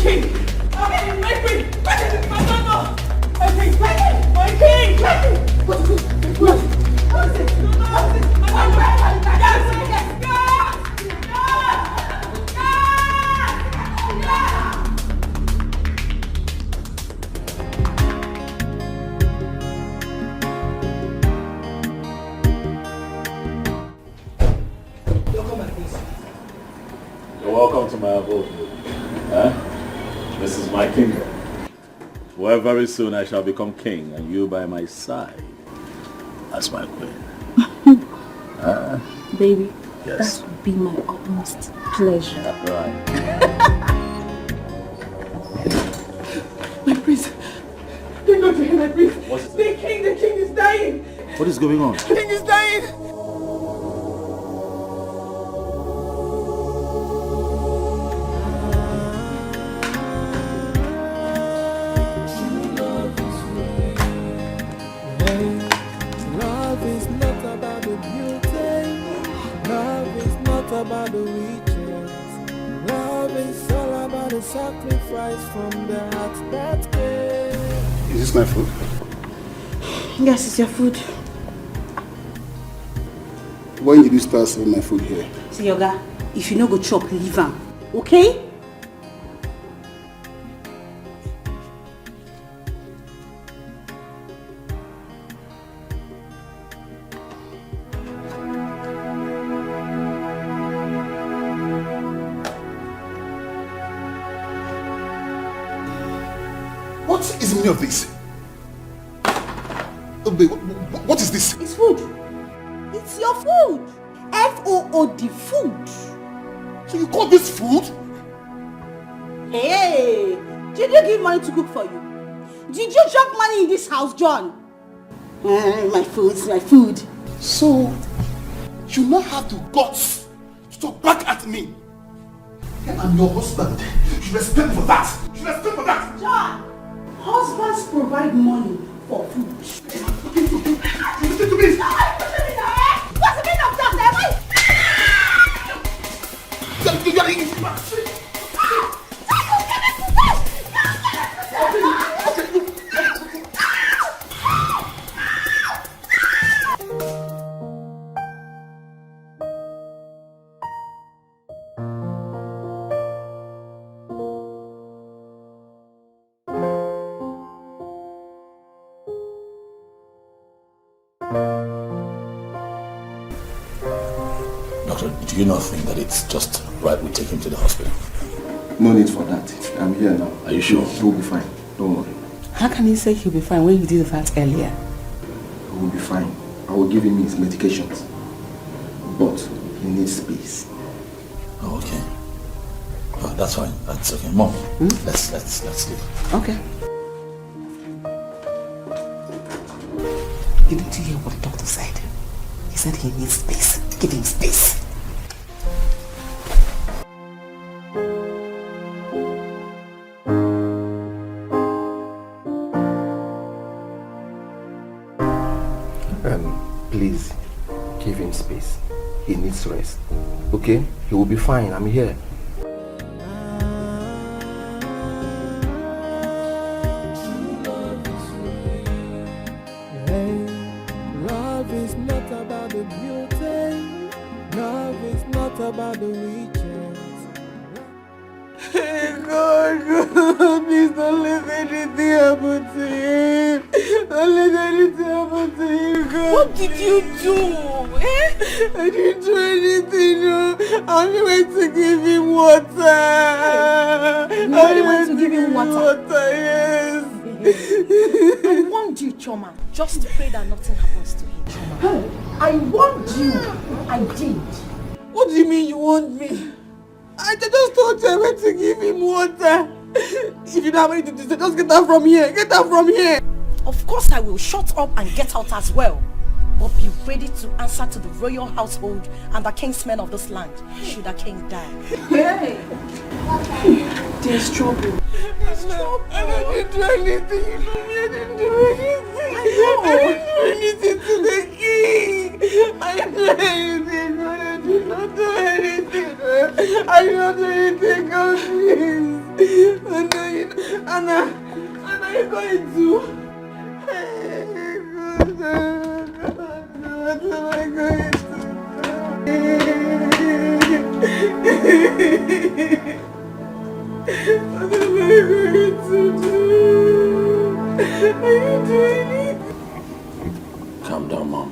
king! My queen! My mama! My king! My king! What is it? What is it? What is it? You're welcome to my abode. Huh? This is my kingdom. Where very soon I shall become king and you by my side as my queen. Baby, yes. that would be my utmost pleasure. Right. My prince! Thank God for him, my prince! What is it? The king is dying! What is going on? The king is dying! About the riches. Love is all about the sacrifice from the heart that gave. Is this my food? Yes, it's your food. When did you start serving my food here? See, Yoga, if you no go chop, leave am. Okay? What is the meaning of this? What is this? It's food. It's your food. F-O-O-D, food. So you call this food? Hey, did you give money to cook for you? Did you drop money in this house, John? My food's my food. So, you now have the guts to talk back at me. I'm your husband. You should respect me for that. You should respect me for that. John, husbands provide money for food. Listen to me. What's the meaning of that? Doctor, do you not think that it's just right we take him to the hospital? No need for that. I'm here now. Are you sure? He will be fine. Don't worry. How can you say he'll be fine when you did that earlier? He will be fine. I will give him his medications. But he needs space. Oh, okay. Oh, that's fine. That's okay. Mom, let's leave. Okay. Didn't you hear what the doctor said? He said he needs space. Give him space. Please, give him space. He needs rest. Okay? He will be fine. I'm here. Love is not about the beauty. Love is not about the riches. Hey God, please don't let anything happen to him. Don't let anything happen to him, God. What did you do? I didn't do anything, no. I only went to give him water. You only went to give him water? Yes. I warned you, Choma. Just pray that nothing happens to him, Choma. Hey, I warned you. I did. What do you mean you want me? I just told you I went to give him water. If you don't have anything to say, just get out from here. Get out from here. Of course I will. Shut up and get out as well. But be ready to answer to the royal household and the kingsmen of this land, should the king die. Hey! There's trouble. There's trouble. I didn't do anything. You know me, I didn't do anything. I didn't do anything to the king. I didn't do anything. I did not do anything. I did not do anything, God, please. I Anna, you're going to... What am I going to do? What am I going to do? Are you doing it? Calm down, Mom.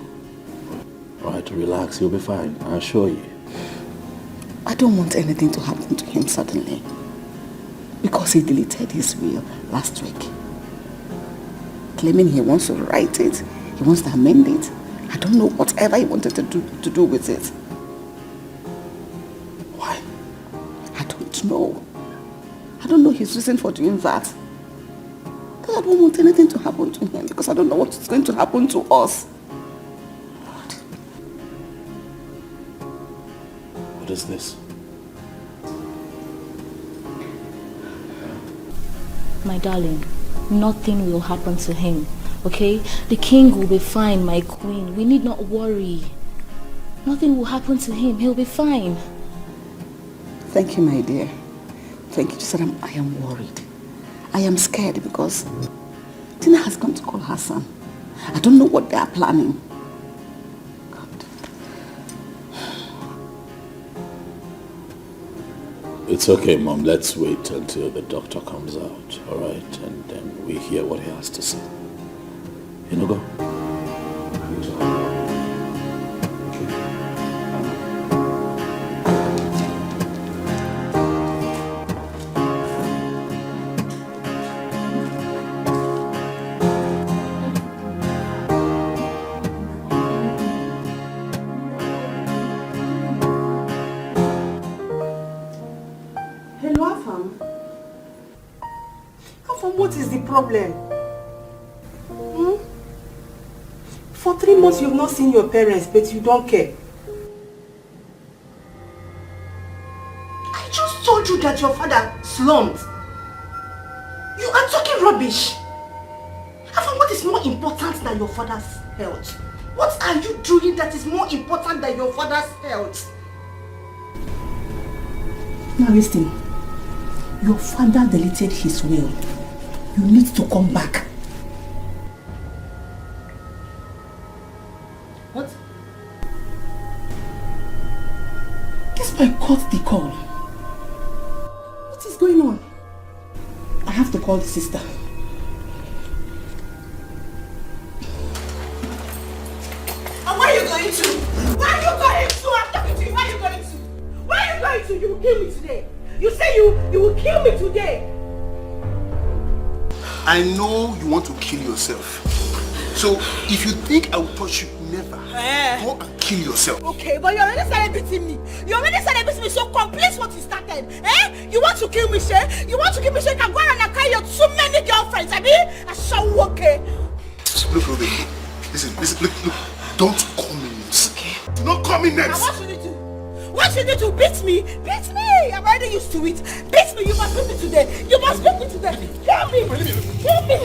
Alright, relax, you'll be fine, I assure you. I don't want anything to happen to him suddenly. Because he deleted his will last week. Claiming he wants to write it, he wants to amend it. I don't know whatever he wanted to do with it. Why? I don't know. I don't know his reason for doing that. I don't want anything to happen to him because I don't know what's going to happen to us. What is this? My darling, nothing will happen to him, okay? The king will be fine, my queen. We need not worry. Nothing will happen to him. He'll be fine. Thank you, my dear. Thank you. Just I am worried. I am scared because Tina has come to call her son. I don't know what they are planning. God. It's okay, Mom. Let's wait until the doctor comes out, alright? And then we hear what he has to say. You know, go. What is the problem? For 3 months you've not seen your parents, but you don't care. I just told you that your father slumped. You are talking rubbish. Afam, what is more important than your father's health? What are you doing that is more important than your father's health? Now listen. Your father deleted his will. You need to come back. What? This might cut the call. What is going on? I have to call the sister. And where are you going to? Where are you going to? I'm talking to you. Where are you going to? Where are you going to? You will kill me today. You say you will kill me today. I know you want to kill yourself. So if you think I will touch you, never. Go and kill yourself. Okay, but you already started beating me. You already started beating me, so complete what you started. You want to kill me, Shay? You want to kill me, Shay? Can go around and carry your too many girlfriends. I mean, I shall walk. Look, Ruby. Listen, look. Don't call me names. Okay. Do not call me names. Now what should you do? What should you do? Beat me? Beat me! I'm already used to it. Beat me! You must beat me today. You must beat me today. Kill me! Kill me!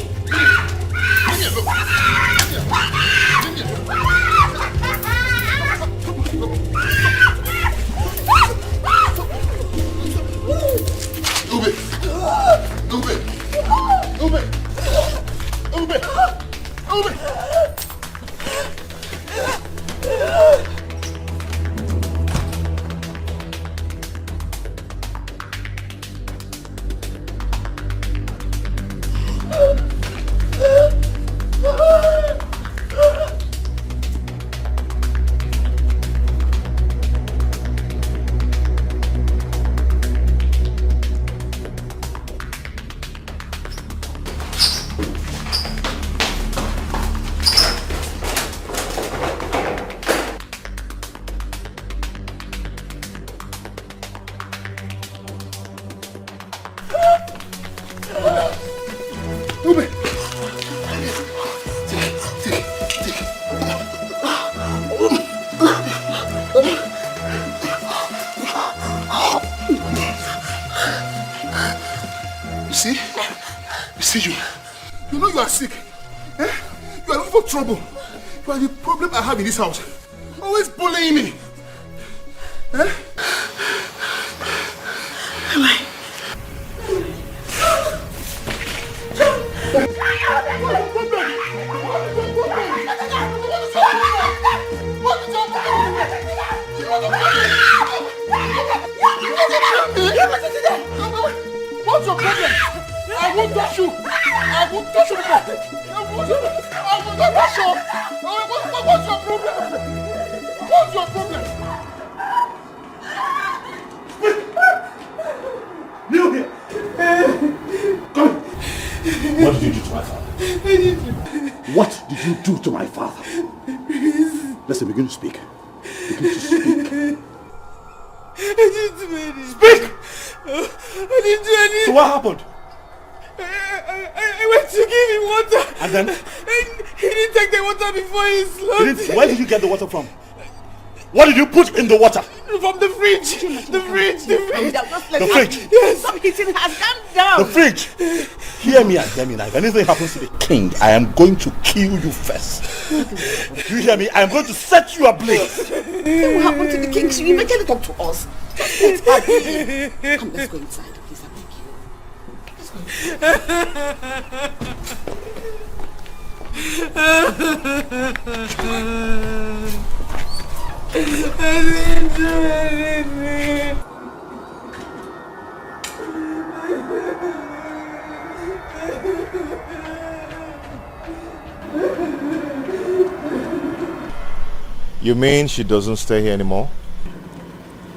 You know you are sick. You are looking for trouble. You are the problem I have in this house. Always bullying me. What's your problem? I won't touch you. I won't touch you. I will not touch you. What's your problem? What's your problem? Kneel here. Come. What did you do to my father? What did you do to my father? Listen, begin to speak. Begin to speak. I didn't do anything. Speak! I didn't do anything. So what happened? I went to give him water. And then? And he didn't take the water before he slumped. Where did you get the water from? What did you put in the water? From the fridge. The fridge. The fridge? Yes. Stop hitting her. Calm down. The fridge? Hear me and hear me now. If anything happens to the king, I am going to kill you first. You hear me? I am going to set you ablaze. What will happen to the king? She will eventually talk to us. Just let her be. Come, let's go inside. Please, I beg you. Let's go. I didn't do anything. You mean she doesn't stay here anymore?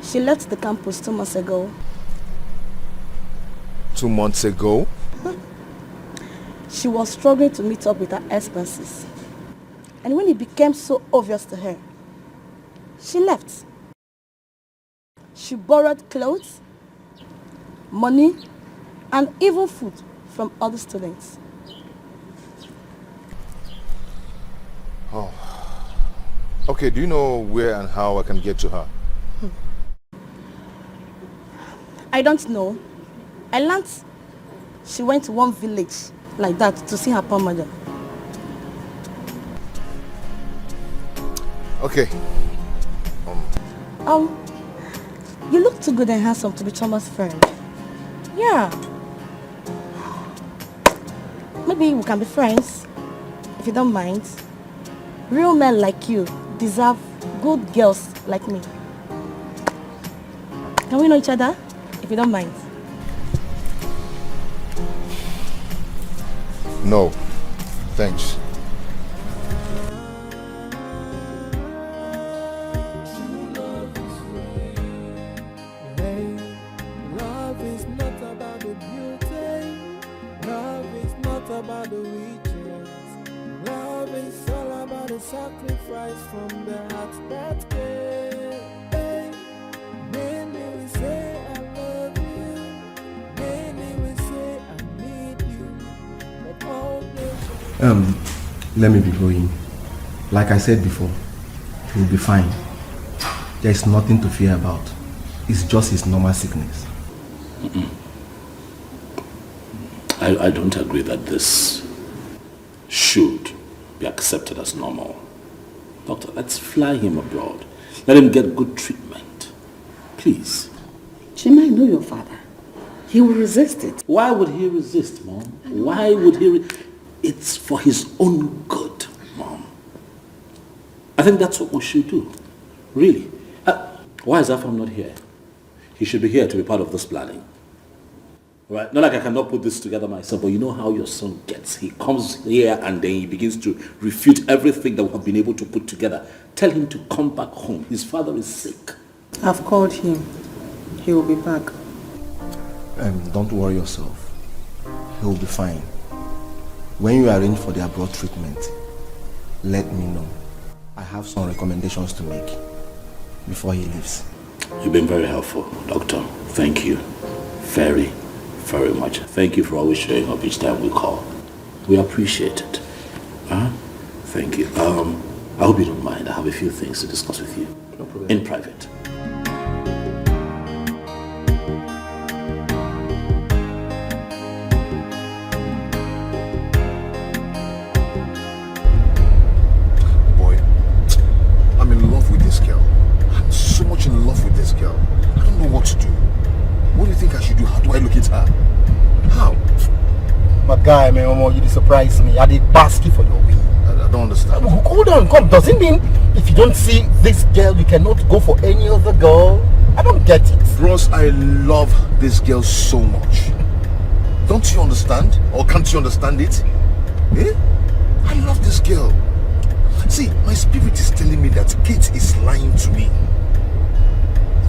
She left the campus 2 months ago. 2 months ago? She was struggling to meet up with her expenses. And when it became so obvious to her, she left. She borrowed clothes, money, and even food from other students. Oh. Okay, do you know where and how I can get to her? I don't know. I learned she went to one village like that to see her poor mother. Okay. You look too good and handsome to be Thomas' friend. Yeah. Maybe we can be friends, if you don't mind. Real men like you deserve good girls like me. Can we know each other, if you don't mind? No, thanks. Sacrifice from the heart that gave. Many will say I love you. Many will say I need you. But all this. Let me be going. Like I said before, he will be fine. There is nothing to fear about. It's just his normal sickness. I don't agree that this should be accepted as normal. Doctor, let's fly him abroad. Let him get good treatment. Please. Chima, I know your father. He will resist it. Why would he resist, Mom? Why would he? It's for his own good, Mom. I think that's what we should do. Really. Why is Afam not here? He should be here to be part of this planning. Right? Not like I cannot put this together myself, but you know how your son gets. He comes here and then he begins to refute everything that we have been able to put together. Tell him to come back home. His father is sick. I've called him. He will be back. Don't worry yourself. He will be fine. When you arrange for the abroad treatment, let me know. I have some recommendations to make before he leaves. You've been very helpful, Doctor. Thank you. Very, very much. Thank you for always showing up each time we call. We appreciate it. Thank you. I hope you don't mind. I have a few things to discuss with you. No problem. In private. Boy, I'm in love with this girl. I'm so much in love with this girl. I don't know what to do. What do you think I should do? How do I look at her? How? My guy, man, you surprise me. I did basket for your win. I don't understand. Hold on, come. Does it mean if you don't see this girl, you cannot go for any other girl? I don't get it. Bros, I love this girl so much. Don't you understand? Or can't you understand it? Eh? I love this girl. See, my spirit is telling me that Kate is lying to me.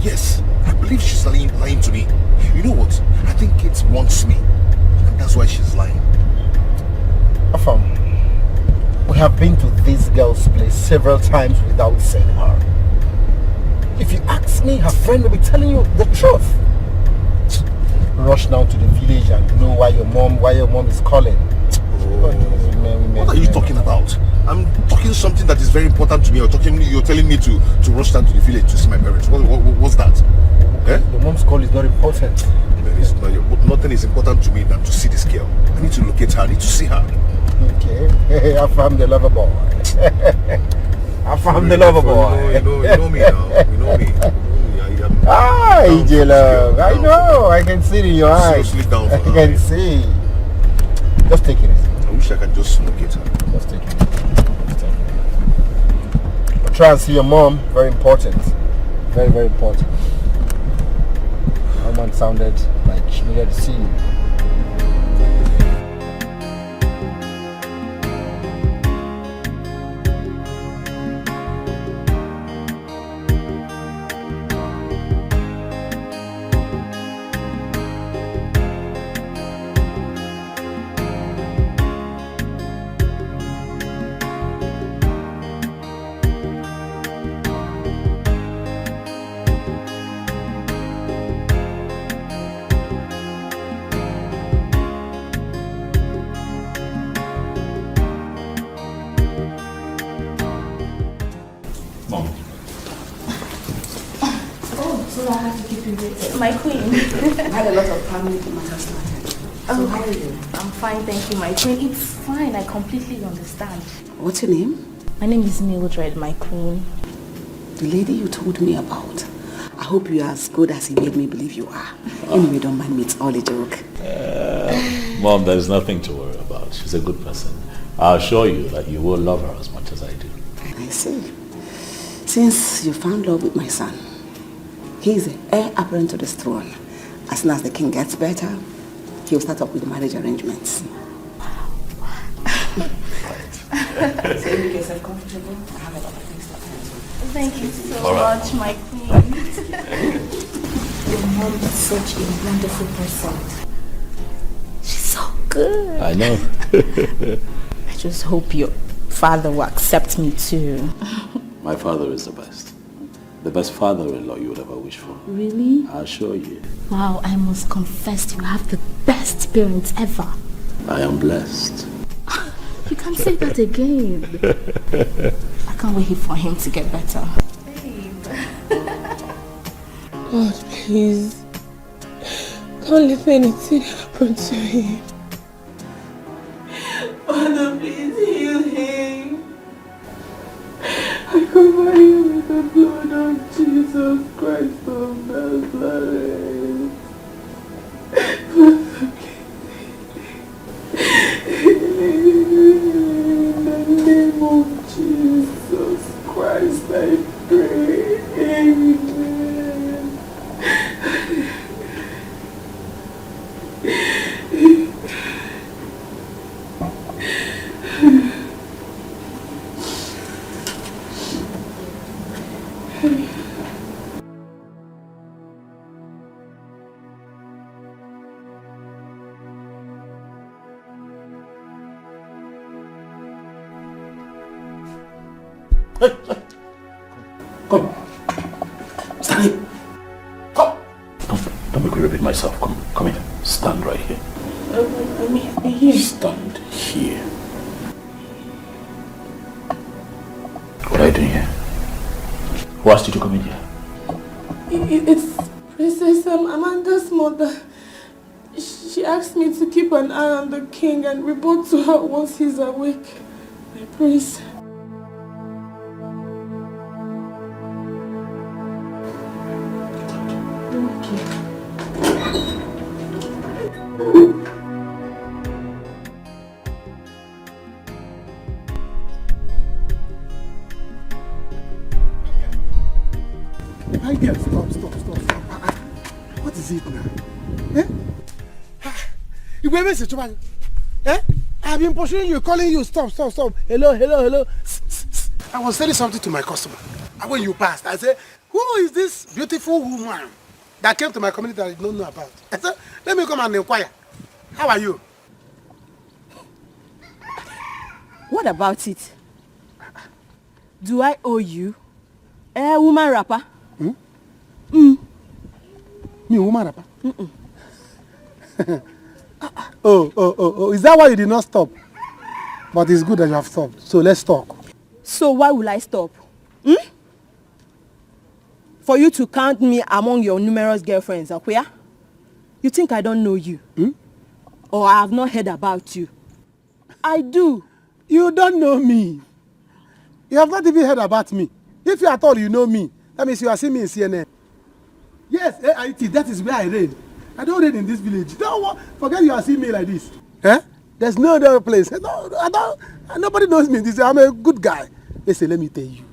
Yes, I believe she's lying to me. You know what? I think Kate wants me. And that's why she's lying. Afam, we have been to this girl's place several times without seeing her. If you ask me, her friend will be telling you the truth. Rush down to the village and know why your mom is calling. What are you talking about? I'm talking something that is very important to me. You're telling me to rush down to the village to see my parents. What's that? Eh? Your mom's call is not important. Nothing is important to me than to see this girl. I need to locate her. I need to see her. Okay. I found the lover boy. I found the lover boy. You know me now. You know me. EJ love. I know. I can see it in your eyes. Seriously down for I can see. Just take it easy. I wish I can just locate her. Just take it. But try and see your mom. Very important. Very, very important. Her mom sounded like she needed to see you. My queen. I had a lot of family matters to attend. So how are you? I'm fine, thank you, my queen. It's fine, I completely understand. What's your name? My name is Mildred, my queen. The lady you told me about. I hope you are as good as he made me believe you are. Anyway, don't mind me, it's all a joke. Mom, there's nothing to worry about. She's a good person. I'll assure you that you will love her as much as I do. I see. Since you found love with my son, he is the heir apparent to this throne. As soon as the king gets better, he'll start up with the marriage arrangements. So you make yourself comfortable. I have a lot of things to tell you. Thank you so much, my queen. Your mom is such a wonderful person. She's so good. I know. I just hope your father will accept me too. My father is the best. The best father-in-law you would ever wish for. Really? I'll show you. Wow, I must confess you have the best parents ever. I am blessed. You can't say that again. I can't wait for him to get better. God, please. Don't let anything happen to him. Father, please heal him. I cover him with the blood of Jesus Christ of Nazareth. Father, in the name of Jesus Christ, I pray. Amen. Come. Stand here. Come. Don't make me repeat myself. Come here. Stand right here. I'm here. Stand here. What are you doing here? Who asked you to come in here? It's Princess Amanda's mother. She asked me to keep an eye on the king and report to her once he's awake. My prince. My dear, stop. What is it now? Eh? You wait, Mr. Chumani. Eh? I've been pursuing you, calling you. Stop. Hello. I was telling something to my customer. And when you passed, I said, who is this beautiful woman that came to my community that I don't know about? I said, let me come and inquire. How are you? What about it? Do I owe you? Woman rapper? Me, woman rapper? Oh, is that why you did not stop? But it's good that you have stopped. So let's talk. So why will I stop? For you to count me among your numerous girlfriends, okay? You think I don't know you? Or I have not heard about you? I do. You don't know me. You have not even heard about me. If you at all you know me, that means you are seeing me in CNN. Yes, AIT, that is where I reign. I don't reign in this village. Don't forget you are seeing me like this. Eh? There's no other place. Nobody knows me. I'm a good guy. Listen, let me tell you.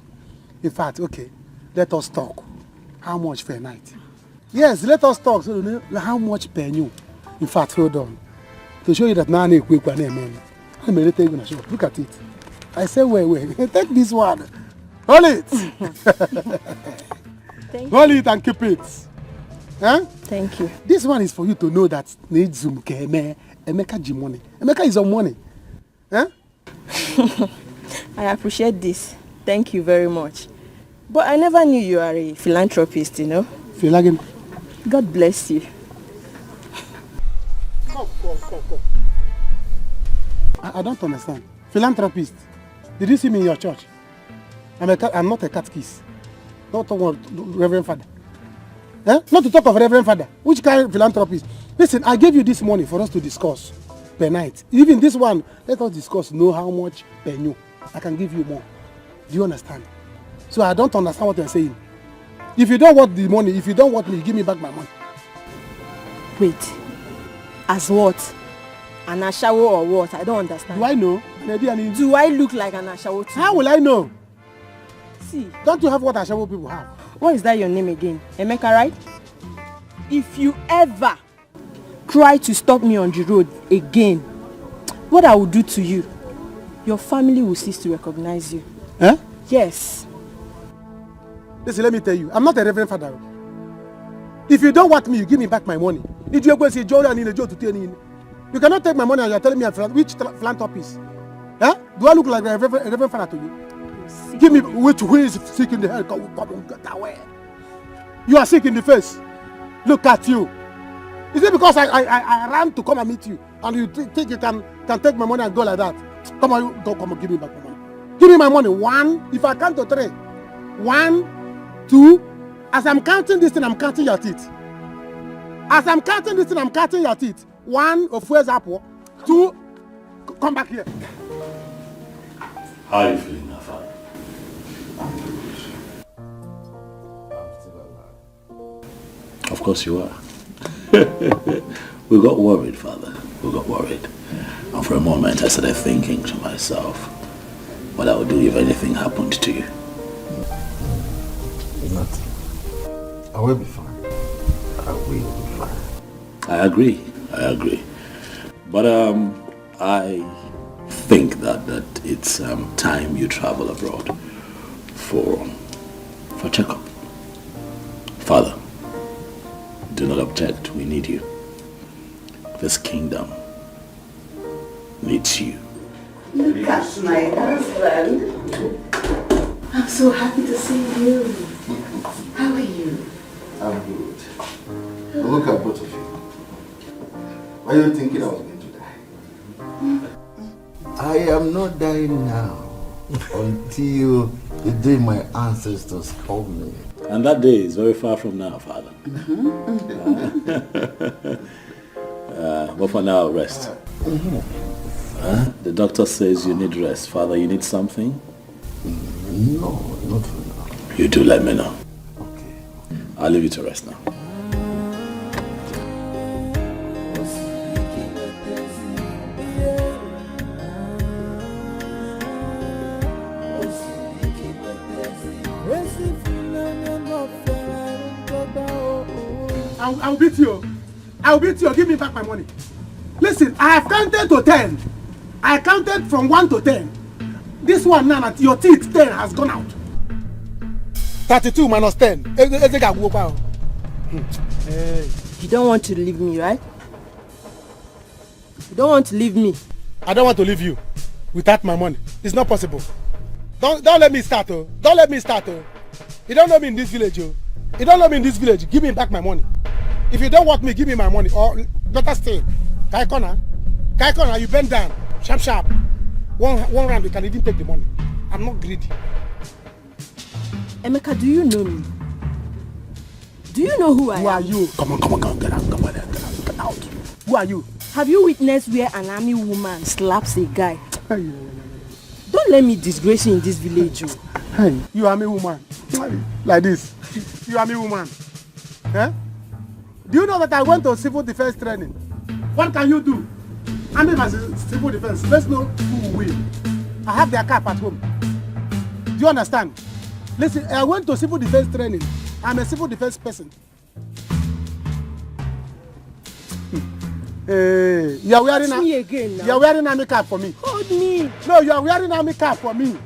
In fact, okay, let us talk. How much per night? Yes, let us talk. So how much per new? In fact, hold on. To show you that now I'm quick man. I'm ready to take show. Look at it. I say, wait. Take this one. Hold it. Hold it and keep it. Huh? Thank you. This one is for you to know that need Zoom Emeka money. Emeka is on money. Huh? I appreciate this. Thank you very much. But I never knew you are a philanthropist, you know. God bless you. Come. I don't understand. Philanthropist. Did you see me in your church? I'm not a catechist. Not talk of Reverend Father. Eh? Not to talk of Reverend Father. Which kind of philanthropist? Listen, I gave you this money for us to discuss per night. Even this one, let us discuss, know how much per new. I can give you more. Do you understand? So I don't understand what you're saying. If you don't want the money, if you don't want me, give me back my money. Wait. As what? An ashawo or what? I don't understand. Do I know? Do I look like an ashawo too? How will I know? See. Don't you have what ashawo people have? What is that your name again? Emeka, right? If you ever try to stop me on the road again, what I will do to you, your family will cease to recognize you. Eh? Yes. Listen, let me tell you, I'm not a Reverend Father. If you don't want me, you give me back my money. You cannot take my money and you're telling me which philanthropist. Eh? Do I look like a Reverend Father to you? Give me who is sick in the head. Come get away. You are sick in the face. Look at you. Is it because I ran to come and meet you and you think you can take my money and go like that? Come on, give me back my money. Give me my money. 1, if I count to 3. 1, 2. As I'm counting this thing, I'm counting your teeth. As I'm counting this thing, I'm counting your teeth. 1, of where's apple? 2, come back here. How are you feeling now, Father? I'm still alive. Of course you are. We got worried, Father. We got worried. And for a moment I started thinking to myself what I would do if anything happened to you. Nothing. I will be fine. I will be fine. I agree. But I think that it's time you travel abroad for checkup. Father, do not object. We need you. This kingdom needs you. Look at my husband. I'm so happy to see you. How are you? I'm good. But look at both of you. Why are you thinking I was going to die? I am not dying now until the day my ancestors called me. And that day is very far from now, Father. But for now, rest. The doctor says you need rest. Father, you need something? No, not for now. You do let me know. Okay. I'll leave you to rest now. I'll beat you. I'll beat you. Give me back my money. Listen, I have counted to 10. I counted from 1 to 10. This one now, your teeth 10 has gone out. 32 minus 10. Hey, you don't want to leave me, right? You don't want to leave me. I don't want to leave you without my money. It's not possible. Don't let me start, oh. Don't let me start, oh. You don't know me in this village, oh. You don't know me in this village. Give me back my money. If you don't want me, give me my money. Or better still, Kaikona, you bend down. Sharp, sharp. One round, you can even take the money. I'm not greedy. Emeka, do you know me? Do you know who I am? Who are you? Come on, get out. Who are you? Have you witnessed where an army woman slaps a guy? Don't let me disgrace you in this village, oh. Hey, you army woman. Like this. You army woman. Eh? Do you know that I went to civil defense training? What can you do? I'm in my civil defense. Let's know who will win. I have their cap at home. Do you understand? Listen, I went to civil defense training. I'm a civil defense person. Hey, you are wearing army cap for me. Hold me. No, you are wearing army cap for me.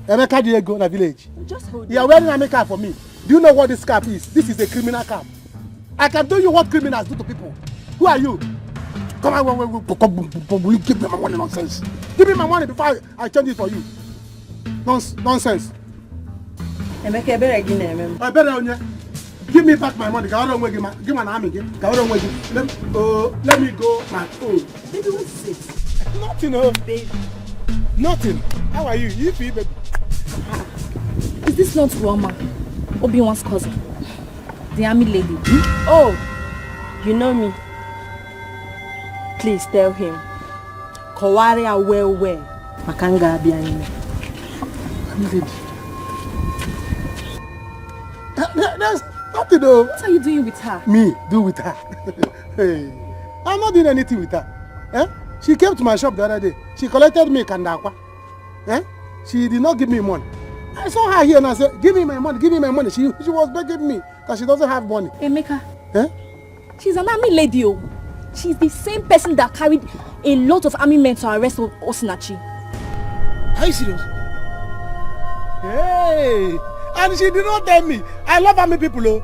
Emeka Diego in the village. Just hold me. You are wearing army cap for me. Do you know what this cap is? This is a criminal cap. I can tell you what criminals do to people. Who are you? Come on, will you give me my money? Nonsense. Give me my money before I change it for you. Nonsense. Emeka, I better on you. Give me back my money. Give my army. Let me go my own. Baby, what's it? Nothing, oh. Baby. Nothing. How are you? You feel, baby? Is this not Roma, Obi-Wan's cousin? The army lady? Oh, you know me. Please tell him. Kowaria well. Makanga bianime. There's nothing, though. What are you doing with her? Me? Do with her? Hey, I'm not doing anything with her. Eh? She came to my shop the other day. She collected me kandakwa. Eh? She did not give me money. I saw her here and I said, give me my money. She was begging me because she doesn't have money. Emeka. Eh? She's an army lady, oh. She's the same person that carried a lot of army men to arrest Osinachi. Are you serious? Hey! And she did not tell me. I love army people, oh.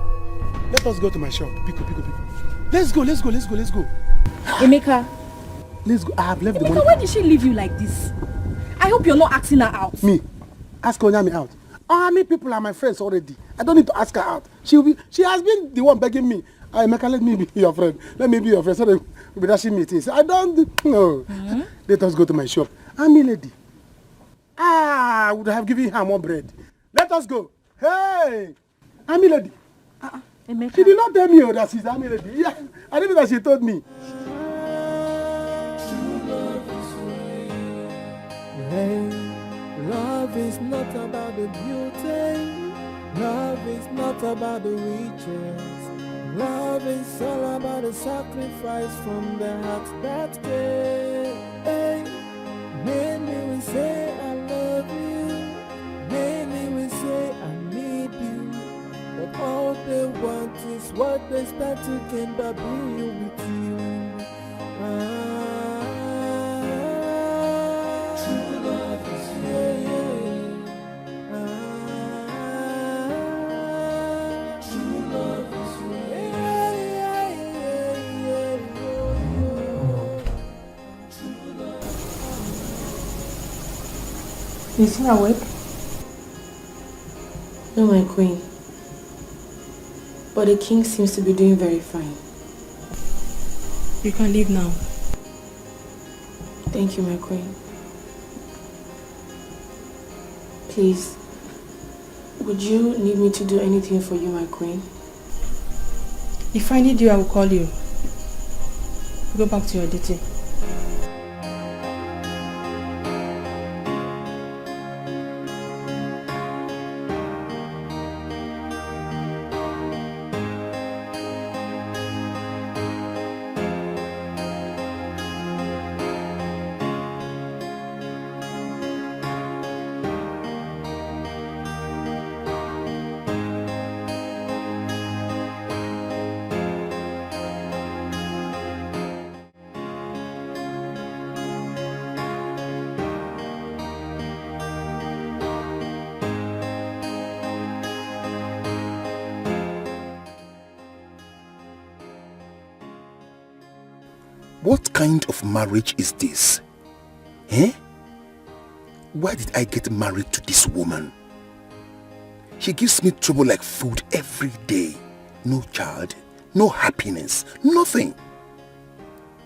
Let us go to my shop. Pico. Let's go. Emeka. Let's go. I have left the money. Emeka, why did she leave you like this? I hope you're not asking her out. Me? Ask Onyami out. Army people are my friends already. I don't need to ask her out. She has been the one begging me. Emeka, let me be your friend. Let me be your friend so that we'll be dashing meetings. I don't know. Let us go to my shop. Army lady. I would have given her more bread. Let us go. Hey! Army lady. Emeka. She did not tell me that she's army lady. Yeah, I didn't know that she told me. Hey, love is not about the beauty. Love is not about the riches. Love is all about the sacrifice from the heart that cares. Hey, many will say I love you. Many will say I need you. But all they want is what they start to gain by being with you. True love is true love is Is he awake? No, my queen. But the king seems to be doing very fine. You can leave now. Thank you, my queen. Please, would you need me to do anything for you, my queen? If I need you, I will call you. Go back to your duty. What kind of marriage is this? Eh? Why did I get married to this woman? She gives me trouble like food every day. No child, no happiness, nothing.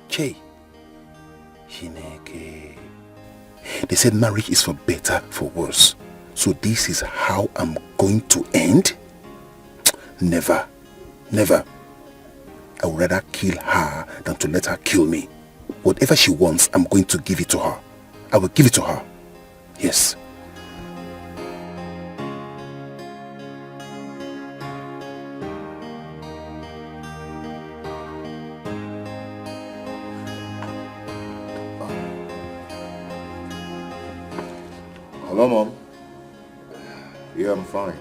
Che. Chineke. They said marriage is for better, for worse. So this is how I'm going to end? Never. Never. I would rather kill her than to let her kill me. Whatever she wants, I'm going to give it to her. I will give it to her. Yes. Hello, Mom. Yeah, I'm fine.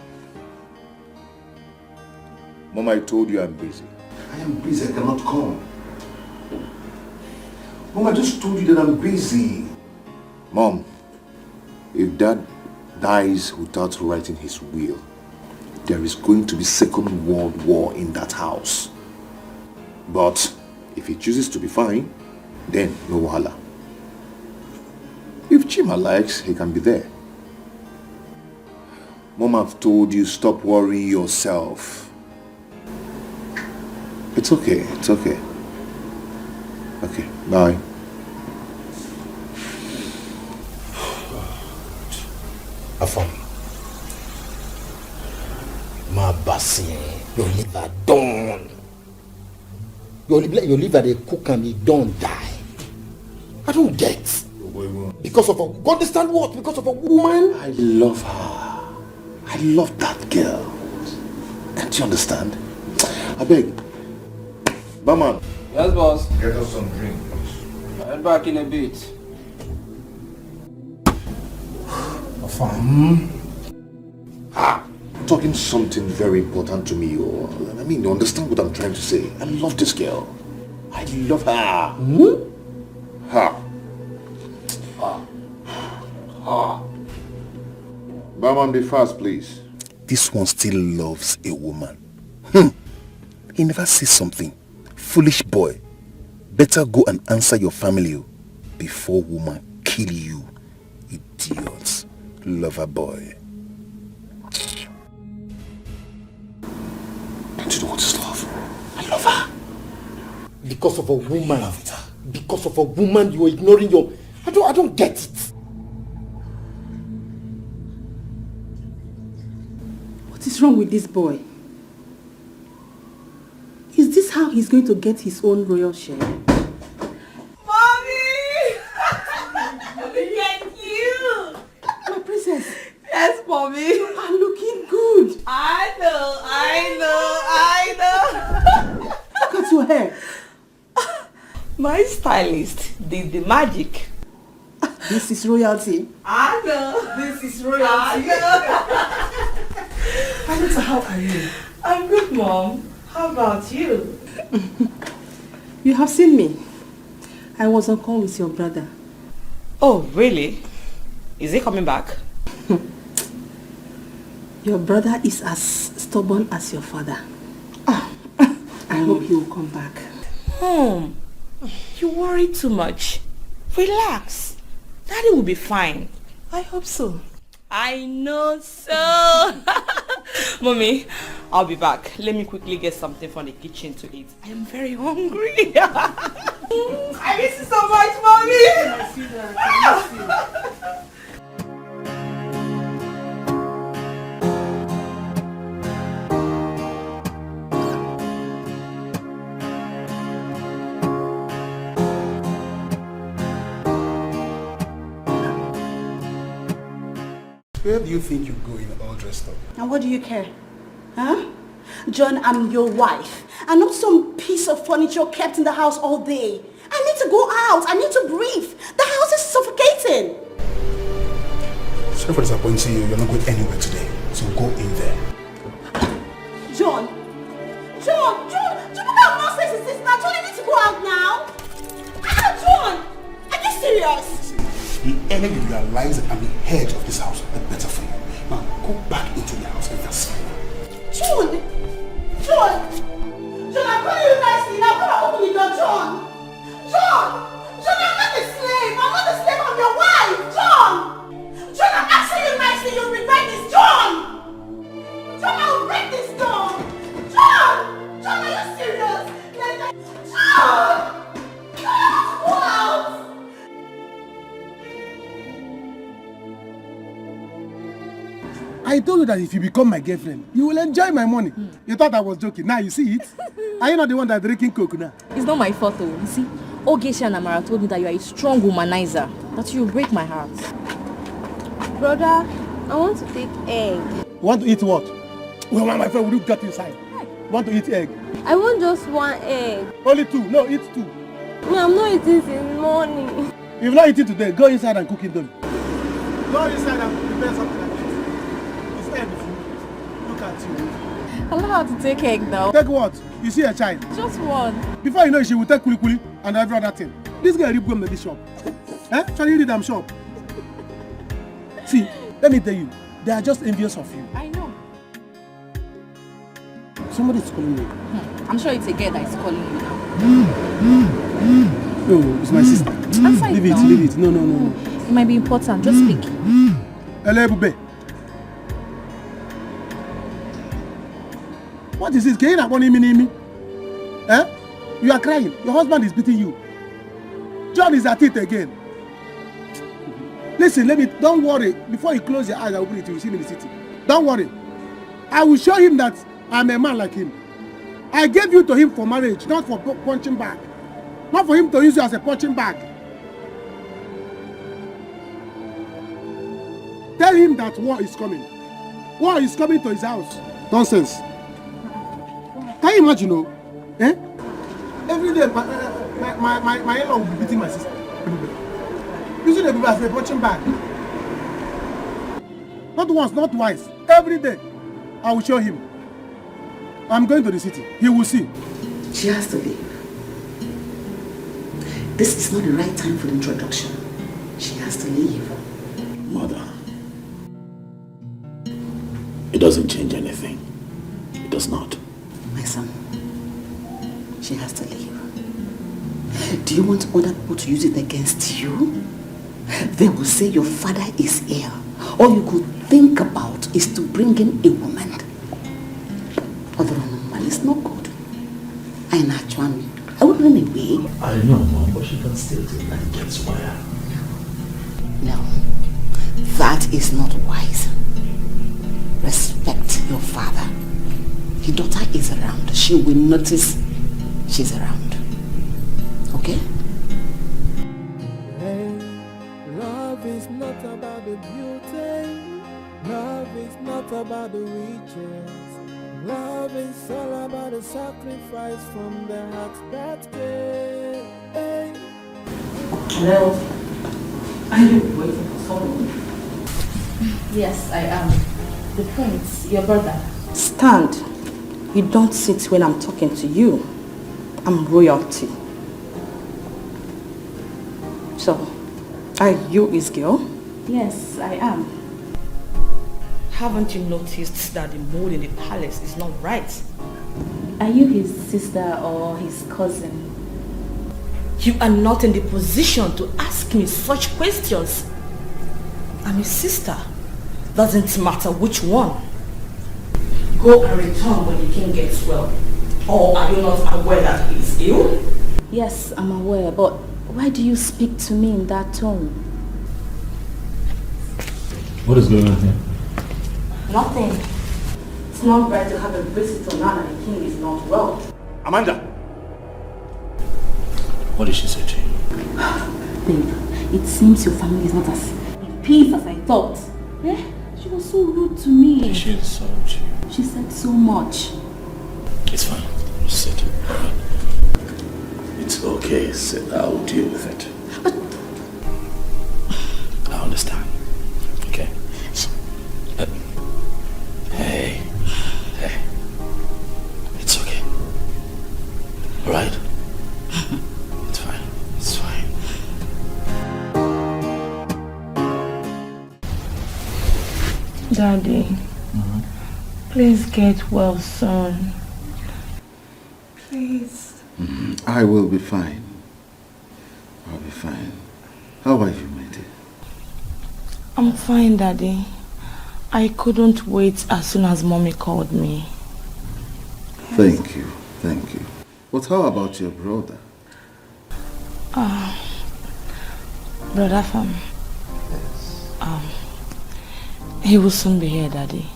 Mom, I told you I'm busy. I am busy, I cannot come. Mom, I just told you that I'm busy. Mom, if Dad dies without writing his will, there is going to be Second World War in that house. But if he chooses to be fine, then no wahala. If Chima likes, he can be there. Mom, I've told you, stop worrying yourself. It's okay, it's okay. Okay, bye. Afam. My bassy, your liver done. Your liver they cook and it don't die. I don't get. Because of a, you understand what? Because of a woman? I love her. I love that girl. Can't you understand? I beg. Barman. Yes, boss. Get us some drink, please. I'll be back in a bit. Talking something very important to me. Or I mean, you understand what I'm trying to say. I love this girl. I love her. Ha. Barman, be fast, please. This one still loves a woman. He never says something. Foolish boy. Better go and answer your family before woman kill you. Idiots. Lover boy. Don't you know what is love? I love her. Because of a woman. Because of a woman you're ignoring your... I don't get it. What is wrong with this boy? Is this how he's going to get his own royal share? Mommy! Thank you! My princess. Yes, Mommy. You are looking good. I know. Look at your hair. My stylist did the magic. This is royalty. I know. This is royalty. Anita, how are you? I'm good, Mom. How about you? You have seen me. I was on call with your brother. Oh, really? Is he coming back? Your brother is as stubborn as your father. I hope he will come back. Mom, you worry too much. Relax. Daddy will be fine. I hope so. I know so. Mommy, I'll be back. Let me quickly get something from the kitchen to eat. I am very hungry. I miss you so much, Mommy. I see that. I miss you. Where do you think you're going all dressed up? And what do you care? Huh? John, I'm your wife. I'm not some piece of furniture kept in the house all day. I need to go out. I need to breathe. The house is suffocating. Sorry for disappointing you. You're not going anywhere today. So go in there. John, what kind of nonsense is this now? John, you need to go out now. John, are you serious? The earlier you realize that I'm the head of this house, the better for you. Now go back into the house and that's fine. John, I'm calling you nicely now. Come and open the door, John. John, I'm not a slave! I'm not a slave, I'm your wife! John! John, I'm asking you nicely, you'll regret this! John! John, I'll break this door! John! John, are you serious? John! John, go out! I told you that if you become my girlfriend, you will enjoy my money. You thought I was joking. Now you see it. Are you not the one that's drinking coke now? It's not my fault though. You see, Ogeshi and Amara told me that you are a strong womanizer. That you will break my heart. Brother, I want to take egg. Want to eat what? Well, my friend, will you get inside? Want to eat egg? I want just one egg. Only 2. No, eat 2. No, I'm not eating since morning. If you're not eating today, go inside and cook it done. Go inside and prepare something like this. It's egg food. Look at you. I don't know how to take egg now. Take what? You see a child? Just one. Before you know it, she will take kuli kuli and every other thing. This guy rip gum in this shop. Trying to read them shop. See, let me tell you, they are just envious of you. I know. Somebody's calling me. I'm sure it's a girl that is calling you now. No, it's my sister. Leave it, leave it. No. It might be important. Just speak. Hello, Bube. What is this? Can you not want me? You are crying. Your husband is beating you. John is at it again. Listen, don't worry. Before you close your eyes, I will bring it to you. See me in the city. Don't worry. I will show him that I'm a man like him. I gave you to him for marriage, not for punching bag. Not for him to use you as a punching bag. Tell him that war is coming. War is coming to his house. Nonsense. Can you imagine, Every day, my in-law will be beating my sister. Using the people as a punching bag. Not once, not twice. Every day, I will show him. I'm going to the city. He will see. She has to leave. This is not the right time for the introduction. She has to leave. Mother, it doesn't change anything. It does not. My son, she has to leave. Do you want other people to use it against you? They will say your father is ill. All you could think about is to bring in a woman. It's not good. I would run away. I know, Mom, but she can still do that and get wire. No, that is not wise. Respect your father. Your daughter is around. She will notice she's around. Okay? Hey, love is not about the beauty. Love is not about the riches. Love is all about the sacrifice from the heart that gave. Hey. Hello? Are you waiting for someone? Yes, I am. The prince, your brother. Stand. You don't sit when I'm talking to you. I'm royalty. So, are you his girl? Yes, I am. Haven't you noticed that the mood in the palace is not right? Are you his sister or his cousin? You are not in the position to ask me such questions. I'm his sister. Doesn't matter which one. Go and return when the king gets well. Or are you not aware that he is ill? Yes, I'm aware, but why do you speak to me in that tone? What is going on here? Nothing. It's not right to have a visitor now that the king is not well. Amanda! What did she say to you? Babe, it seems your family is not as in peace as I thought. Eh? She was so rude to me. She insulted you. She said so much. It's fine. Sit. Alright. It's okay. Sit. I'll deal with it. But I understand. Okay? Hey. It's okay. Alright? It's fine. It's fine. Daddy, please get well soon. Please. I will be fine. I'll be fine. How are you, my dear? I'm fine, Daddy. I couldn't wait as soon as Mommy called me. Thank you. But how about your brother? Brother Fam. Yes. He will soon be here, Daddy.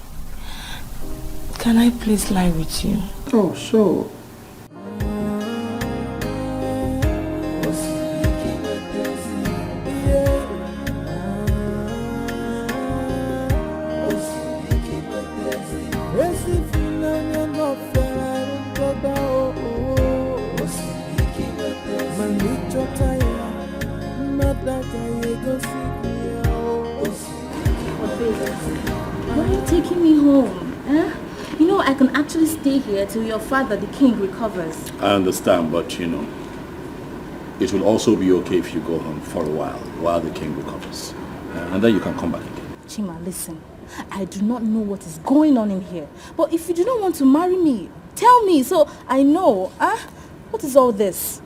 Can I please lie with you? Oh, sure. Why are you taking me home? Eh? You know, I can actually stay here till your father, the king, recovers. I understand, but you know, it will also be okay if you go home for a while the king recovers. And then you can come back again. Chima, listen. I do not know what is going on in here. But if you do not want to marry me, tell me so I know. What is all this?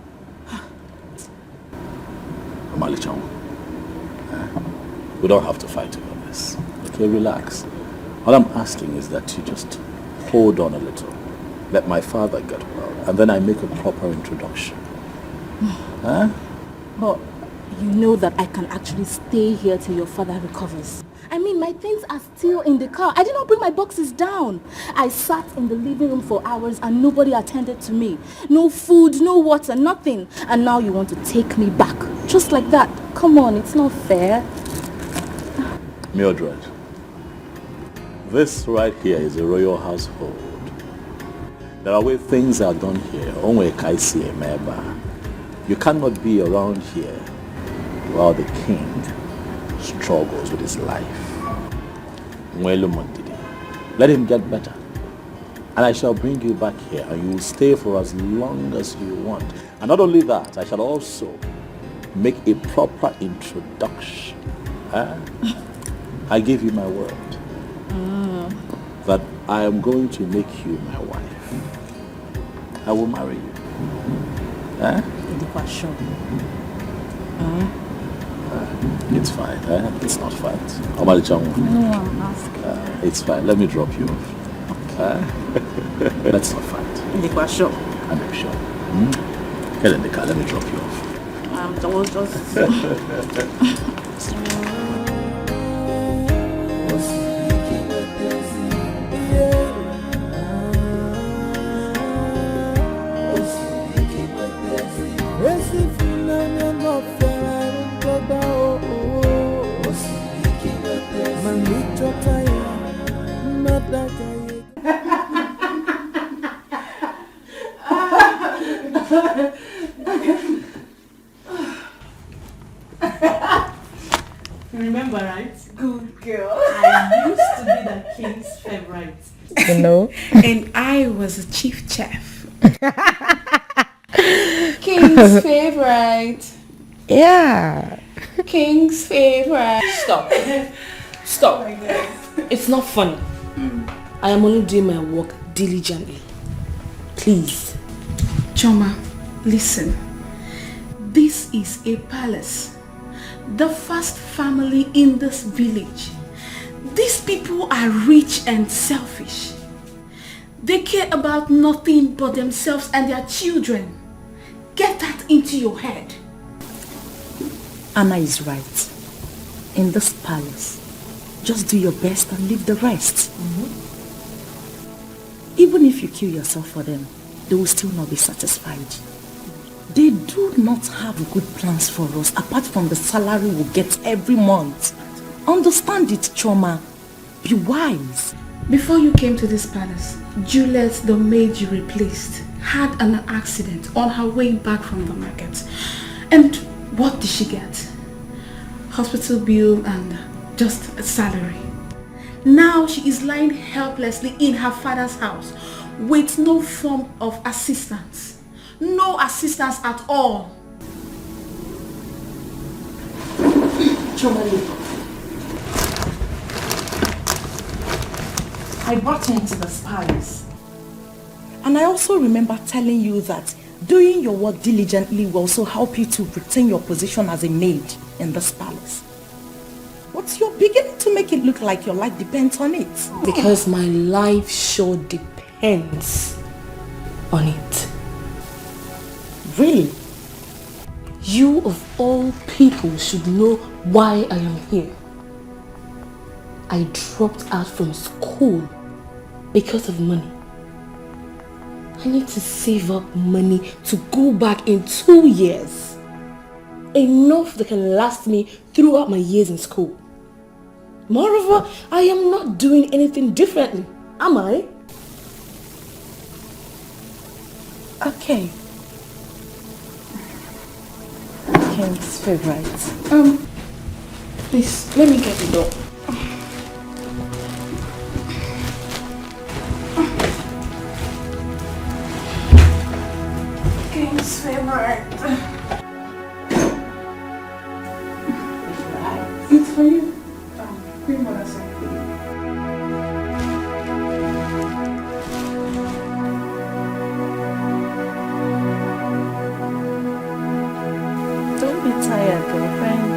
Amalichan, we don't have to fight over this. Okay, relax. All I'm asking is that you just hold on a little. Let my father get well, and then I make a proper introduction. But you know that I can actually stay here till your father recovers. I mean, my things are still in the car. I did not bring my boxes down. I sat in the living room for hours and nobody attended to me. No food, no water, nothing. And now you want to take me back. Just like that. Come on, it's not fair. Mildred, this right here is a royal household. There are ways things are done here. You cannot be around here while the king struggles with his life. Let him get better. And I shall bring you back here and you will stay for as long as you want. And not only that, I shall also make a proper introduction. I give you my word that I am going to make you my wife. I will marry you. It's fine. It's not fine. No, I'm asking. It's fine. Let me drop you off. Let's not fight. I'm sure. Get in the car. Let me drop you off. I was just... Remember, right? Good girl. I used to be the king's favorite. You know? And I was a chief chef. King's favorite. Yeah. King's favorite. Stop. Stop. Oh, it's not funny. I am only doing my work diligently. Please. Choma, listen. This is a palace. The first family in this village. These people are rich and selfish. They care about nothing but themselves and their children. Get that into your head. Anna is right. In this palace, just do your best and leave the rest. Even if you kill yourself for them, they will still not be satisfied. They do not have good plans for us apart from the salary we get every month. Understand it, Choma. Be wise. Before you came to this palace, Juliet, the maid you replaced, had an accident on her way back from the market. And what did she get? Hospital bill and just a salary. Now she is lying helplessly in her father's house with no form of assistance. No assistance at all. Chomali, I brought her into this palace. And I also remember telling you that Doing your work diligently will also help you to retain your position as a maid in this palace. But you're beginning to make it look like your life depends on it. Because my life sure depends on it. Really? You of all people should know why I am here. I dropped out from school because of money. I need to save up money to go back in 2 years. Enough that can last me throughout my years in school. Moreover, I am not doing anything differently, am I? Okay. King's favorite. Please, let me get the door. King's favorite. It's for you. Queen Mother sent for you. Don't be tired, girlfriend.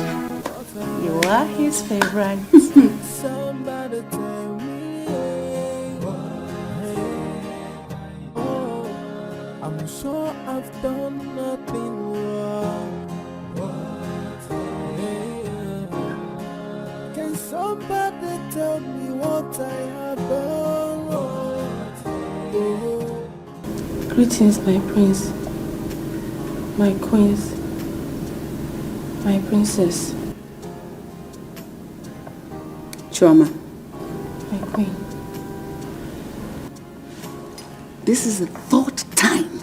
You are his favorite. Somebody tell me, oh, I'm sure I've done nothing wrong. Can somebody tell me what I have done wrong? Greetings, my prince, my queens, my princess. Chioma, my queen. This is the 3rd time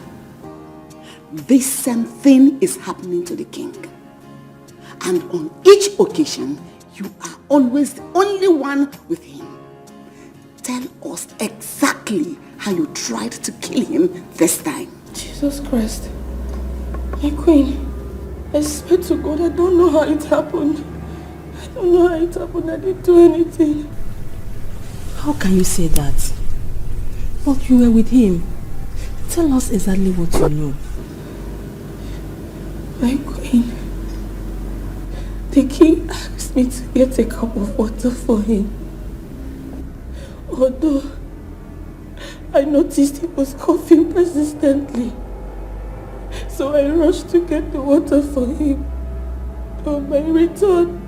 this same thing is happening to the king. And on each occasion, you are always the only one with him. Tell us exactly how you tried to kill him this time. Jesus Christ. My queen, I swear to God, I don't know how it happened. I don't know how it happened. I didn't do anything. How can you say that? But you were with him. Tell us exactly what you know. My queen, the king asked me to get a cup of water for him. Although I noticed he was coughing persistently. So I rushed to get the water for him. On my return,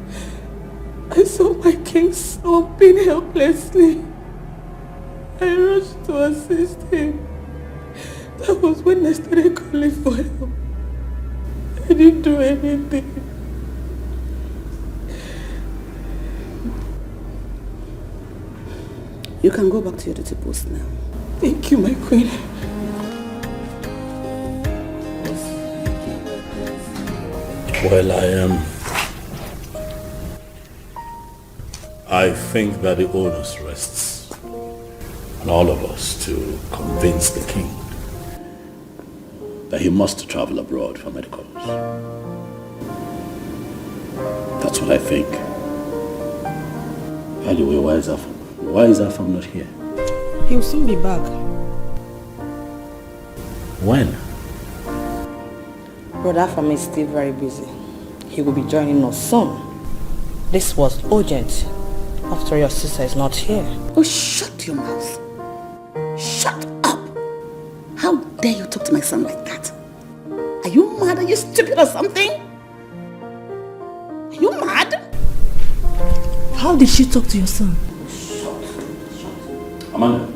I saw my king sobbing helplessly. I rushed to assist him. That was when I started calling for help. I didn't do anything. You can go back to your duty post now. Thank you, my queen. Well, I think that the onus rests on all of us to convince the king that he must travel abroad for medicals. That's what I think. Anyway, why is Afam not here? He'll soon be back. When? Brother Afam is still very busy. He will be joining us soon. This was urgent. After your sister is not here. Oh, shut your mouth. Shut up. How dare you talk to my son like that? Are you mad? Are you stupid or something? Are you mad? How did she talk to your son? Amanda.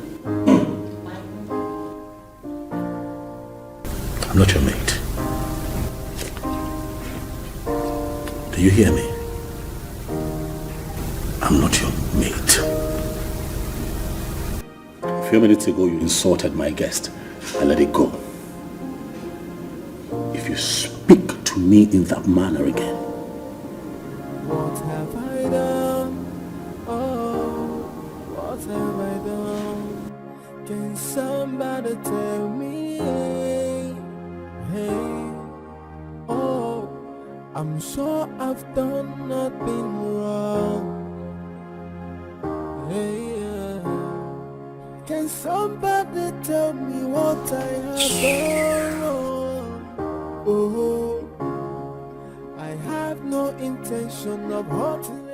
I'm not your mate. Do you hear me? I'm not your mate. A few minutes ago, you insulted my guest. I let it go. If you speak to me in that manner again, What have I done? Oh, what have I done? Can somebody tell me? Hey, oh, I'm sure I've done nothing wrong. Hey, can somebody tell me what I have done wrong? have no intention of hurting.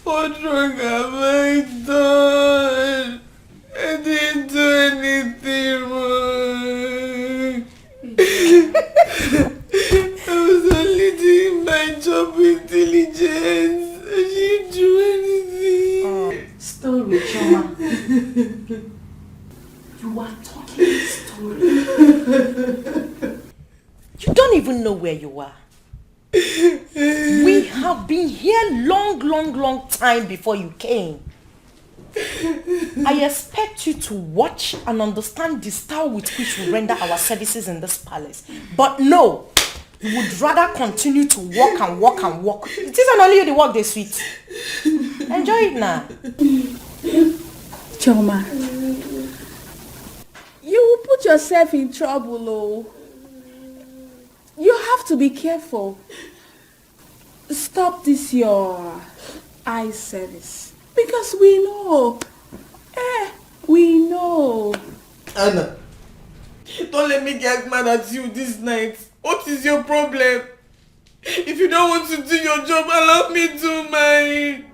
What wrong have I done? I didn't do anything wrong. I was only doing my job with diligence. I didn't do anything. Story, Choma. You are talking story. You don't even know where you are. We have been here long time before you came. I expect you to watch and understand the style with which we render our services in this palace. But no, you would rather continue to walk and walk and walk. It isn't only you the walk they sweet. Enjoy it now. Choma, you will put yourself in trouble, oh. You have to be careful. Stop this your eye service. Because we know. We know. Anna, don't let me get mad at you this night. What is your problem? If you don't want to do your job, allow me do mine.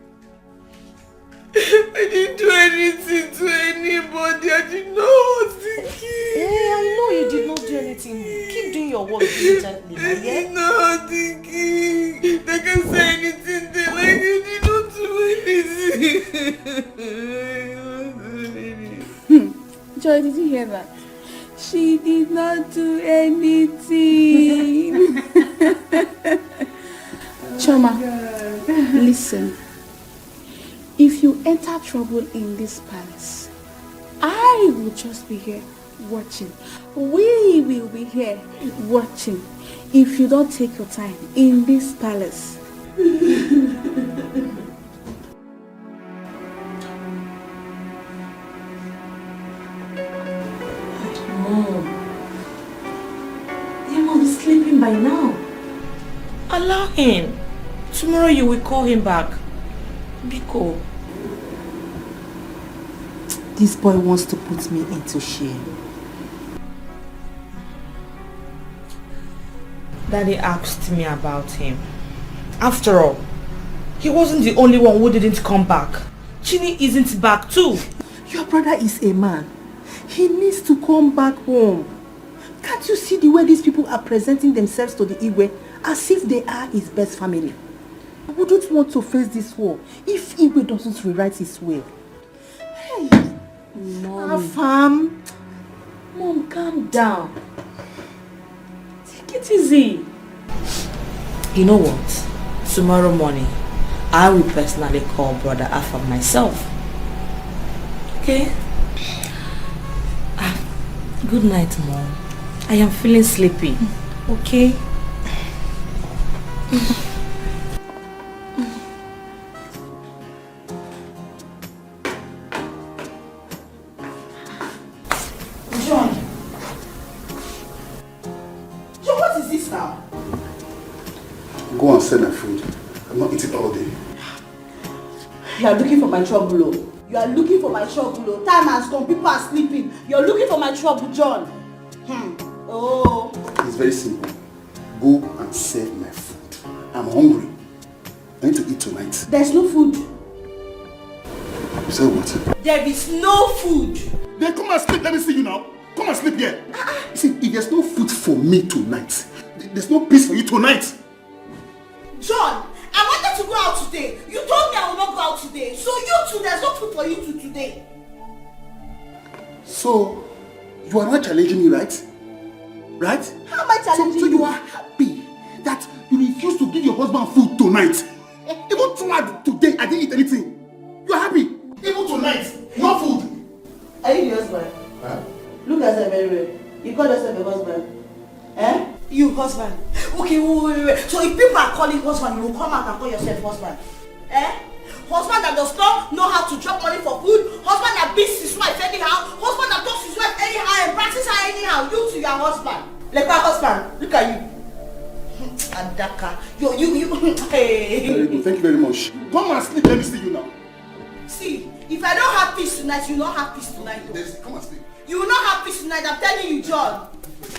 I didn't do anything to anybody. I did not hurt the kid. Hey, I know you did not do anything. Keep doing your work diligently. I did not hurt the kid. They can say anything they like. You did not do anything. Joy, did you hear that? She did not do anything. Choma, listen. If you enter trouble in this palace, I will just be here watching. We will be here watching. If you don't take your time in this palace. Mom, he must be sleeping by now. Allow him. Tomorrow you will call him back. Biko. This boy wants to put me into shame. Daddy asked me about him. After all, he wasn't the only one who didn't come back. Chini isn't back too. Your brother is a man. He needs to come back home. Can't you see the way these people are presenting themselves to the Igwe as if they are his best family? I wouldn't want to face this war if Igwe doesn't rewrite his will. Hey, Mom. Fam. Mom, calm down. Take it easy. You know what? Tomorrow morning, I will personally call Brother Afam myself. Okay? Good night, Mom. I am feeling sleepy. Okay? John, what is this now? Go and send my food. I'm not eating all day. You are looking for my trouble, oh. You are looking for my trouble, oh. Time has gone, people are sleeping. You are looking for my trouble, John. Oh. It's very simple. Go and serve my food. I'm hungry. I need to eat tonight. There's no food. You said what? There is no food. Then come and sleep. Let me see you now. Come and sleep here. You see, if there's no food for me tonight, there's no peace for you tonight. John, I wanted to go out today. You told me I will not go out today. So you too, there's no food for you two today. So, you are not challenging me, right? Right? How am I challenging you? So you are happy that you refuse to give your husband food tonight. Even throughout today, I didn't eat anything. You are happy. Even tonight, no food. Are you the husband? Huh? Look at yourself very well. You call yourself a husband. Eh? You husband. Okay, wait. So if people are calling husband, you will come out and call yourself husband. Eh? Husband that does not know how to drop money for food. Husband that beats his wife anyhow. Husband that talks his wife anyhow and practices her anyhow. You to your husband. Like my husband. Look at you. Adaka. You. Hey. Very good. Thank you very much. Come and sleep. Let me see you now. See, if I don't have peace tonight, you will not have peace tonight. Come and sleep. You will not tonight, I'm telling you, John.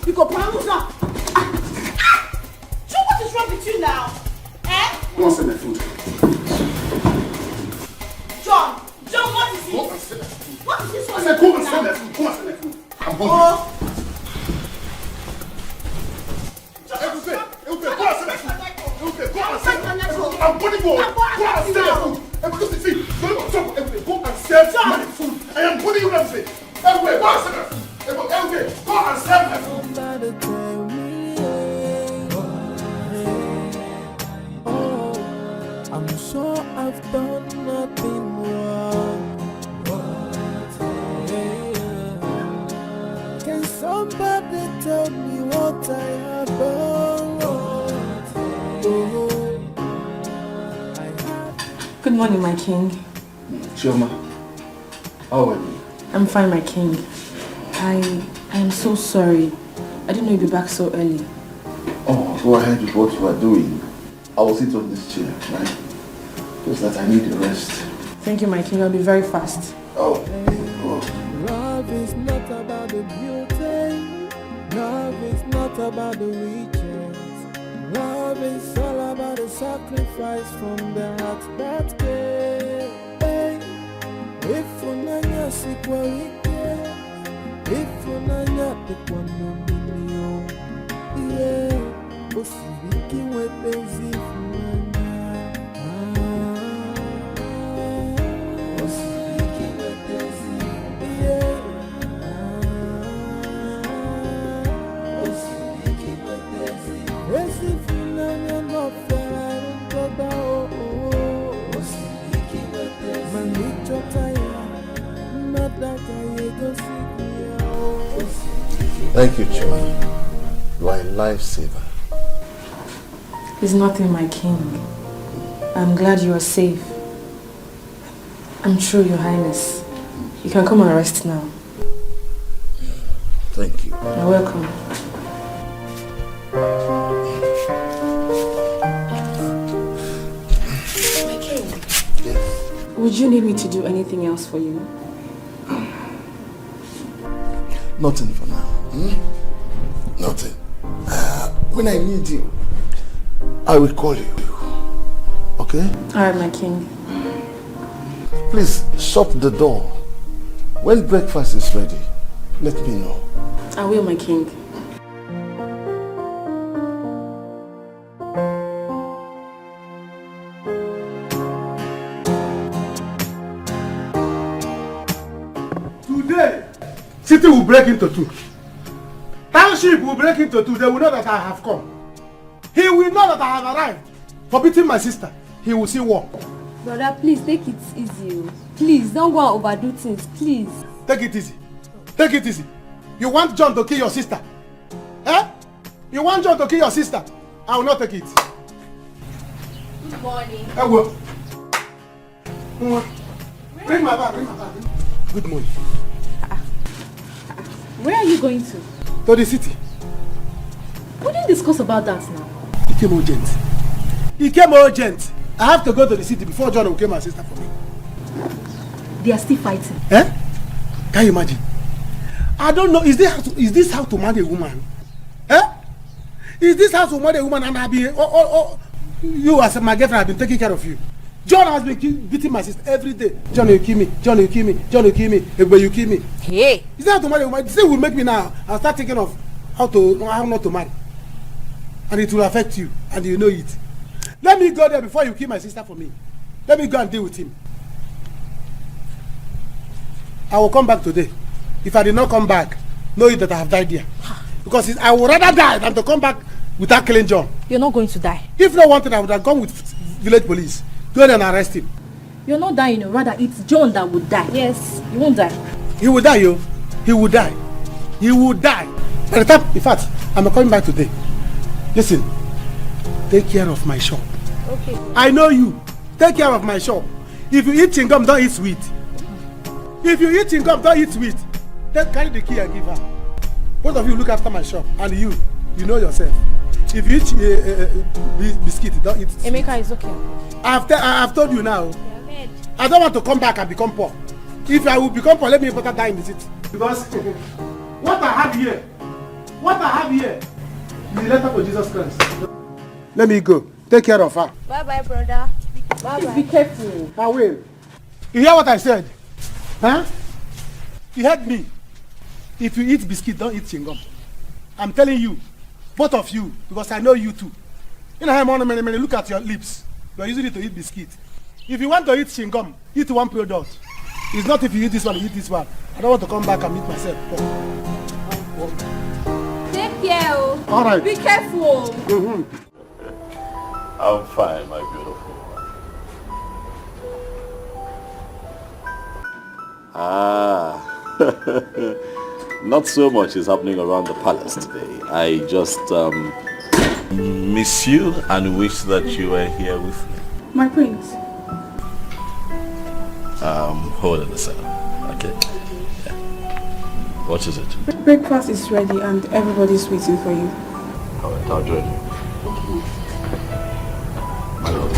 You go promise now. John, what is wrong with you now? Eh? Go and send my food. John, what is it? Go and send my food. What is this one? I said go and send my food. Go and send my food. I'm hungry. Oh. I'm going to go and sell your food. See, go and sell my food. I am putting you everything. Everywhere, go and sell my food. Everywhere, go and sell my food. Somebody tell me, oh, I'm sure I've done nothing wrong. Can somebody tell me what I have done wrong? Good morning, my king. Chioma, how are you? I'm fine, my king. I am so sorry. I didn't know you'd be back so early. Oh, go ahead with what you are doing. I will sit on this chair, right? Just that I need a rest. Thank you, my king. I'll be very fast. Oh. Love is not about the beauty. Love is not about the riches. Love is all about the sacrifice from the heart that gave. If unanya sikwalike, if unanya tikwanomilio, yeah, osibiki wepezi unanya, osibiki wepezi, yeah, osibiki wepezi, if unanya no fera untoba oh, osibiki wepezi, manicho taya. Thank you, Chioma. You are a lifesaver. It's nothing, my king. I'm glad you are safe. I'm true, your highness. You can come and rest now. Thank you. You're welcome. My king. Yes. Would you need me to do anything else for you? Nothing for now. Nothing. When I need you, I will call you. Okay? Alright, my king. Please shut the door. When breakfast is ready, let me know. I will, my king. Today, city will break into two. Township will break into two. They will know that I have come. He will know that I have arrived. For beating my sister, he will see war. Brother, please take it easy. Please, don't go and overdo things, please. Take it easy. Take it easy. You want John to kill your sister? Eh? You want John to kill your sister? I will not take it. Good morning. I will. Bring my bag, bring my bag. Good morning. Where are you going to? To the city. We didn't discuss about that now. It came urgent. It came urgent. I have to go to the city before John will kill my sister for me. They are still fighting. Eh? Can you imagine? I don't know. Is this how to marry a woman? Eh? Is this how to marry a woman and I've been... you as my girlfriend have been taking care of you. John has been beating my sister every day. John will kill me. John will kill me. John will kill me. Everybody you kill me. Hey. Is that how to marry a woman? This will make me now. I'll start thinking of how not to marry. And it will affect you. And you know it. Let me go there before you kill my sister for me. Let me go and deal with him. I will come back today. If I did not come back, know it that I have died here. Because I would rather die than to come back without killing John. You're not going to die. If not wanted, I would have gone with village police. Go there and arrest him. You're not dying, rather it's John that would die. Yes, you won't die. He will die, yo. He will die. He will die. By the time, in fact, I'm coming back today. Listen, take care of my shop. Okay. I know you. Take care of my shop. If you eat chewing-gum, don't eat sweet. If you eat chewing-gum, don't eat sweet. Then carry the key and give her. Both of you look after my shop. And you know yourself. If you eat biscuit, don't eat sweet. Emeka is okay. I've told you now. I don't want to come back and become poor. If I will become poor, let me better die in the city. Because What I have here is the letter for Jesus Christ. Let me go. Take care of her. Bye-bye, brother. Bye-bye. Be careful. I will. You hear what I said? Huh? You heard me. If you eat biscuit, don't eat chewing gum. I'm telling you, both of you, because I know you too. You know how many look at your lips. You are using it to eat biscuit. If you want to eat chewing gum, eat one product. It's not if you eat this one, you eat this one. I don't want to come back and eat myself. Take care. All right. Be careful. Mm-hmm. I'm fine, my beautiful one. Ah. Not so much is happening around the palace today. I just miss you and wish that you were here with me. My prince. Hold on a second. Okay. Yeah. What is it? Breakfast is ready and everybody's waiting for you. Alright, I'll join you. My love.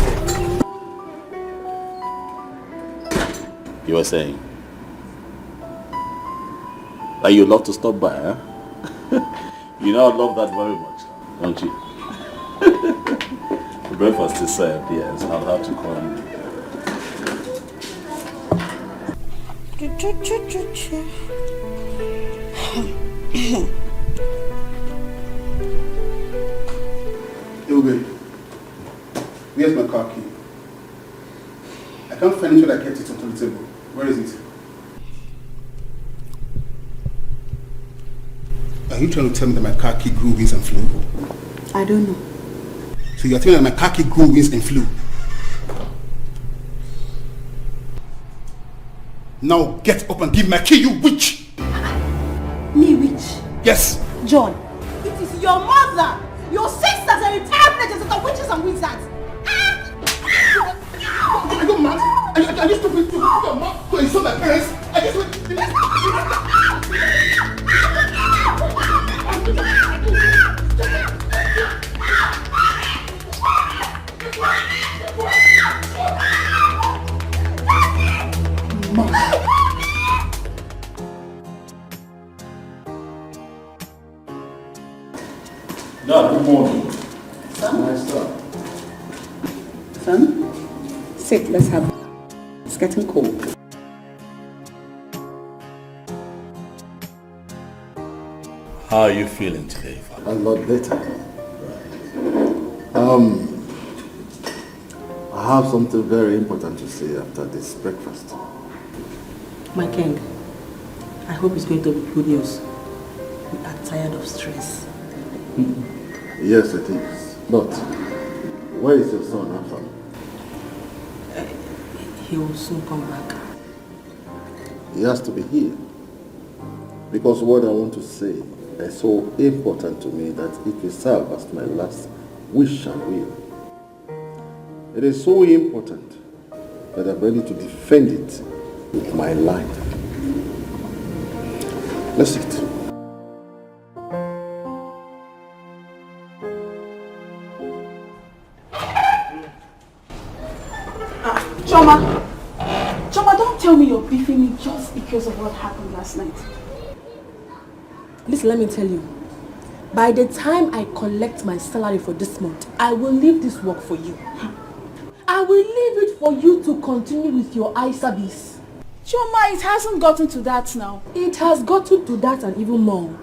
You were saying? That you'd love to stop by, huh? You know I love that very much, don't you? The breakfast is served, yes. I'll have to come. Yo, babe. Where's my car key? I can't find it when I kept it onto the table. Where is it? Are you trying to tell me that my car key grew wings and flew? I don't know. So you're telling me that my car key grew wings and flew? Now get up and give my key, you witch! Me, witch? Yes! John, it is your mother, your sisters, and entire villages of witches and wizards. Are you mad? Are you stupid? Your mom to insult my parents? I just went... Dad, good morning. Son? Nice son. Son, sit, let's have... It's getting cold. How are you feeling today, Father? A lot better. I have something very important to say after this breakfast. My king, I hope it's going to be good news. We are tired of stress. Yes, it is. But where is your son, Afam? He will soon come back. He has to be here. Because what I want to say is so important to me that it will serve as my last wish and will. It is so important that I'm ready to defend it with my life. Let's eat. Choma, don't tell me you're beefing me just because of what happened last night. Listen, let me tell you. By the time I collect my salary for this month, I will leave this work for you. I will leave it for you to continue with your eye service. Choma, it hasn't gotten to that now. It has gotten to that and even more.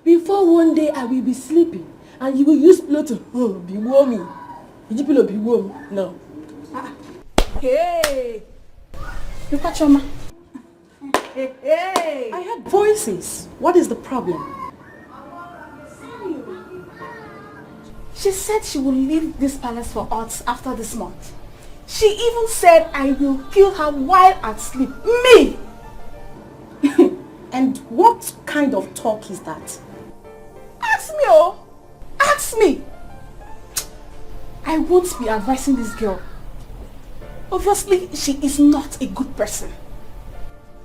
Before one day I will be sleeping and you will use pillow to be warming. Did you pillow be warm? No. Hey! Look at Choma. Hey! I heard voices. What is the problem? She said she will leave this palace for us after this month. She even said I will kill her while at sleep. Me! And what kind of talk is that? Ask me, oh! Ask me! I won't be advising this girl. Obviously, she is not a good person.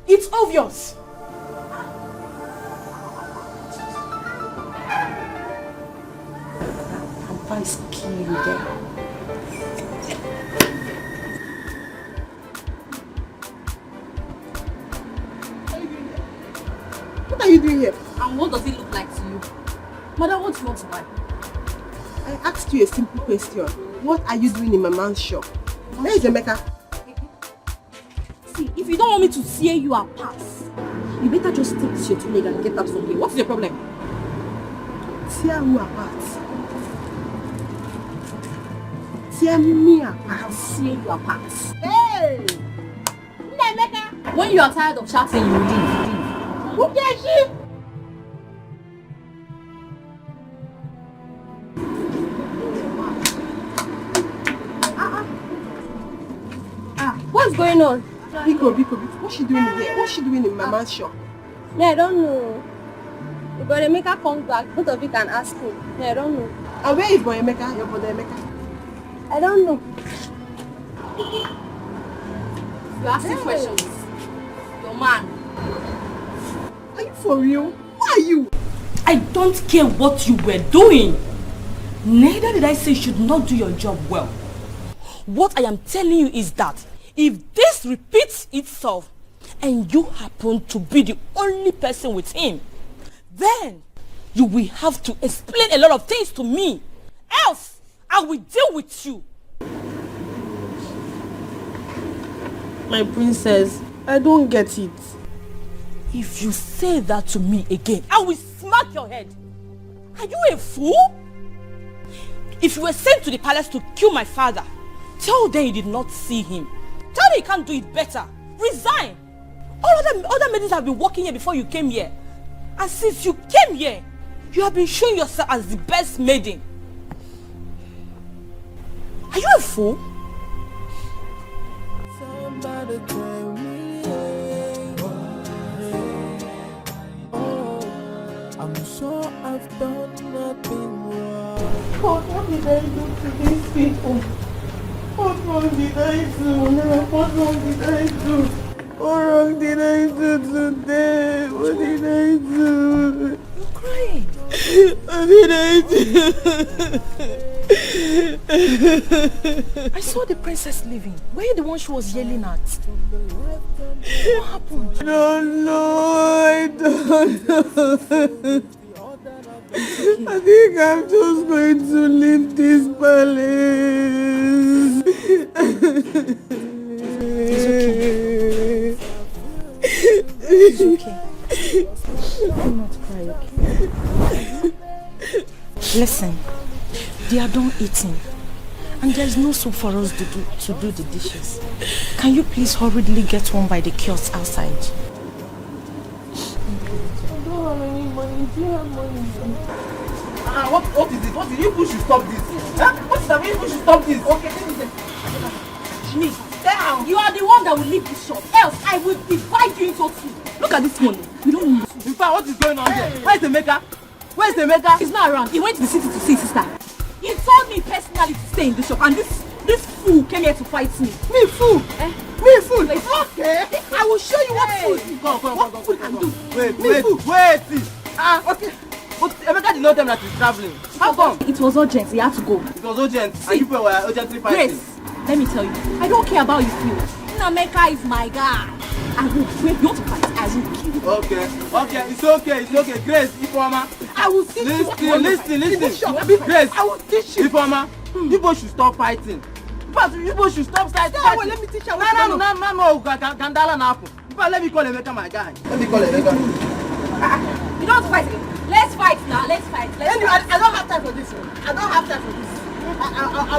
It's obvious. I'm kill you there. What are you doing doing here? And what does it look like to you? Mother, what do you want to buy? I asked you a simple question. What are you doing in my man's shop? Where is Emeka? See, if you don't want me to tear you apart, you better just take this your 2 leg and get out from here. What's your problem? Tear who apart? Tear me apart? I'll tear you apart. Hey! Emeka! When you are tired of shouting, you leave. Who cares you? What's going on? Biko, what's she doing here? What's she doing in my man's shop? Yeah, I don't know. If Brother Emeka comes back, both of you can ask him. Yeah, I don't know. And where is Boy Emeka, your brother Emeka? I don't know. You asking questions. Your man. Are you for real? Who are you? I don't care what you were doing. Neither did I say you should not do your job well. What I am telling you is that if this repeats itself and you happen to be the only person with him, then you will have to explain a lot of things to me. Else, I will deal with you. My princess, I don't get it. If you say that to me again, I will smack your head. Are you a fool? If you were sent to the palace to kill my father, tell them you did not see him. Tell them you can't do it better. Resign. All other maidens have been working here before you came here. And since you came here, you have been showing yourself as the best maiden. Are you a fool? Somebody tell me, I'm sure I've done nothing wrong. God, what did I do to these people? What wrong did I do? What wrong did I do? What wrong did I do today? What did I do? You're crying. What did I do? I saw the princess leaving. Were you the one she was yelling at? What happened? I don't know. I don't know. I think I'm just going to leave this palace. It's okay. Do not cry, okay? Listen, they are done eating. And there is no soup for us to do the dishes. Can you please hurriedly get one by the kiosk outside? I don't have any money. Do you have money? What is it? What is it? You people should stop this. Huh? What is that? You people should stop this. Okay, this is it. Jimmy, down. You are the one that will leave this shop. Else, I will divide you into two. Look at this money. You don't need to. In fact, what is going on here? Where is the maker? Where is the maker? He's not around. He went to the city to see his sister. He told me personally to stay in the shop, and this fool came here to fight me. Me fool? Me fool? Okay. I will show you what fool. Come. Fool can do. Wait. Okay. But Emeka did not tell me that he's traveling. How come? It was urgent. He had to go. It was urgent. And you people were urgently fighting. Grace, let me tell you. I don't care about you feel. Emeka is my guy. I will break you to fight. I will kill you. Okay. It's okay. Grace, Ifeoma. I will teach you. Listen. Grace, I will teach you. Ifeoma, you both should stop fighting. But you both should stop fighting. Well, let me teach you. No. Gandala na happen. But let me call Emeka my guy. Let me call Emeka. You don't fight again. Let's fight now. Let's fight. Anyway, I don't have time for this. I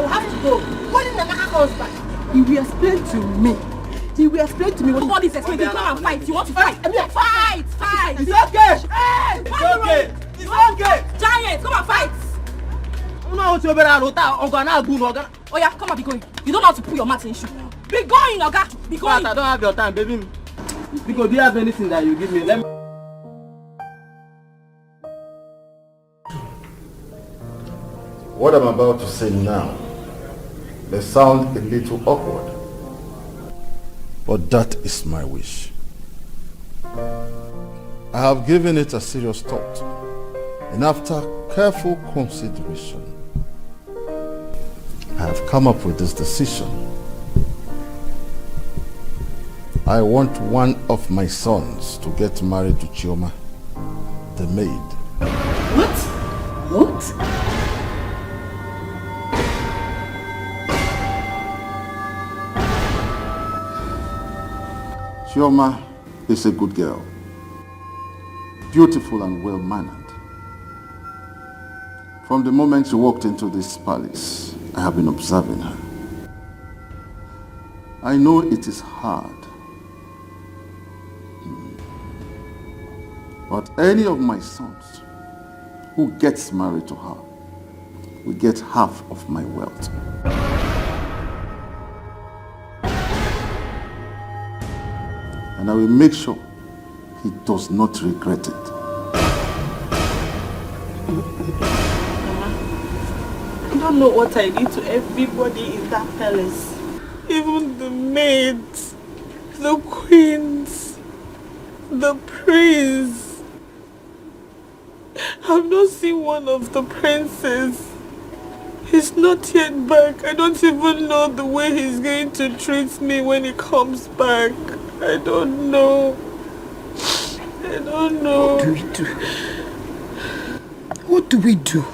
will have to go. When Emeka comes back, he will explain to me. What nobody's explaining. Come and fight. You want to fight? Fight. It's okay. It's okay. Giant, come and fight. No, oh yeah, come on, be going. You don't know how to put your mat in shoe. Be going, Oga. Be going. But I don't have your time, baby. Because do you have anything that you give me? Let me. What I'm about to say now may sound a little awkward, but that is my wish. I have given it a serious thought, and after careful consideration, I have come up with this decision. I want one of my sons to get married to Chioma a maid. What? What? Chioma is a good girl. Beautiful and well-mannered. From the moment she walked into this palace, I have been observing her. I know it is hard. But any of my sons who gets married to her will get half of my wealth. And I will make sure he does not regret it. I don't know what I did to everybody in that palace. Even the maids, the queens, the prince. I've not seen one of the princes. He's not yet back. I don't even know the way he's going to treat me when he comes back. I don't know. I don't know. What do we do? What do we do?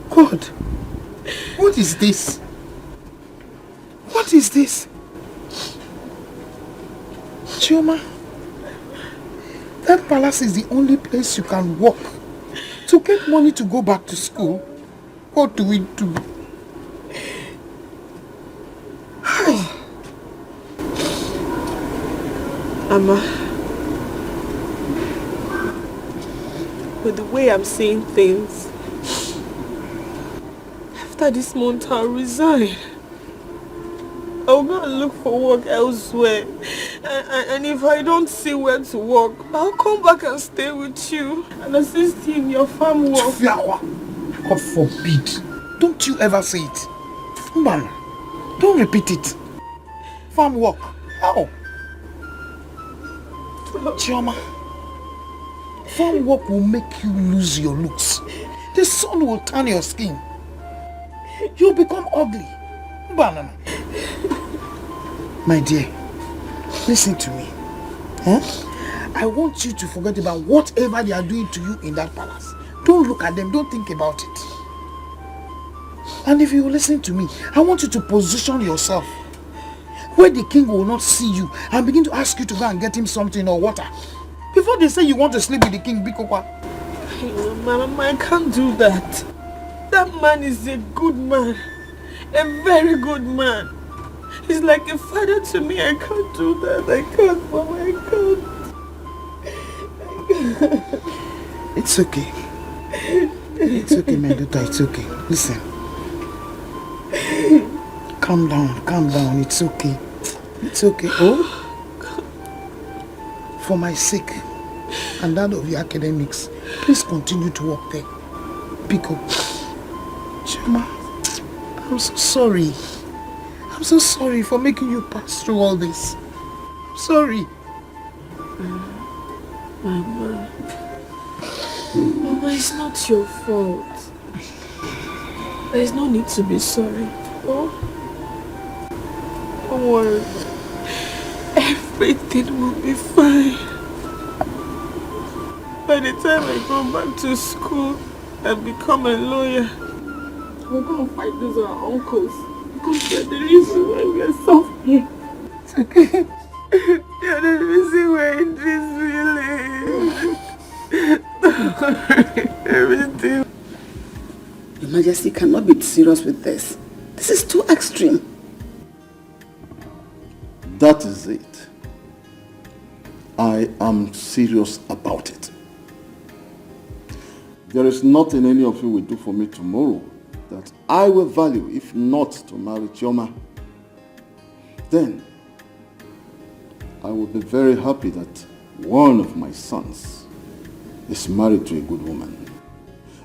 God, what is this? What is this? Chioma, that palace is the only place you can walk to get money to go back to school. What do we do? Mama, with the way I'm seeing things, after this month I'll resign. I'll go and look for work elsewhere. And if I don't see where to work, I'll come back and stay with you and assist you in your farm work. God forbid. Don't you ever say it. Man, don't repeat it. Farm work. How? Chioma, farm work will make you lose your looks. The sun will turn your skin. You'll become ugly. Banana. My dear, listen to me. I want you to forget about whatever they are doing to you in that palace. Don't look at them. Don't think about it. And if you listen to me, I want you to position yourself where the king will not see you and begin to ask you to go and get him something or water. Before they say you want to sleep with the king, Bikokwa. Mama, I can't do that. That man is a good man. A very good man. He's like a father to me. I can't do that. I can't, Mama. I can't. It's okay. It's okay, my daughter. It's okay. Listen. Calm down. It's okay. It's okay. Oh? For my sake and that of your academics, please continue to work there. Biko. Chioma, I'm so sorry. I'm so sorry for making you pass through all this. I'm sorry. Mama, it's not your fault. There's no need to be sorry. Oh, don't worry. Everything will be fine. By the time I go back to school and become a lawyer, we're going to fight those our uncles. Because they're the reason why we are suffering. It's okay. They're the reason we're in this village. Everything. Your Majesty cannot be serious with this. This is too extreme. That is it. I am serious about it. There is nothing any of you will do for me tomorrow that I will value if not to marry Chioma. Then I will be very happy that one of my sons is married to a good woman.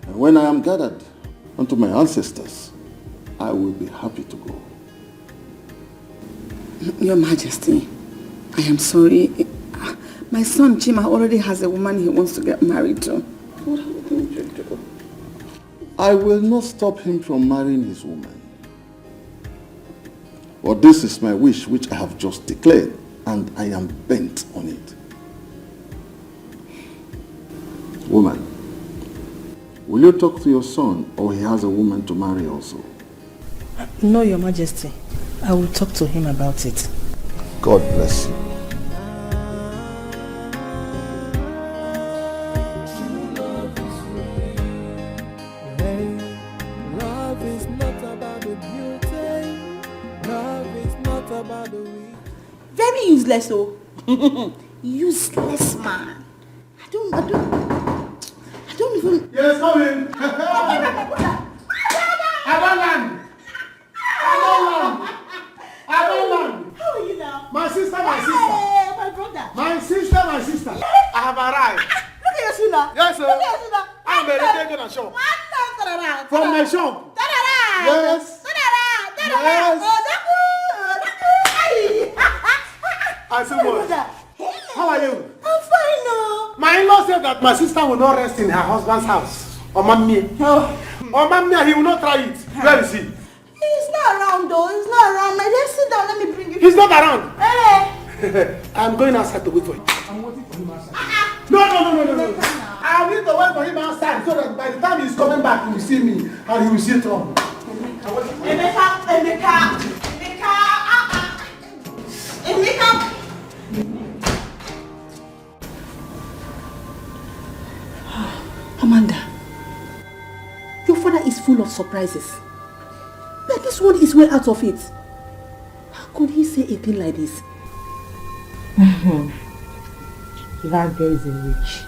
And when I am gathered unto my ancestors, I will be happy to go. Your Majesty, I am sorry. My son Chima already has a woman he wants to get married to. What are we going to do? I will not stop him from marrying his woman. But this is my wish which I have just declared, and I am bent on it. Woman, will you talk to your son or he has a woman to marry also? No, Your Majesty. I will talk to him about it. God bless you. Love is not about the beauty. Love is not about the way. Very useless, oh. Useless man. I don't even... Yes, come in. Abalan. How are you now? My sister. Hey, my brother. My sister. I have arrived. Look at your Suna. Yes, sir. Look at your Suna. I'm ready to go to shop. From my shop. Yes. I say what? How are you? I'm fine, no. My in-law said that my sister will not rest in her husband's house. Or Mammy. Or Mammy, he will not try it. Where is he? He's not around, though. He's not around. My dear, sit down. Let me bring you. He's not around. Hey. I'm going outside to wait for him. I'm waiting for him outside. No. I need to wait for him outside so that by the time he's coming back, he will see me and he will see Tom. Emeka. Amanda, your father is full of surprises. But this one is way out of it. How could he say a thing like this? That girl is a witch.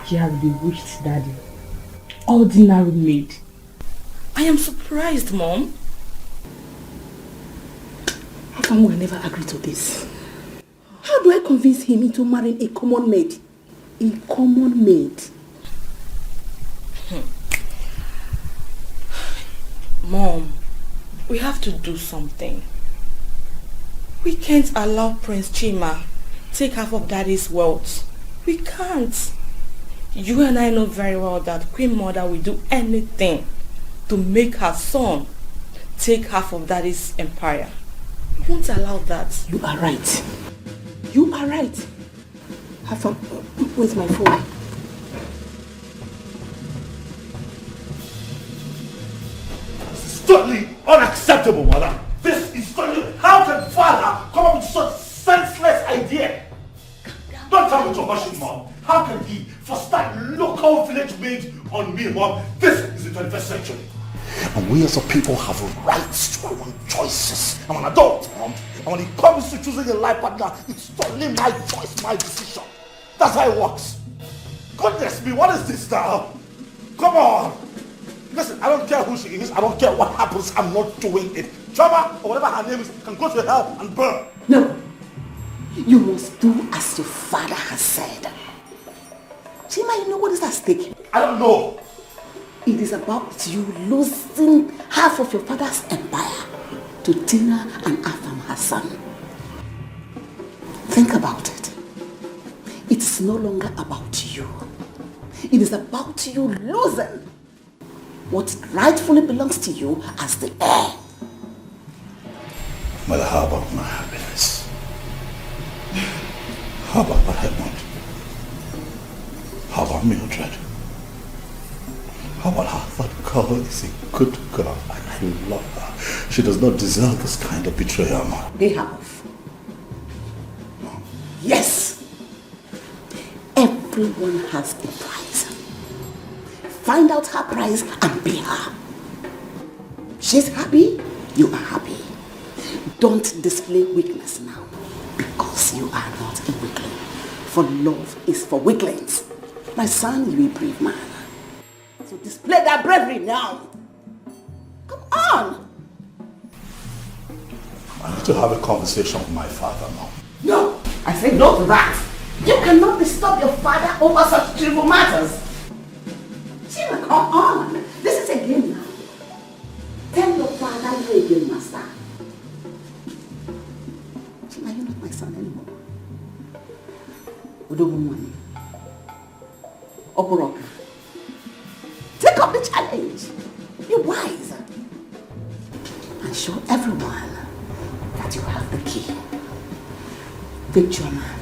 She has bewitched Daddy. Ordinary maid. I am surprised, Mom. Afam will never agree to this. How do I convince him into marrying a common maid? A common maid. Mom, we have to do something. We can't allow Prince Chima take half of Daddy's wealth. We can't. You and I know very well that Queen Mother will do anything to make her son take half of Daddy's empire. We won't allow that. You are right. You are right. Afam, where's my phone? Totally unacceptable, mother. This is totally... How can father come up with such senseless idea? Don't tell me to hush him, Mom. How can he force that local village maid on me, Mom? This is the 21st century. And we as a people have rights to our own choices. I'm an adult, Mom. And when it comes to choosing a life partner, it's totally my choice, my decision. That's how it works. Goodness me, what is this now? Come on. Listen, I don't care who she is. I don't care what happens. I'm not doing it. Chama, or whatever her name is, can go to hell and burn. No. You must do as your father has said. Chima, you know what is at stake? I don't know. It is about you losing half of your father's empire to Tina and Afam Hassan. Think about it. It is no longer about you. It is about you losing what rightfully belongs to you as the heir. Mother, how about my happiness? How about what I want? How about Mildred? How about her? That girl is a good girl and I love her. She does not deserve this kind of betrayal, Mom. They have. Yes. Everyone has a price. Find out her price and pay her. She's happy, you are happy. Don't display weakness now, because you are not a weakling. For love is for weaklings. My son, you a brave man. So display that bravery now. Come on. I need to have a conversation with my father, Mom. No, I say no to that. You cannot disturb your father over such trivial matters. Chima, come on. This is a game now. Tell your father you're a game master. Chima, you're not my son anymore. Udogumwani. Oporok. Take up the challenge. Be wise. And show everyone that you have the key. Victory man.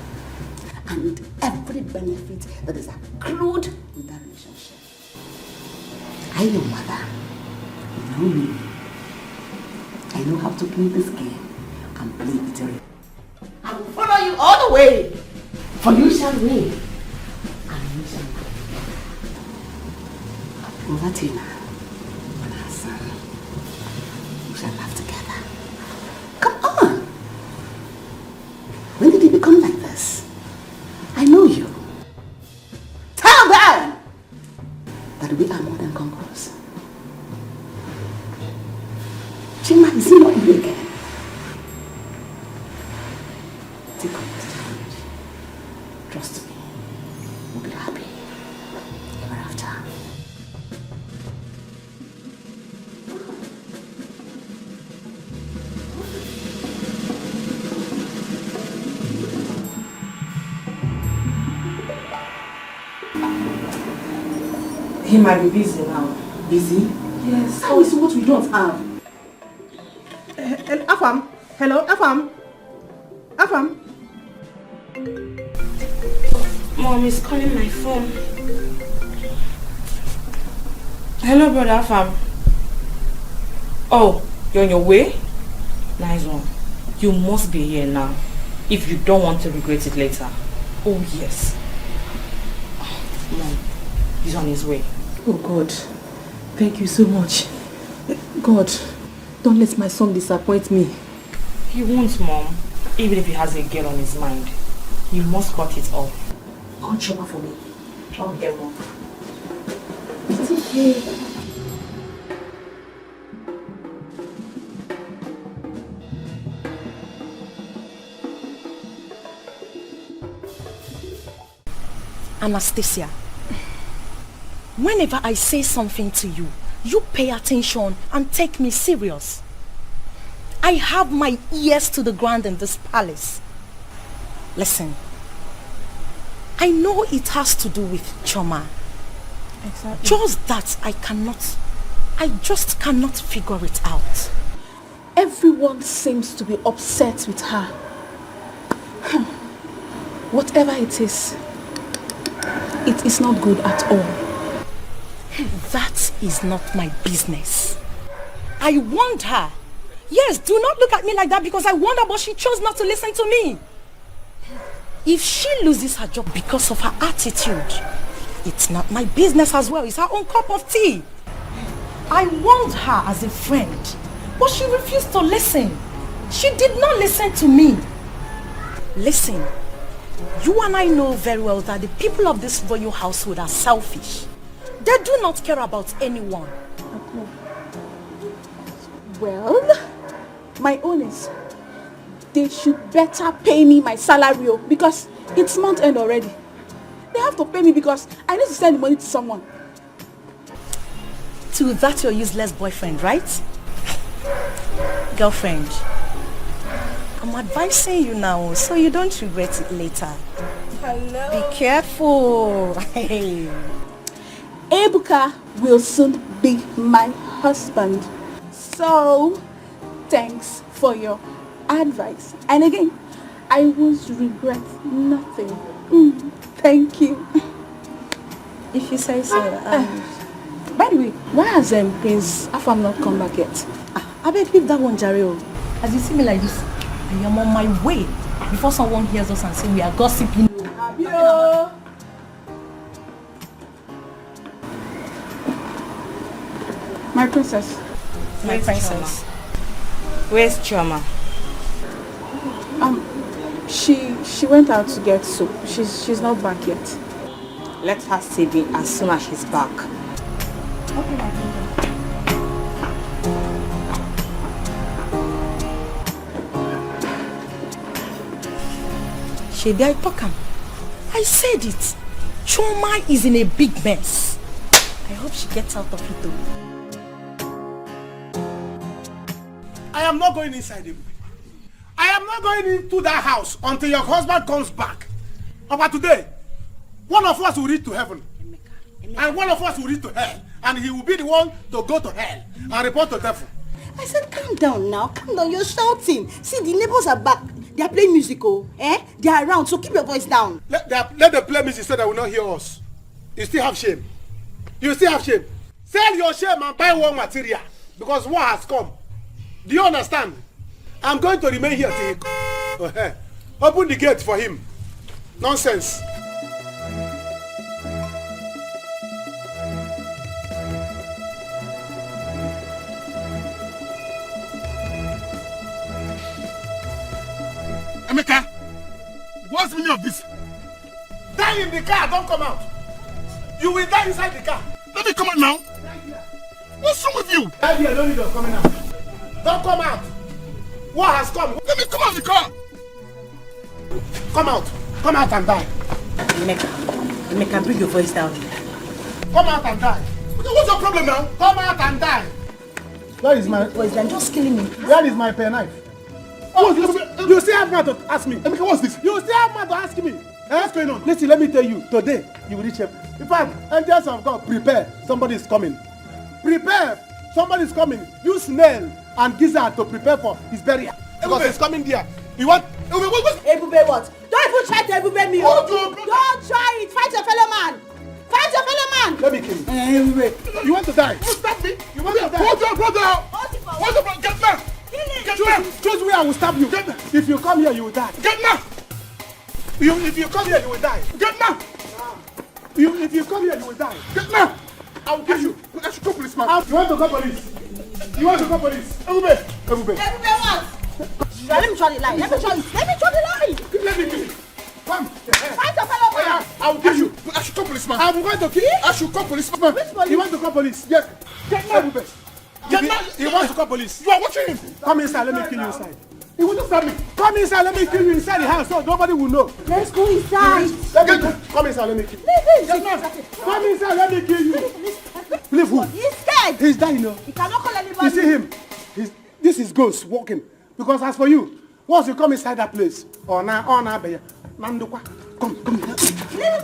And every benefit that is accrued with that relationship. I know, mother. You know me. I know how to play this game and play it right. I will follow you all the way. For you shall win. And you shall win. Over Tina and her son. We shall laugh together. Come on. When did you become like this? I know you. Tell them that we are more than conquerors. Chima, is it not you again? Take on this challenge. Trust me. We'll be happy ever after. He might be busy now. Busy? Yes. How is what we don't have? Afam. Hello, Afam. Afam. Mom is calling my phone. Hello, brother Afam. Oh, you're on your way? Nice one. You must be here now if you don't want to regret it later. Oh, yes. Mom, he's on his way. Oh God, thank you so much. God, don't let my son disappoint me. He won't, Mom. Even if he has a girl on his mind, you must cut it off. Don't trouble for me. Okay, Mom. It's okay. Anastasia, whenever I say something to you, you pay attention and take me serious. I have my ears to the ground in this palace. Listen, I know it has to do with Choma. Exactly. Just that I just cannot figure it out. Everyone seems to be upset with her. Whatever it is not good at all. That is not my business. I warned her. Yes, do not look at me like that because I warned her, but she chose not to listen to me. If she loses her job because of her attitude, it's not my business as well. It's her own cup of tea. I warned her as a friend, but she refused to listen. She did not listen to me. Listen, you and I know very well that the people of this royal household are selfish. They do not care about anyone. Well, my own is they should better pay me my salary because it's month end already. They have to pay me because I need to send the money to someone. To that your useless boyfriend, right? Girlfriend, I'm advising you now so you don't regret it later. Hello. Be careful. Ebuka will soon be my husband. So, thanks for your advice. And again, I won't regret nothing. Thank you. If you say so. By the way, why has Prince Afam not come back yet? I beg leave that one, Jareo. As you see me like this, I am on my way before someone hears us and say we are gossiping. Abio. My princess. My princess. Where's Choma? She went out to get soup. She's not back yet. Let her see me as soon as she's back. Okay, my princess. Shebi, I talk am. I said it. Choma is in a big mess. I hope she gets out of it though. I am not going inside him. I am not going into that house until your husband comes back. But today, one of us will reach to heaven. And one of us will reach to hell. And he will be the one to go to hell and report to devil. I said, calm down now. Calm down. You're shouting. See, the neighbors are back. They are playing musical. They are around, so keep your voice down. Let them play music so they will not hear us. You still have shame. You still have shame. Sell your shame and buy war material because war has come. Do you understand? I'm going to remain here till he open the gate for him. Nonsense. Emeka, what's the meaning of this? Die in the car, don't come out. You will die inside the car. Let me come out now. What's wrong with you? Die here, don't need of coming out. Don't come out. War has come. Let me come out of the car. Come out. Come out and die. Emeka, bring your voice down. Come out and die. What's your problem now? Come out and die. Where is my voice? I'm just killing me. Where is my penknife? Oh, you still have mouth to ask me. Emeka, what's this? You still have mouth to ask me. What's going on? Listen, let me tell you. Today, you will reach heaven. In fact, angels of God, prepare. Somebody is coming. Prepare. Somebody is coming. Use nail and gizzard to prepare for his burial. Because he's coming there. You want? Ebube what? Don't even try to Ebube me. Don't try it. Fight your fellow man. Fight your fellow man. Let me kill you. You want to die? You stop me. You want to die? Hold your brother. Hold your brother. Get back. Choose where I will stab you. If you come here, you will die. Get back. If you come here, you will die. Get back. If you come here, you will die. Get back. I will kill you. I should call policeman. You want to call police? You want to call police? Ebube what? Let me try the line. Let me try the line. Let me kill you. Come. Fight your fellow man. I will kill you. I should call policeman. I'm going to kill you. I should call policeman. Which police? You want to call police? Yes. Get back. Ebube. Get back. He wants to call police. You are watching him. Come inside. Let me kill you inside. He will just stab me. Come inside. Let me kill you inside the house so nobody will know. Let's go inside. Come inside. Let me kill you. Leave. Come inside. Let me kill you. Leave who? He's scared. He's dying now. He cannot call anybody. You see him? This is ghost walking. Because as for you, once you come inside that place, come. Leave him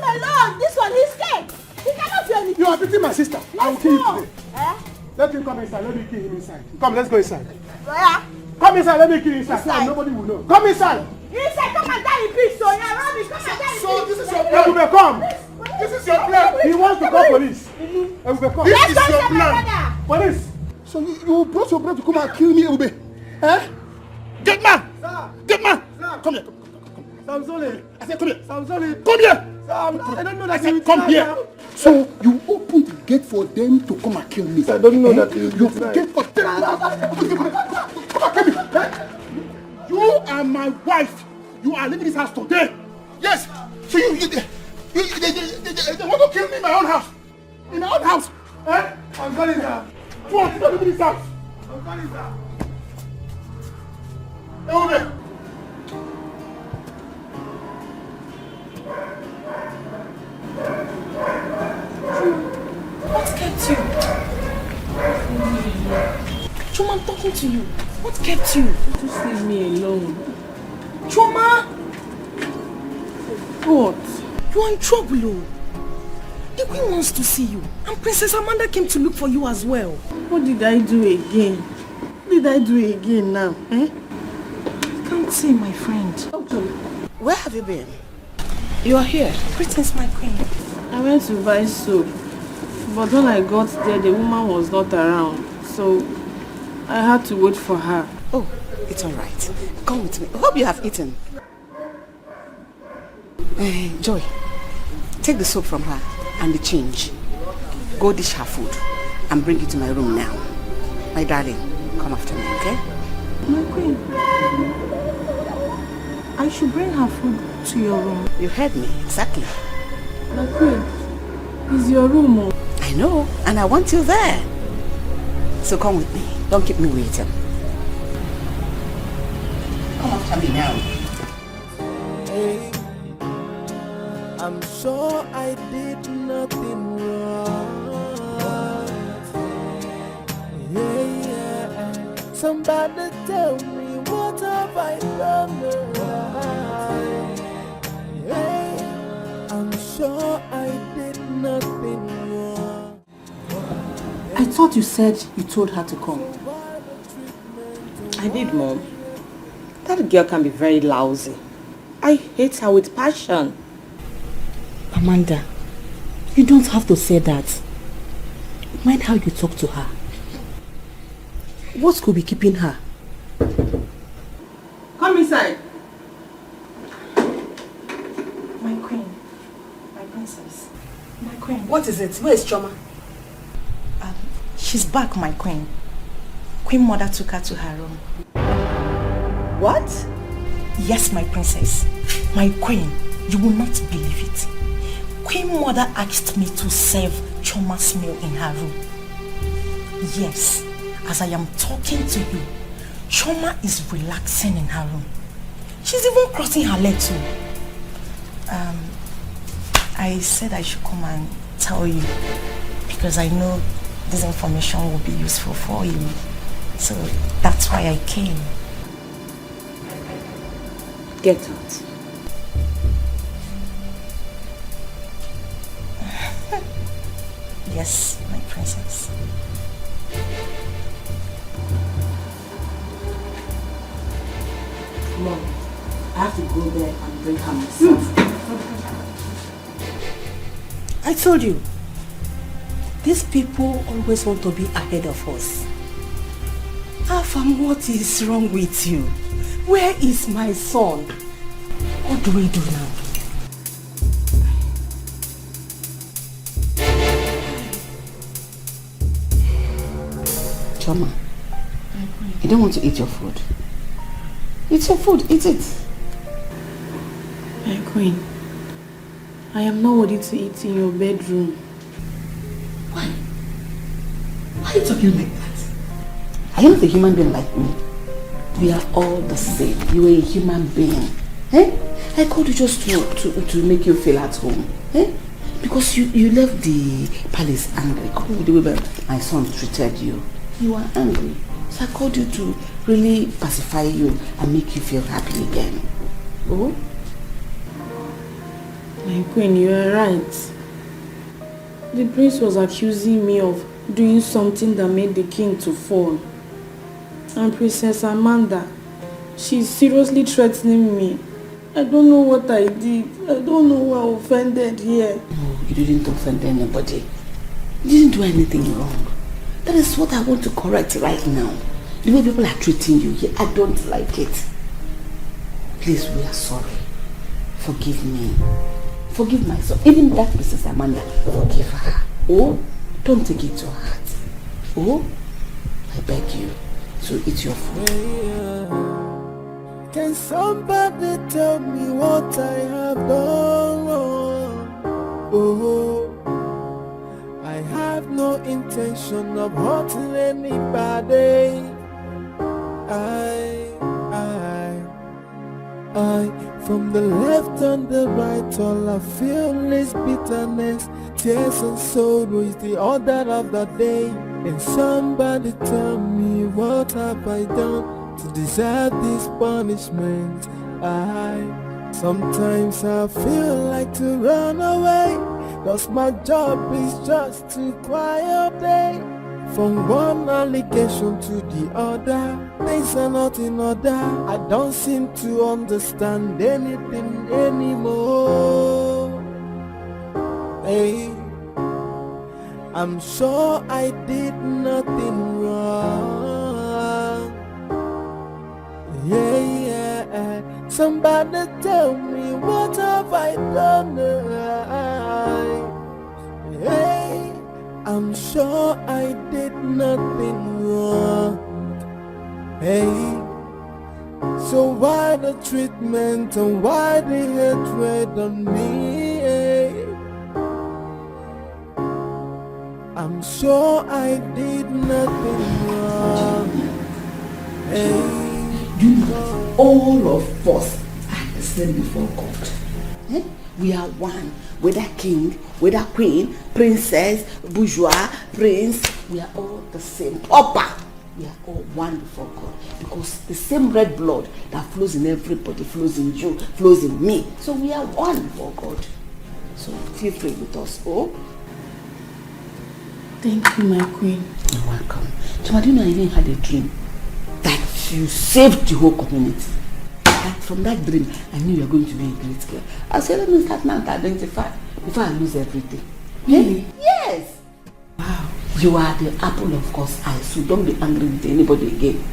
alone. This one, he's scared. He cannot do anything. You are beating my sister. I will kill you go. today. Let him come inside. Let me kill him inside. Come, let's go inside. Where? Come inside. Let me kill you inside. So nobody will know. Come inside. Inside, come and die in peace. So yeah, Robbie, come and die in peace. So this is your plan. Ebube, come. This is your plan. He wants to call police. Ebube, come. This is your plan. Police. So you brought your brother to come and kill me, Ebube? Eh? Get man! Get man! Come here. Samsole. I said come here. Samsole. Come here. I don't know that I said come here. So you opened the gate for them to come and kill me. I don't know that you gate for them. Come and kill me. You are my wife. You are leaving this house today. Yes. So they want to kill me in my own house. In my own house. Eh? I'm calling her. You want to leave this house? I'm calling her. Ebube. What kept you? Chuma, I'm talking to you. What kept you? Just leave me alone. Chuma! What? You are in trouble, oh. The queen wants to see you. And Princess Amanda came to look for you as well. What did I do again? What did I do again now? I can't say, my friend. Where have you been? You are here. Greetings, my queen. I went to buy soap. But when I got there, the woman was not around. So I had to wait for her. Oh, it's all right. Come with me. I hope you have eaten. Joy, take the soap from her and the change. Go dish her food and bring it to my room now. My darling, come after me, okay? My queen, I should bring her food to your room. You heard me, exactly. My queen, it's your room. Oh. I know, and I want you there. So come with me. Don't keep me waiting. Come after me now. Hey, I'm sure I did nothing wrong. Yeah. Somebody tell me what have I done wrong? Hey, I'm sure I did nothing wrong. I thought you said you told her to come. I did, Mom. That girl can be very lousy. I hate her with passion. Amanda, you don't have to say that. Mind how you talk to her. What could be keeping her? Come inside. My queen. My princess. My queen. What is it? Where is Choma? She's back, my queen. Queen Mother took her to her room. What? Yes, my princess. My queen, you will not believe it. Queen Mother asked me to serve Choma's meal in her room. Yes, as I am talking to you, Choma is relaxing in her room. She's even crossing her leg too. I said I should come and tell you because I know this information will be useful for you. So that's why I came. Get out. Yes, my princess. Mom, I have to go there and bring her myself. I told you, these people always want to be ahead of us. Afam, what is wrong with you? Where is my son? What do we do now? Choma, you don't want to eat your food. It's your food, eat it. My queen, I am not ready to eat in your bedroom. Why? Why are you talking like that? Are you not a human being like me? We are all the same. You are a human being. Eh? I called you just to make you feel at home. Eh? Because you left the palace angry. Coupled with the way my son treated you. You are angry. So I called you to really pacify you and make you feel happy again. Oh? My queen, you are right. The prince was accusing me of doing something that made the king to fall. And Princess Amanda, she's seriously threatening me. I don't know what I did. I don't know who I offended here. No, you didn't offend anybody. You didn't do anything wrong. That is what I want to correct right now. The way people are treating you here, I don't like it. Please, we are sorry. Forgive me. Forgive myself. Even that Princess Amanda, forgive her. Oh, don't take it to heart. Oh, I beg you. So eat your food. Can somebody tell me what I have done wrong? Oh, I have no intention of hurting anybody. From the left and the right, all I feel is bitterness, tears and sorrow is the order of the day. And somebody tell me what have I done to deserve this punishment? Sometimes I feel like to run away, cause my job is just to cry all day. From one allegation to the other, things are not in order. I don't seem to understand anything anymore. Hey, I'm sure I did nothing wrong. Yeah, somebody tell me what have I done? Hey, I'm sure I did nothing wrong. Hey, so why the treatment and why the hatred on me? Hey, I'm sure I did nothing wrong. Hey, You know, all of us are the same before God. Eh? We are one. Whether king, whether queen, princess, bourgeois, prince, we are all the same. Papa, we are all one before God. Because the same red blood that flows in everybody flows in you, flows in me. So we are one before God. So feel free with us. Oh? Thank you, my queen. You're welcome. Choma, do you know I even had a dream that you saved the whole community? From that dream, I knew you were going to be a great girl. I said, let me start now to identify before I lose everything. Really? Yes. Wow. You are the apple of God's eye, so don't be angry with anybody again.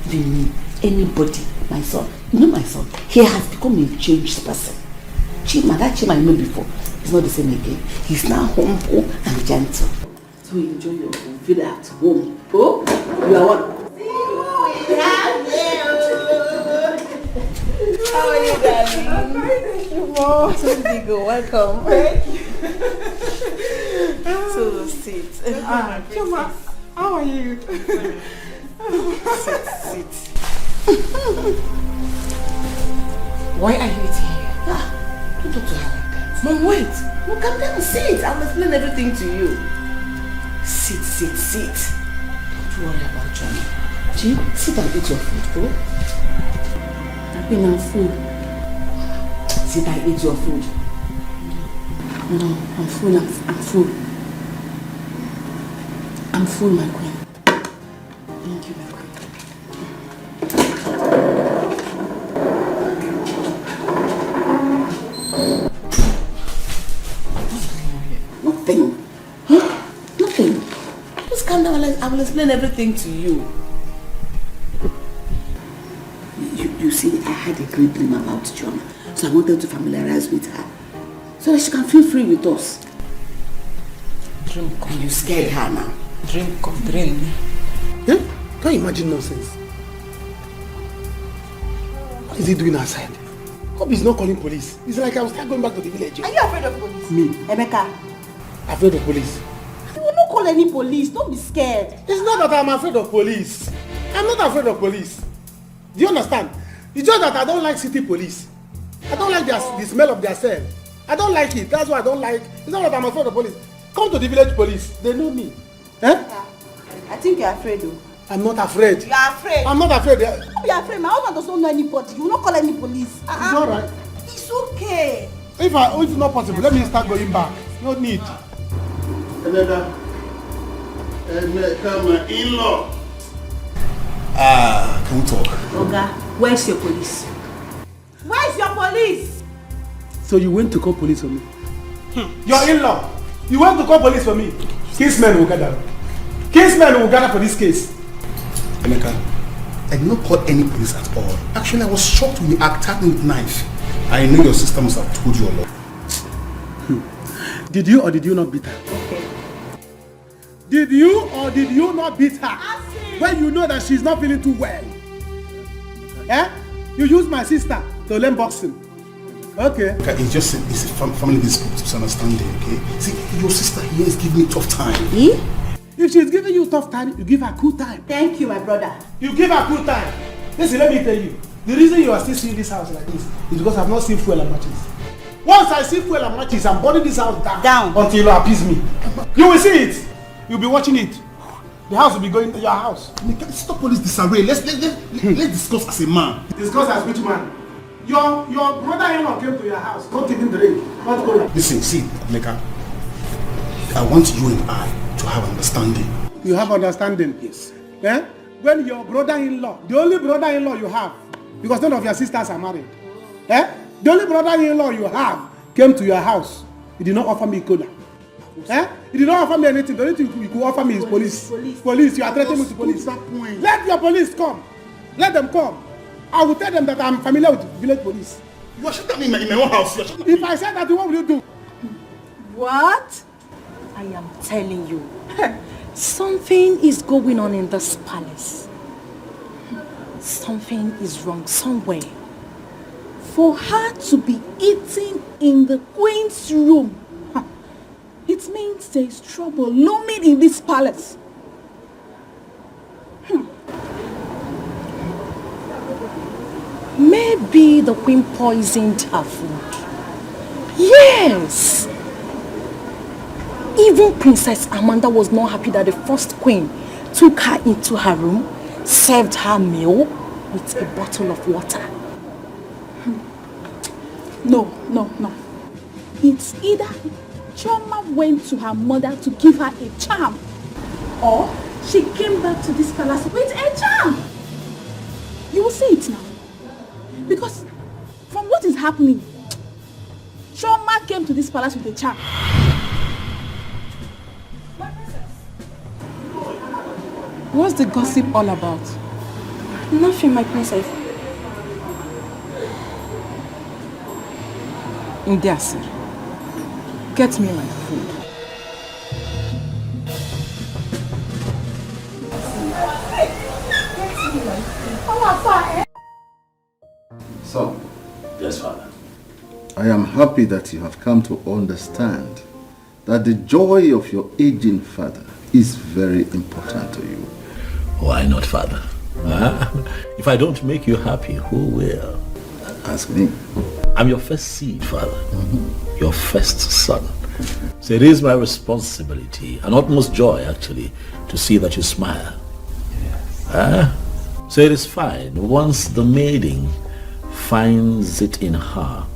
Even me, anybody, my son. You know my son, he has become a changed person. Chima, that Chima I know before, he's not the same again. He's now humble and gentle. So enjoy your home, feel at home. Oh, you are one. How are you, darling? I'm fine, thank you, Mom. So big, welcome. Thank you. So sit. Chuma, how are you? Sit. Why are you eating here? Don't talk to her like that. Mom, wait. No, come down, sit. I'll explain everything to you. Sit. Don't worry about Johnny. Jim, sit and eat your food, bro. I've been on food. Sit and eat your food. No, I'm full. I'm full, my queen. Thank you, my queen. Nothing. Just calm down. I will explain everything to you. You see, I had a great dream about John, so I wanted to familiarize with her, so that she can feel free with us. Dream come. You scared her now. Dream come. Dream. Eh? Can't you imagine nonsense? What is he doing outside? Hope he's not calling police. It's like I will start going back to the village. Are you afraid of police? Me? Emeka? Afraid of police? You will not call any police. Don't be scared. It's not that I'm afraid of police. I'm not afraid of police. Do you understand? It's just that I don't like city police. I don't like the smell of their cell. I don't like it. That's why I don't like. It's not that I'm afraid of police. Come to the village police. They know me. Eh? I think you're afraid though. I'm not afraid. You are afraid. I'm not afraid. Don't be afraid. My husband does not know anybody. You will not call any police. It's alright. It's okay. If it's not possible, let me start going back. No need. Emeka, my in-law. Can we talk? Oga, where's your police? Where's your police? So you went to call police for me? Your in-law, you went to call police for me? Kingsmen will gather. Kingsmen will gather for this case. Emeka, I did not call any police at all. Actually, I was shocked when you attacked me with knife. I know your sister must have told you a lot. Did you or did you not beat her? Okay. Did you or did you not beat her? When you know that she's not feeling too well? Eh? You use my sister to learn boxing. Okay. It's just a family misunderstanding, okay? See, your sister here is giving me tough time. If she's giving you tough time, you give her cool time. Thank you, my brother. You give her cool time. Listen, let me tell you. The reason you are still seeing this house like this is because I've not seen fuel and matches. Once I see fuel and matches, I'm burning this house down until you appease me. You will see it. You'll be watching it. The house will be going to your house. Stop all this disarray. Let's discuss as a man. Discuss as which man? Your brother-in-law came to your house. Don't even drink. Not go. Listen, see, Emeka. I want you and I to have understanding. You have understanding? Yes. Eh? When your brother-in-law, the only brother-in-law you have, because none of your sisters are married, eh? The only brother-in-law you have came to your house. He did not offer me cola. Eh? He did not offer me anything. The only thing you could offer me is police. Police. You are threatening me with police. Let your police come. Let them come. I will tell them that I'm familiar with village police. You are shutting me in my own house. If I said that, what will you do? What? I am telling you, something is going on in this palace. Something is wrong somewhere. For her to be eating in the queen's room, it means there is trouble looming in this palace. Maybe the queen poisoned her food. Yes! Even Princess Amanda was not happy that the first queen took her into her room, served her meal with a bottle of water. No. It's either Choma went to her mother to give her a charm, or she came back to this palace with a charm. You will see it now. Because from what is happening, Chioma came to this palace with a charm. What's the gossip all about? Nothing, my princess. Ndiasi, get me my food. So, Yes, Father. I am happy that you have come to understand that the joy of your aging father is very important to you. Why not, Father? Huh? If I don't make you happy, who will? Ask me. I'm your first seed, Father. Your first son. So it is my responsibility, and utmost joy, actually, to see that you smile. Yes. So it is fine. Once the maiden finds it in her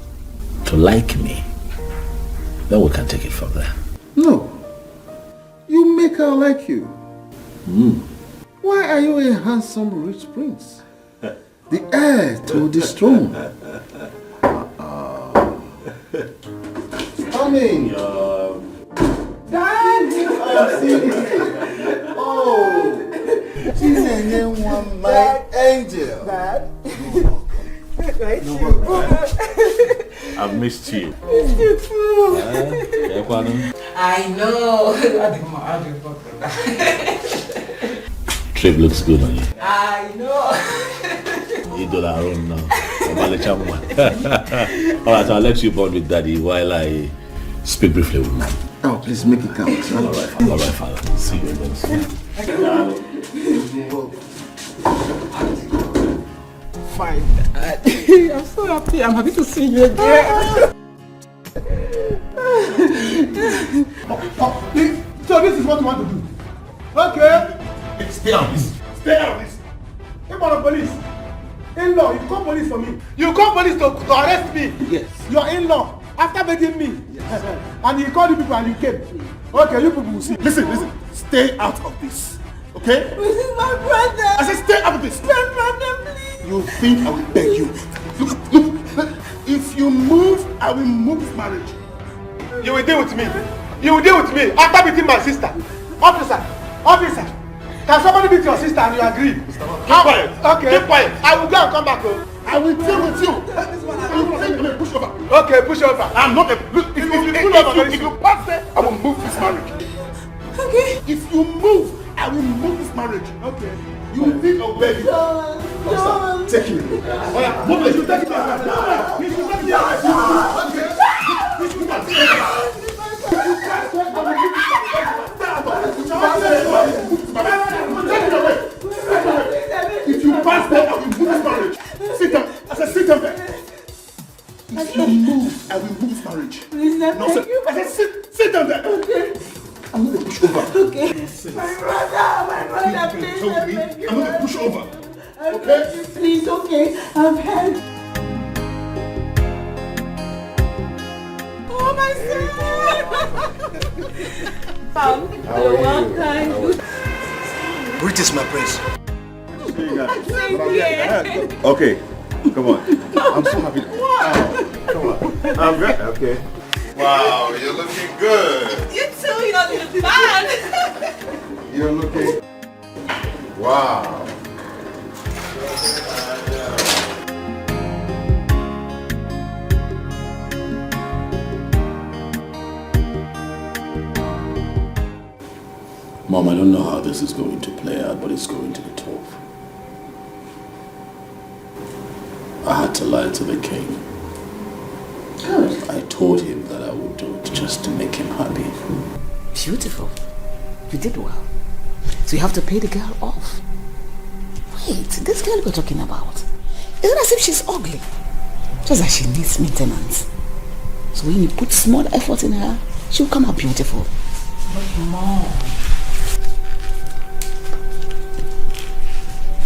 to like me, then we can take it from there. No. You make her like you. Why are you a handsome rich prince? The heir to this throne. Coming. Dad! Oh, she's a young one, my angel. Dad? I've missed you. Missed you too. I know. Trip looks good on you. I know. You do our own now. Alright, I'll let you bond with Daddy while I speak briefly with Mom. Oh, please make it count. Alright, Father. See you again soon. Fine. I'm so happy. I'm happy to see you again. So this is what you want to do? Okay. Stay out of this. Stay out of this. Hey, man, police. In-law, you call police for me. You call police to arrest me. Yes. Your in-law, after begging me. Yes. And you called the people and you came. Okay, you people will see. Listen. Stay out of this. Okay? This is my brother. I said stay out of this. My brother, please. You think I will beg you? Look. If you move, I will move this marriage. You will deal with me. You will deal with me after beating my sister. Officer. Can somebody beat your sister and you agree? Keep quiet. Okay. Keep quiet. I will go and come back home. I will deal with you. Push over. Okay, push over. I'm not a... Look, if you pass there, I will move this marriage. Okay. If you move, I will move this marriage. Okay. You will think of baby. John. Take him. Move it. You take it. If you pass there, I will move this marriage. Sit down. I said sit down there. If you move, I will move this marriage. Please, No, sir. I said sit down there. Okay. I'm going to push over. Okay. My brother, please. I'm going to push over. Okay? Please, okay. I've had. Oh, my son! You're welcome. Greetings, my prince. Okay, come on. I'm so happy. Wow. Come on. I'm very okay. Wow, you're looking good. You too, you're not looking bad. You're looking. Wow. Mom, I don't know how this is going to play out, but it's going to be tough. I had to lie to the king. Good. I told him that I would do it just to make him happy. Beautiful. You did well. So you have to pay the girl off. Wait, this girl we're talking about, isn't as if she's ugly. Just that she needs maintenance. So when you put small effort in her, she'll come out beautiful. But Mom,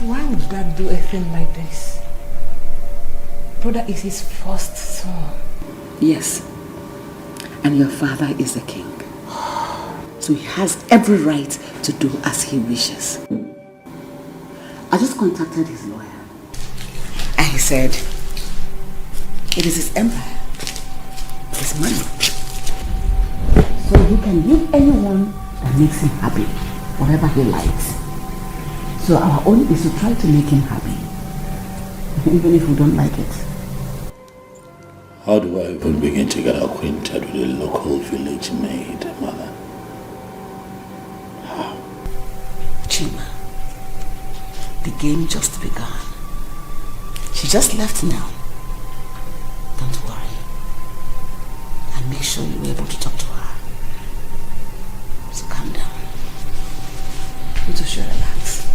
why would Dad do a thing like this? Brother is his first son. Yes. And your father is a king. So he has every right to do as he wishes. I just contacted his lawyer. And he said It is his empire. His money. So he can give anyone that makes him happy, whatever he likes. So our own is to try to make him happy, even if we don't like it. How do I even begin to get acquainted with a local village maid, mother? Chima, the game just begun. She just left now. Don't worry. And make sure you're able to talk to her. So calm down. You two should relax.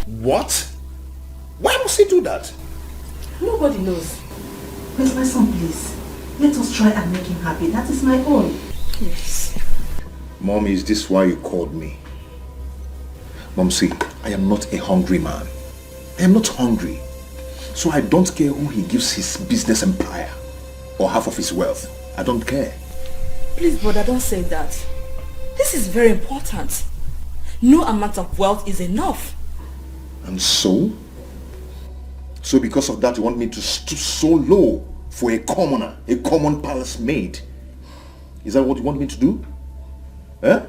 What? Why must he do that? Nobody knows. Where's my son, please? Let us try and make him happy. That is my own. Yes. Mom, is this why you called me? Mom, see, I am not a hungry man. I am not hungry. So I don't care who he gives his business empire or half of his wealth. I don't care. Please, brother, don't say that. This is very important. No amount of wealth is enough. And so? So because of that, you want me to stoop so low for a commoner, a common palace maid? Is that what you want me to do? Eh?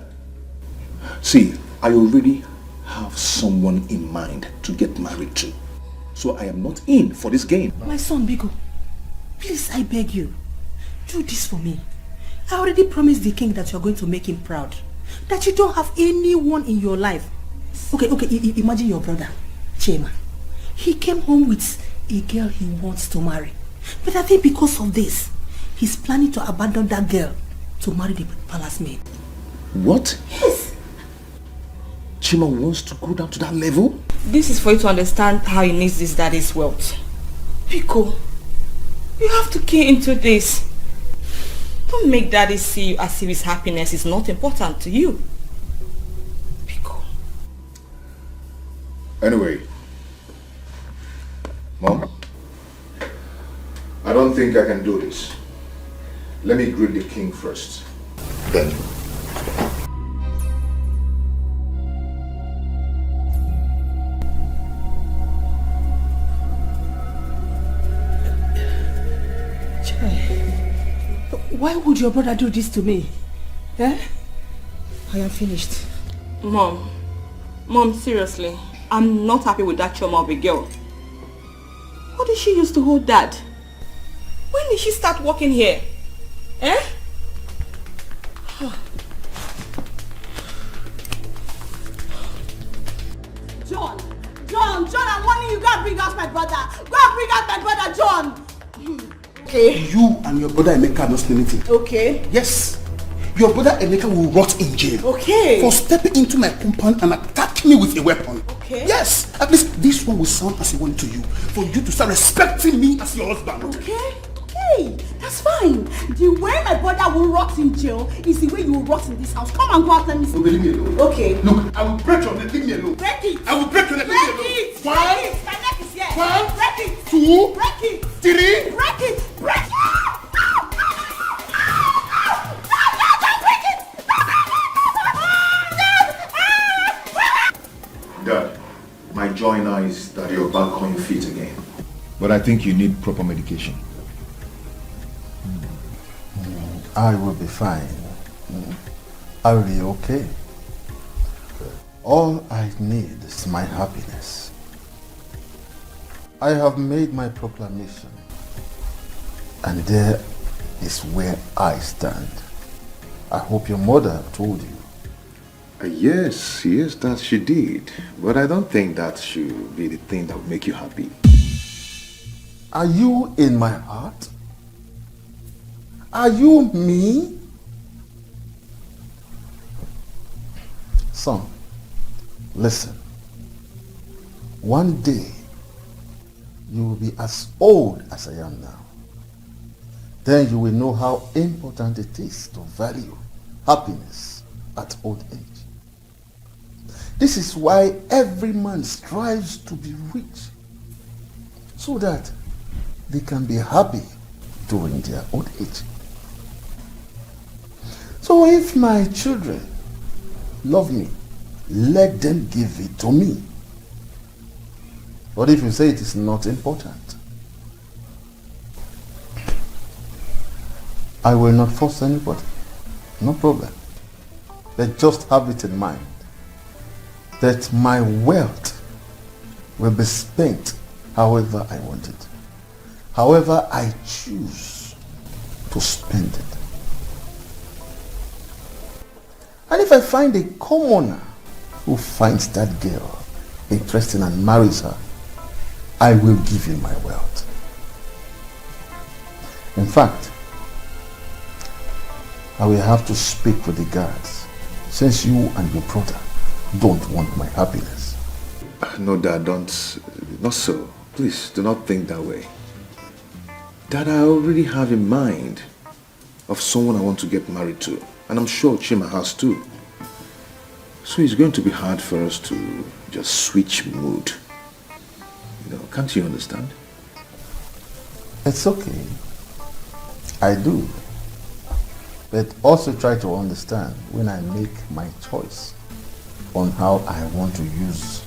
See, I already have someone in mind to get married to. So I am not in for this game. My son, Biko, please, I beg you, do this for me. I already promised the king that you're going to make him proud. That you don't have anyone in your life. Okay, imagine your brother, Chema. He came home with a girl he wants to marry. But I think because of this, he's planning to abandon that girl to marry the palace maid. What? Yes. Chima wants to go down to that level? This is for you to understand how he needs his daddy's wealth. Pico, you have to key into this. Don't make daddy see you as if his happiness is not important to you. Pico. Anyway, Mom, I don't think I can do this. Let me greet the king first. Then. Why would your brother do this to me? Eh? I am finished. Mom, seriously, I'm not happy with that choma of a girl. What did she use to hold dad? When did she start working here? Eh? John, I'm warning you, go and bring out my brother. Go and bring out my brother, John. Okay. You and your brother Emeka are not saying anything. Okay. Yes. Your brother Emeka will rot in jail. Okay. For stepping into my compound and attacking me with a weapon. Okay. Yes. At least this one will sound as a warning to you. For you to start respecting me as your husband. Okay. That's fine. The way my brother will rot in jail is the way you will rot in this house. Come and go out, let me see. Okay, leave me alone. Okay. Look, I will break your neck. Leave me alone. Break it. I will break your neck. Leave me alone. Break it. One. Break it. My neck is here. One. Break it. Two. Break it. Three. Break it. Break it. Dad, my joy now is that you're back on your feet again. But I think you need proper medication. I will be fine. I will be okay. All I need is my happiness. I have made my proclamation, and there is where I stand. I hope your mother told you. Yes, that she did. But I don't think that should be the thing that will make you happy. Are you in my heart? Are you me? Son, listen. One day, you will be as old as I am now. Then you will know how important it is to value happiness at old age. This is why every man strives to be rich, so that they can be happy during their old age. So if my children love me, let them give it to me. What if you say it is not important? I will not force anybody. No problem. But just have it in mind that my wealth will be spent however I want it. However I choose to spend it. And if I find a commoner who finds that girl interesting and marries her, I will give him my wealth. In fact, I will have to speak with the guards, since you and your brother don't want my happiness. No, Dad, don't. Not so. Please, do not think that way. Dad, I already have in mind of someone I want to get married to. And I'm sure Chima has too. So it's going to be hard for us to just switch mood. You know, can't you understand? It's okay. I do. But also try to understand when I make my choice on how I want to use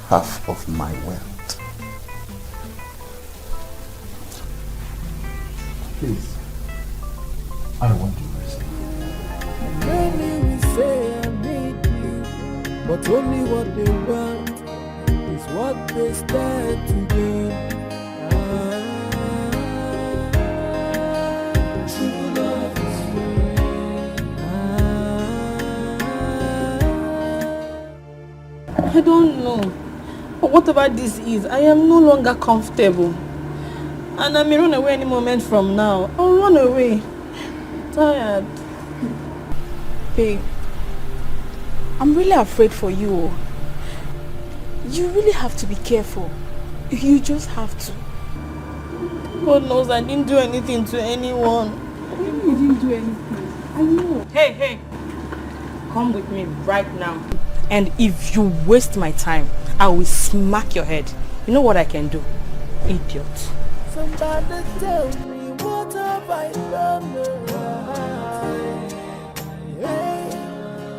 half of my wealth. Please, I want to rest. Many will say I need you, but only what they want is what they stand to gain. True love is I don't know. But whatever this is, I am no longer comfortable. And I may run away any moment from now. I'll run away. I'm tired. Babe, I'm really afraid for you. You really have to be careful. You just have to. God knows I didn't do anything to anyone. You didn't do anything. I know. Hey. Come with me right now. And if you waste my time, I will smack your head. You know what I can do? Idiot. Somebody tell me what have I done right? Hey,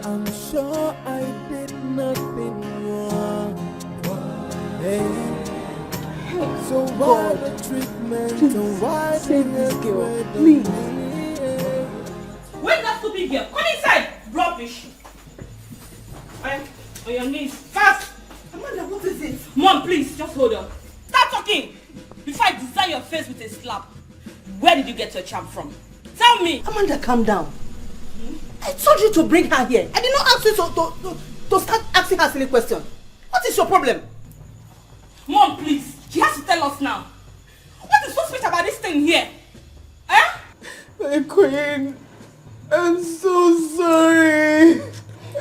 I'm sure I did nothing wrong. Hey, so why the treatment? Please, Why save this girl, please. Where's that stupid girl? Come inside! Rubbish! On your knees, fast! Amanda, what is it? Mom, please, just hold on. Start talking! Before I design your face with a slap. Where did you get your charm from? Tell me! Amanda, calm down. I told you to bring her here. I did not ask you to start asking her silly questions. What is your problem? Mom, please. She has to tell us now. What is so special about this thing here? Eh? My queen, I'm so sorry.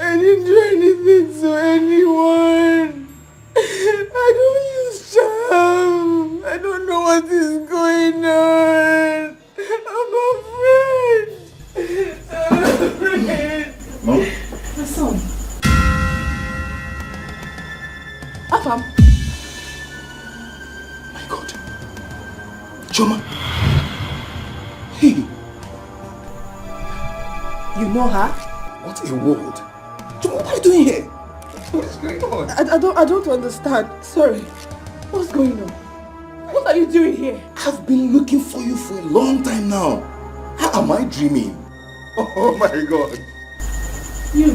I didn't do anything to anyone. I don't use charm. I don't know what is going on. I'm afraid. Mom? My son. Afam. My God. Choma. Hey. You know her? What a world. Choma, what are you doing here? What is going on? I don't understand. Sorry. What's going on? What are you doing here? I've been looking for you for a long time now. How am I dreaming? Oh my God. You.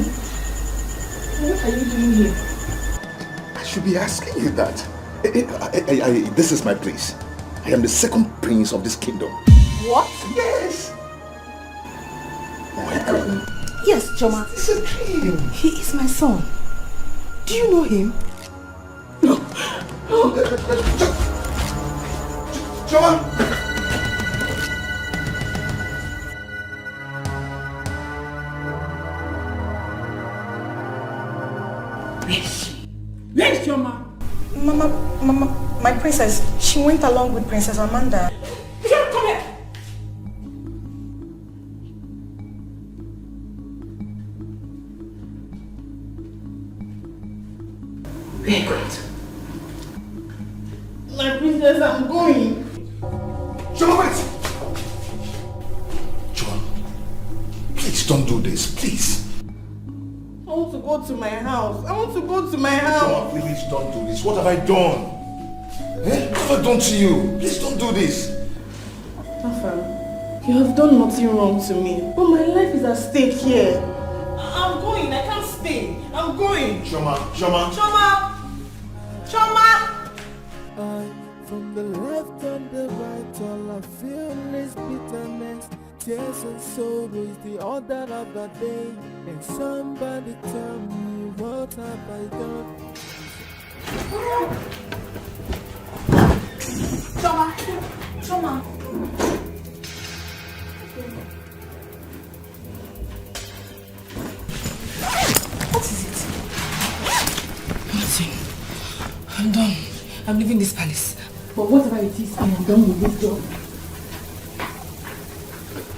What are you doing here? I should be asking you that. This is my place. I am the second prince of this kingdom. What? Yes. My God. Yes, Choma. It's a dream. He is my son. Do you know him? No. Choma! Where is she? Where is Choma? Mama, my princess. She went along with Princess Amanda. Come here. Very good. My princess, I'm going. Choma, wait! Choma, please don't do this, please. I want to go to my house. I want to go to my house. Choma, please don't do this. What have I done? Eh? What have I done to you? Please don't do this. Afam, you have done nothing wrong to me, but my life is at stake here. I'm going. I can't stay. I'm going. Shoma, Shoma. Shoma! Shoma! From the left and the right, all I feel is bitterness. Tears and sorrow is the order of the day. And somebody tell me, what have I done? Shoma! Shoma! What is it? Nothing. I'm done. I'm leaving this palace. But whatever it is, I am done with this job.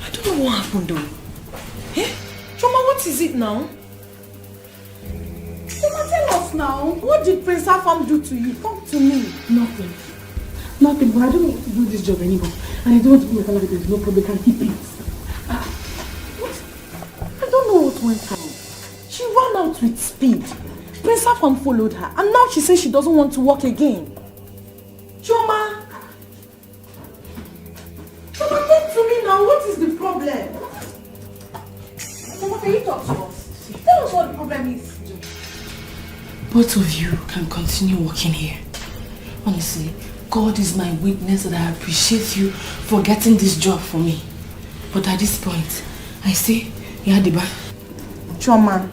I don't know what happened though. Eh? Choma, what is it now? Shoma, tell us now. What did Prince Afam do to you? Talk to me. Nothing. Nothing, but I don't want to do this job anymore. And I don't want to be a fellow with no problem, can keep it. What? I don't know what went wrong. She ran out with speed. Prince Afam followed her, and now she says she doesn't want to walk again. Choma! Choma, talk to me now. What is the problem? Shoma, can you talk to us? Tell us what the problem is. Both of you can continue working here. Honestly, God is my witness that I appreciate you for getting this job for me. But at this point, I say, Yadiba. Choma.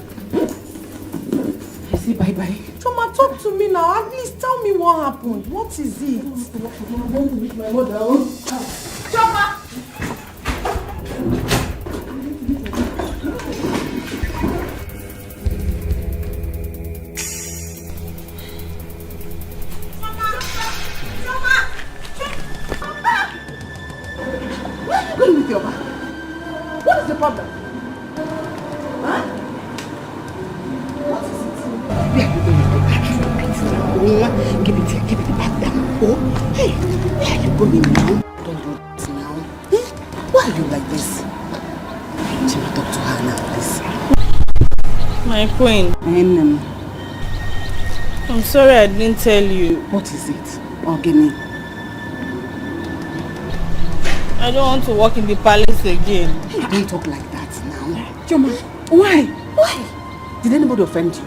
I say bye-bye. Choma, talk to me now. At least tell me what happened. What is it? I want to meet my mother. Choma! Where are you going with your bag? What is the problem? Huh? What is it? Where are you going with the bag? Give it back down. Oh, hey, where are you going now? Don't do this now. Why are you like this? Chima, talk to her now, please. My queen. I'm sorry I didn't tell you. What is it? Oh, give me. I don't want to work in the palace again. Hey, don't talk like that now. Choma, why? Why? Did anybody offend you?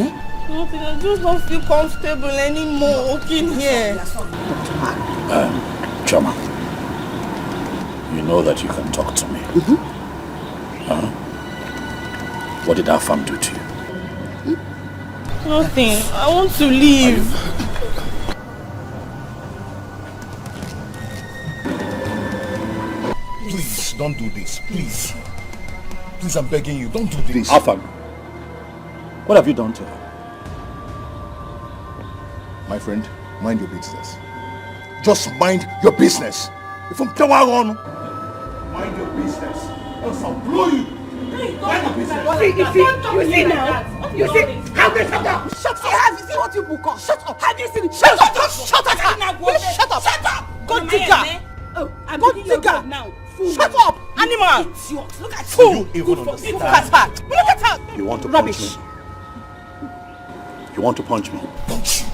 Eh? Nothing, I just don't feel comfortable anymore working here. Choma, you know that you can talk to me. Huh? What did Afam do to you? Nothing. I want to leave. Please, don't do this. Please. Please, I'm begging you, don't do this. Afam, what have you done to her? My friend, mind your business. Just mind your business. If I'm power on, mind your business. Else I'll blow you. Mind your business. You see now? You see? How they shut up? Shut up! Have you seen what you book on? Shut up! Have you seen it? Shut up! Shut up! Shut up! Shut up! Go digger! Oh, go digger! Now. Shut up! Animal! Look at Do you even understand? Look at her! Look at her! You want to Rubbish. punch me? You want to punch me? Punch you.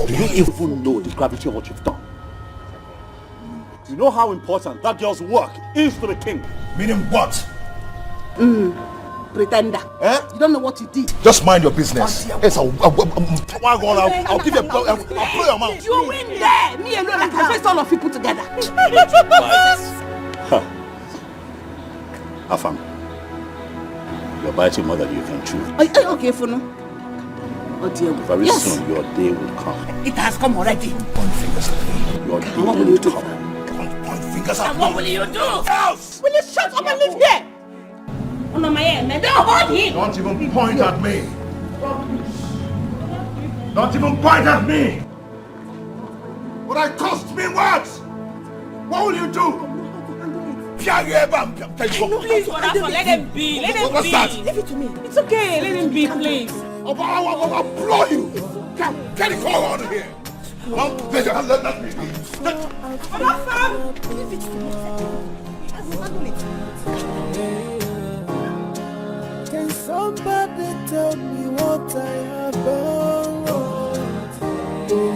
Do you even know the gravity of what you've done? You know how important that girl's work is to the king. Meaning what? Pretender. Eh? You don't know what you did. Just mind your business. Yes, I'll give you a blow. I'll blow your mouth. You win there. Me alone, I can face all of you put together. Afam, you're biting more than you can chew. Are you okay for now? Oh dear. Very soon your day will come. It has come already. Point fingers at me. Your day What will you do? Point fingers at me. What will you do? Else! Will you shut up and live here? Oh no, my hand, man. Don't hold him. Don't even point at me. Don't even point at me. Would I cost me what? What will you do? Please, whatever. Let him be. Let him What's be. that? Leave it to me. It's okay. Let him be, please. I'll blow you. Get it all out of here. Let me be. Leave it to me. Can somebody tell me what I have done? Oh,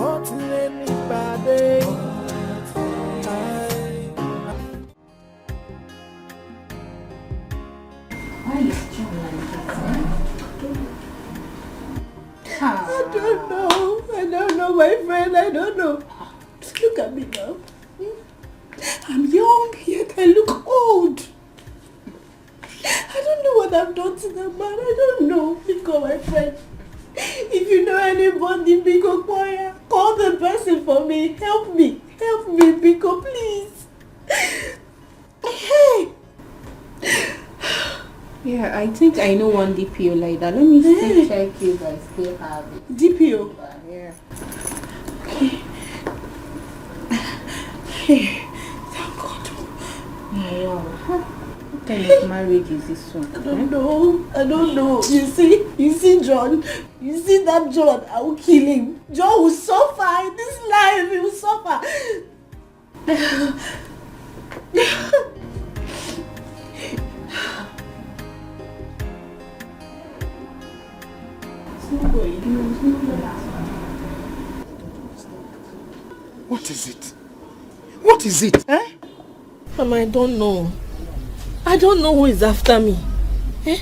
hurting anybody. Why is John like this? I don't know, my friend, I don't know. Look at me now. I'm young, yet I look old. I don't know what I've done to that man. I don't know. Biko, my friend. If you know anybody, Biko, call the person for me. Help me, Biko, please. Hey. Yeah, I think I know one DPO like that. Let me still check if I still have it. DPO? Yeah. Okay. Hey, thank God. Wow. What kind of marriage is this one? I don't know. You see John? You see that John? I will kill him. John will suffer in this life. He will suffer. What is it? What is it? Eh? Mama, I don't know. I don't know who is after me. Eh?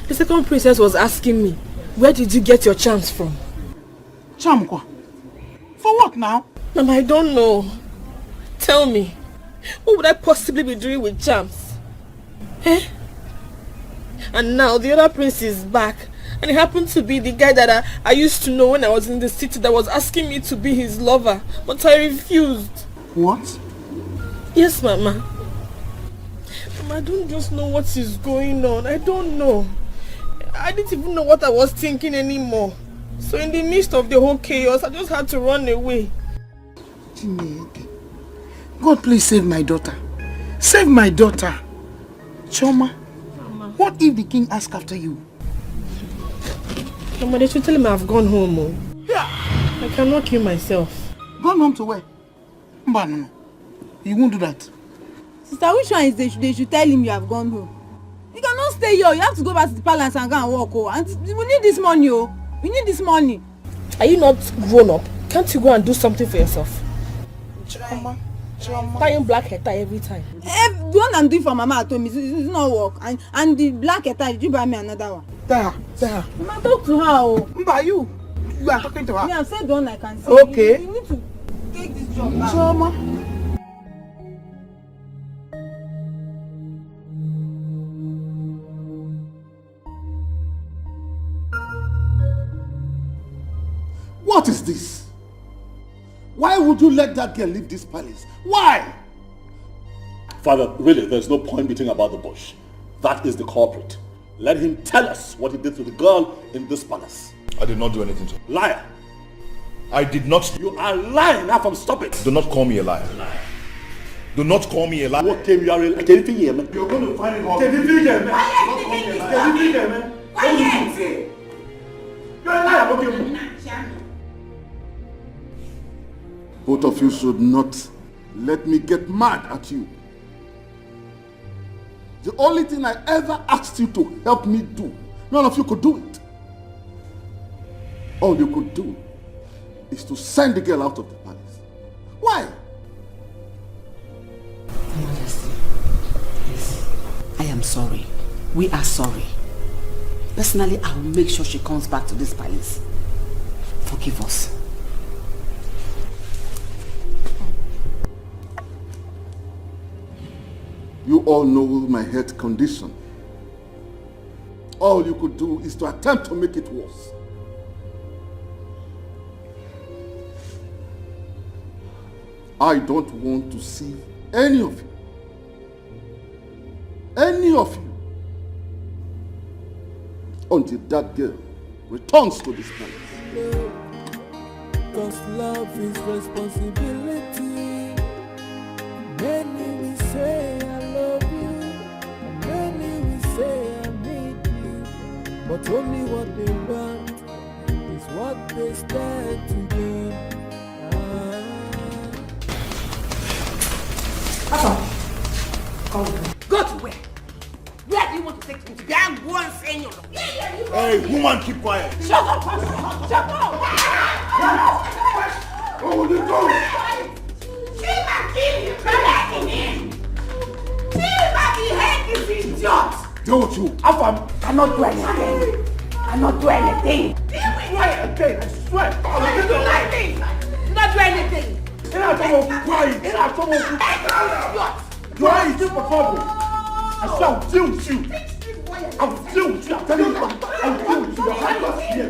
The second princess was asking me, where did you get your charms from? Charm? For what now? Mama, I don't know. Tell me, what would I possibly be doing with charms? Eh? And now the other prince is back. And it happened to be the guy that I used to know when I was in the city that was asking me to be his lover. But I refused. What? Yes, Mama. Mama, I don't just know what is going on. I don't know. I didn't even know what I was thinking anymore. So in the midst of the whole chaos, I just had to run away. God, please save my daughter. Save my daughter. Choma, Mama. What if the king asks after you? Mama, they should tell him I've gone home. Oh. Yeah. I cannot kill myself. Gone home to where? No. You won't do that. Sister, which one is they should tell him you have gone home? You cannot stay here. You have to go back to the palace and go and walk. Oh. And we need this money. Oh. We need this money. Are you not grown up? Can't you go and do something for yourself? Choma. Tying black hair tie every time. The one I'm doing for Mama at home is not work. And the black hair tie, did you buy me another one? Tell her. Mama, talk to her. Oh. Mba, you are talking to her. Yeah, I've said the one I can see. Okay. You need to take this job back. Choma. What is this? Why would you let that girl leave this palace? Why? Father, really, there's no point beating about the bush. That is the culprit. Let him tell us what he did to the girl in this palace. I did not do anything to her. Liar. I did not. You are lying. Now, stop it. Do not call me a liar. Do not call me a liar. What came you are You're going to find it hard. You're a liar. Okay. Both of you should not let me get mad at you. The only thing I ever asked you to help me do, none of you could do it. All you could do is to send the girl out of the palace. Why? Your Majesty, please, I am sorry. We are sorry. Personally, I will make sure she comes back to this palace. Forgive us. You all know my health condition. All you could do is to attempt to make it worse. I don't want to see any of you, until that girl returns to this palace. 'Cause love is responsibility. Many will say I love you, and many will say I need you, but only what they want is what they stand to gain. Go to where? Where do you want to take me to? I'm one senior. Hey, woman, keep quiet. Shut up! Shut up! What will you do? Deal with you. Afam cannot do anything. Cannot do anything. Again, I swear. Not do anything. Quiet. You are in deep trouble. I shall deal with you. I will deal with you. I'm telling you. I will deal with you. Your hand was here.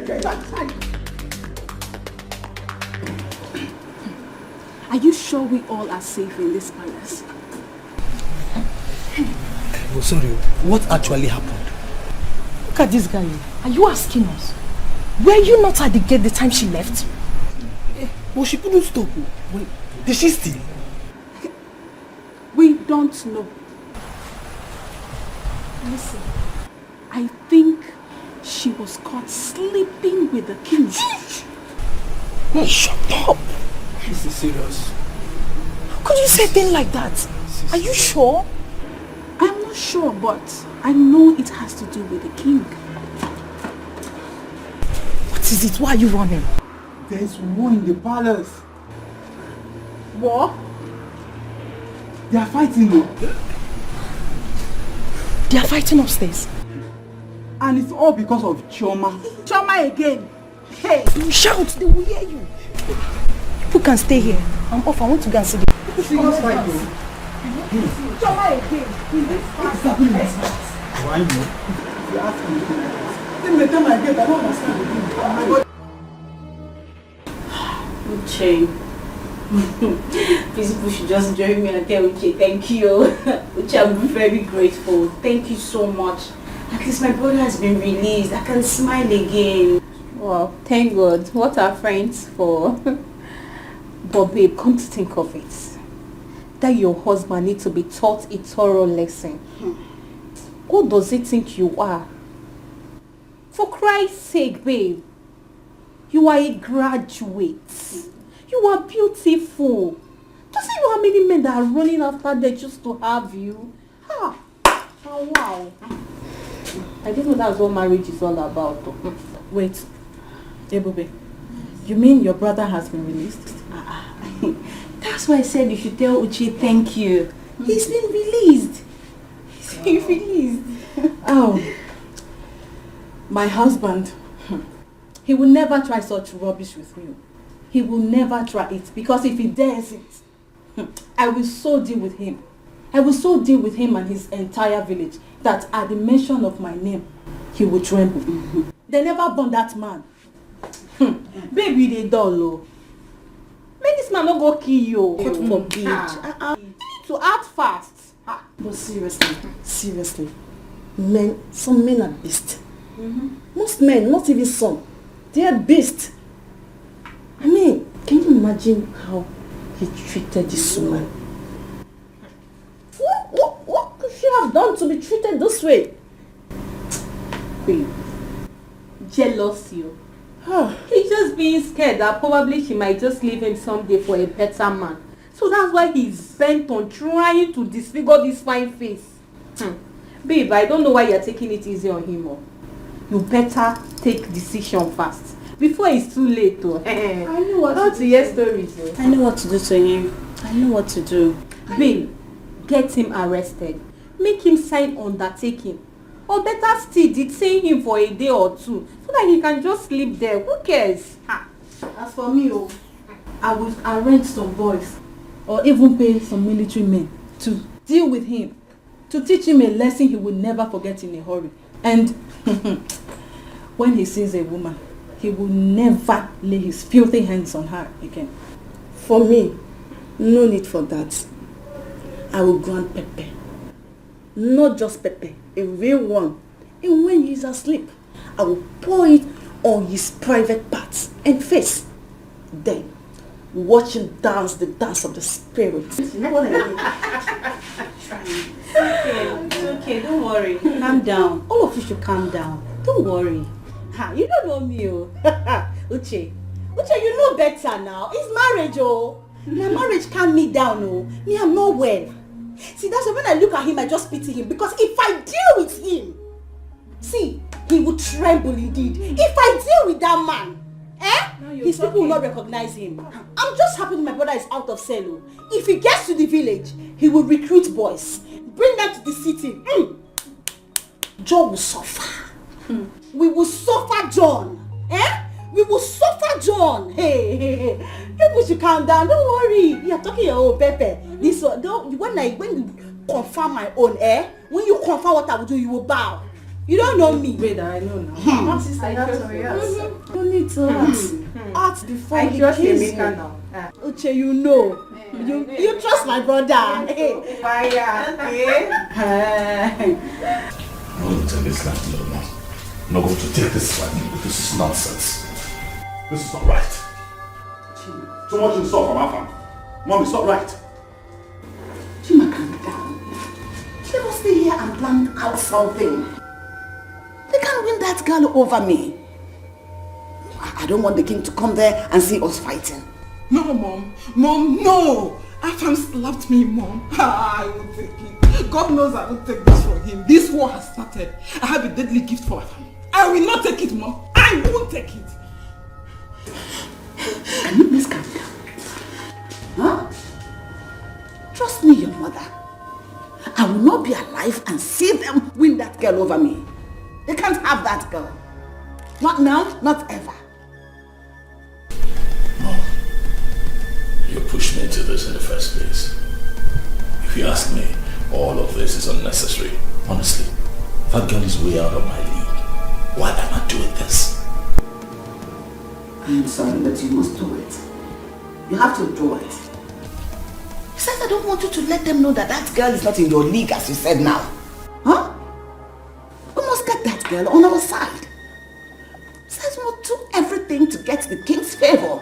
Are you sure we all are safe in this palace? Oh, sorry. What actually happened? Look at this guy. Are you asking us? Were you not at the gate the time she left? But she couldn't stop. Wait, did she steal? We don't know. Listen, I think she was caught sleeping with the king. Hey, shut up! This is serious. How could you say a thing like that? Are you sure? I'm not sure, but I know it has to do with the king. What is it? Why are you running? There's war in the palace. War? They are fighting though. They are fighting upstairs. And it's all because of Chioma. Chioma again. Hey! You shout, they will hear you. People can stay here. I'm off. I want to go and see the Serious fight though. Chioma again. Exactly like that. Why no? You ask me. Then the time I get, I don't understand the thing. Oh my God. Uche. These people should just join me and tell Uche thank you. Uche, I'm very grateful. Thank you so much. At least my brother has been released. I can smile again. Well, thank God. What are friends for? But babe, come to think of it, that your husband needs to be taught a thorough lesson. Who does he think you are? For Christ's sake, babe. You are a graduate. You are beautiful. Just see how many men that are running after them just to have you. Ah, oh, wow. I didn't know that's what marriage is all about. Wait, Ebube, you mean your brother has been released? That's why I said you should tell Uche thank you. He's been released. He's been released. Oh, my husband, he will never try such rubbish with me. He will never try it, because if he dares it, I will so deal with him. I will so deal with him and his entire village that at the mention of my name, he will tremble. They never born that man. Baby, they dull. Oh. Make this man not go kill you. God forbid. You need to act fast. But seriously, some men are beasts. Most men, not even some, they are beasts. I mean, can you imagine how he treated this woman? What could she have done to be treated this way? Babe, jealousy. He's just being scared that probably she might just leave him someday for a better man. So that's why he's bent on trying to disfigure this fine face. Babe, I don't know why you're taking it easy on him. You better take decision fast before it's too late. I know what to hear stories. I know what to do to him. I know what to do. Babe, get him arrested. Make him sign undertaking. Or better still, detain him for a day or two so that he can just sleep there. Who cares? As for me, I will arrange some boys or even pay some military men to deal with him, to teach him a lesson he will never forget in a hurry. And when he sees a woman, he will never lay his filthy hands on her again. For me, no need for that. I will grant Pepe. Not just Pepe, a real one. And when he is asleep, I will pour it on his private parts and face. Then, watch him dance the dance of the spirit. Okay, don't worry. Calm down. All of you should calm down. Don't worry. You don't know me, Uche, you know better now. It's marriage, Now marriage calm me down, Me, I'm not well. See, that's why when I look at him, I just pity him. Because if I deal with him, see, he will tremble indeed. If I deal with that man, His people will not recognize him. I'm just happy my brother is out of cell. If he gets to the village, he will recruit boys, bring them to the city. John will suffer. We will suffer John. We will suffer John. Hey. People should calm down. Don't worry. You are talking your own Pepe. This one, when you confirm my own, when you confirm what I will do, you will bow. You don't know me. Wait, I know now. You need to act before he kills you. Now. Uche, you know. You trust my brother. Hey. I'm not going to take this lightly, no. I'm not going to take this lightly. This is nonsense. This is not right. Too much in store from our family. Mom, it's not right. Chima, calm down. They must stay here and plan out something. They can't win that girl over me. I don't want the king to come there and see us fighting. No, Mom. Mom, no. Afam slapped me, Mom. I won't take it. God knows I won't take this for him. This war has started. I have a deadly gift for Afam. I will not take it, Mom. I won't take it. Can you please calm down? Huh? Trust me, your mother. I will not be alive and see them win that girl over me. They can't have that girl. Not now, not ever. Mom, you pushed me into this in the first place. If you ask me, all of this is unnecessary. Honestly, that girl is way out of my league. Why am I doing this? I am sorry, but you must do it. You have to do it. Besides, I don't want you to let them know that that girl is not in your league, as you said now. Huh? We must get that girl on our side. Besides, we must do everything to get the king's favor.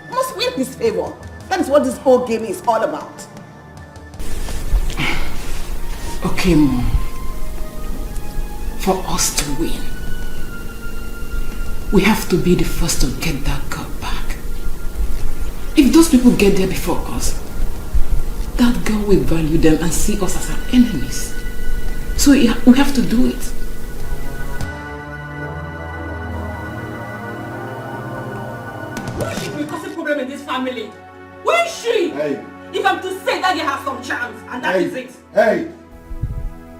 We must win his favor. That is what this whole game is all about. Okay, Mom. For us to win, we have to be the first to get that girl back. If those people get there before us, that girl will value them and see us as our enemies. So we have to do it. Who is she will cause a problem in this family? Who is she? Hey. If I'm to say that girl has some charms, and that is it. Hey!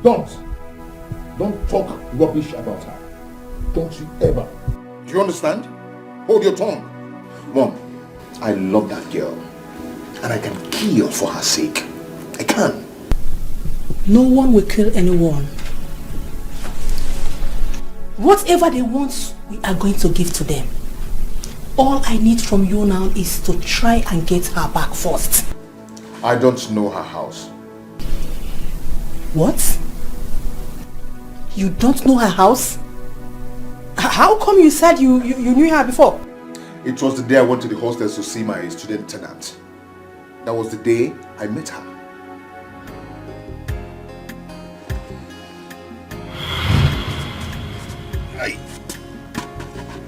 Don't talk rubbish about her. Don't you ever. Do you understand? Hold your tongue. Mom, I love that girl. And I can kill for her sake. I can. No one will kill anyone. Whatever they want, we are going to give to them. All I need from you now is to try and get her back first. I don't know her house. What? You don't know her house? How come you said you knew her before? It was the day I went to the hostels to see my student tenant. That was the day I met her. Hey.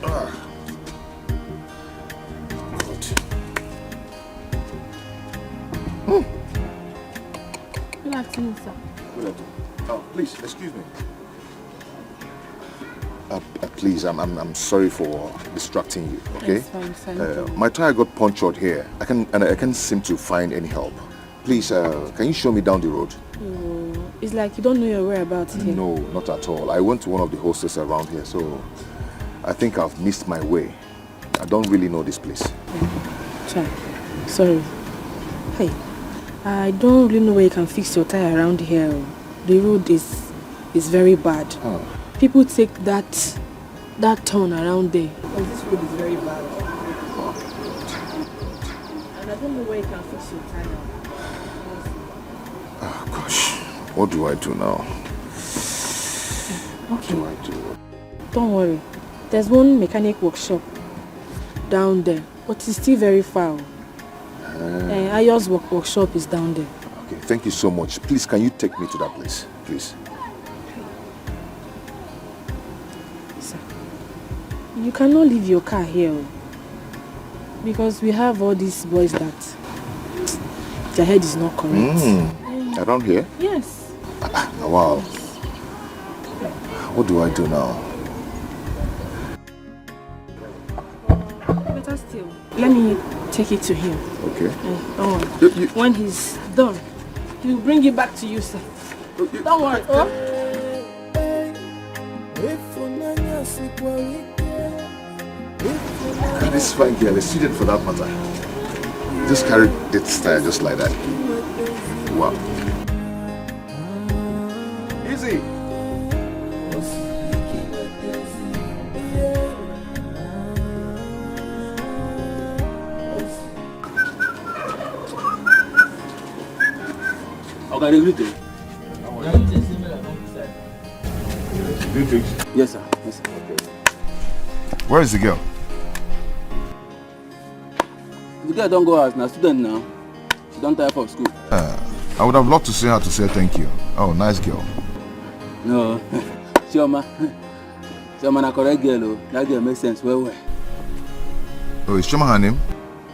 God. Good afternoon, sir. Good afternoon. Oh, please, excuse me. Please, I'm sorry for distracting you, okay? It's fine. My tire got punctured here. I can't seem to find any help. Please, can you show me down the road? Oh, it's like you don't know your whereabouts here. No, not at all. I went to one of the hostels around here, so I think I've missed my way. I don't really know this place. Sorry. Hey, I don't really know where you can fix your tire around here. The road is very bad. Oh. People take that turn around there. Because this road is very bad. And I don't know where you can fix your tire. Oh gosh, what do I do now? Okay. What do I do? Don't worry. There's one mechanic workshop down there, but it's still very far. Ayo's workshop is down there. Okay, thank you so much. Please, can you take me to that place, please? Sir, you cannot leave your car here because we have all these boys that their head is not correct. Around here? Yes. Wow. What do I do now? still. Let me take it to him. Okay. Don't worry. When he's done, he'll bring it back to you, sir. Don't worry. Oh? And this fine girl is seated for that matter. Just carry this style just like that. Wow. Easy. Okay, greeting. Yes, sir. Yes, sir. Okay. Where is the girl? The girl don't go out now. Student now. She don't tire for school. I would have loved to see her to say thank you. Oh, nice girl. No, Chioma. Chioma na correct girl. Oh. That girl makes sense. Well. Oh, is Chioma her name?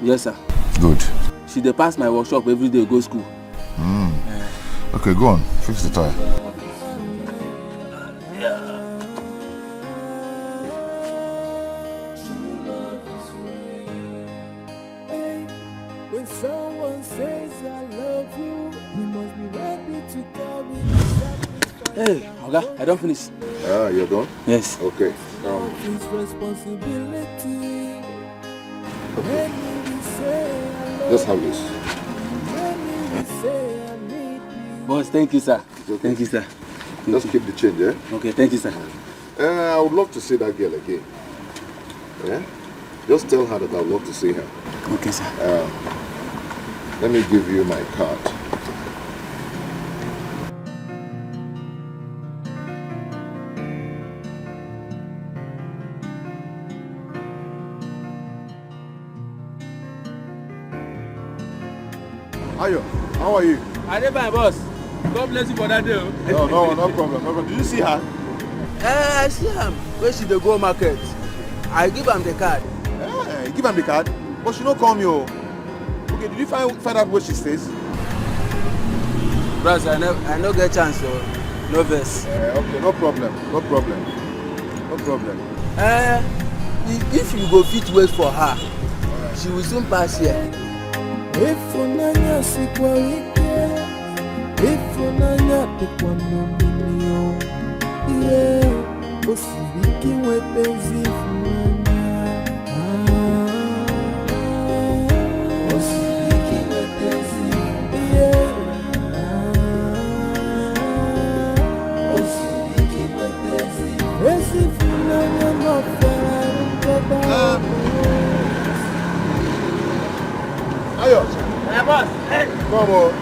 Yes, sir. Good. She dey pass my workshop every day. Go school. Okay, go on. Fix the tire. When someone says I love you, you must be ready to carry Hey, Oga, I don't finish. You're done? Yes. Okay. his responsibility. When we say I love Just have this. when we say I need Boss, thank you, sir. Thank you, sir. Just keep the change, eh? Okay, thank you, sir. I would love to see that girl again. Yeah? Just tell her that I would love to see her. Okay, sir. Let me give you my card. Ayo, how are you? I did my boss. God bless you for that day. No problem, no problem. Did you see her? I see am. Where she dey go market? I give am the card. You give am the card? But she no call me, oh. Okay, did you find out where she stays? Bros, I no get chance, so no vex. Okay, no problem. If you go fit wait for her, she will soon pass here. Ifunanya sikwa wike, ifunanya tekwa nominio. Yeah, osibiki wepenzi ifunanya. Osibiki wepenzi, yeah. Osibiki wepenzi, ifunanya mafera mkaba. Ayo. Hey, boss. Hey. Come on.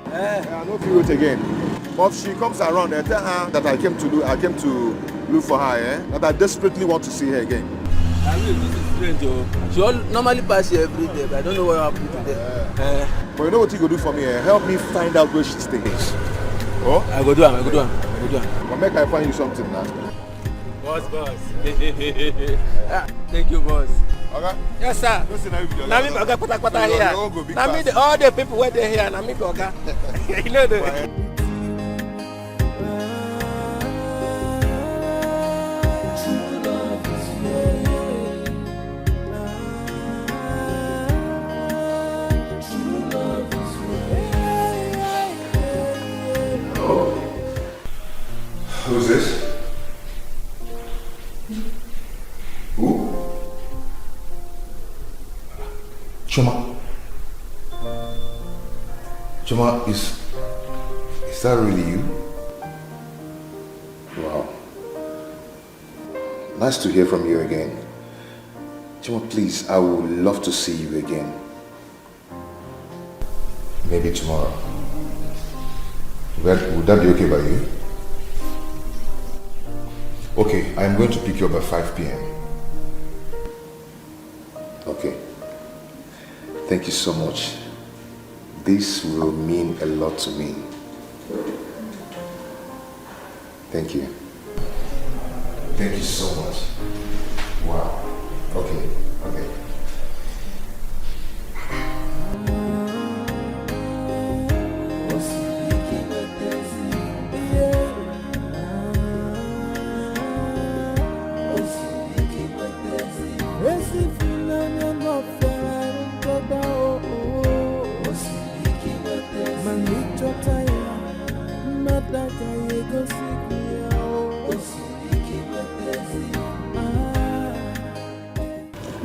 I don't feel it again. But if she comes around, I tell her that I came to look for her, that I desperately want to see her again. I mean, this is strange, oh. She normally pass here every day, but I don't know what happened today. But you know what you go do for me? Help me find out where she stays. Oh? I go do am. But make I find you something now. Boss. Thank you, boss. Okay? Yes, sir. Now me oga pata here. Now me all the people where they here. Now me oga. You know the. Who's this? Who? Choma. Choma, is that really you? Wow. Nice to hear from you again. Choma, please, I would love to see you again. Maybe tomorrow. Would that be okay by you? Okay, I'm going to pick you up at 5 p.m. Okay. Thank you so much. This will mean a lot to me. Thank you. Thank you so much. Wow. Okay.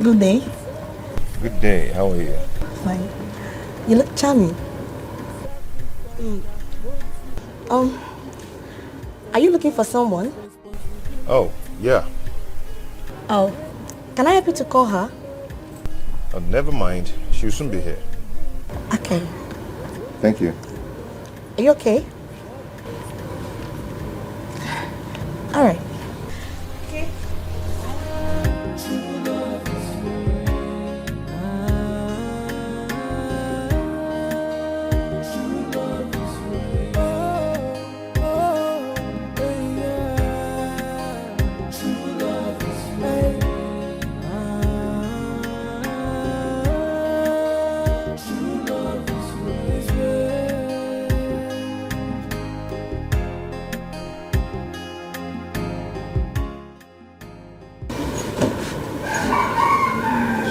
Good day. Good day. How are you? Fine. You look charming. Are you looking for someone? Oh, yeah. Oh, can I help you to call her? Oh, never mind. She'll soon be here. Okay. Thank you. Are you okay? All right.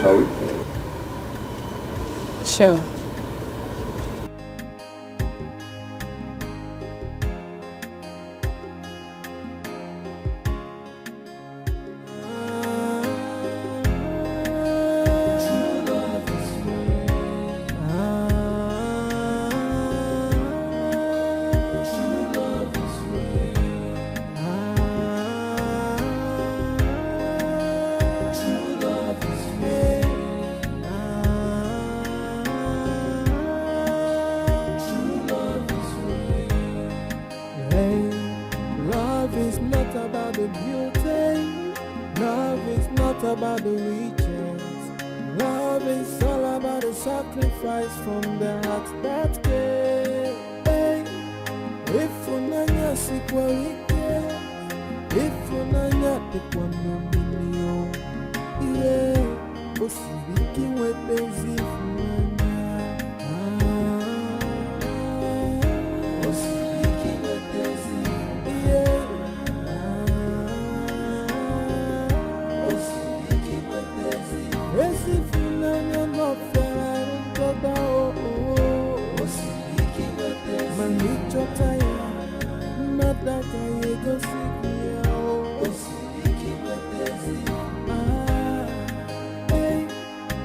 Shall we? Sure. Love is not about the beauty. Love is not about the riches. Love is all about the sacrifice from the heart that gave. If unanya sikwalike, if unanya tekwa nomilio, yeah, osibiki wepenzi funanya. Osibiki wepenzi, yeah. Osibiki wepenzi, esi funanya mofera ntoba oh. Osibiki wepenzi, manichota ya nataka yego sikia oh. Osibiki wepenzi, hey.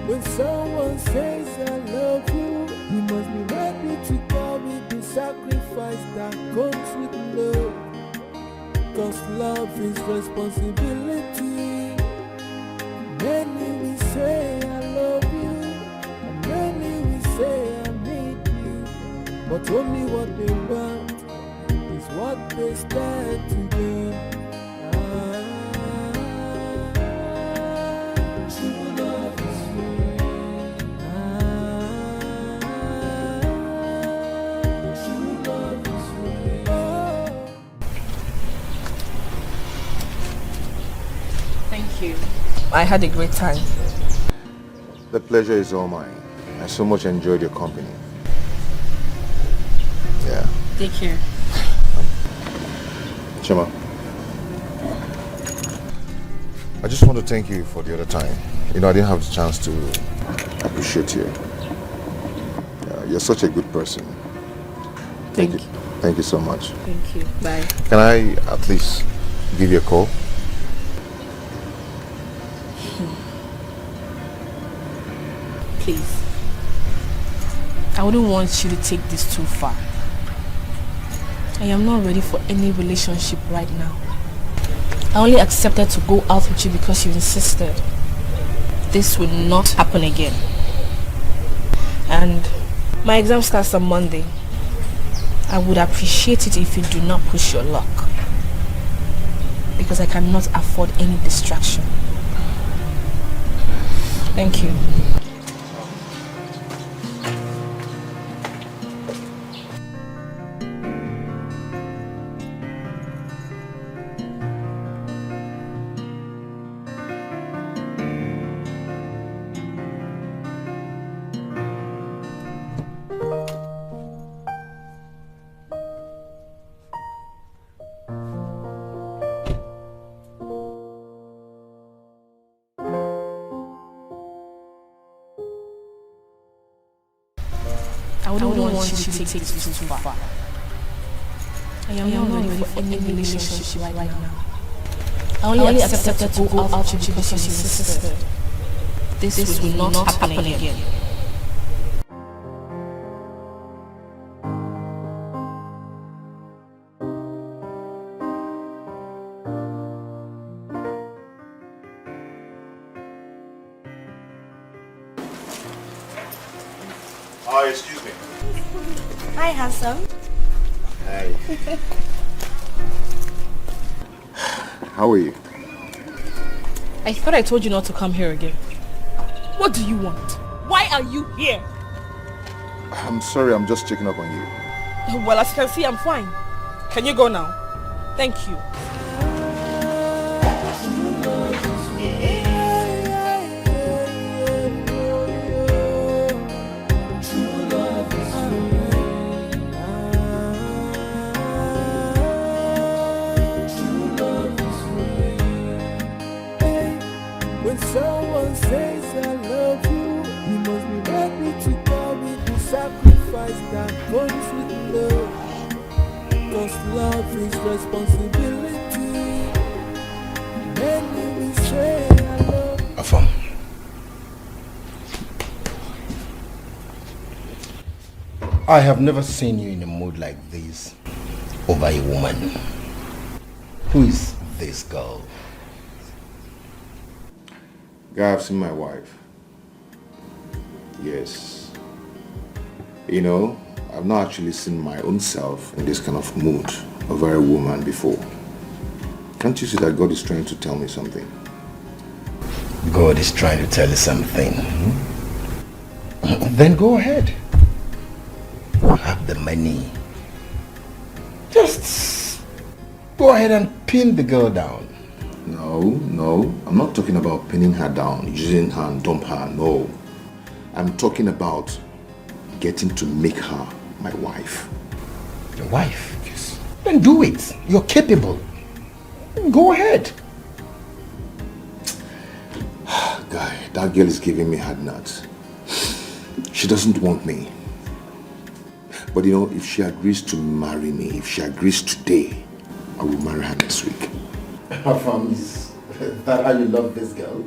When someone says I love you, you must be ready to carry the sacrifice that comes with love. Cause love is responsibility. Many will say I love you, and many will say I need you. But only what they want is what they stand to gain. True love is free. True love is free. Thank you. I had a great time. The pleasure is all mine. I so much enjoyed your company. Yeah. Take care. Chima, I just want to thank you for the other time. You know, I didn't have the chance to appreciate you. You're such a good person. Thank you. Thank you so much. Thank you. Bye. Can I at least give you a call? Please. I wouldn't want you to take this too far. I am not ready for any relationship right now. I only accepted to go out with you because you insisted. This will not happen again. And my exam starts on Monday. I would appreciate it if you do not push your luck. Because I cannot afford any distraction. Thank you. I wouldn't want you to take this too far. I am not ready for any relationship right now. I only accepted to go out with you because you insisted. This will not happen again. Excuse me. Hi, handsome. Hi. How are you? I thought I told you not to come here again. What do you want? Why are you here? I'm sorry, I'm just checking up on you. Well, as you can see, I'm fine. Can you go now? Thank you. When someone says I love you, you must be ready to carry the sacrifice that comes with love. Cause love is responsibility. Many will say I love you. Afam. I have never seen you in a mood like this over a woman. Who is this girl? Guy, I've seen my wife. Yes. You know, I've not actually seen my own self in this kind of mood over a woman before. Can't you see that God is trying to tell me something? God is trying to tell you something. Then go ahead. You have the money. Just go ahead and pin the girl down. No, I'm not talking about pinning her down, using her and dump her, no. I'm talking about getting to make her my wife. Your wife? Yes. Then do it. You're capable. Go ahead. Guy, that girl is giving me hard nuts. She doesn't want me. But you know, if she agrees to marry me, if she agrees today, I will marry her next week. Is that how you love this girl?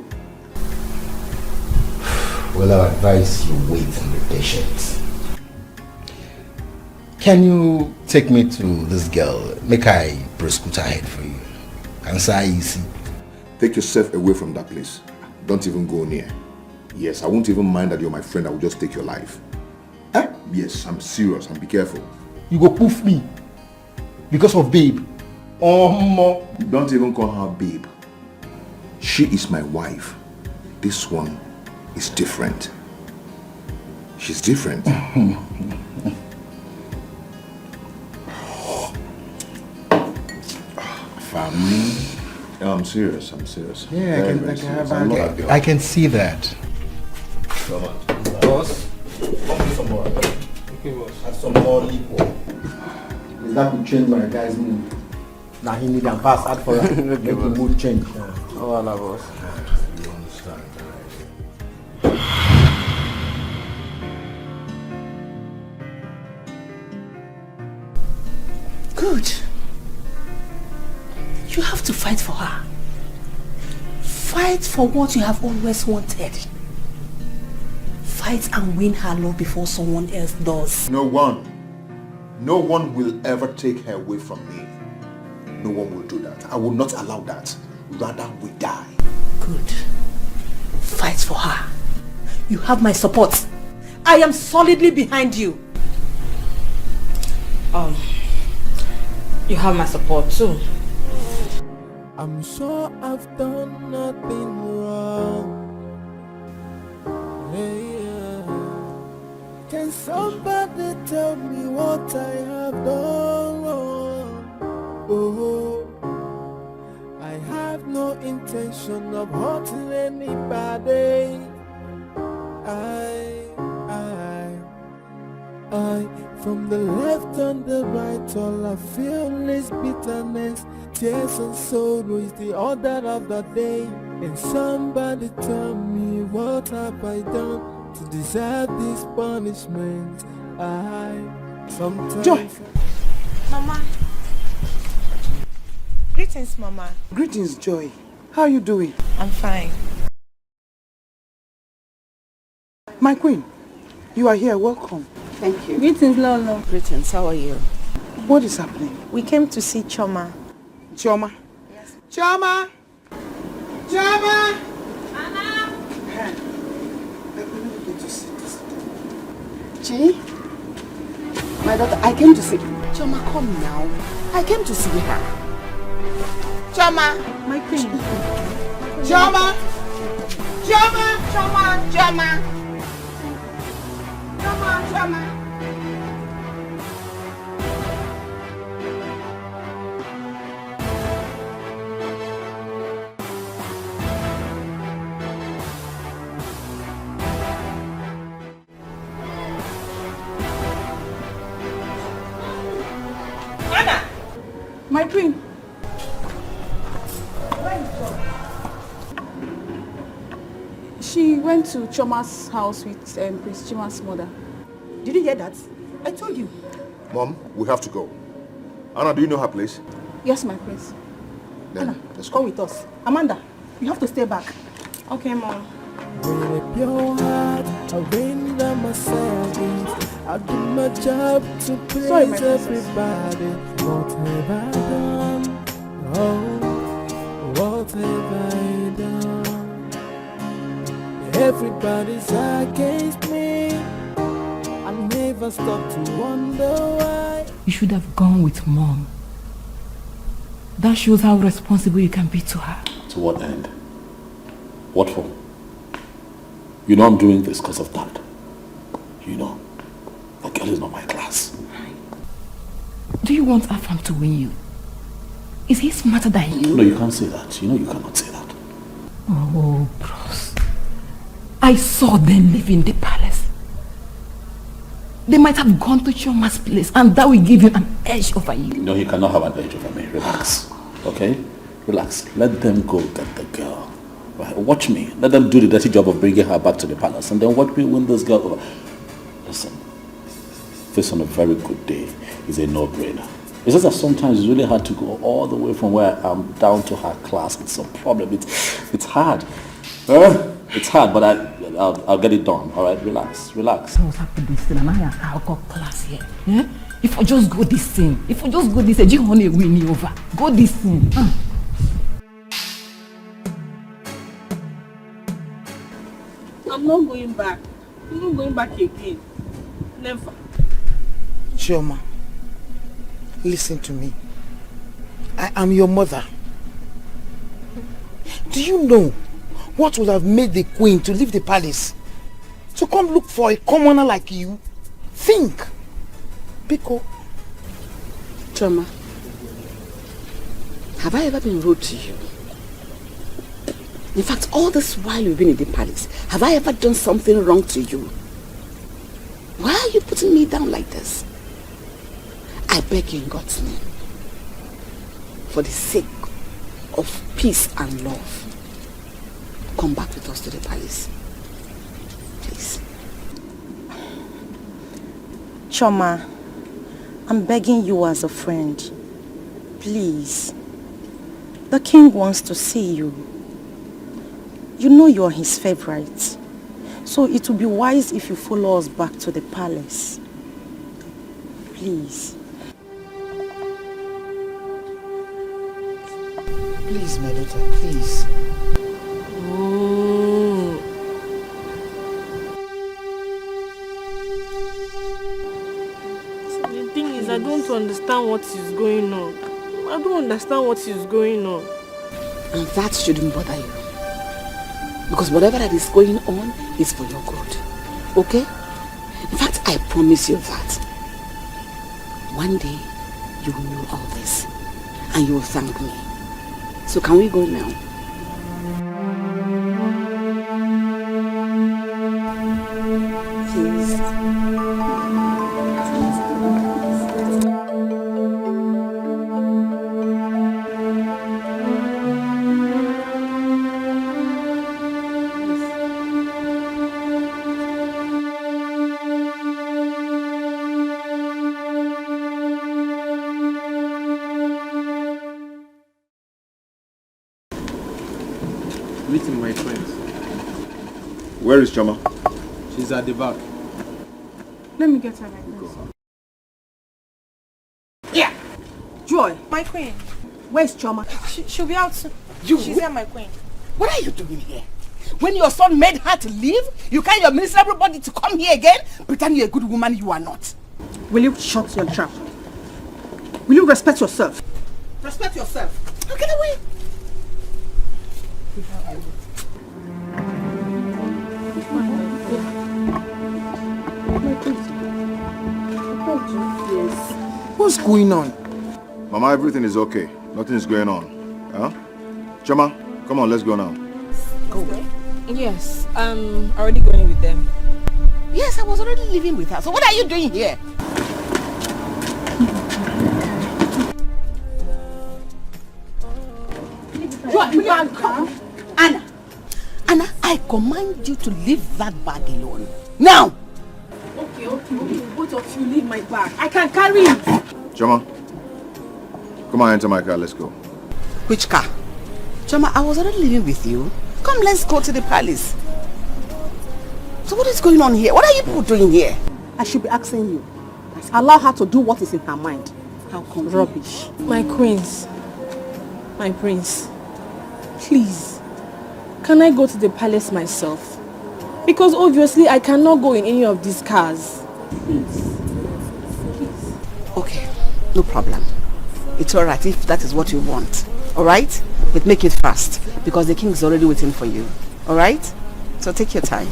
Well, I advise you wait and be patient. Can you take me to this girl? Make I prescoot her head for you. And say easy. Take yourself away from that place. Don't even go near. Yes, I won't even mind that you're my friend. I will just take your life. Eh? Yes, I'm serious. And be careful. You go poof me because of babe. Don't even call her babe. She is my wife. This one is different. She's different. Family. No, I'm serious. Yeah, I can see that. Come on. Boss, some more. Okay, boss. And some more liquor. Is that to change my guy's mood? Now he need a pass out for that. Make the mood change. Oh, Allah, boss. You understand, Good. You have to fight for her. Fight for what you have always wanted. Fight and win her love before someone else does. No one will ever take her away from me. No one will do that. I will not allow that. Rather, we die. Good. Fight for her. You have my support. I am solidly behind you. You have my support too. I'm sure I've done nothing wrong. Hey, yeah. Can somebody tell me what I have done wrong? Oh, I have no intention of hurting anybody. I, from the left and the right, all I feel is bitterness, tears and sorrow is the order of the day. And somebody tell me, what have I done to deserve this punishment? Sometimes... Joy! Mama. Greetings, Mama. Greetings, Joy. How are you doing? I'm fine. My queen, you are here. Welcome. Thank you. Greetings, Lolo. Greetings. How are you? What is happening? We came to see Choma. Choma? Yes. Choma! Choma! Anna! Chi? My daughter, I came to see... Choma, come now. I came to see her. Choma! My queen. Choma! Choma! Choma! Choma! Choma! Choma! Anna! My queen. She went to Choma's house with Prince Chima's mother. Did you hear that? I told you. Mom, we have to go. Anna, do you know her place? Yes, my prince. Then, Anna, let's go with us. Amanda, you have to stay back. Okay, Mom. With your heart, arrange them myself. I do my job to please everybody. What have I done? Oh, what have I done? Everybody's against me. I never stop to wonder why. You should have gone with Mom. That shows how responsible you can be to her. To what end? What for? You know I'm doing this because of that. You know, that girl is not my class. Do you want Afam to win you? Is he smarter than you? No, you can't say that. You know you cannot say that. Oh, bros. I saw them leaving the palace. They might have gone to Choma's place and that will give him an edge over you. No, he cannot have an edge over me. Relax. Okay? Relax. Let them go get the girl. Right? Watch me. Let them do the dirty job of bringing her back to the palace and then watch me win this girl over. Listen. This on a very good day is a no-brainer. It's just that sometimes it's really hard to go all the way from where I am down to her class. It's a problem. It's hard. It's hard, but I'll get it done. All right, relax. What's happened this thing? And I'll got class here. Yeah? If I just go this thing, you want to win me over. Go this thing. I'm not going back. I'm not going back again. Never. Chioma, listen to me. I am your mother. Do you know what would have made the queen to leave the palace? To come look for a commoner like you? Think. Biko. Choma, have I ever been rude to you? In fact, all this while you've been in the palace, have I ever done something wrong to you? Why are you putting me down like this? I beg you in God's name, for the sake of peace and love, come back with us to the palace. Please. Choma, I'm begging you as a friend. Please. The king wants to see you. You know you're his favorite. So it will be wise if you follow us back to the palace. Please. Please, my daughter, please. The thing is, I don't understand what is going on. I don't understand what is going on. And that shouldn't bother you. Because whatever that is going on is for your good. Okay? In fact, I promise you that one day you will know all this and you will thank me. So can we go now? Please. Where is Choma? She's at the back. Let me get her like this. Yeah. Joy, my queen. Where's Choma? She'll be out soon. She's here, my queen. What are you doing here? When your son made her to leave, you carry your miserable body to come here again? Pretend you're a good woman, you are not. Will you shut your trap? Will you respect yourself? Respect yourself. Now get away. What's going on? Mama, everything is okay. Nothing is going on. Huh? Chama, come on, let's go now. Go away. Yes, I'm already going with them. Yes, I was already living with her. So what are you doing here? Anna. Anna, I command you to leave that bag alone. Now! Okay. Both of you leave my bag. I can carry it. Chama, come on, enter my car, let's go. Which car? Chama, I was already living with you. Come, let's go to the palace. So what is going on here? What are you people doing here? I should be asking you. Allow her to do what is in her mind. How come? Rubbish. My queens. My prince. Please. Can I go to the palace myself? Because obviously I cannot go in any of these cars. Please. Okay, no problem. It's alright if that is what you want. Alright? But make it fast because the king is already waiting for you. Alright? So take your time.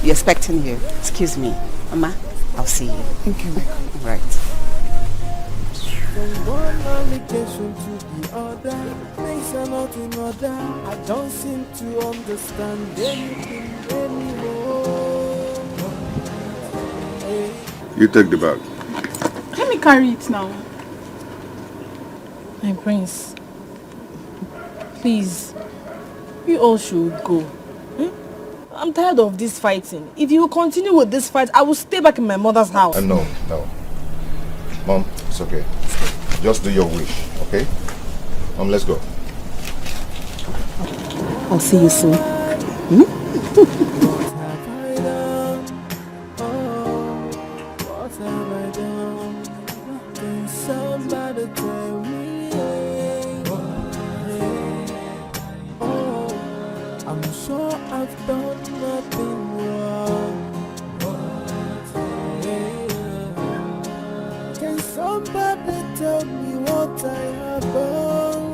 We're expecting you. Excuse me. Mama, I'll see you. Thank you. Alright. From one allegation to the other, things are not in order. I don't seem to understand anything anymore. You take the bag. Let me carry it now. My prince. Please. You all should go. I'm tired of this fighting. If you continue with this fight, I will stay back in my mother's house. No. Mom, it's okay. Just do your wish, okay? Mom, let's go. I'll see you soon. What have I done? Can somebody tell me? Oh, I'm sure I've done nothing wrong. Can somebody tell me what I have done?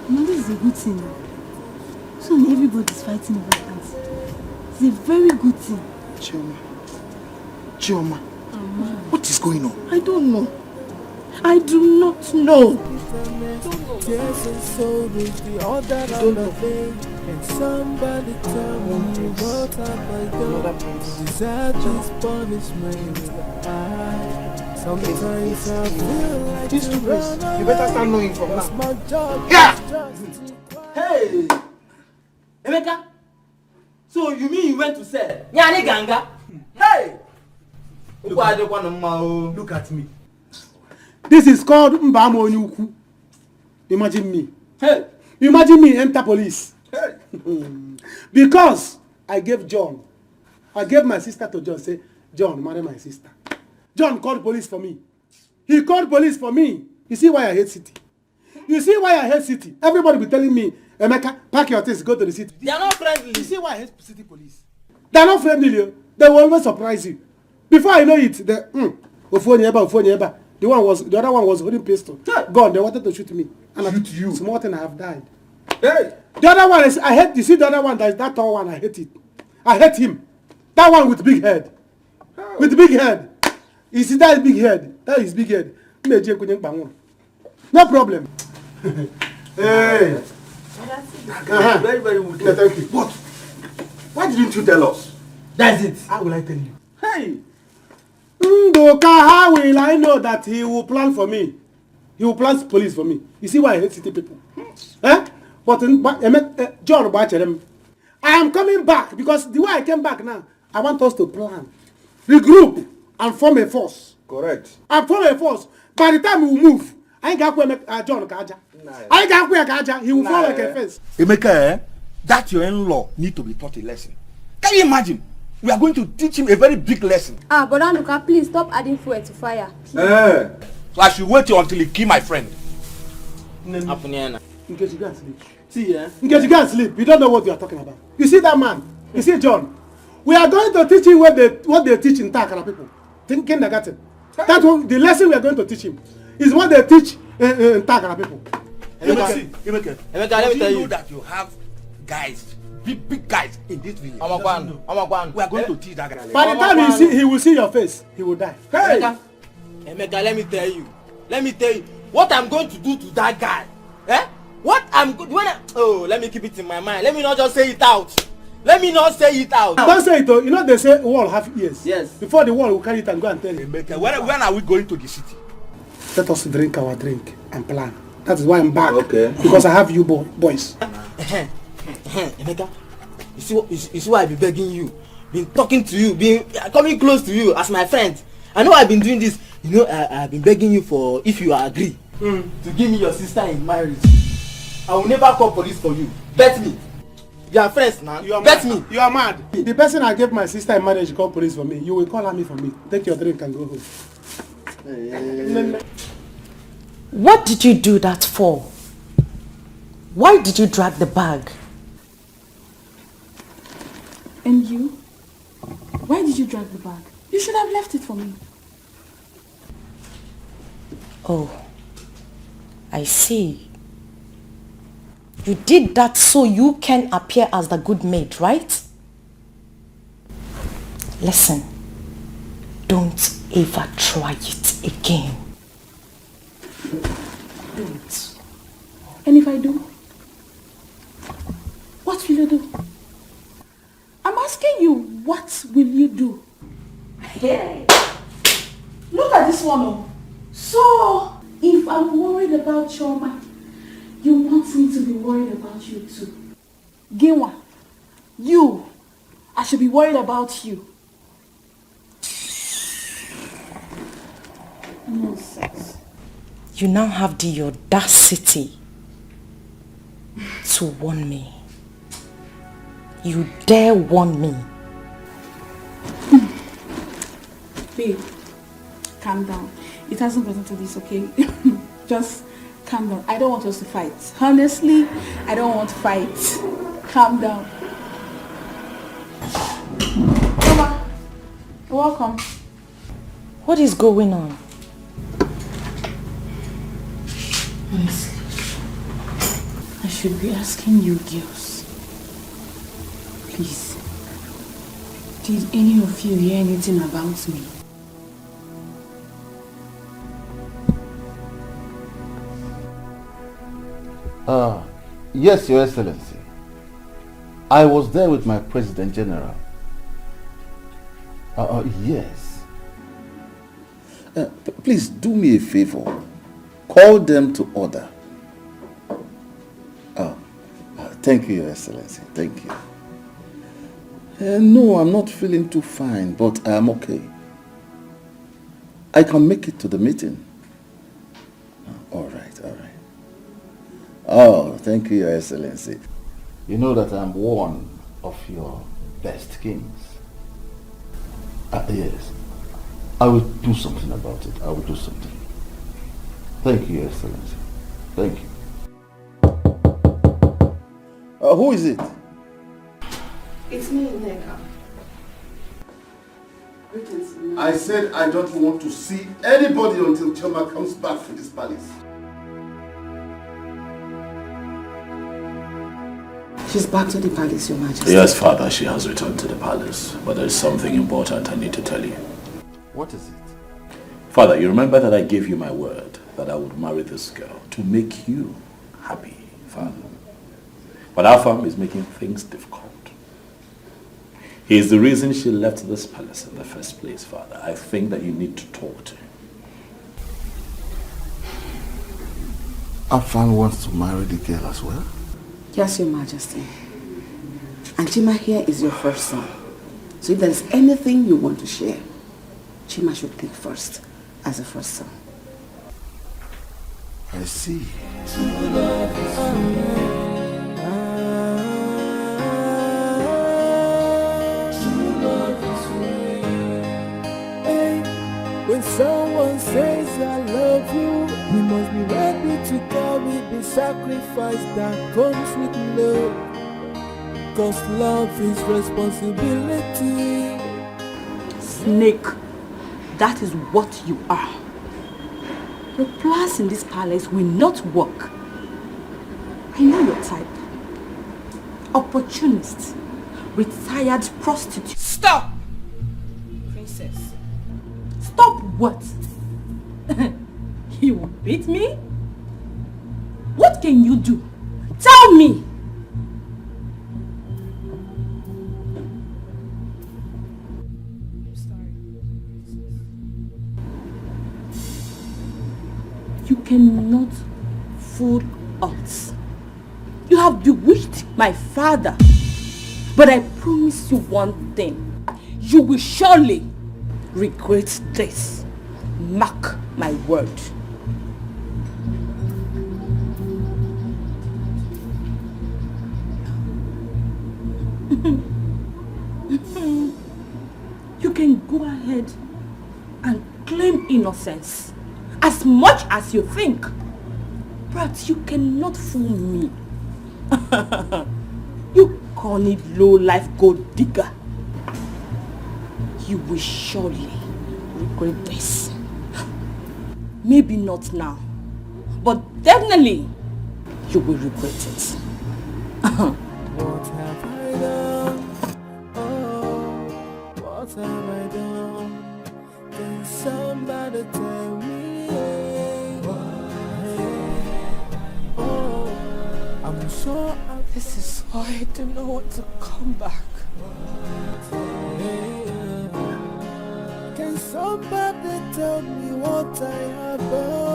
No, this is a good thing. So everybody's fighting over that. It's a very good thing. Chioma, what is going on? I don't know. I do not know. Yes, and so does the other day. And somebody tell me what have I done? Deserve this punishment. Sometimes I feel like These two boys, you better start knowing from now. my job. Yeah! Hey! Emeka! So you mean you went to sell? Nyani ganga? Hey! Look at me. This is called Mbamo Onyuku. Imagine me. Hey! Imagine me enter police. Hey! Because I gave my sister to John, say, John, marry my sister. John called police for me. He called police for me. You see why I hate city? You see why I hate city? Everybody be telling me, Emeka, pack your things, go to the city. They are not friendly. You see why I hate city police? They are not friendly. They will always surprise you. Before I know it, the other one was holding pistol. Gone. They wanted to shoot me. And shoot you. Small thing, I have died. Hey! The other one is I hate. You see the other one, that tall one, I hate it. I hate him. That one with big head. Oh. With big head. You see that big head? That is big head. No problem. Hey. Very, very good. Yeah, thank you. But why didn't you tell us? That's it. How will I tell you? Hey! Ndoka, how will I know that he will plan for me? He will plan police for me. You see why I hate city people? But John, I am coming back because the way I came back now, I want us to plan, regroup, and form a force. Correct. And form a force. By the time we move, I ain't got John Kaja. I ain't got Kaja. He will fall like a fence. Emeka, that your in-law need to be taught a lesson. Can you imagine? We are going to teach him a very big lesson. But Luka, please stop adding fuel to fire. So I should wait until he kill my friend. Nkechi, go and sleep. See, Nkechi, go and sleep. You don't know what you are talking about. You see that man? You see John? We are going to teach him what they teach in Takara people. Kindergarten. That's what the lesson we are going to teach him is what they teach in Takara people. Emeka, let me tell you. Know that you have guys, big guys in this village. We are going to teach that guy. By the time he will see your face, he will die. Hey! Emeka, let me tell you. What I'm going to do to that guy. Let me keep it in my mind. Let me not just say it out. Don't say it though. You know they say wall have ears. Yes. Before the wall will carry it and go and tell you. Emeka, when are we going to the city? Let us drink our drink and plan. That is why I'm back. Okay. Because I have you boys. Emeka, you see why I've been begging you, been talking to you, been coming close to you as my friend. I know I've been doing this. You know, I've been begging you for, if you agree, to give me your sister in marriage. I will never call police for you. Bet me. You are friends now. Bet me. You are mad. The person I gave my sister in marriage call police for me. You will call me for me. Take your drink and go home. What did you do that for? Why did you drag the bag? And you? Why did you drag the bag? You should have left it for me. Oh, I see. You did that so you can appear as the good maid, right? Listen, don't ever try it again. Don't. And if I do? What will you do? I'm asking you, what will you do? Hey, look at this one. So, if I'm worried about Choma, you want me to be worried about you too. Ginwa, I should be worried about you. Nonsense. You now have the audacity to warn me. You dare warn me. Babe, calm down. It hasn't gotten to this, okay? Just calm down. I don't want us to fight. Honestly, I don't want to fight. Calm down. Mama, welcome. What is going on? Honestly, I should be asking you girls. Please, did any of you hear anything about me? Yes, Your Excellency. I was there with my President General. Yes. Please do me a favor. Call them to order. Thank you, Your Excellency. Thank you. No, I'm not feeling too fine, but I'm okay. I can make it to the meeting. All right. Oh, thank you, Your Excellency. You know that I'm one of your best kings. Yes. I will do something about it. I will do something. Thank you, Your Excellency. Thank you. Who is it? It's me, Neka. I said I don't want to see anybody until Choma comes back to this palace. She's back to the palace, Your Majesty. Yes, Father, she has returned to the palace. But there is something important I need to tell you. What is it? Father, you remember that I gave you my word that I would marry this girl to make you happy, Father. But Afam is making things difficult. He is the reason she left this palace in the first place, Father. I think that you need to talk to him. Afam wants to marry the girl as well? Yes, Your Majesty. And Chima here is your first son. So if there's anything you want to share, Chima should take first as a first son. I see. sacrifice that comes with love. Cause love is responsibility. Snake, that is what you are. Your plans in this palace will not work. I know your type. Opportunist, retired prostitute. Stop! Princess. Stop what? You will beat me? What can you do? Tell me! You cannot fool us. You have bewitched my father. But I promise you one thing. You will surely regret this. Mark my word. You can go ahead and claim innocence as much as you think, but you cannot fool me. You corny low-life gold digger. You will surely regret this. Maybe not now, but definitely you will regret it. What have I done? Oh, what have I done? Can somebody tell me? Oh, I'm sure this is why I don't know what to come back. Can somebody tell me what I have done?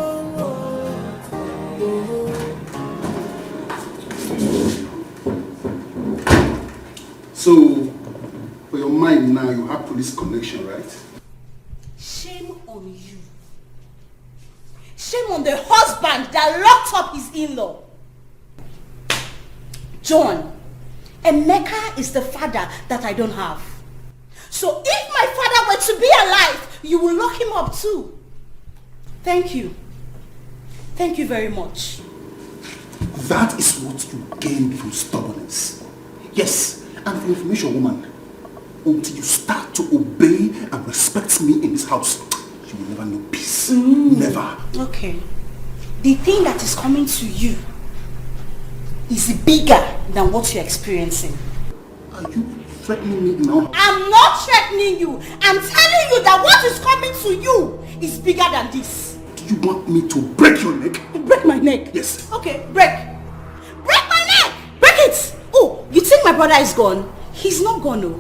So, for your mind now, you have police connection, right? Shame on you. Shame on the husband that locked up his in-law. John, Emeka is the father that I don't have. So if my father were to be alive, you will lock him up too. Thank you. Thank you very much. That is what you gain from stubbornness. Yes, and for information, woman, until you start to obey and respect me in this house, you will never know peace. Never. Okay. The thing that is coming to you is bigger than what you're experiencing. Are you threatening me now? I'm not threatening you. I'm telling you that what is coming to you is bigger than this. Do you want me to break your neck? Break my neck? Yes. Okay, break. Break my neck! Break it! Oh, you think my brother is gone? He's not gone, no.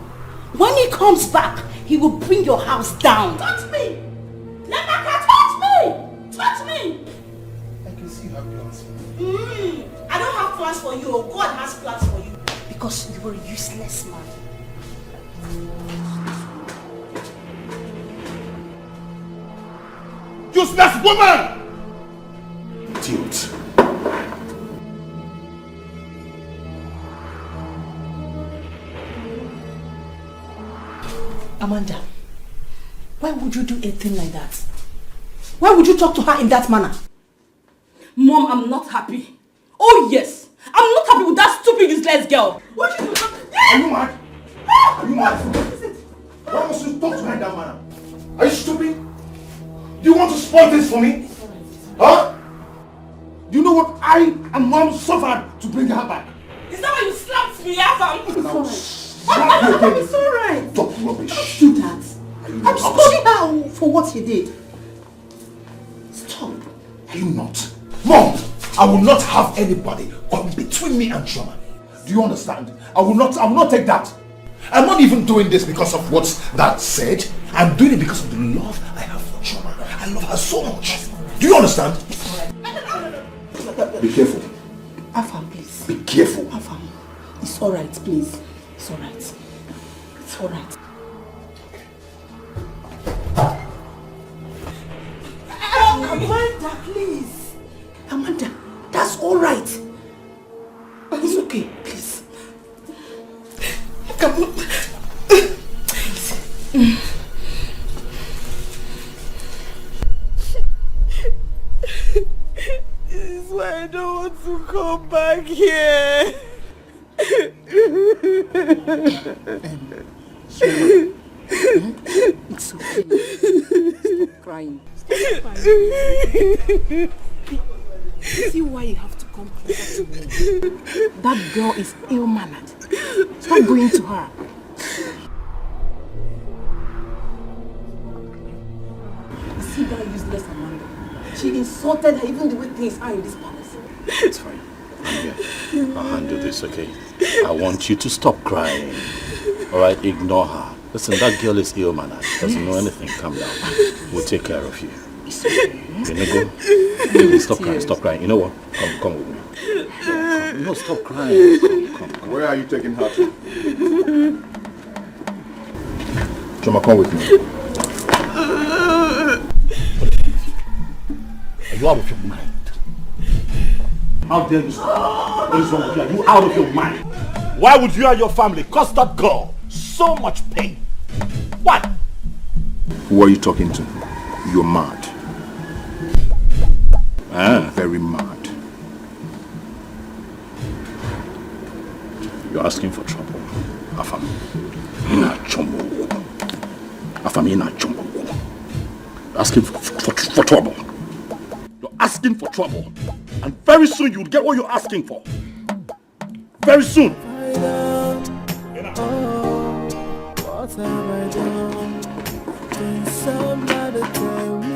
When he comes back, he will bring your house down. Touch me! Lemaka, touch me! Touch me! I can see you have plans for me. I don't have plans for you. God has plans for you. Because you were a useless man. Useless woman! Idiot. Amanda, why would you do a thing like that? Why would you talk to her in that manner? Mom, I'm not happy. Oh yes, I'm not happy with that stupid useless girl. What you do? Are you mad? Are you mad? Why must you talk to her in that manner? Are you stupid? Do you want to spoil this for me? Huh? Do you know what I and Mom suffered to bring her back? Is that why you slapped me, Afam? It's alright. Stop rubbish. Don't do that. I'm scolding her for what he did. Stop. Are you not? Mom, I will not have anybody come between me and Chioma. Do you understand? I will not take that. I'm not even doing this because of what that said. I'm doing it because of the love I have for Chioma. I love her so much. Do you understand? Be careful. Afam, please. Be careful. Afam, it's alright, please. It's alright. It's alright. Amanda, please. Amanda, that's alright. It's okay, please. Come on. This is why I don't want to come back here. It's okay. Stop crying. Stop crying. See why you have to come closer to me. That girl is ill-mannered. Stop going to her. See that useless Amanda. She insulted her even the way things are in this palace. It's fine. I'll handle this, okay? I want you to stop crying. Alright, ignore her. Listen, that girl is ill-mannered. Doesn't know anything. Calm down. We'll take care of you. Stop crying, stop crying. You know what? Come with me. Come. No, stop crying. Come. Where are you taking her to? Choma, come with me. Are you out of your mind? How dare you? What is wrong with you? Are you out of your mind? Why would you and your family cause that girl so much pain? What? Who are you talking to? You're mad. Very mad. You're asking for trouble. Afam. Ina chombo. Afam ina chombo. You're asking for trouble. You're asking for trouble. And very soon you'll get what you're asking for. Very soon. What have I done? Can somebody tell me?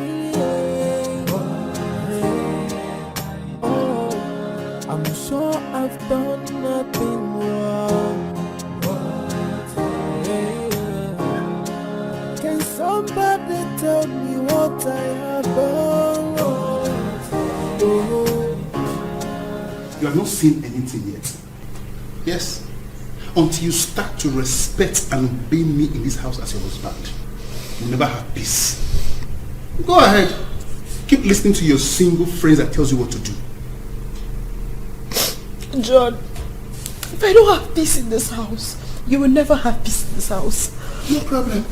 I'm sure I've done nothing wrong. Can somebody tell me what I have done? You have not seen anything yet. Yes. Until you start to respect and obey me in this house as your husband, you'll never have peace. Go ahead. Keep listening to your single phrase that tells you what to do. John, if I don't have peace in this house, you will never have peace in this house. No problem.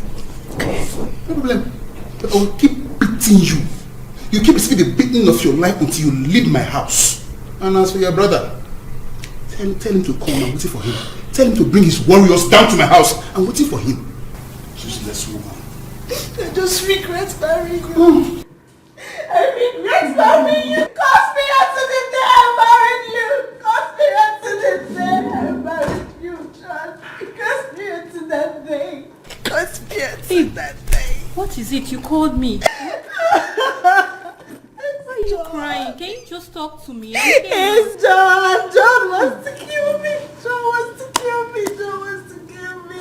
No problem. But I will keep beating you. You keep receiving the beating of your life until you leave my house. And as for your brother, tell him to come. I'm waiting for him. Tell him to bring his warriors down to my house. I'm waiting for him. Useless woman. I just regret marrying you. I regret marrying you. Cause me unto the day I married you. Cause me unto the day I married you, John. Cause me unto that day. Cause me unto that day. What is it? You called me. Why are you crying? Can you just talk to me? It's John. John wants to kill me. John wants to kill me. John wants to kill me.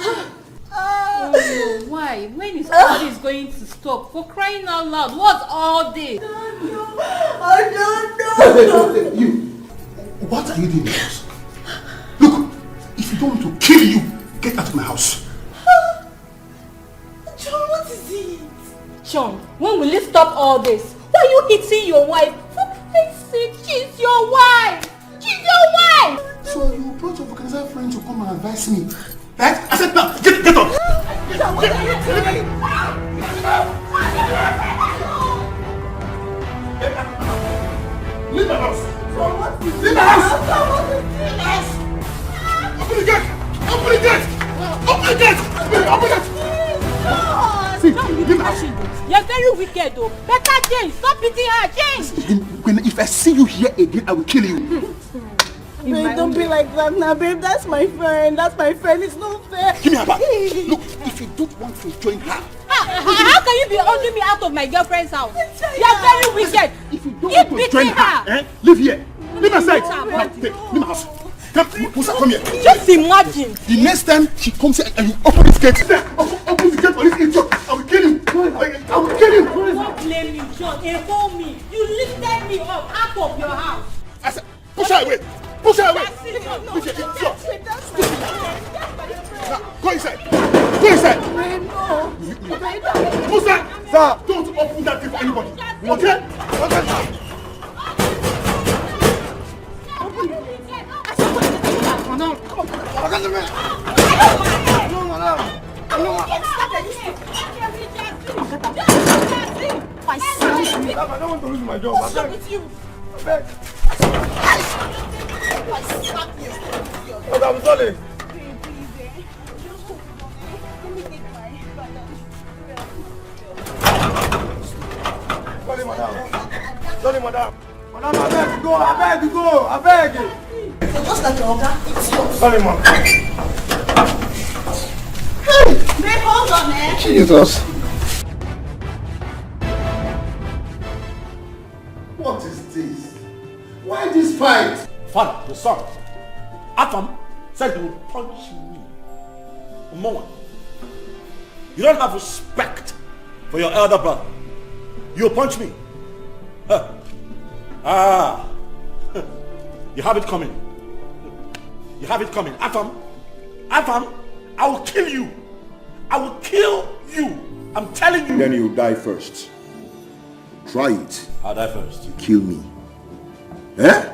Oh, no. Why? When is all this going to stop? For crying out loud, what's all this? I don't know. You, what are you doing in the house? Look, if you don't want to kill you, get out of my house. John, what is it? John, when will you stop all this? Why are you hitting your wife? For Christ's sake, she's your wife! She's your wife! So you brought your vulcanizer friend to come and advise me, right? I said now, get up! John, what are you doing? Leave my house! John, what is Leave my house! John, what is this? Open the gate! Open the gate! Open the gate! Open the gate! John, you're very wicked though. Better change. Stop beating her. Change. If I see you here again, I will kill you. Babe, don't be like that now, babe. That's my friend. That's my friend. It's not fair. Give me her back. Look, if you don't want to join her. How can you be holding me out of my girlfriend's house? You're very wicked. If you don't want to join her, leave here. Leave my side. Leave my house. Come, Musa, come here. Just imagine. The next time she comes here and you open this gate, open the gate for this idiot, I will kill you. I will kill you. Don't blame you, John. Inform me. You lifted me up out of your house. I said, push her away. Push her away. Go inside. Go inside. Musa, sir, don't open that gate for anybody. Okay? I don't want to lose my job. What's up with you? Madam, sorry. Sorry, madam. Sorry, madam. Madam, I beg to go. I beg to go. I beg. So just like your order, it's yours. Sorry, ma'am. Hey, babe, hold on, man. Jesus. What is this? Why this fight? Father, your son, Atom, said he would punch me. Mama, you don't have respect for your elder brother. You'll punch me. You have it coming. You have it coming. Atom, I will kill you. I will kill you. I'm telling you. Then you die first. Try it. I'll die first. You kill me. Eh?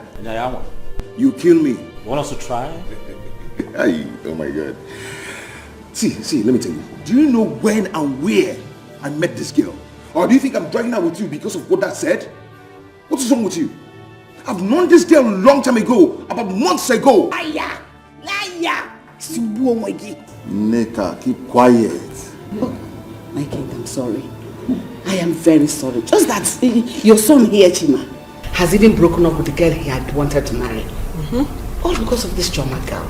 You kill me. You want us to try? Oh my God. See, let me tell you. Do you know when and where I met this girl? Or do you think I'm dragging her with you because of what that said? What is wrong with you? I've known this girl a long time ago, about months ago. Liar! Neka, keep quiet. Oh, my king, I'm sorry. I am very sorry. Just that your son here, Chima, has even broken up with the girl he had wanted to marry. All because of this Choma girl.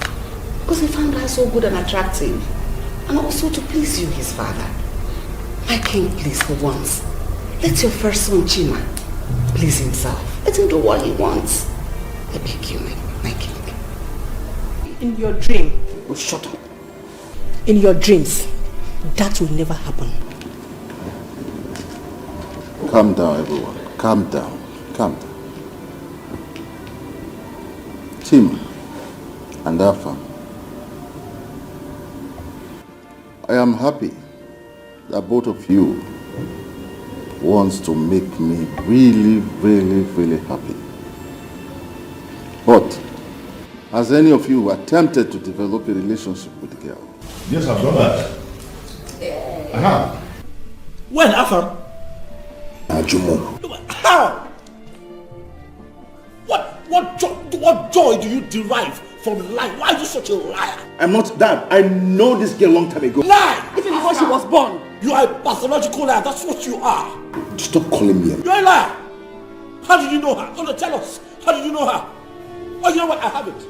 Because he found her so good and attractive. And also to please you, his father. My king, please, for once, let your first son, Chima, please himself. Let him do what he wants. I beg you, my king. In your dream. Oh, shut up. In your dreams, that will never happen. Calm down, everyone. Calm down. Calm down. Tim and Alpha, I am happy that both of you wants to make me really, really, really happy. But has any of you attempted to develop a relationship with the girl? Yes, I've done that. I have. When, Afam? Ajumo. How? What joy do you derive from lying? Why are you such a liar? I'm not that. I know this girl a long time ago. Lie! Even before she was born. You are a pathological liar. That's what you are. Stop calling me. You're a liar. How did you know her? Oh, tell us. How did you know her? Oh, you know what? I have it.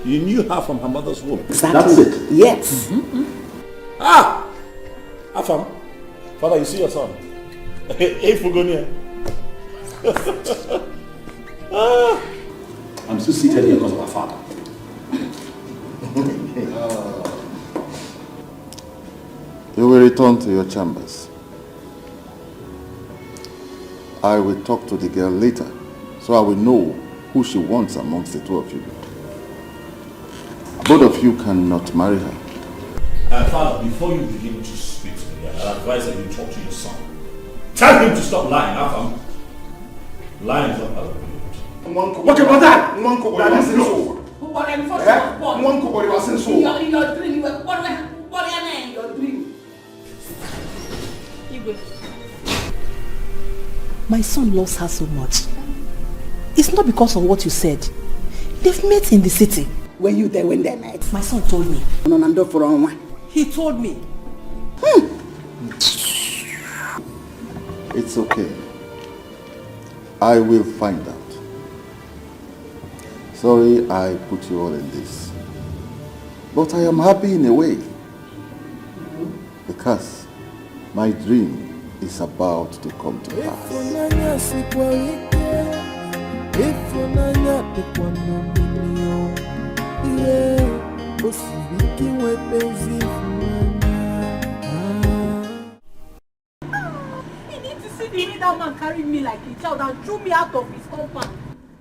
You knew her from her mother's womb. Exactly. That's it. Yes. Ah! Afam, Father, you see your son. Hey, Fugonia. I'm still seated here because of our father. You will return to your chambers. I will talk to the girl later, so I will know who she wants amongst the two of you. Both of you cannot marry her. Father, before you begin to speak to me, I advise that you talk to your son. Tell him to stop lying, Afam. Lying is not part of it. What about that? In your dream, you were warrior in your dream. My son loves her so much. It's not because of what you said. They've met in the city. Were you there when they met? My son told me. He told me. It's okay. I will find out. Sorry I put you all in this. But I am happy in a way. Because my dream is about to come to pass. That man carried me like a child and threw me out of his compound.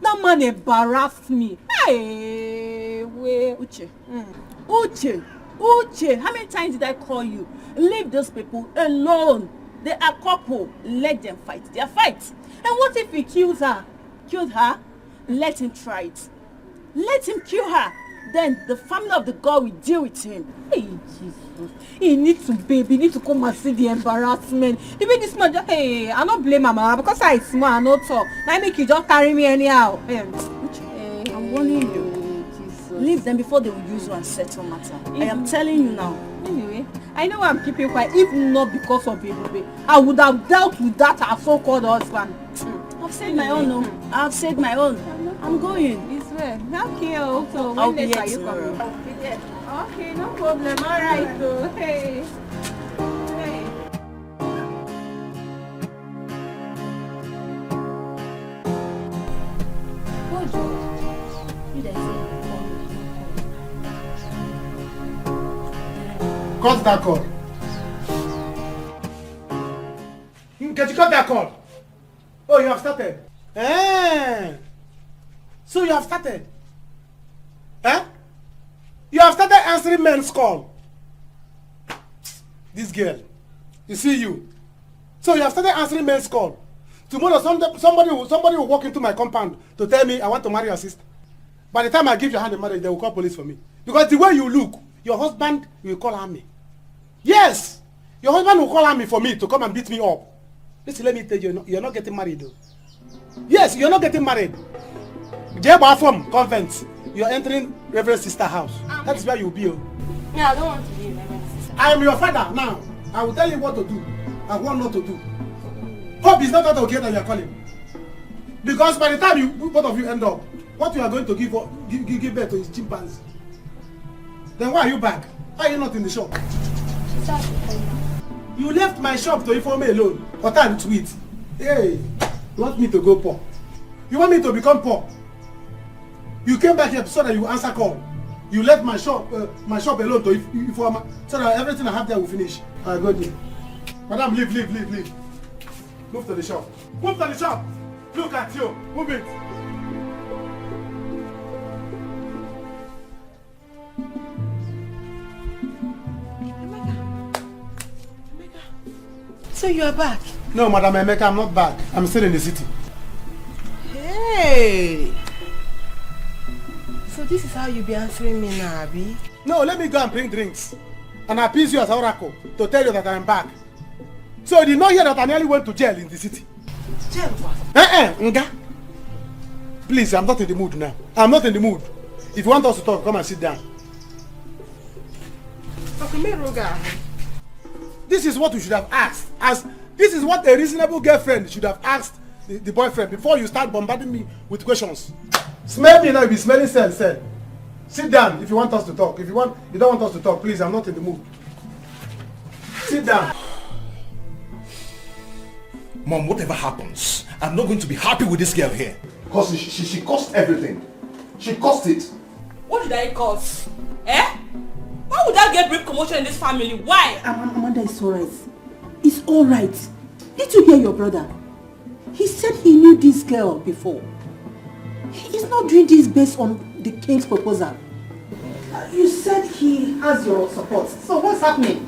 That man embarrassed me. Hey, wait, Uche. Uche, how many times did I call you? Leave those people alone. They are couple. Let them fight their fight. And what if he kills her? Killed her? Let him try it. Let him kill her. Then the family of the girl will deal with him. Hey, Jesus. He needs to, baby. He needs to come and see the embarrassment. The way this man just, hey, I don't blame my mama because I smart, I not talk. Now make you just carry me anyhow. I'm warning you. Jesus. Leave them before they will use you and settle matter. I am telling you now. Anyway, I know I'm keeping quiet. If not because of Ebube, I would have dealt with that our so-called husband. I've said my own. No. I've said my own. I'm going. It's well. Okay, so I'll when be next here are you tomorrow. coming? I'll be there. Okay, no problem. All right, so hey. Hey. What George? You that say Cut that call. Can you cut that call? Oh, you have started. So you have started. You have started answering men's call. This girl. You see you. So you have started answering men's call. Tomorrow somebody will walk into my compound to tell me I want to marry your sister. By the time I give your hand in marriage, they will call police for me. Because the way you look, your husband will call army. Yes! Your husband will call army for me to come and beat me up. Listen, let me tell you, you're not getting married though. Yes, you're not getting married. Jebafom convent. You're entering Reverend Sister house. That is where you'll be. Yeah, I don't want to be Reverend Sister. I am your father now. I will tell you what to do and what not to do. Hope is not that okay that you are calling. Because by the time you both of you end up, what you are going to give birth to is chimpanzee. Then why are you back? Why are you not in the shop? You left my shop to inform me alone. What time to eat? Hey, you want me to go poor? You want me to become poor? You came back here so that you answer call. You left my shop alone to inform so that everything I have there will finish. I go there. Madam, leave. Move to the shop. Move to the shop. Look at you. Move it. So you are back? No, Madam Emeka, I'm not back. I'm still in the city. Hey! So this is how you be answering me now, Abi? No, let me go and bring drinks. And appease you as Oracle to tell you that I am back. So you did not hear that I nearly went to jail in the city? Jail what? Nga. Please, I'm not in the mood now. I'm not in the mood. If you want us to talk, come and sit down. This is what you should have asked. This is what a reasonable girlfriend should have asked the boyfriend before you start bombarding me with questions. Smell me now, you'll be smelling cell. Sit down if you want us to talk. If you don't want us to talk, please, I'm not in the mood. Sit down. Mom, whatever happens, I'm not going to be happy with this girl here. Because she cost everything. She cost it. What did I cause? Why would I get brief commotion in this family? Why? Amanda, it's alright. It's alright. Did you hear your brother? He said he knew this girl before. He's not doing this based on the king's proposal. You said he has your support. So what's happening?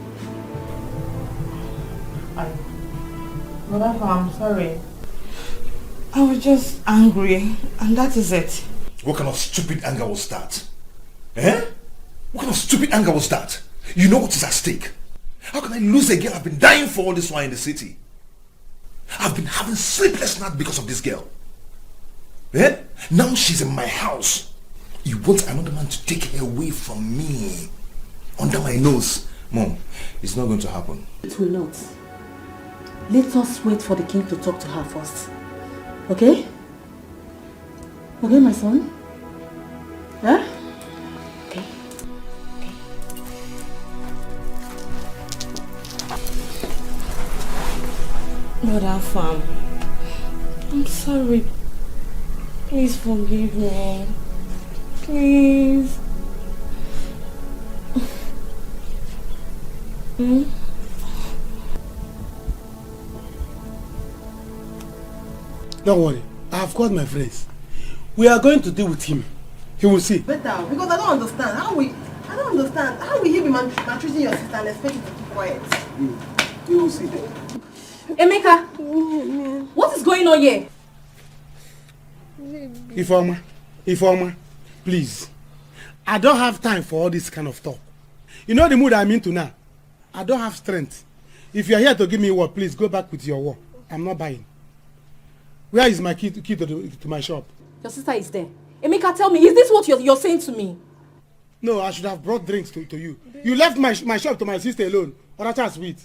Mother, I'm sorry. I was just angry, and that is it. What kind of stupid anger was that? What kind of stupid anger was that? You know what is at stake. How can I lose a girl I've been dying for all this while in the city? I've been having sleepless nights because of this girl. Now she's in my house. You want another man to take her away from me? Under my nose. Mom, it's not going to happen. It will not. Let us wait for the king to talk to her first. Okay? Okay, my son? Yeah? Okay. Mother, fam, I'm sorry. Please forgive me. Please. Don't worry. I have called my friends. We are going to deal with him. He will see. Better, because I don't understand. How will you be maltreating your sister and expect you to keep quiet? You will see. Emeka, what is going on here? Ifeoma, please. I don't have time for all this kind of talk. You know the mood I'm into now. I don't have strength. If you're here to give me a word, please go back with your word. I'm not buying. Where is my key to my shop? Your sister is there. Emeka, tell me, is this what you're saying to me? No, I should have brought drinks to you. You left my shop to my sister alone. Or that chance sweet.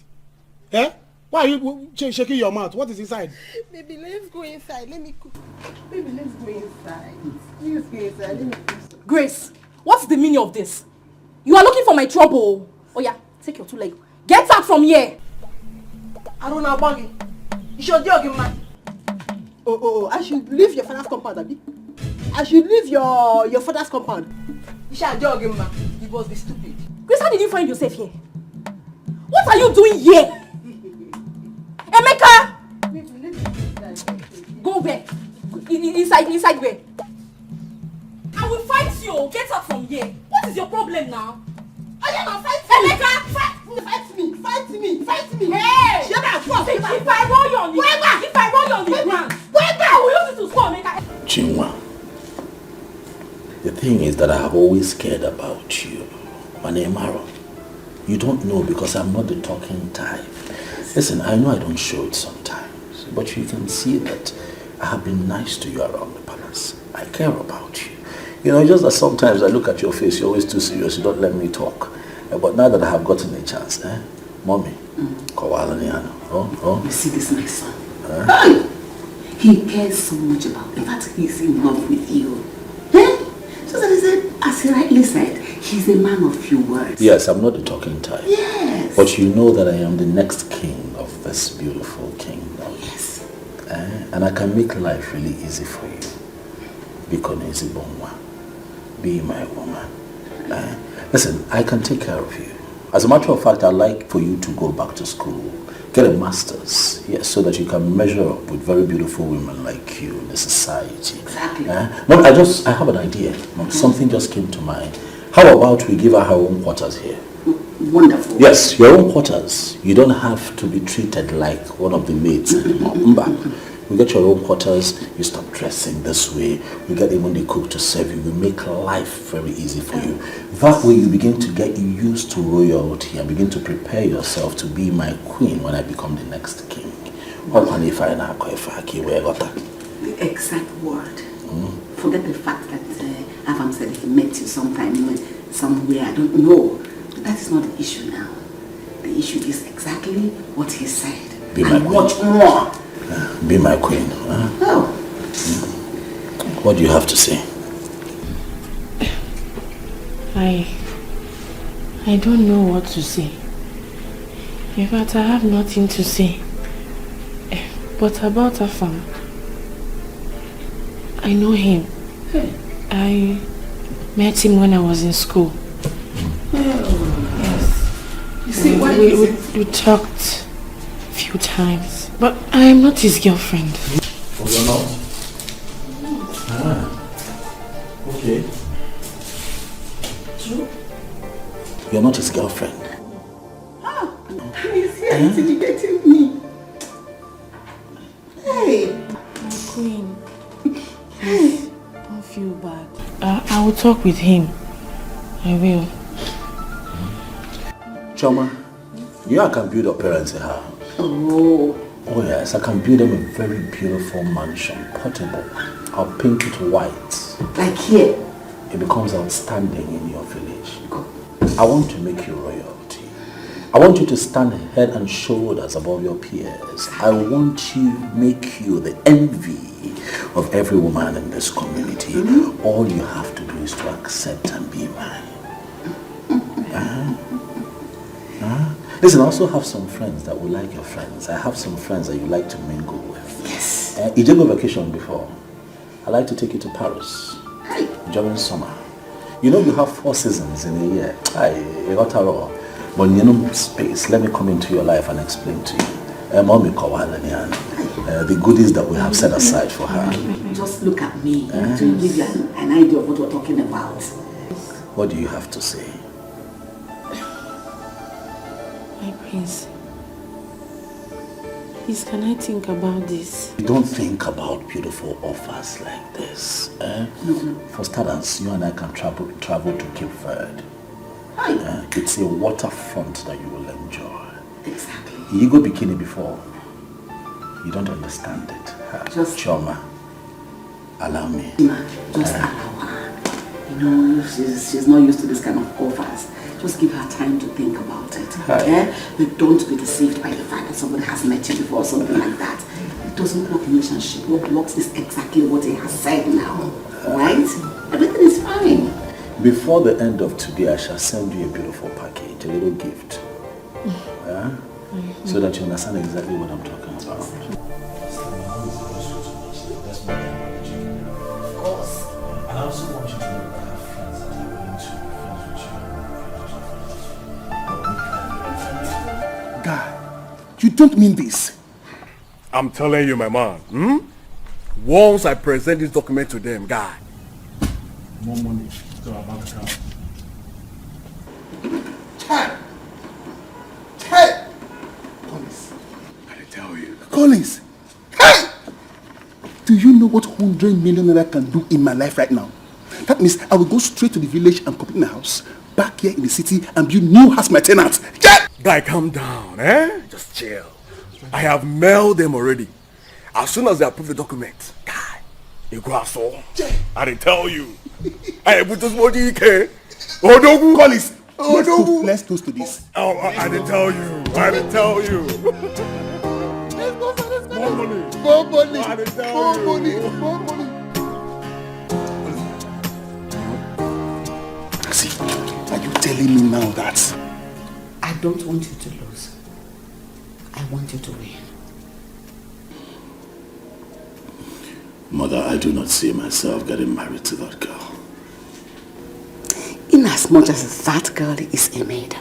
Eh? Why are you shaking your mouth? What is inside? Baby, let's go inside. Let me cook. Baby, let's go inside. Let's go inside. Let me cook. Grace, what's the meaning of this? You are looking for my trouble. Oh yeah, take your two legs. Get out from here. I don't know about you. You should jog him, man. Oh, I should leave your father's compound, Abi. I should leave your father's compound. You should jog him, man. You must be stupid. Grace, how did you find yourself here? What are you doing here? Emeka! Go back. Inside where? I will fight you. Get out from here. What is your problem now? I am a fight. Emeka! Fight me. Hey! Shut up. If I roll you on the ground, I will use it to score, Emeka. Chinwa, the thing is that I have always cared about you. Manemaro, you don't know because I'm not the talking type. Listen, I know I don't show it sometimes, but you can see that I have been nice to you around the palace. I care about you. You know, just that sometimes I look at your face, you're always too serious, you don't let me talk. But now that I have gotten a chance, Mommy, You see this, my son? He cares so much about you. In fact, he's in love with you. So that is it. As he rightly said, he's a man of few words. Yes, I'm not the talking type. Yes. But you know that I am the next king of this beautiful kingdom. Yes. And I can make life really easy for you. Be my woman. Listen, I can take care of you. As a matter of fact, I'd like for you to go back to school, get a master's, yes, so that you can measure up with very beautiful women like you in the society. Exactly. But I have an idea. Something just came to mind. How about we give her own quarters here? Wonderful. Yes, your own quarters. You don't have to be treated like one of the maids anymore. We get your own quarters, you stop dressing this way, we get even the cook to serve you, we make life very easy for you. That way you begin to get used to royalty and begin to prepare yourself to be my queen when I become the next king. The exact word. Forget the fact that Avam said he met you sometime, somewhere, I don't know. That is not the issue now. The issue is exactly what he said. Be my queen. Much more. Be my queen. Oh. What do you have to say? I don't know what to say. In fact, I have nothing to say. But about Afam, I know him. I met him when I was in school. Yes. You see, we talked a few times. But I am not his girlfriend. Oh, you're not? Okay. True. You're not his girlfriend? He's here intimidating me. Hey. Queen. Please, don't feel bad. I will talk with him. I will. Choma, you know I can build your parents a house. Oh yes, I can build them a very beautiful mansion, portable. I'll paint it white. Like here? It becomes outstanding in your village. I want to make you royalty. I want you to stand head and shoulders above your peers. I want to make you the envy of every woman in this community. All you have to do is to accept and be mine. Listen, I also have some friends that will like your friends. I have some friends that you like to mingle with. Yes. You did go vacation before. I like to take you to Paris during summer. You know you have 4 seasons in a year. But you know space. Let me come into your life and explain to you. The goodies that we have set aside for her. Just look at me to give you an idea of what we're talking about. What do you have to say? My prince, please can I think about this? Don't think about beautiful offers like this. For starters, you and I can travel to Cape Verde. It's a waterfront that you will enjoy. Exactly. You go bikini before. You don't understand it. Just Choma. Allow me. Just allow her. You know, she's not used to this kind of offers. Just give her time to think about it. Okay? But don't be deceived by the fact that somebody has met you before or something like that. It doesn't work in relationship. What works is exactly what he has said now. Right? Everything is fine. Before the end of today, I shall send you a beautiful package, a little gift. So that you understand exactly what I'm talking about. Of course. And I also want you to know that I have friends that are willing to be friends with you. Guy, you don't mean this. I'm telling you, my man. Once I present this document to them, guy. More money to our bank account. Hey! Collins, I tell you. Collins! Hey! Do you know what 100 million naira can do in my life right now? That means I will go straight to the village and complete my house, back here in the city, and build new house my tenants. Yeah! Guy, calm down, Just chill. I have mailed them already. As soon as they approve the document, guy, you go assault. I didn't tell you. I put this body, okay? Odogu! Collins! Let's toast to this. Oh, I didn't tell you. I didn't tell you. More money. More money. I didn't tell More you. money. More money. See, are you telling me now that I don't want you to lose. I want you to win. Mother, I do not see myself getting married to that girl. In as much as that girl is a maid,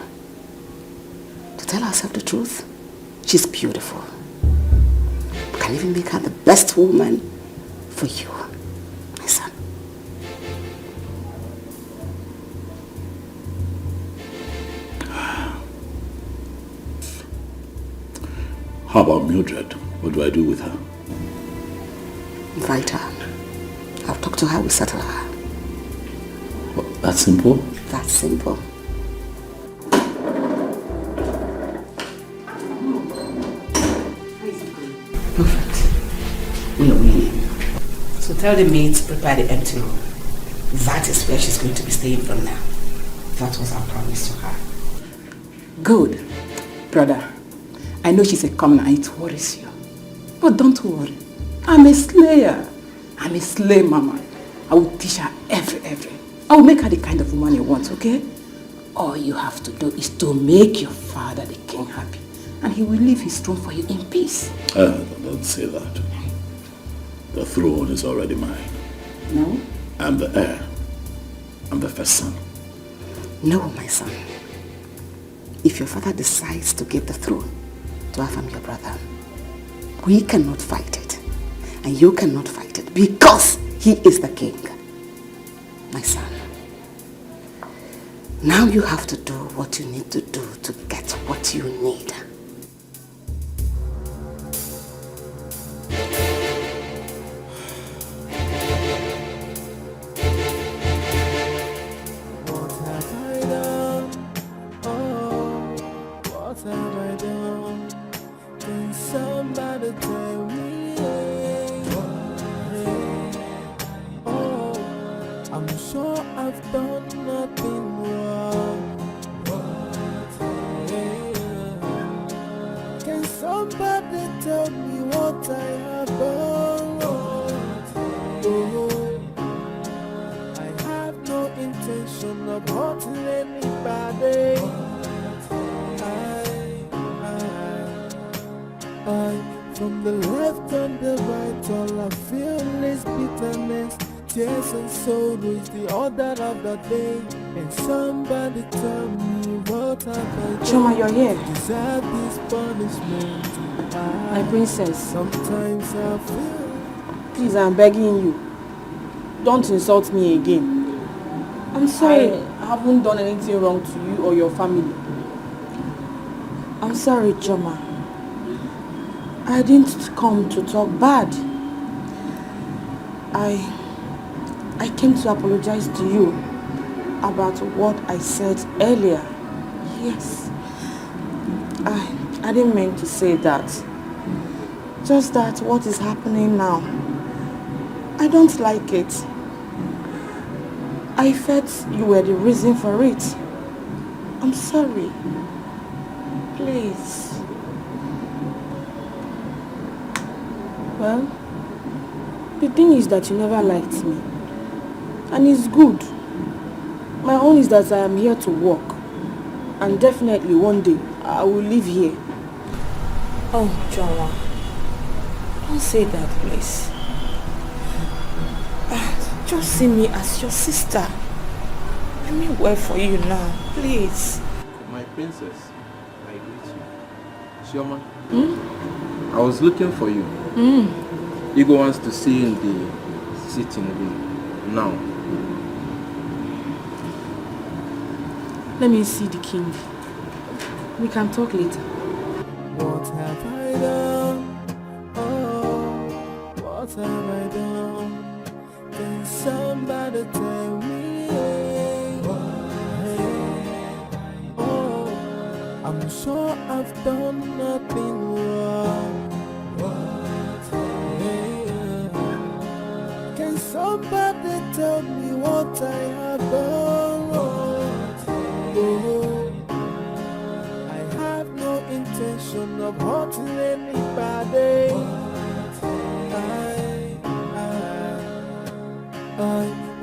to tell ourselves the truth, she's beautiful. We can even make her the best woman for you, my son. How about Mildred? What do I do with her? Invite her. I'll talk to her, we'll settle her. What, that simple? That's simple. Perfect. We are winning. So tell the maids to prepare the empty room. That is where she's going to be staying from now. That was our promise to her. Good. Brother, I know she's a commoner and it worries you. But don't worry. I'm a slayer. I'm a slay mama. I will teach her every. I will make her the kind of woman you want, okay? All you have to do is to make your father the king happy. And he will leave his throne for you in peace. Don't say that. The throne is already mine. No? I'm the heir. I'm the first son. No, my son. If your father decides to give the throne to Afam, your brother, we cannot fight it. And you cannot fight it because he is the king. My son. Now you have to do what you need to do to get what you need. What have I done? Oh, what have I done? Can somebody tell me? Oh, I'm sure I've done nothing wrong. Can somebody tell me what I have done? Oh, I have no intention of hurting anybody. I, from the left and the right, all I feel is bitterness, tears and sorrow is the order of the day. And somebody tell me what have I done? Choma, you're here. to deserve this punishment. My princess. Sometimes I feel. Please, I'm begging you. Don't insult me again. I'm sorry. I haven't done anything wrong to you or your family. I'm sorry, Choma. I didn't come to talk bad. I came to apologize to you about what I said earlier. Yes. I didn't mean to say that. Just that what is happening now I don't like it. I felt you were the reason for it. I'm sorry. Please. Well, the thing is that you never liked me. And it's good. My own is that I am here to work. And definitely one day, I will live here. Oh, Joa. Don't say that, please. Just see me as your sister. Let me wait for you now, please. My princess, I greet you. Chioma, I was looking for you. Igor wants to see you in the sitting room now. Let me see the king. We can talk later. What have I done? Oh, what have I done? Can somebody tell me? Oh, I'm sure I've done nothing wrong. Can somebody tell me what I have done wrong? Oh, I have no intention of hurting anybody.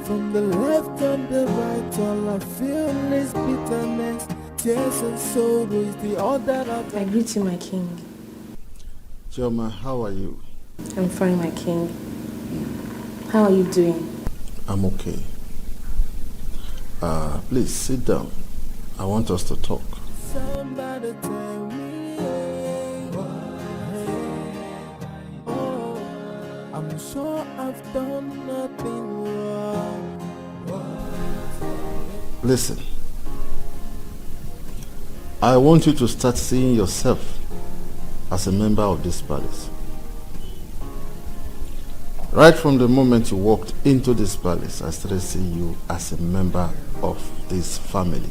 From the left and the right, all I feel is bitterness, tears and sorrow is the order of I greet you, my king. Chioma, how are you? I'm fine, my king. How are you doing? I'm okay. Please sit down. I want us to talk. somebody tell me. Oh, I'm sure I've done nothing wrong. Listen, I want you to start seeing yourself as a member of this palace. Right from the moment you walked into this palace, I started seeing you as a member of this family.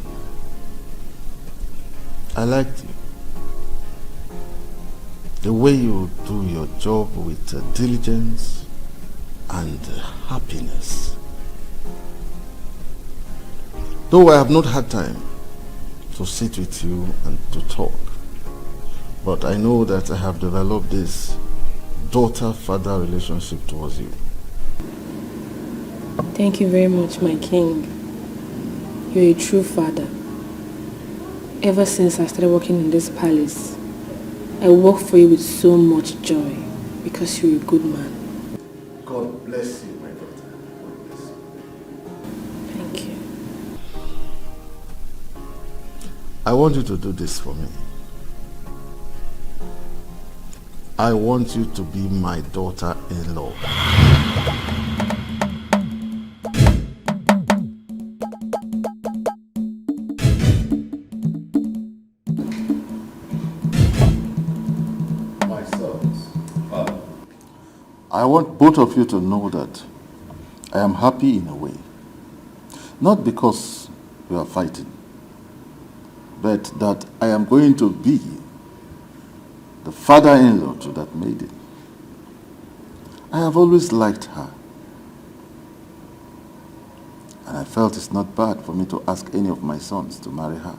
I liked you. The way you do your job with diligence and happiness. Though I have not had time to sit with you and to talk, but I know that I have developed this daughter-father relationship towards you. Thank you very much, my king. You're a true father. Ever since I started working in this palace, I work for you with so much joy because you're a good man. God bless you, my daughter. God bless you. Thank you. I want you to do this for me. I want you to be my daughter-in-law. My sons, I want both of you to know that I am happy in a way. Not because we are fighting, but that I am going to be the father-in-law to that maiden. I have always liked her. And I felt it's not bad for me to ask any of my sons to marry her.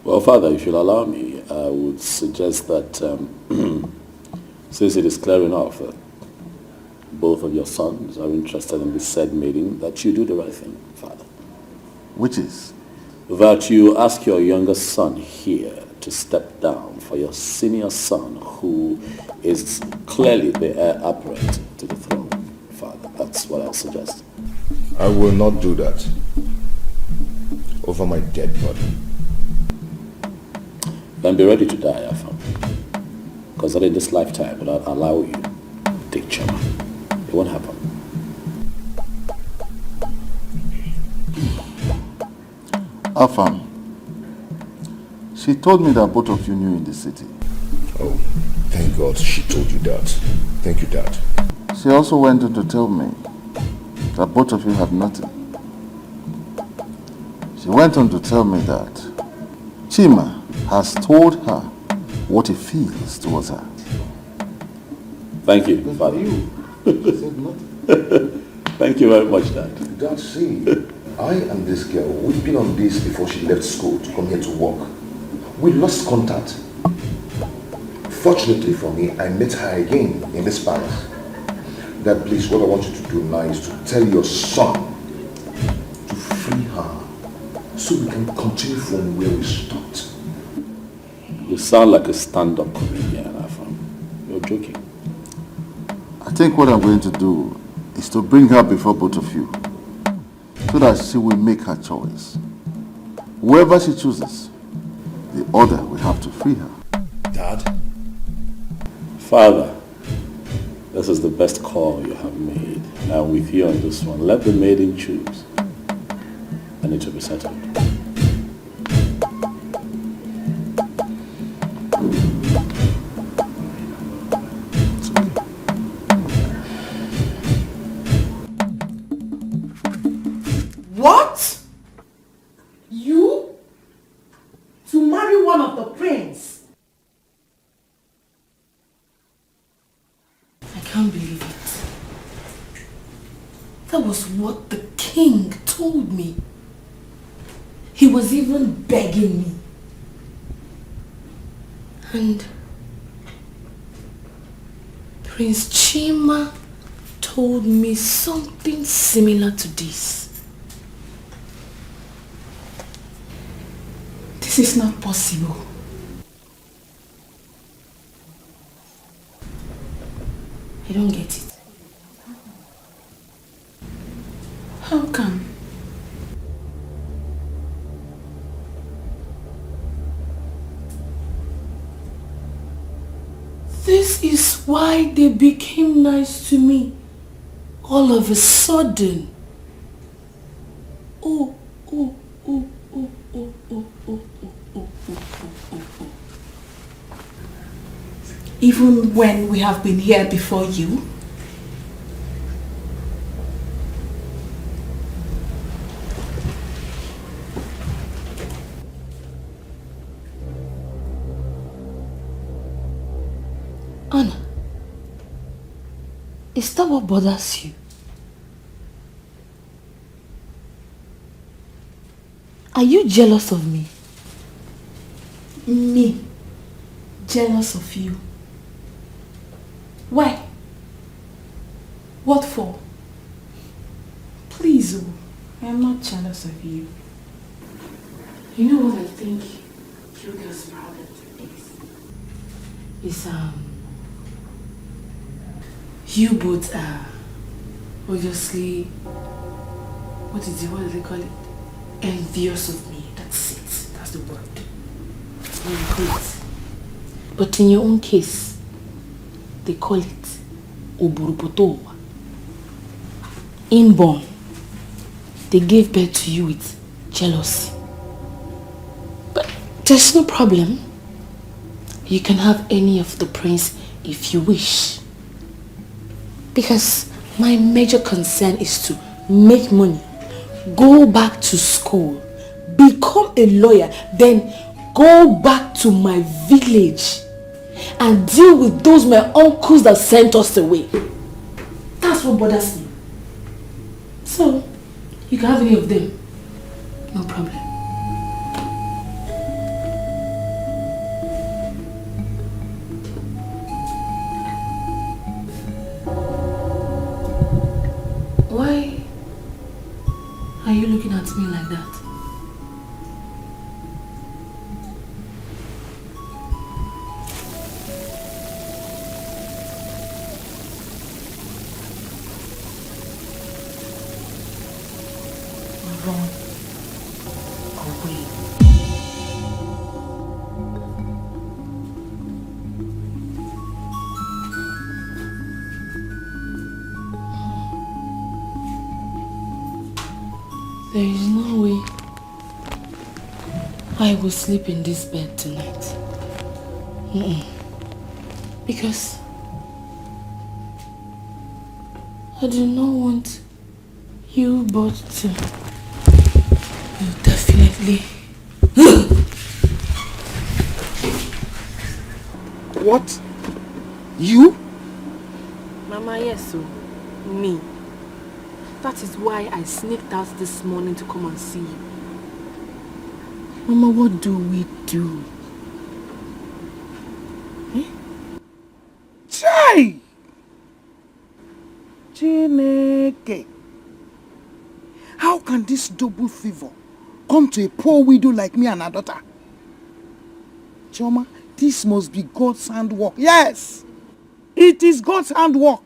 Well, Father, if you'll allow me, I would suggest that since it is clear enough that both of your sons are interested in this said maiden, that you do the right thing, Father. Which is? That you ask your younger son here to step down for your senior son, who is clearly the heir apparent to the throne, Father. That's what I'll suggest. I will not do that over my dead body. Then be ready to die, Afam. Because not in this lifetime will I allow you to take Chama. It won't happen. Afam, she told me that both of you knew in the city. Oh, thank God she told you that. Thank you, Dad. She also went on to tell me that both of you had nothing. She went on to tell me that Chima has told her what he feels towards her. Thank you, Father. She said nothing. Thank you very much, Dad. Dad, see, I and this girl, we've been on this before she left school to come here to work. We lost contact. Fortunately for me, I met her again in this palace. Dad, please, what I want you to do now is to tell your son to free her so we can continue from where we stopped. You sound like a stand-up comedian, Afam. You're joking. I think what I'm going to do is to bring her before both of you so that she will make her choice. Whoever she chooses, the other will have to free her. Dad? Father, this is the best call you have made. Now with you on this one, let the maiden choose. And it will be settled. What? You? To marry one of the prince? I can't believe it. That was what the king told me. He was even begging me. And Prince Chima told me something similar to this. This is not possible. I don't get it. How come? This is why they became nice to me all of a sudden. Oh, oh, oh, oh, oh, oh, oh, oh, oh, oh, oh. Even when we have been here before you? Anna, is that what bothers you? Are you jealous of me? Me? Jealous of you? Why? What for? Please, oh, I am not jealous of you. You know what I think you girls' problem is? You both are obviously, what do they call it? Envious of me. That's it. That's the word. What you call it. But in your own case, they call it Oburupotowa. Inborn. They gave birth to you with jealousy. But there's no problem. You can have any of the prince if you wish. Because my major concern is to make money, go back to school, become a lawyer, then go back to my village and deal with those my uncles that sent us away. That's what bothers me. So, you can have any of them. No problem. Why are you looking at me like that? Run away. There is no way I will sleep in this bed tonight. Because I do not want you both to. You definitely. What? You? Mama, yes, so me. That is why I sneaked out this morning to come and see you. Mama, what do we do? Eh? Chai! Chineke! How can this double favor come to a poor widow like me and her daughter? Chioma, this must be God's handwork. Yes! It is God's handwork.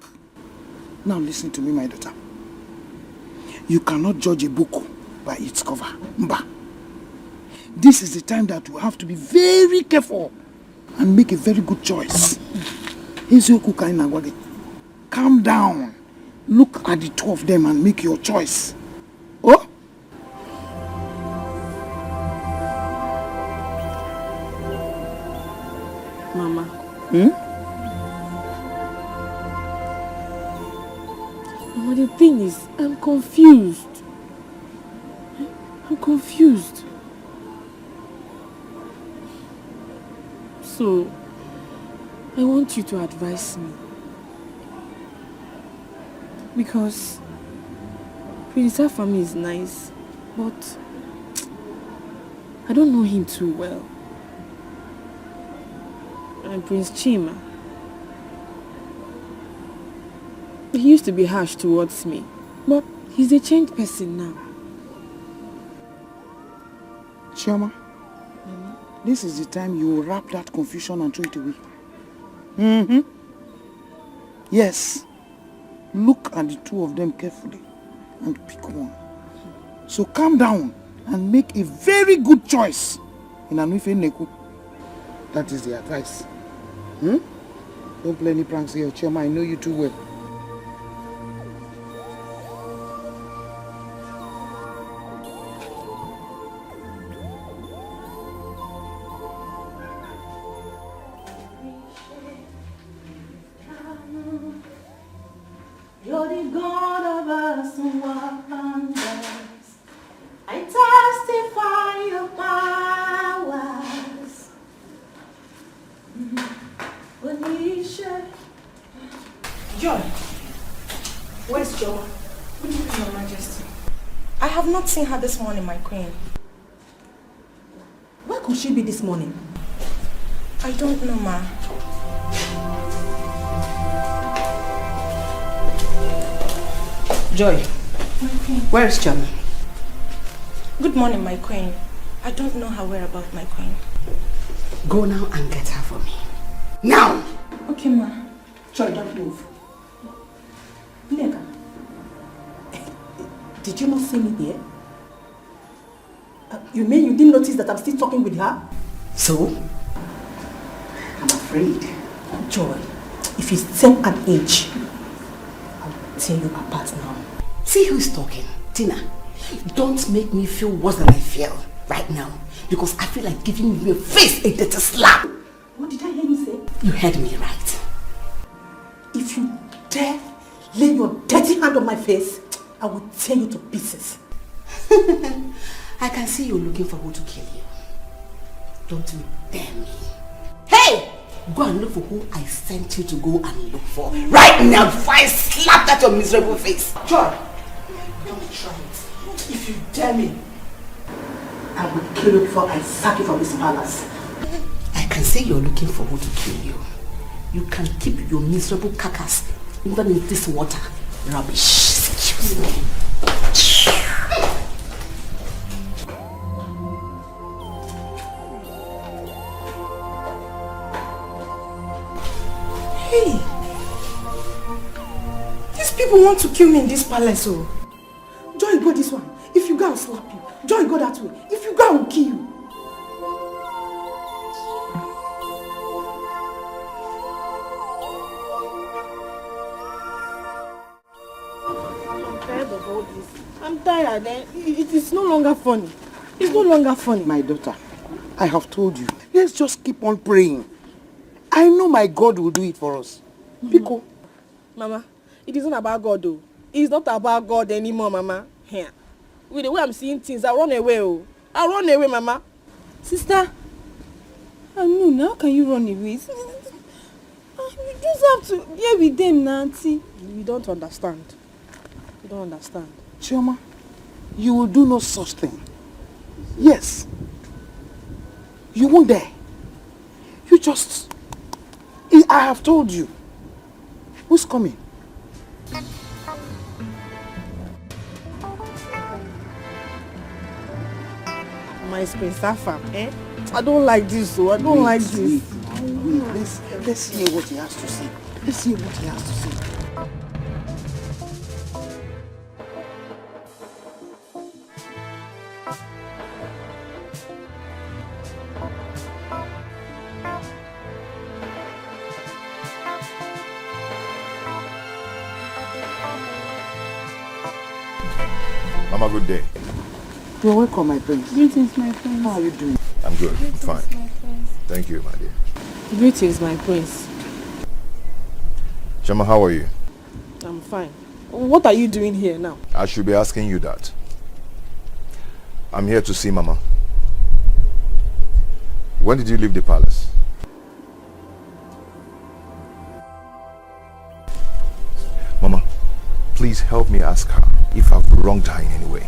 Now listen to me, my daughter. You cannot judge a book by its cover. Mba. This is the time that you have to be very careful and make a very good choice. Calm down. Look at the two of them and make your choice. Oh? Mama. Mama, the thing is, I'm confused. I'm confused. So, I want you to advise me. Because Prince Afami is nice, but I don't know him too well. And Prince Chima, he used to be harsh towards me, but he's a changed person now. Chioma, this is the time you will wrap that confusion and throw it away. Yes. Look at the two of them carefully and pick one. So calm down and make a very good choice in Anuife Neku. That is the advice. Don't play any pranks here, Chioma. I know you too well. You're the God of us wonders. I testify your powers. Joy, where's Joy? What do you mean, Your Majesty? I have not seen her this morning, my queen. Where could she be this morning? I don't know, ma. Joy, where is Chama? Good morning, my queen. I don't know her whereabouts, my queen. Go now and get her for me. Now! Okay, ma. Joy, don't move. Nneka, did you not see me here? You mean you didn't notice that I'm still talking with her? So? I'm afraid. Joy, if you same an age, I'll tear you apart now. See who's talking. Tina, don't make me feel worse than I feel right now. Because I feel like giving you a face a dirty slap. What did I hear you say? You heard me right. If you dare lay your dirty hand on my face, I will tear you to pieces. I can see you're looking for who to kill you. Don't you dare me. Hey! Go and look for who I sent you to go and look for. Right now before I slap at your miserable face. Joy, don't try it. If you dare me, I will kill you before I sack you from this palace. I can see you're looking for who to kill you. You can keep your miserable carcass even in this water. Rubbish. Excuse me. Hey! These people want to kill me in this palace, oh. Joy, go this one. If you go, I'll slap you. Joy, go that way. If you go, I'll kill you. I'm tired of all this. I'm tired. It is no longer funny. It's no longer funny. My daughter, I have told you. Let's just keep on praying. I know my God will do it for us. Pico. Mama, it isn't about God though. It's not about God anymore, Mama. Here. With the way I'm seeing things, I'll run away. Oh. I'll run away, Mama. Sister, I know, how can you run away? You just have to be with them, Nancy. You don't understand. You don't understand. Chioma, you will do no such thing. Yes. You won't dare. You just... I have told you. Who's coming? My Prince Afam, eh? I don't like this, so I don't like this. Let's hear what he has to say. Let's hear what he has to say. Mama, good day. You're welcome, my prince. Greetings, my friends. How are you doing? I'm good. I'm fine. My friends. Thank you, my dear. Greetings, my prince. Chama, how are you? I'm fine. What are you doing here now? I should be asking you that. I'm here to see Mama. When did you leave the palace? Mama, please help me ask her if I've wronged her in any way.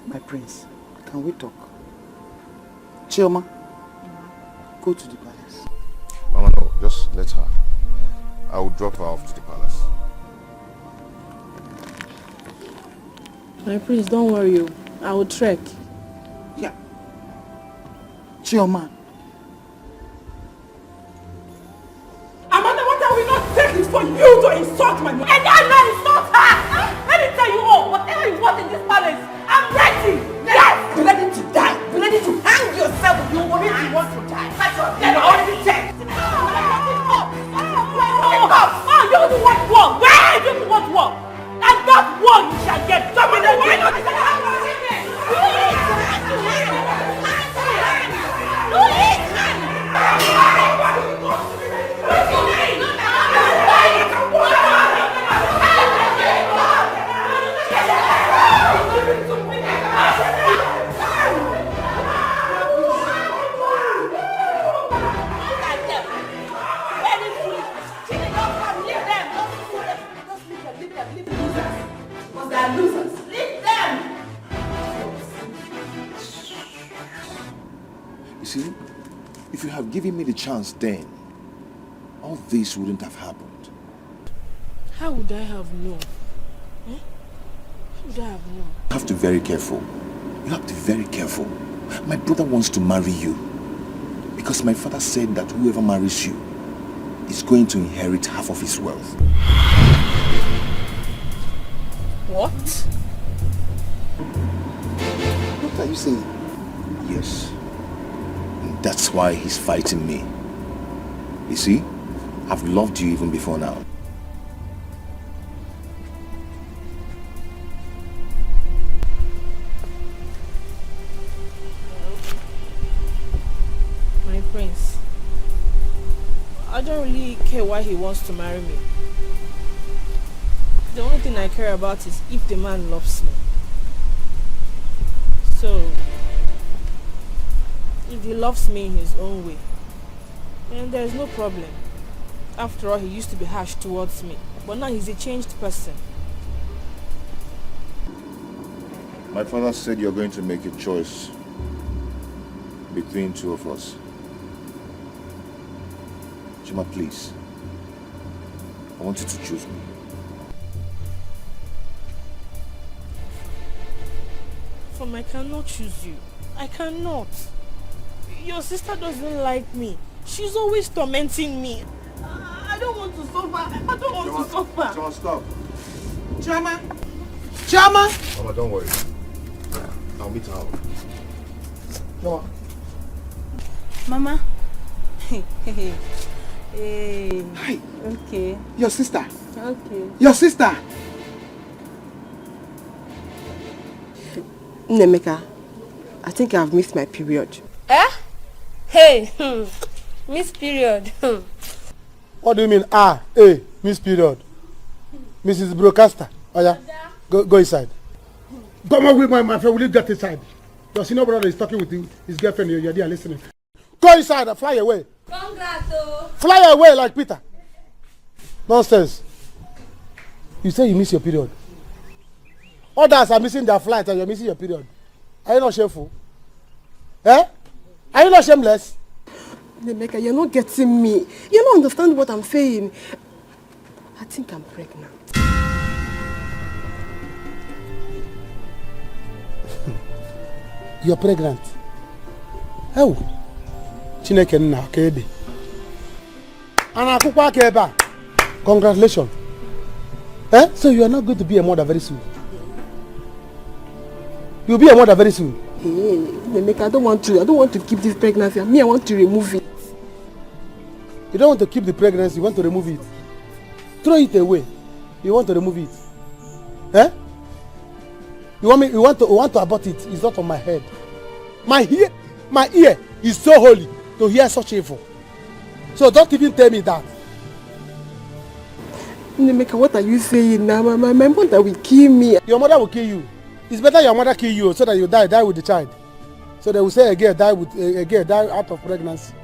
My prince, can we talk? Chioma, go to the palace. Mama, no, just let her. I will drop her off to the palace. My prince, don't worry. I will trek. Yeah. Chioma. Amanda, what I will not take is for you to insult my mother. And I'm not insult her! Let me tell you all, whatever you want in this palace, I'm ready! Yes! Be ready to die! Be ready to hang yourself if you want to die! That's your dead already dead! Oh, you don't want war! Where do you want war? And that war you shall get! Dominate! Why not? You see, if you have given me the chance then, all this wouldn't have happened. How would I have known? Eh? How would I have known? You have to be very careful. You have to be very careful. My brother wants to marry you. Because my father said that whoever marries you is going to inherit half of his wealth. What? What are you saying? Yes. And that's why he's fighting me. You see, I've loved you even before now. My prince, I don't really care why he wants to marry me. The only thing I care about is if the man loves me. So, if he loves me in his own way, then there's no problem. After all, he used to be harsh towards me, but now he's a changed person. My father said you're going to make a choice between two of us. Chima, please. I want you to choose me. I cannot choose you. I cannot. Your sister doesn't like me. She's always tormenting me. I don't want to suffer. I don't want to suffer. Chama, stop. Chama! Chama! Mama, don't worry. I'll meet her. No. Mama. Hey. Hi. Okay. Your sister. Okay. Your sister. Nemeka, I think I've missed my period. Eh? Hey, miss period. What do you mean, miss period? Mrs. Broadcaster, oh yeah, go inside. Come on with my friend, will you get inside? Your senior brother is talking with his girlfriend, you're there listening. Go inside and fly away. Congrats, Fly away like Peter. Nonsense. You say you miss your period. Others are missing their flight and you're missing your period. Are you not shameful? Eh? Are you not shameless? Nemeka, you're not getting me. You don't understand what I'm saying. I think I'm pregnant. You're pregnant. Oh. Chineke nna kede. Ana akukwa keba. Congratulations. Eh? So you are not going to be a mother very soon. You'll be a mother very soon. Hey, Nemeka, I don't want to keep this pregnancy. Me, I want to remove it. You don't want to keep the pregnancy, you want to remove it. Throw it away. You want to remove it. Eh? You want to abort it. It's not on my head. My ear is so holy to hear such evil. So don't even tell me that. Nemeka, what are you saying now? My mother will kill me. Your mother will kill you. It's better your mother kill you so that you die with the child. So they will say a girl die out of pregnancy.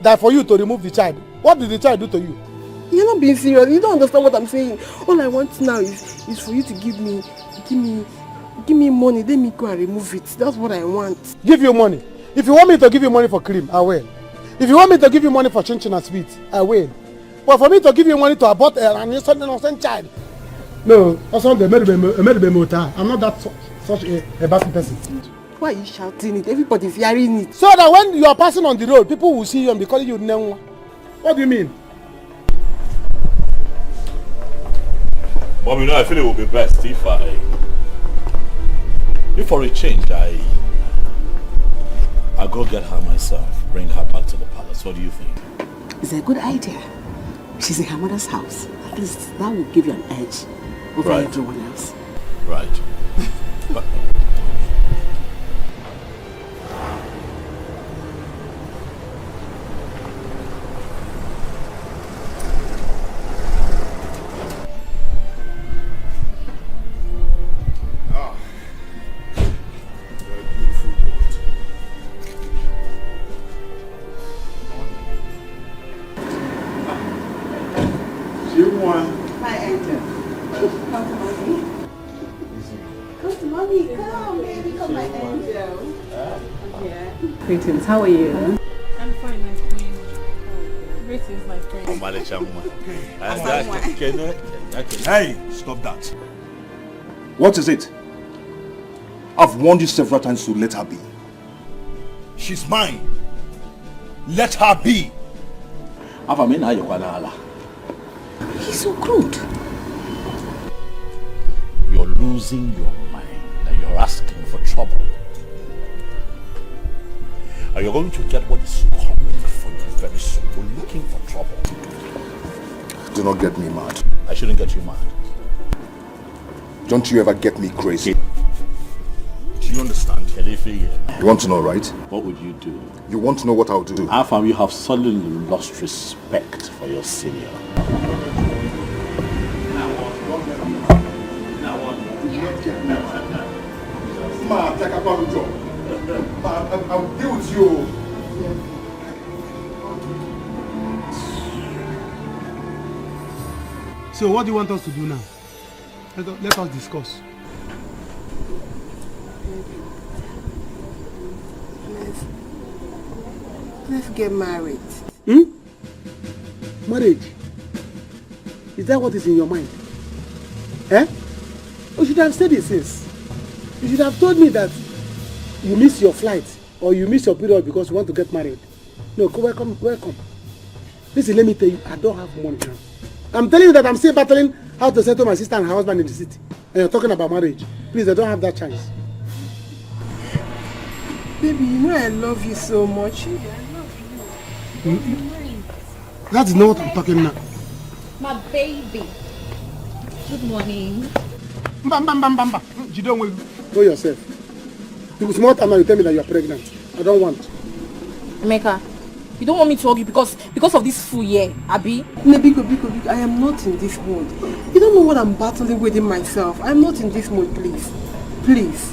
Die for you to remove the child. What did the child do to you? You're not being serious. You don't understand what I'm saying. All I want now is for you to give me money. Let me go and remove it. That's what I want. Give you money. If you want me to give you money for cream, I will. If you want me to give you money for chin and sweet, I will. But for me to give you money to abort an innocent child, no, that's not the I'm not that such a bad person. Why are you shouting it? Everybody's hearing it. So that when you are passing on the road, people will see you and be calling you Nenwa. What do you mean? Mom, you know, I feel it would be best if for a change, I'll go get her myself, bring her back to the palace. What do you think? It's a good idea. She's in her mother's house. At least that will give you an edge over everyone else. Right. But, Hi, Angel. Come to mommy. Come to mommy. Come, baby. Come, my angel. Yeah. Greetings. How are you? I'm fine, my queen. Greetings, my friend. Hey, stop that. What is it? I've warned you several times to let her be. She's mine. Let her be. He's so crude. you're losing your mind and you're asking for trouble. And you're going to get what is coming for you very soon. You're looking for trouble. Do not get me mad. I shouldn't get you mad. Don't you ever get me crazy. Do you understand? You want to know, right? What would you do? You want to know what I'll do? How far you have suddenly lost respect for your senior. I'll deal with you. So what do you want us to do now? Let us discuss. Let's get married. Marriage? Is that what is in your mind? Eh? You should have said it since. You should have told me that you miss your flight or you miss your period because you want to get married. No, welcome. Listen, let me tell you, I don't have money now. I'm telling you that I'm still battling how to settle my sister and her husband in the city. And you're talking about marriage. Please, I don't have that chance. Baby, you know I love you so much. I love you. That is not what I'm talking now. My baby. Good morning. You don't want to go yourself. It was more time now you tell me that you are pregnant. I don't want. Emeka, you don't want me to argue because of this fool here, Abi? Biko, I am not in this mood. You don't know what I'm battling within myself. I'm not in this mood, please. Please.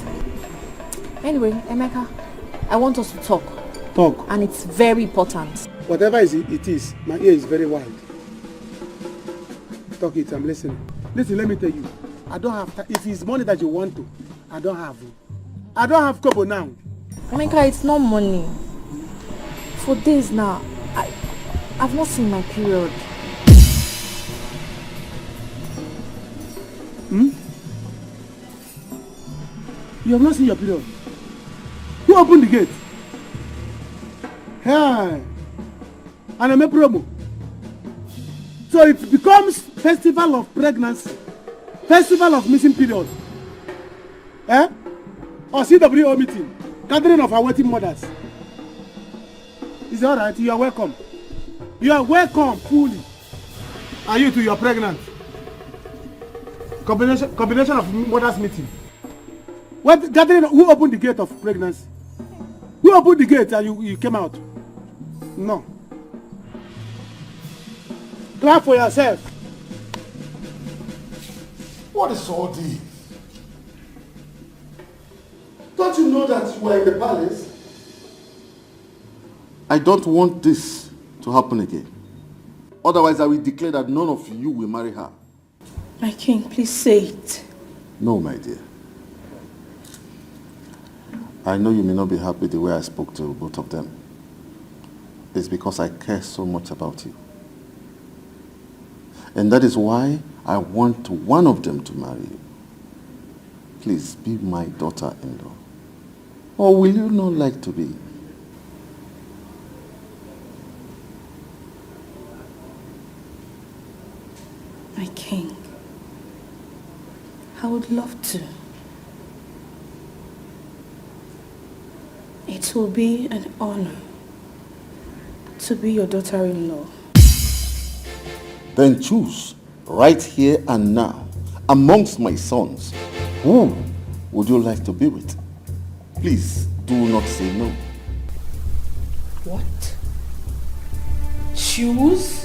Anyway, Emeka, I want us to talk. Talk. And it's very important. Whatever it is, my ear is very wide. Talk it, I'm listening. Listen, let me tell you. I don't have time. If it's money that you want to, I don't have. I don't have kobo now. Emeka, it's not money. For days now, I've not seen my period. You have not seen your period? Who opened the gate? Hey. And I'm a promo. So it becomes festival of pregnancy. Festival of missing period. Eh? Or CWO meeting. Gathering of awaiting mothers. Is it alright? You are welcome. You are welcome fully. Are you too? You are pregnant. Combination of mothers meeting. What gathering? Who opened the gate of pregnancy? Who opened the gate and you came out? No. Clap for yourself. What is all this? Don't you know that you are in the palace? I don't want this to happen again. Otherwise, I will declare that none of you will marry her. My king, please say it. No, my dear. I know you may not be happy the way I spoke to both of them. It's because I care so much about you. And that is why I want one of them to marry you. Please be my daughter-in-law. Or will you not like to be? My king, I would love to. It will be an honor to be your daughter-in-law. Then choose right here and now amongst my sons. Who would you like to be with? Please do not say no. What? Choose?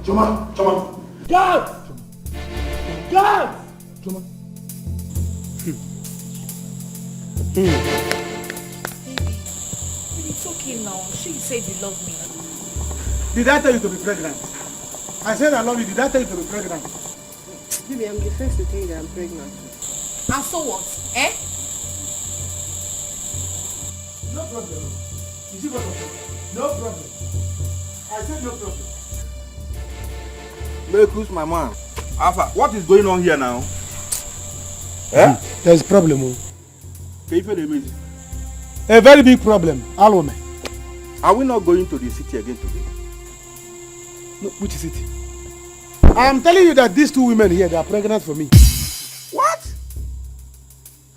Choma. God! God! Choma. It's okay now. She said you love me. Did I tell you to be pregnant? I said I love you. Did I tell you to be pregnant? Baby, I'm the first to tell you that I'm pregnant. And so what? Eh? No problem. You see what I'm saying? No problem. I said no problem. Who's my man? Alpha, what is going on here now? Eh? There's a problem. A very big problem. Alome. Are we not going to the city again today? No, which city? I am telling you that these two women here, they are pregnant for me. What?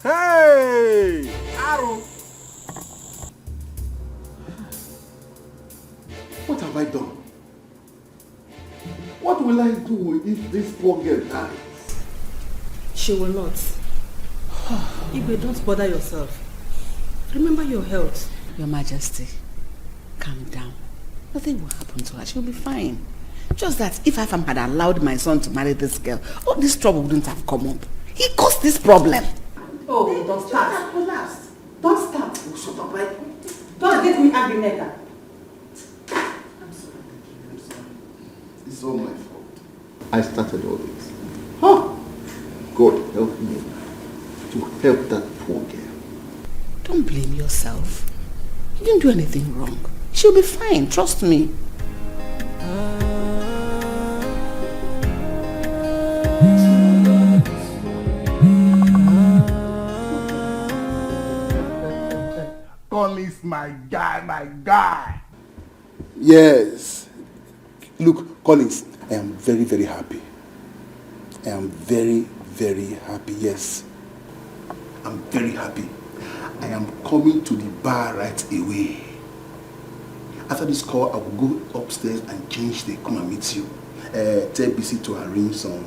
Hey! Aaron! What have I done? What will I do if this poor girl dies? She will not. Igwe, don't bother yourself. Remember your health. Your Majesty, calm down. Nothing will happen to her. She'll be fine. Just that if Afam had allowed my son to marry this girl, all this trouble wouldn't have come up. He caused this problem. Oh, don't start. Relax. Don't start. Oh, shut up, right? Don't get me angry, Neka. I'm sorry. It's all my fault. I started all this. Huh? God help me to help that poor girl. Don't blame yourself. You didn't do anything wrong. She'll be fine, trust me. Collins, my guy. Yes. Look, Collins, I am very, very happy. I am very, very happy, yes. I'm very happy. I am coming to the bar right away. After this call, I will go upstairs and change the come and meet you. Tell BC to arrange some,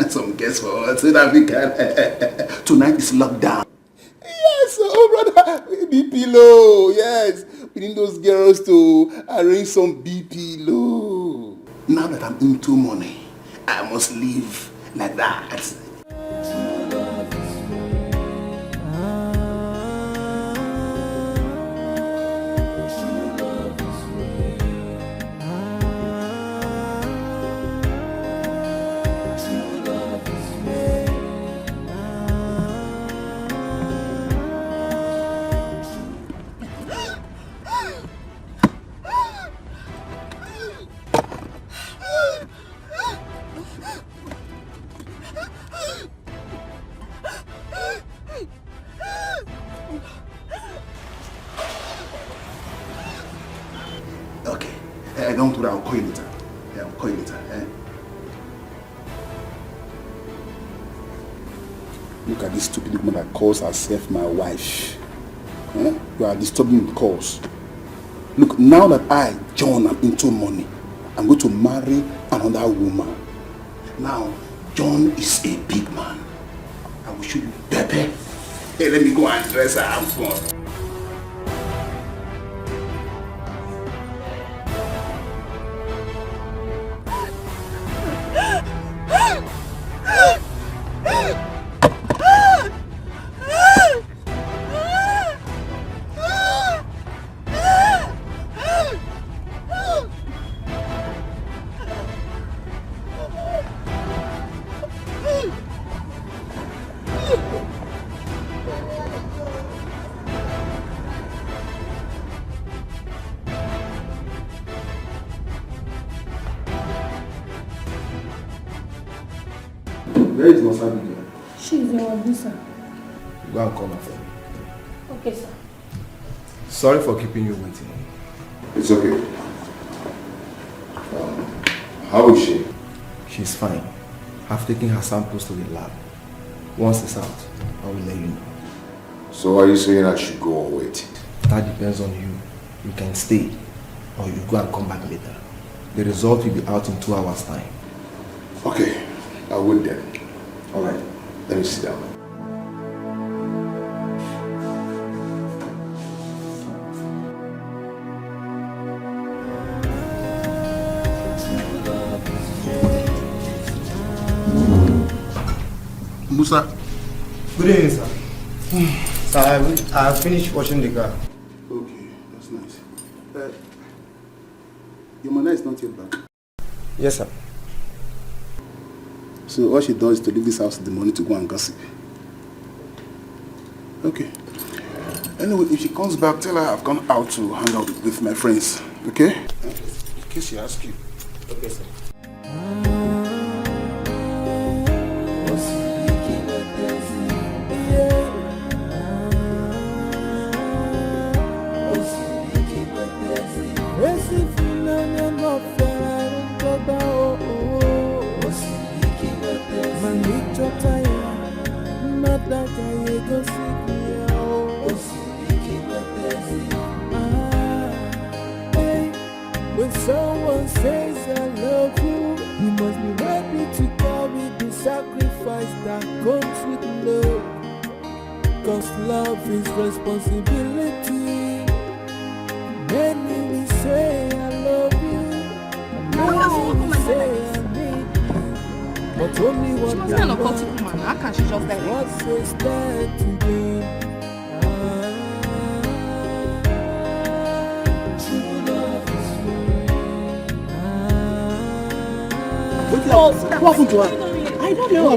some guests for us so that we can. Tonight is lockdown. Yeah. brother, BP low. Yes, we need those girls to arrange some BP low. Now that I'm into money, I must live like that. Don't worry, I'll call you later. Yeah, I'll call you later. Look at this stupid woman that calls herself my wife. You are disturbing the calls. Look, now that I, John, am into money, I'm going to marry another woman. Now, John is a big man. I will show you Pepe. Hey, let me go and dress her. Have fun. Where is Wasabi girl? She's in Wabusa. Go and call her for me. Okay, sir. Sorry for keeping you waiting. It's okay. How is she? She's fine. I've taken her samples to the lab. Once it's out, I will let you know. So are you saying I should go or wait? That depends on you. You can stay or you go and come back later. The result will be out in 2 hours' time. Okay, I'll wait then. Alright, let me sit down. Musa. Good evening, sir. Sir, I finished washing the car. Okay, that's nice. Your mother is not yet back. Yes, sir. So all she does is to leave this house in the morning to go and gossip. Okay. Anyway, if she comes back, tell her I've gone out to hang out with my friends. Okay? In case she asks you. Okay, sir. When someone says I love you, you must be ready to carry the sacrifice that comes with love. Cause love is responsibility. Many will say I love you, many will say I need you, but only one She wasn't an occultic woman. How can she just die? what says that today? What happened to her? I don't know.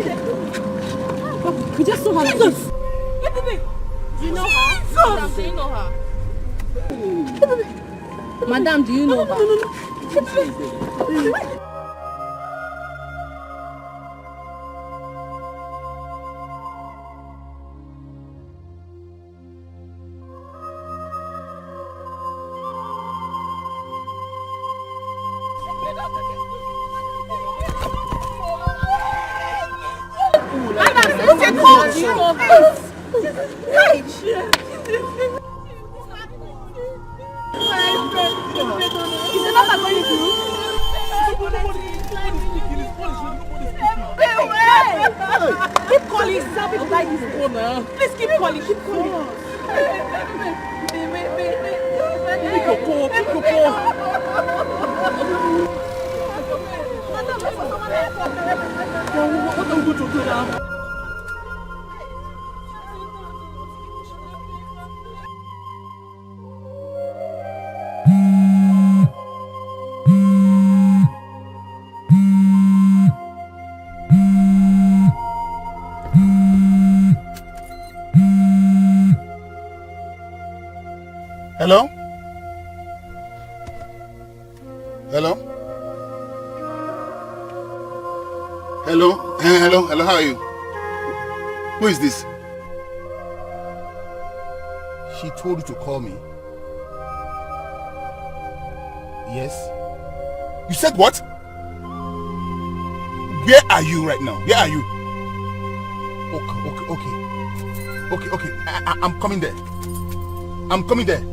We just saw her. Jesus! Do you know her? Madam, do you know her? Madam, do you know her? What are we going to do now? Hello? Hello? Hello? Hello? Hello? How are you? Who is this? She told you to call me? Yes? You said what? Where are you right now? Where are you? Okay. I'm coming there. I'm coming there.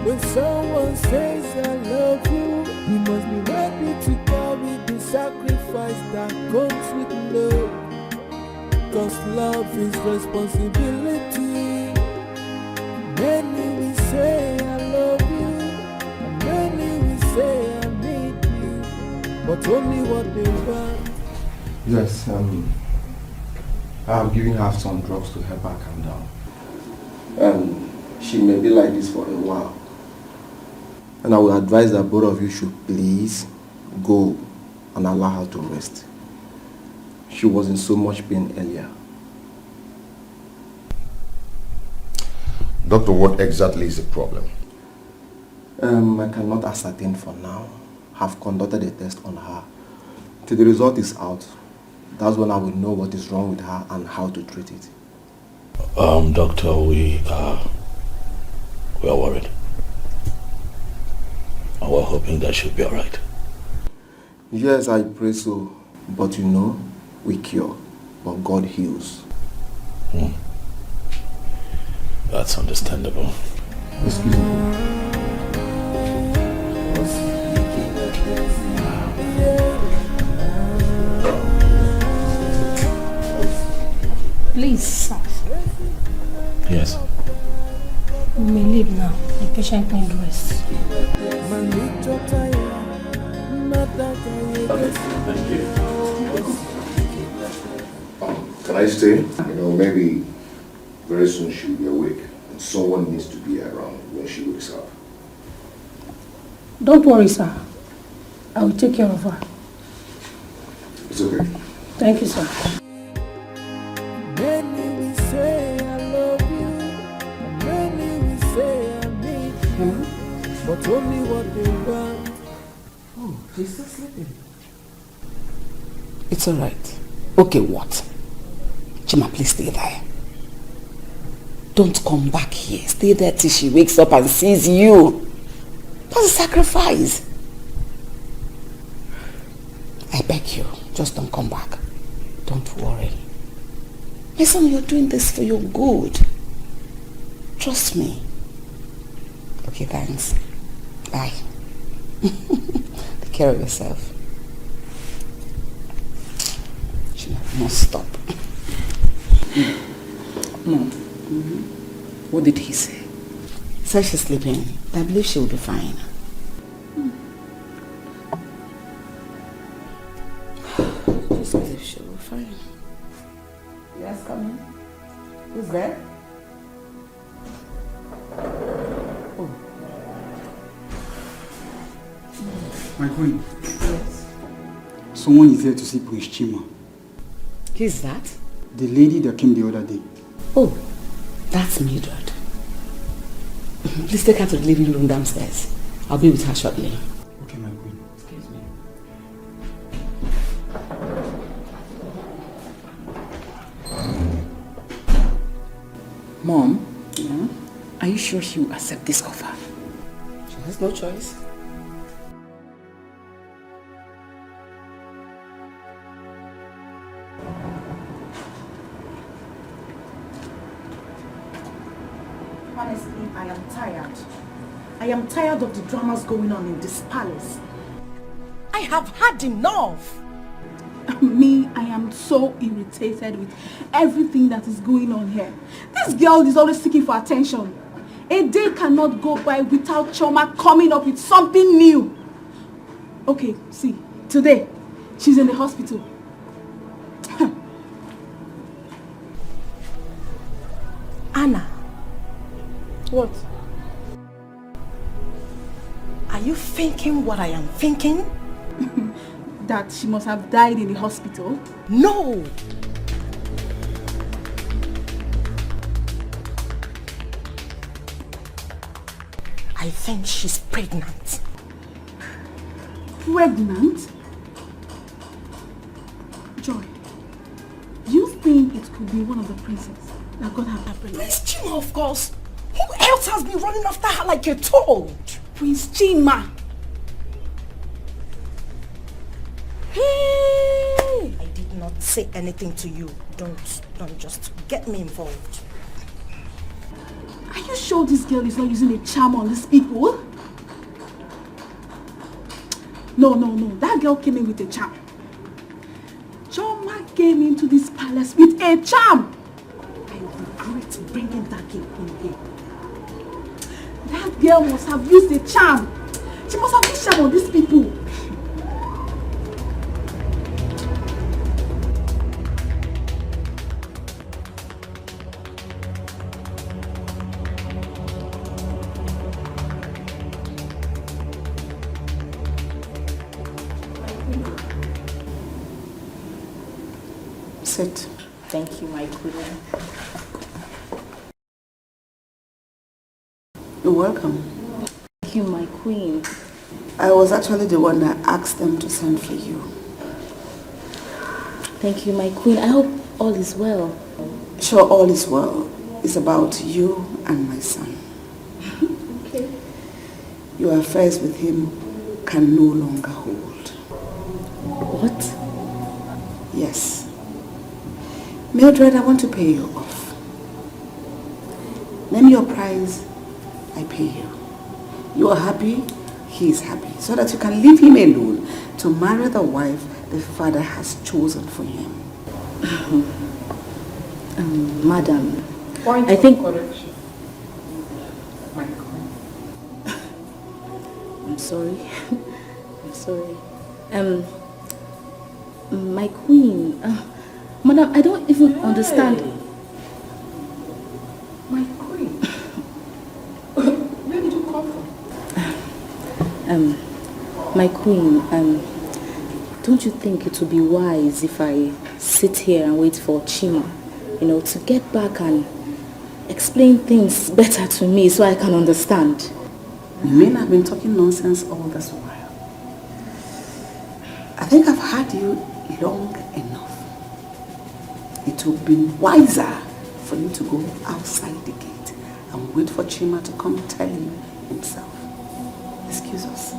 When someone says I love you, you must be ready to carry the sacrifice that comes with love. Cause love is responsibility. Many will say I love you, and many will say I need you, but only what they want. Yes, I've given her some drugs to help her calm down. She may be like this for a while. And I would advise that both of you should please go and allow her to rest. She was in so much pain earlier. Doctor, what exactly is the problem? I cannot ascertain for now. I've conducted a test on her. Till the result is out, that's when I will know what is wrong with her and how to treat it. Doctor, we are worried. And we're hoping that she'll be alright. Yes, I pray so. But you know, we cure, but God heals. That's understandable. Excuse me. Please, sir. Yes. We may leave now. The patient needs rest. Thank you. Can I stay? You know, maybe very soon she'll be awake and someone needs to be around when she wakes up. Don't worry, sir. I will take care of her. It's okay. Thank you, sir. Many will say I love you, and many will say I need you, but only what they want. Oh, he's still sleeping. It's all right. Okay, what? Chima, please stay there. Don't come back here. Stay there till she wakes up and sees you. That's a sacrifice. I beg you, just don't come back. Don't worry. My son, you're doing this for your good. Trust me. Okay, thanks. Bye. Take care of yourself. She must stop. Mom, what did he say? He said she's sleeping. I believe she will be fine. Just believe she will be fine. Yes, come in. Who's there? Oh. My queen. Yes. Someone is here to see Prince Chima. Who's that? The lady that came the other day. Oh, that's Mildred. Please take her to the living room downstairs. I'll be with her shortly. Okay, my queen. Excuse me. Mom, Are you sure she will accept this offer? She has no choice. Honestly, I am tired. I am tired of the dramas going on in this palace. I have had enough. Me, I am so irritated with everything that is going on here. This girl is always seeking for attention. A day cannot go by without Choma coming up with something new. Okay, see, today, she's in the hospital. Anna. What? Are you thinking what I am thinking? That she must have died in the hospital? No! I think she's pregnant. Pregnant? Joy, do you think it could be one of the princes that got her pregnant? Prince Chima, of course. Who else has been running after her like a toad? Prince Chima. Hey! I did not say anything to you. Don't just get me involved. Are you sure this girl is not using a charm on these people? No. That girl came in with a charm. Choma came into this palace with a charm. I regret bringing that girl in here. That girl must have used a charm. She must have used charm on these people. Sit. Thank you, my queen. You're welcome. Thank you, my queen. I was actually the one that asked them to send for you. Thank you, my queen. I hope all is well. Sure, all is well. It's about you and my son. Okay. Your affairs with him can no longer hold. What? Yes. Mildred, I want to pay you off. Name your price, I pay you. You are happy, he is happy. So that you can leave him alone to marry the wife the father has chosen for him. Madam, Point I think... correction. I'm sorry. I'm sorry. My queen... Madam, I don't even understand. My queen. Where did you come from? My queen, don't you think it would be wise if I sit here and wait for Chima, to get back and explain things better to me so I can understand? You mean I've been talking nonsense all this while? I think I've had you long enough. It would be wiser for you to go outside the gate and wait for Chima to come tell you himself. Excuse us.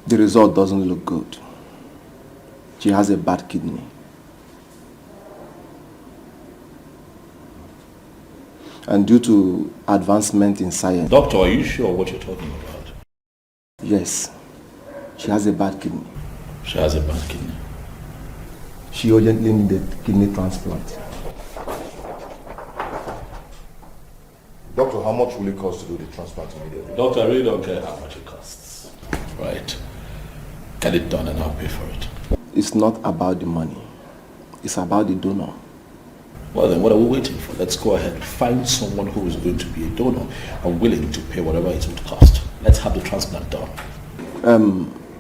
The result doesn't look good. She has a bad kidney. And due to advancement in science... Doctor, are you sure what you're talking about? Yes. She has a bad kidney. She has a bad kidney. She urgently needed kidney transplant. Doctor, how much will it cost to do the transplant immediately? Doctor, I really don't care how much it costs. Right? Get it done and I'll pay for it. It's not about the money. It's about the donor. Well then, what are we waiting for? Let's go ahead and find someone who is going to be a donor and willing to pay whatever it would cost. Let's have the transplant done.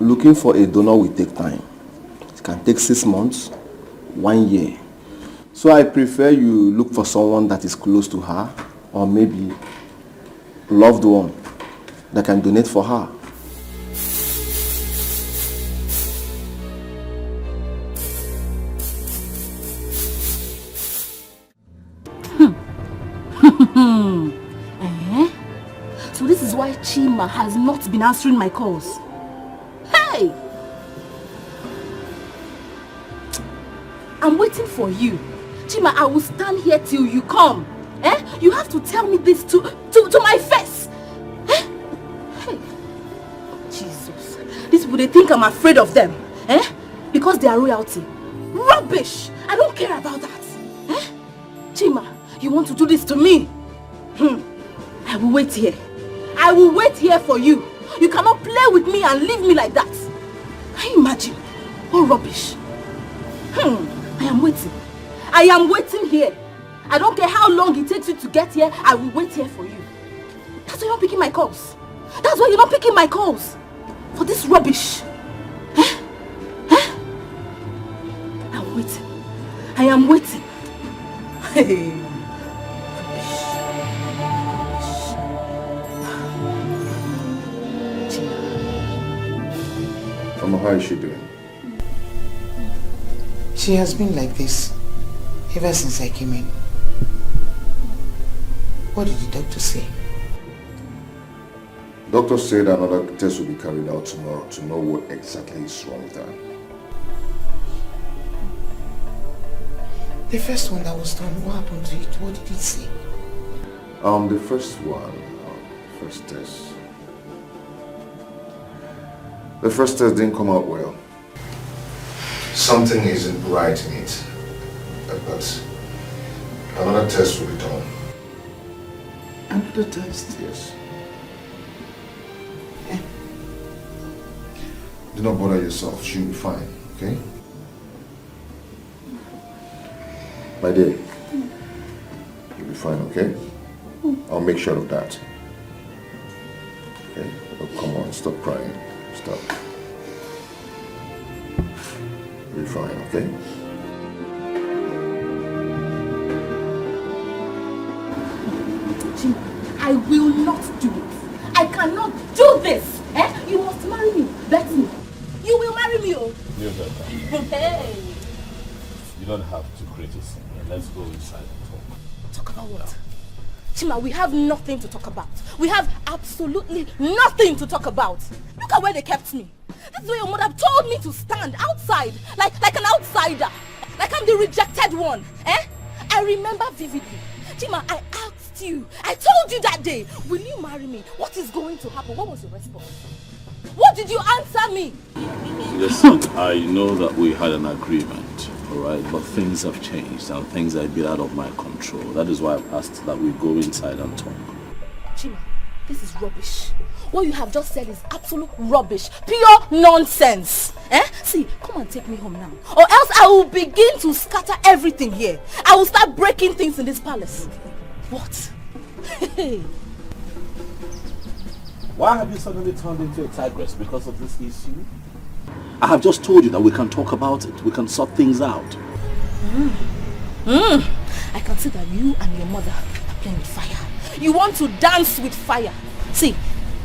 Looking for a donor will take time. It can take 6 months, 1 year. So I prefer you look for someone that is close to her, or maybe loved one that can donate for her. So this is why Chima has not been answering my calls. Hey! I'm waiting for you. Chima, I will stand here till you come. You have to tell me this to my face. Hey! Jesus. These people, they think I'm afraid of them. Because they are royalty. Rubbish! I don't care about that. Chima, you want to do this to me? I will wait here. I will wait here for you. You cannot play with me and leave me like that. Can you imagine? What rubbish. I am waiting. I am waiting here. I don't care how long it takes you to get here. I will wait here for you. That's why you're not picking my calls. That's why you're not picking my calls. For this rubbish. I'm waiting. I am waiting. Hey. How is she doing? She has been like this ever since I came in. What did the doctor say? Doctor said another test will be carried out tomorrow to know what exactly is wrong with her. The first one that was done, what happened to it? What did it say? The first one, first test. The first test didn't come out well. Something isn't right in it. But another test will be done. Another test? Yes. Do not bother yourself. She'll be fine, okay? My dear, you'll be fine, okay? I'll make sure of that. Okay? Oh, come on, stop crying. Stop. You'll be fine, okay? Jim, I will not do it. I cannot do this. You must marry me. Bet me. You will marry me, oh. You're better. Hey. You don't have to create a scene. Let's go inside and talk. Talk about what? Chima, we have nothing to talk about. We have absolutely nothing to talk about. Look at where they kept me. This is where your mother told me to stand outside, like an outsider. Like I'm the rejected one. I remember vividly. Chima, I asked you. I told you that day, will you marry me? What is going to happen? What was your response? What did you answer me? Listen, I know that we had an agreement, alright, but things have changed and things are a bit out of my control. That is why I've asked that we go inside and talk. Chima, this is rubbish. What you have just said is absolute rubbish. Pure nonsense. See, come and take me home now. Or else I will begin to scatter everything here. I will start breaking things in this palace. What? Why have you suddenly turned into a tigress because of this issue? I have just told you that we can talk about it. We can sort things out. I can see that you and your mother are playing with fire. You want to dance with fire. See,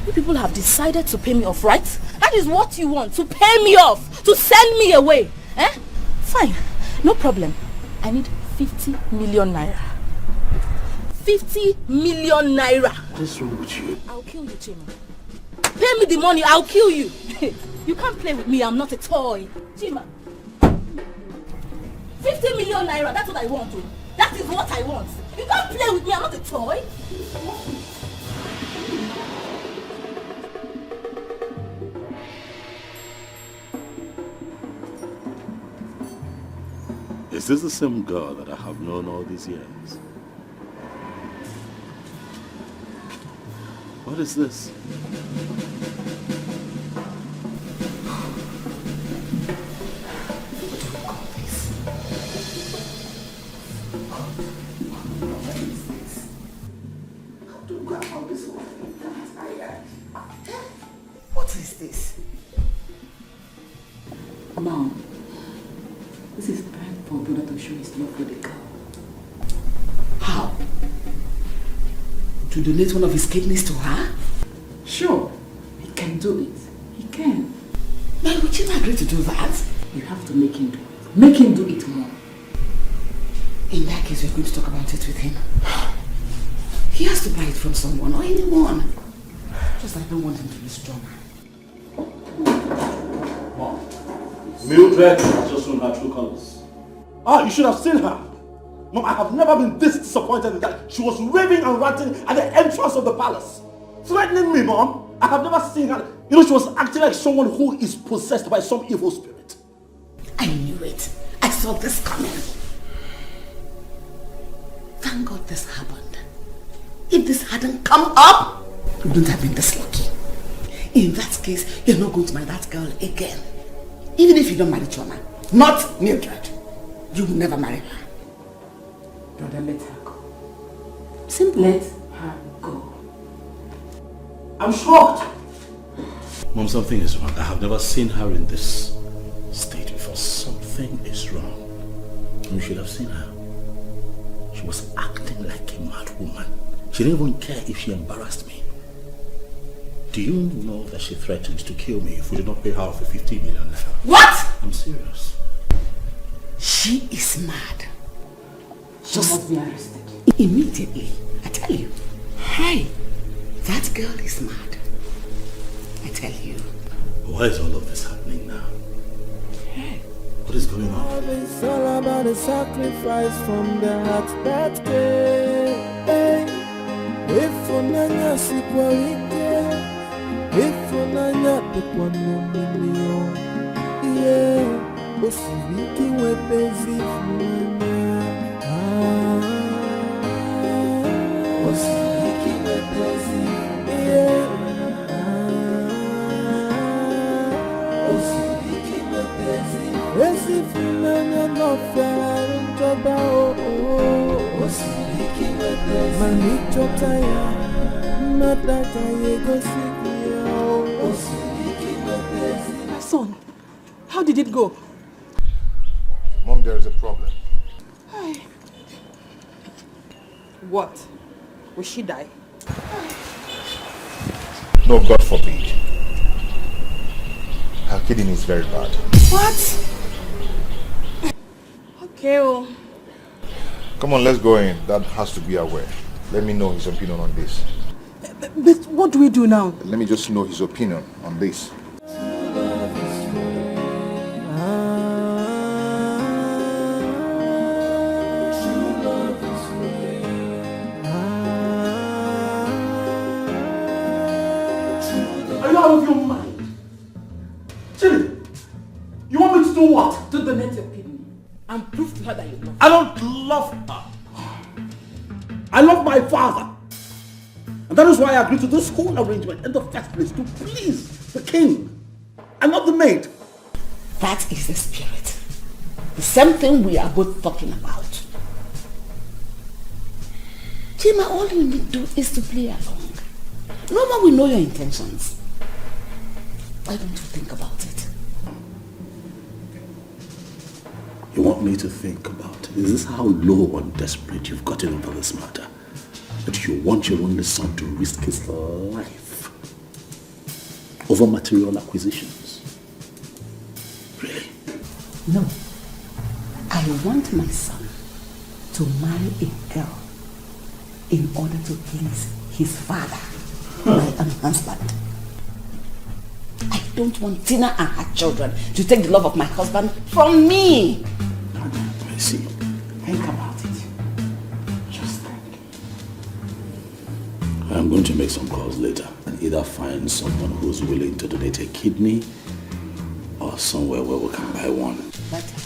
you people have decided to pay me off, right? That is what you want, to pay me off, to send me away. Fine, no problem. I need 50 million naira. 50 million naira. What's wrong with you? I'll kill you, Chima. Pay me the money, I'll kill you. You can't play with me, I'm not a toy. Chima. 50 million naira, that's what I want. That is what I want. You can't play with me, I'm not a toy. Is this the same girl that I have known all these years? What is this? This is time for brother to show his love for the girl. How? To donate one of his kidneys to her? Sure, he can do it. He can. But would you agree to do that? You have to make him do it. Make him do it more. In that case, we're going to talk about it with him. He has to buy it from someone or anyone. Just I don't want him to be stronger. Mom, Mildred has just shown her true colors. Ah, you should have seen her. Mom, I have never been this disappointed in that. She was raving and ranting at the entrance of the palace. Threatening me, Mom. I have never seen her. You know, she was acting like someone who is possessed by some evil spirit. I knew it. I saw this coming. Thank God this happened. If this hadn't come up, you wouldn't have been this lucky. In that case, you're not going to marry that girl again. Even if you don't marry Choma. Not Mildred. You will never marry her. Brother, let her go. Simply let her go. I'm shocked. Mom, something is wrong. I have never seen her in this state before. Something is wrong. You should have seen her. She was acting like a mad woman. She didn't even care if she embarrassed me. Do you know that she threatened to kill me if we did not pay her off a 50 million naira? What? I'm serious. She is mad. She must be arrested. Immediately. I tell you. Hi. That girl is mad. I tell you. Why is all of this happening now? Hey. What is going on? It's all about a sacrifice from the heart that came. If onanya sikwarike, if onanya tekwanomilio, yeah, osiriki wepezi fulana, osiriki wepezi, yeah, osiriki wepezi, esi fulana no fiarun toba o, osiriki wepezi, manicho taya. My son, how did it go? Mom, there is a problem. What? Will she die? No, God forbid. Her kidney is very bad. What? Okay, well. Come on, let's go in. Dad has to be aware. Let me know his opinion on this. But what do we do now? Let me just know his opinion on this. Are you out of your mind? Chili, you want me to do what? To donate your kidney and prove to her that you love her. I don't love her. I love my father. And that is why I agreed to this whole arrangement in the first place, to please the king and not the maid. That is the spirit. The same thing we are both talking about. Chima, all you need to do is to play along. No one will know your intentions. Why don't you think about it? You want me to think about it? Is this how low and desperate you've gotten over this matter? That you want your only son to risk his life over material acquisitions? Really? No. I want my son to marry a girl in order to please his father, my husband. I don't want Tina and her children to take the love of my husband from me. I see. Think about it. Just think. I'm going to make some calls later and either find someone who's willing to donate a kidney or somewhere where we can buy one. Better.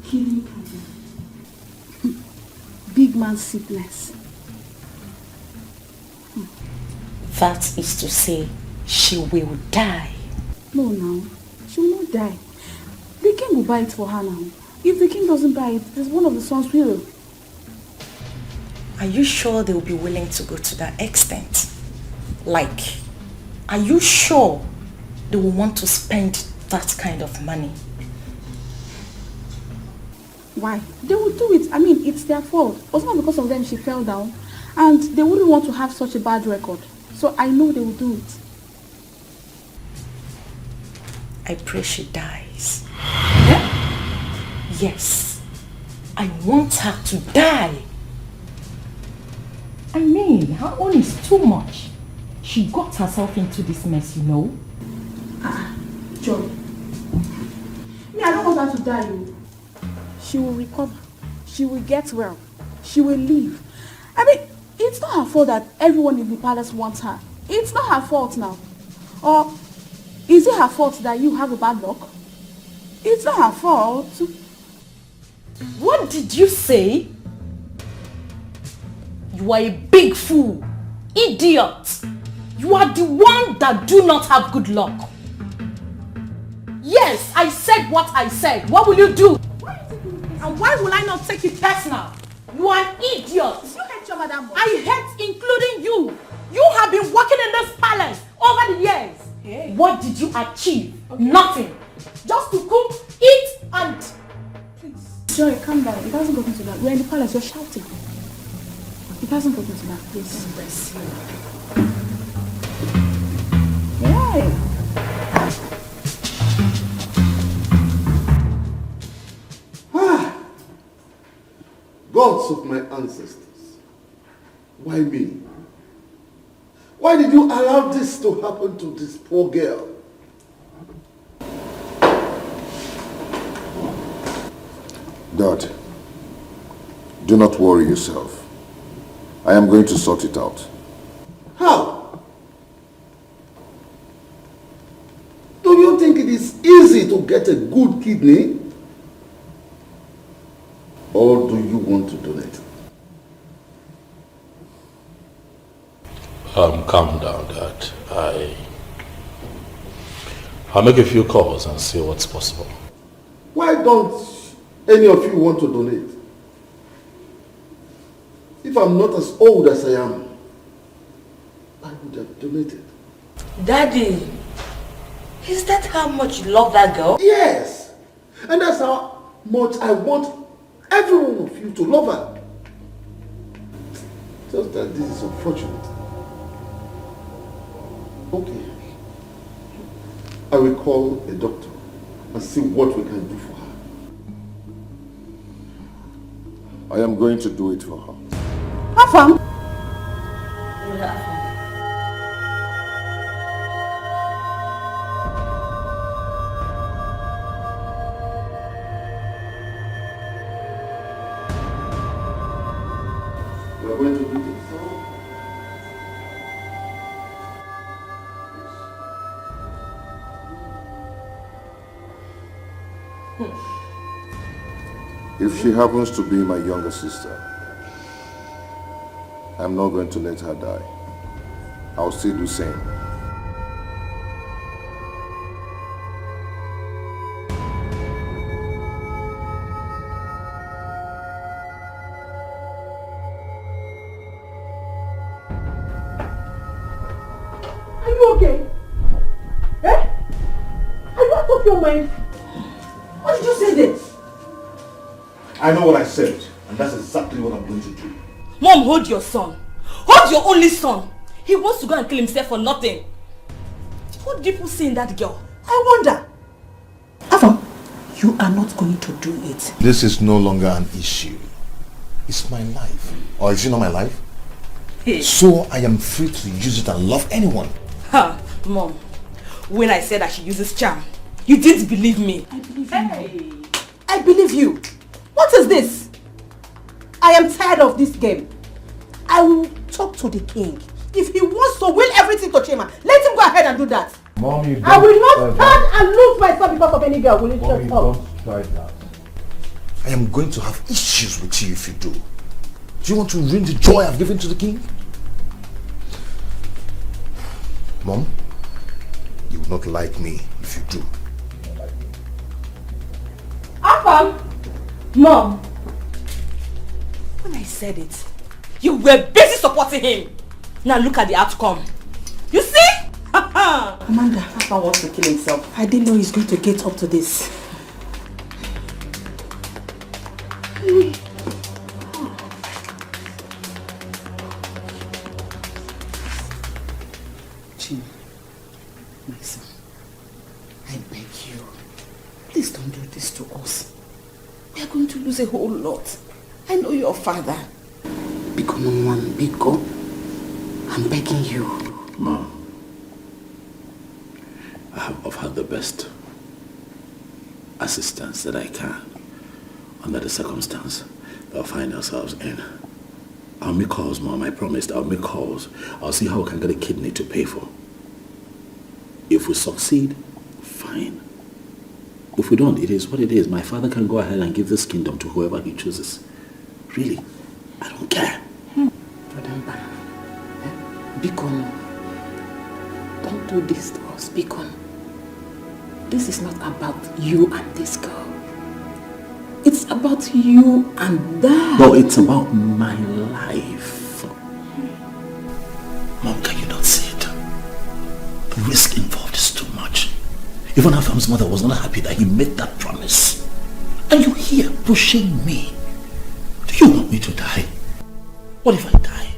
Kidney problem. Big man sickness. That is to say, she will die. No, now. She will not die. The king will buy it for her now. If the king doesn't buy it, there's one of the sons will. Are you sure they will be willing to go to that extent? Like, are you sure they will want to spend that kind of money? Why? They will do it. I mean, it's their fault. It was not because of them she fell down. And they wouldn't want to have such a bad record. So I know they will do it. I pray she dies. Yeah? Yes. I want her to die. I mean, her own is too much. She got herself into this mess, you know. Joy. Me, I don't want her to die, you. She will recover. She will get well. She will live. I mean, it's not her fault that everyone in the palace wants her. It's not her fault now. Or is it her fault that you have a bad luck? It's not her fault. What did you say? You are a big fool. Idiot. You are the one that do not have good luck. Yes, I said what I said. What will you do? And why will I not take it personal? You are an idiot. You hate your mother more. I hate including you. You have been working in this palace over the years. Hey. What did you achieve? Okay. Nothing. Just to cook, eat and... Please. Joy, calm down. It hasn't gotten to that. We're in the palace. You're shouting. It hasn't gotten to that. Please. Bless you. Why? Gods of my ancestors, why me? Why did you allow this to happen to this poor girl? Dad, do not worry yourself. I am going to sort it out. How? Do you think it is easy to get a good kidney? Or do you want to donate? Calm down, Dad. I'll make a few calls and see what's possible. Why don't any of you want to donate? If I'm not as old as I am, I would have donated. Daddy, is that how much you love that girl? Yes! And that's how much I want every one of you to love her. Just that this is unfortunate. Okay. I will call a doctor and see what we can do for her. I am going to do it for her. Afam! We are going to do this. If she happens to be my younger sister, I'm not going to let her die. I'll still do the same. Are you okay? Eh? Are you out of your mind? What did you say then? I know what I said, and that's exactly what I'm going to do. Mom, hold your son. Hold your only son. He wants to go and kill himself for nothing. What do people see in that girl? I wonder. Ava, you are not going to do it. This is no longer an issue. It's my life. Or is it not my life? Hey. So I am free to use it and love anyone. Ha, Mom. When I said that she uses charm, you didn't believe me. I believe you. I believe you. What is this? I am tired of this game. I will talk to the king. If he wants to will everything to Chima, let him go ahead and do that. Mom, you don't. I will not stand and lose myself because of any girl. Will you Mom, shut you up? don't try that. I am going to have issues with you if you do. Do you want to ruin the joy I've given to the king? Mom, you will not like me if you do. Afam! Mom! When I said it, you were busy supporting him. Now look at the outcome. You see? Amanda, Papa wants to kill himself. I didn't know he's going to get up to this. Chin, my son, I beg you, please don't do this to us. We are going to lose a whole lot. I know your father. Biko, Mama, Biko, I'm begging you. Mom, I have offered the best assistance that I can under the circumstance that we find ourselves in. I'll make calls, Mom. I promised I'll make calls. I'll see how we can get a kidney to pay for. If we succeed, fine. If we don't, it is what it is. My father can go ahead and give this kingdom to whoever he chooses. Really, I don't care. Biko, don't do this to us, Biko. This is not about you and this girl. It's about you and Dad. No, it's about my life. Mom, can you not see it? The risk involved is too much. Even Afam's mother was not happy that he made that promise. And you're here pushing me. Do you want me to die? What if I die?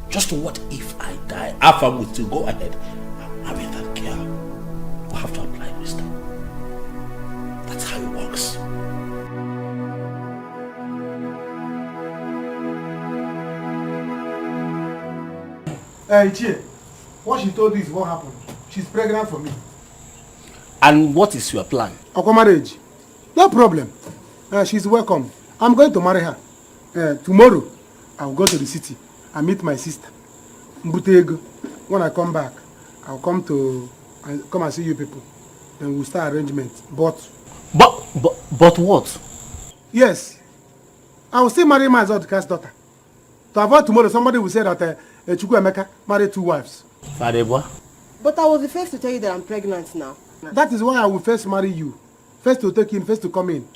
Just what if I die? Afam will still go ahead and marry that girl. We'll have to apply wisdom. That's how it works. Hey, Chie, what she told you is what happened. She's pregnant for me. And what is your plan? Our marriage. No problem. She's welcome. I'm going to marry her. Tomorrow, I'll go to the city and meet my sister. Mbutego. When I come back, I'll come and see you people. Then we'll start arrangements. But what? Yes. I will still marry my Zodka's daughter. To avoid tomorrow, somebody will say that Chukwuemeka married 2 wives. Fadebwa? But I was the first to tell you that I'm pregnant now. That is why I will first marry you. First to take in, first to come in.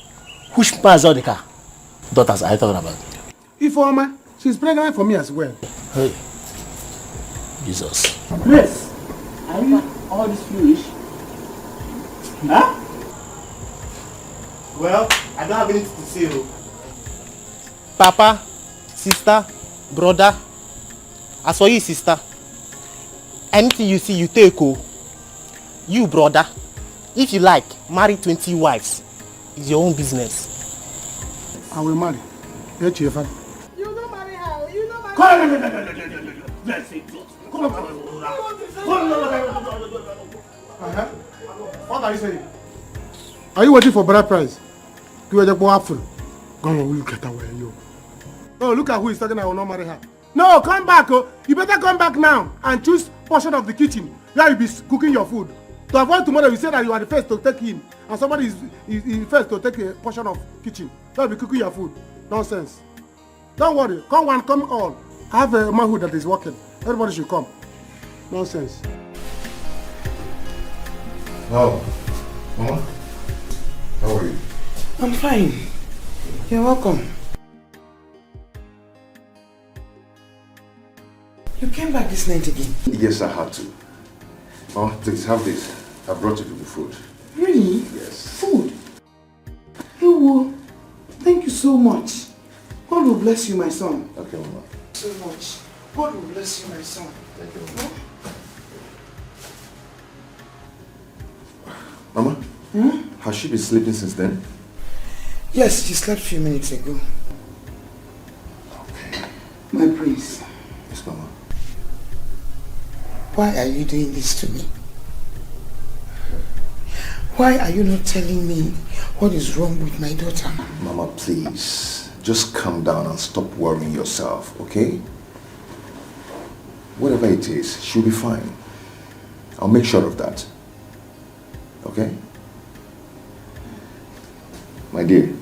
Which Mazodika daughters are you talking about? Ifeoma, she's pregnant for me as well. Hey, Jesus. Grace, are you all this foolish? Huh? Well, I don't have anything to say. Papa, sister, brother. As for you, sister, anything you see, you take. You, brother, if you like, marry 20 wives. It's your own business. I will marry. You don't marry her. You don't marry What are you saying? Are you waiting for bride price? Go look at her. Oh, look at who is talking. I will not marry her. No, come back. Oh. You better come back now and choose portion of the kitchen where you be cooking your food. To avoid tomorrow, you say that you are the first to take in, and somebody is first to take a portion of kitchen. That will be cooking your food. Nonsense. Don't worry. Come one, come all. I have a manhood that is working. Everybody should come. Nonsense. Wow. Mama, how are you? I'm fine. You're welcome. You came back this night again? Yes, I had to. Mama, please have this. I brought you people food. Really? Yes. Food? Ewo, thank you so much. God will bless you, my son. Okay, Mama. So much. God will bless you, my son. Thank you, Mama. Mama? Has she been sleeping since then? Yes, she slept a few minutes ago. Okay. My prince. Yes, Mama. Why are you doing this to me? Why are you not telling me what is wrong with my daughter? Mama, please. Just calm down and stop worrying yourself, okay? Whatever it is, she'll be fine. I'll make sure of that. Okay? My dear.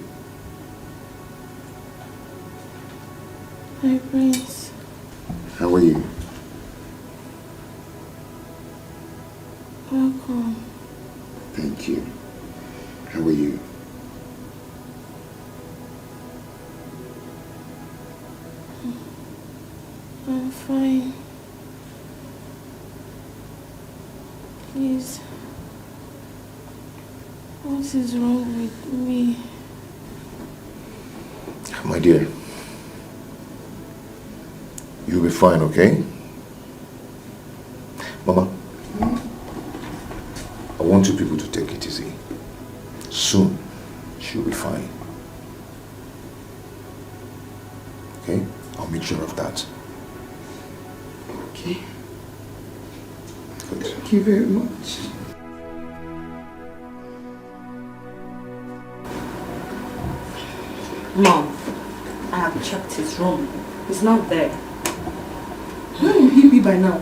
Hi, Prince. How are you? Welcome. Thank you. How are you? I'm fine. Please. What is wrong with me? My dear, you'll be fine, okay? Mama, I want you people to take it easy. Soon, she'll be fine. Okay? I'll make sure of that. Okay. Good. Thank you very much. Mom, I have checked his room. He's not there. Where will he be by now?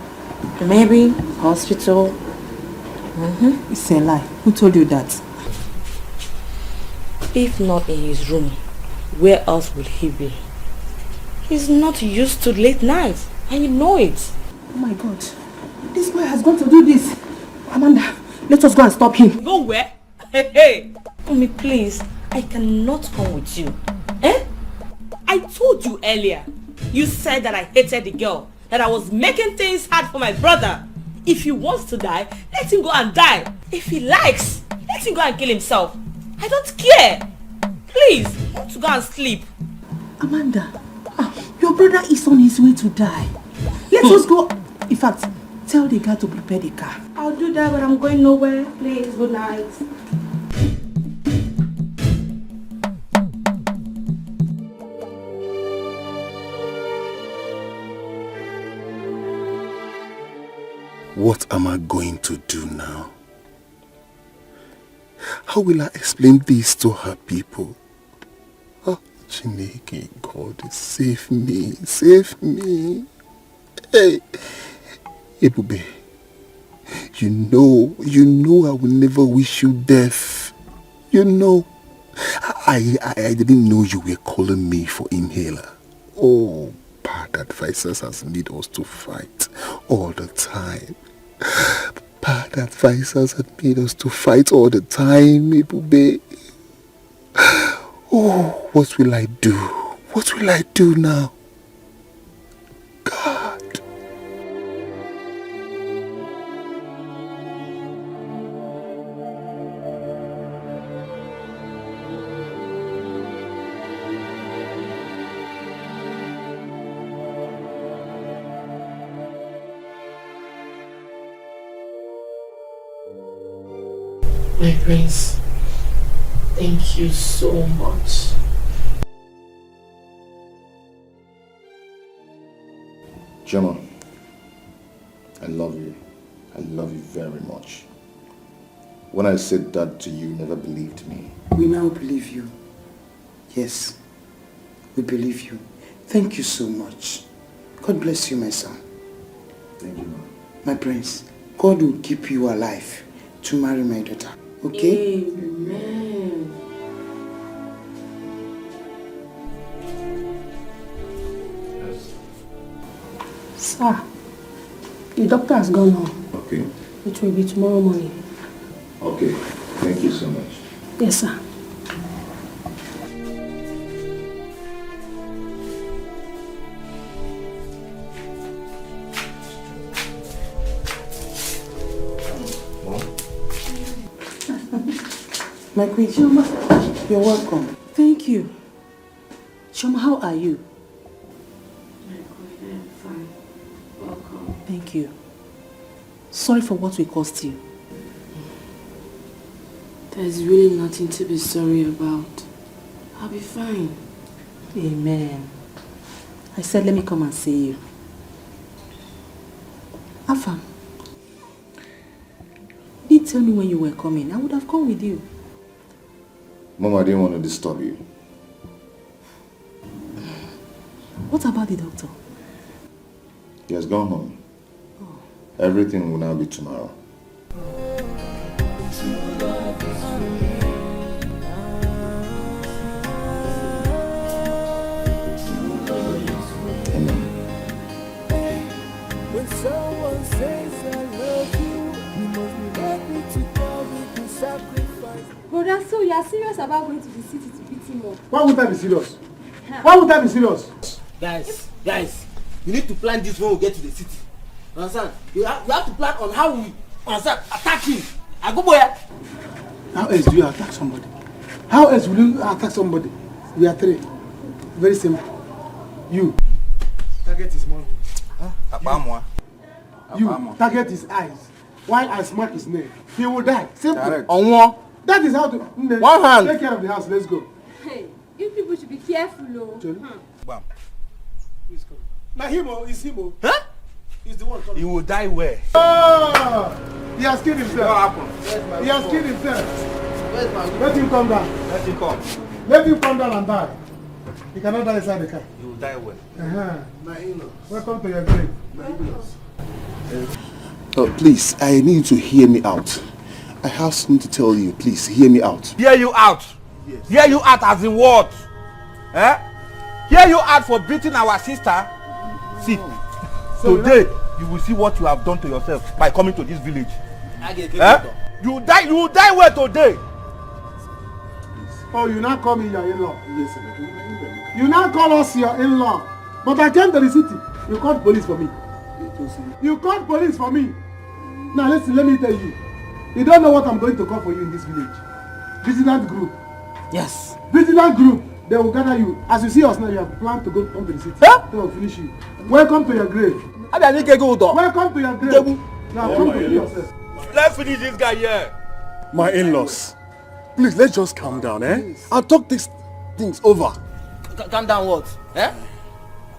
Maybe hospital. It's a lie. Who told you that? If not in his room, where else would he be? He's not used to late nights, and you know it. Oh my God. This boy has gone to do this. Amanda, let us go and stop him. Go where? Hey! Mommy, please. I cannot come with you. Eh? I told you earlier. You said that I hated the girl. That I was making things hard for my brother. If he wants to die, let him go and die. If he likes, let him go and kill himself. I don't care. Please, I want to go and sleep. Amanda, your brother is on his way to die. Let us go. In fact, tell the guy to prepare the car. I'll do that, but I'm going nowhere. Please, good night. What am I going to do now? How will I explain this to her people? Oh, Chineke, God, save me, save me. Hey, Ebube, you know I will never wish you death. You know, I didn't know you were calling me for inhaler. Oh, bad advisors has made us to fight all the time. Bad advisors have made us to fight all the time, Ebube. Oh, what will I do? What will I do now? God. My prince, thank you so much. Gemma, I love you. I love you very much. When I said that to you, you never believed me. We now believe you. Yes, we believe you. Thank you so much. God bless you, my son. Thank you, Mom. My prince, God will keep you alive to marry my daughter. Okay? Amen. Sir, the doctor has gone home. Okay. It will be tomorrow morning. Okay. Thank you so much. Yes, sir. My queen, Shoma, you're welcome. Thank you. Shoma, how are you? I'm fine. Welcome. Thank you. Sorry for what we caused you. There's really nothing to be sorry about. I'll be fine. Amen. I said let me come and see you. Afam, you didn't tell me when you were coming. I would have come with you. Mom, I didn't want to disturb you. What about the doctor? He has gone home. Everything will now be tomorrow. When someone says I love you, you must be ready to tell me to sacrifice. Brother, so you are serious about going to the city to beat him up? Why would I be serious? Why would I be serious? Guys, you need to plan this when we get to the city. Understand? You have to plan on how we and start attacking. I go boy. How else do you attack somebody? How else will you attack somebody? We are three. Very simple. You. Target his mouth. You. Target his eyes. While I smack his neck. He will die. Simple. On one. That is how to... One hand. Take care of the house. Let's go. Hey, you people should be careful, though. Bam. Please come. Now him, is him. Huh? He's the one coming. He will die where? Oh! He has killed himself. What happened? He has killed himself. Where's my Let him come down. Let him come. Let him come down and die. He cannot die inside the car. He will die where? My in-laws. Welcome to your grave. My in-laws. Oh, please, I need you to hear me out. I have something to tell you. Please, hear me out. Hear you out? Yes. Hear you out as in what? Eh? Hear you out for beating our sister? See, today you will see what you have done to yourself by coming to this village. Eh? You die where today? Oh, you now call me your in-law? Yes, sir. You now call us your in-law. But I came to the city. You called police for me. You called police for me. Now listen, let me tell you. You don't know what I'm going to call for you in this village. Vigilant group. Yes. Vigilant group. They will gather you. As you see us now, you have planned to come to the city. Huh? They will finish you. Welcome to your grave. Welcome to your grave. Now come to yourself. Let's finish this guy here. My in-laws, please, let's just calm down, eh? I'll talk these things over. Calm down what? Eh?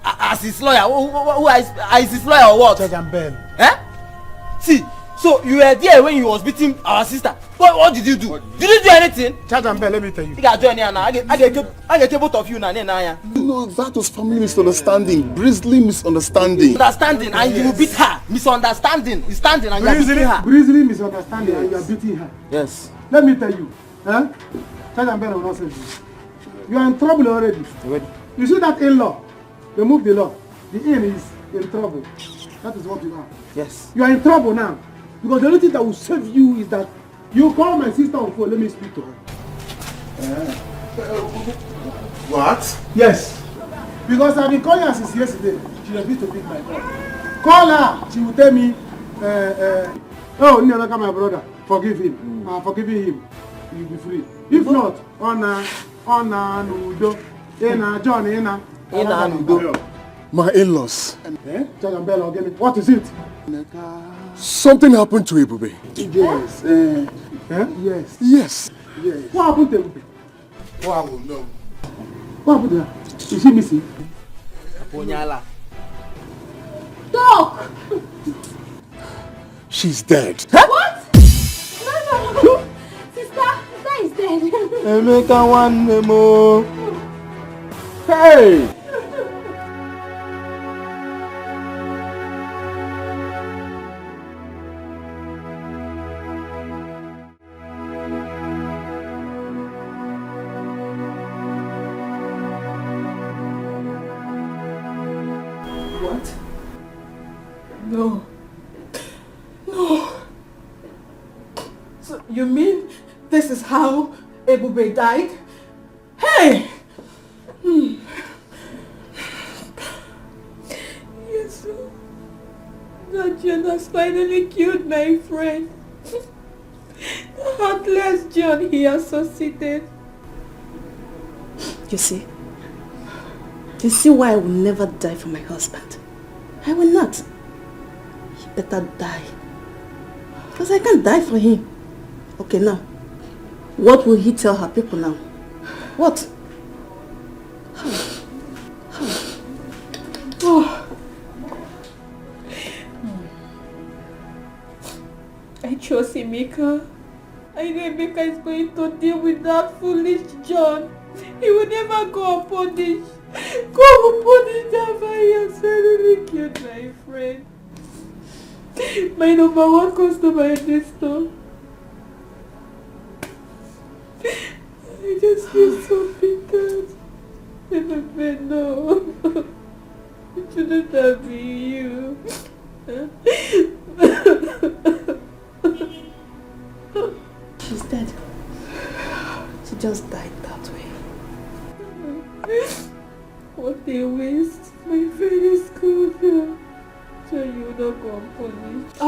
As his lawyer, who is his lawyer or what? Judge and Bell. Eh? See, so you were there when he was beating our sister. What did you do? Did you do anything? Judge and Bell, let me tell you. You got join here now. I get both of you now. No, that was family misunderstanding. Grisly misunderstanding. Understanding and you beat her. Misunderstanding. You standing and you are beating her. Grisly misunderstanding and you are beating her. Yes. Let me tell you. Judge and Bell will not save you. You are in trouble already. You see that in-law? They moved the law. The in is in trouble. That is what you are. Yes. You are in trouble now. Because the only thing that will save you is that you call my sister on phone. Let me speak to her. What? Yes. Because I've been calling her since yesterday. She refused to pick my call. Call her. She will tell me, oh, Nyalaka, my brother, forgive him. I'm forgiving him. You'll be free. If not, Ona, Nudo, Ena, John, Ena, Nudo. My in-laws. What is it? Something happened to Ebube. Yes. Yes. Yes. Yes. What happened to Ebube? Oh, I will know. What happened to her? Is she missing? Doc! She's dead. Huh? What? No. Sister is dead. Emeka one more. Hey! What? No. So you mean this is how Ebube died? Hey! Yes, sir. That John has finally killed my friend. The heartless John he associated. You see why I will never die for my husband. I will not. He better die. Because I can't die for him. Okay, now. What will he tell her people now? What? Oh. I trust Emeka. I know Emeka is going to deal with that foolish John. He will never go unpunished. Go unpunished after he has finally killed my friend. My number one customer in this store. I just feel so bitter. Never no. It shouldn't have been you. She's dead. She just died that way. What a waste. My friend is good. So you will not go unpunished.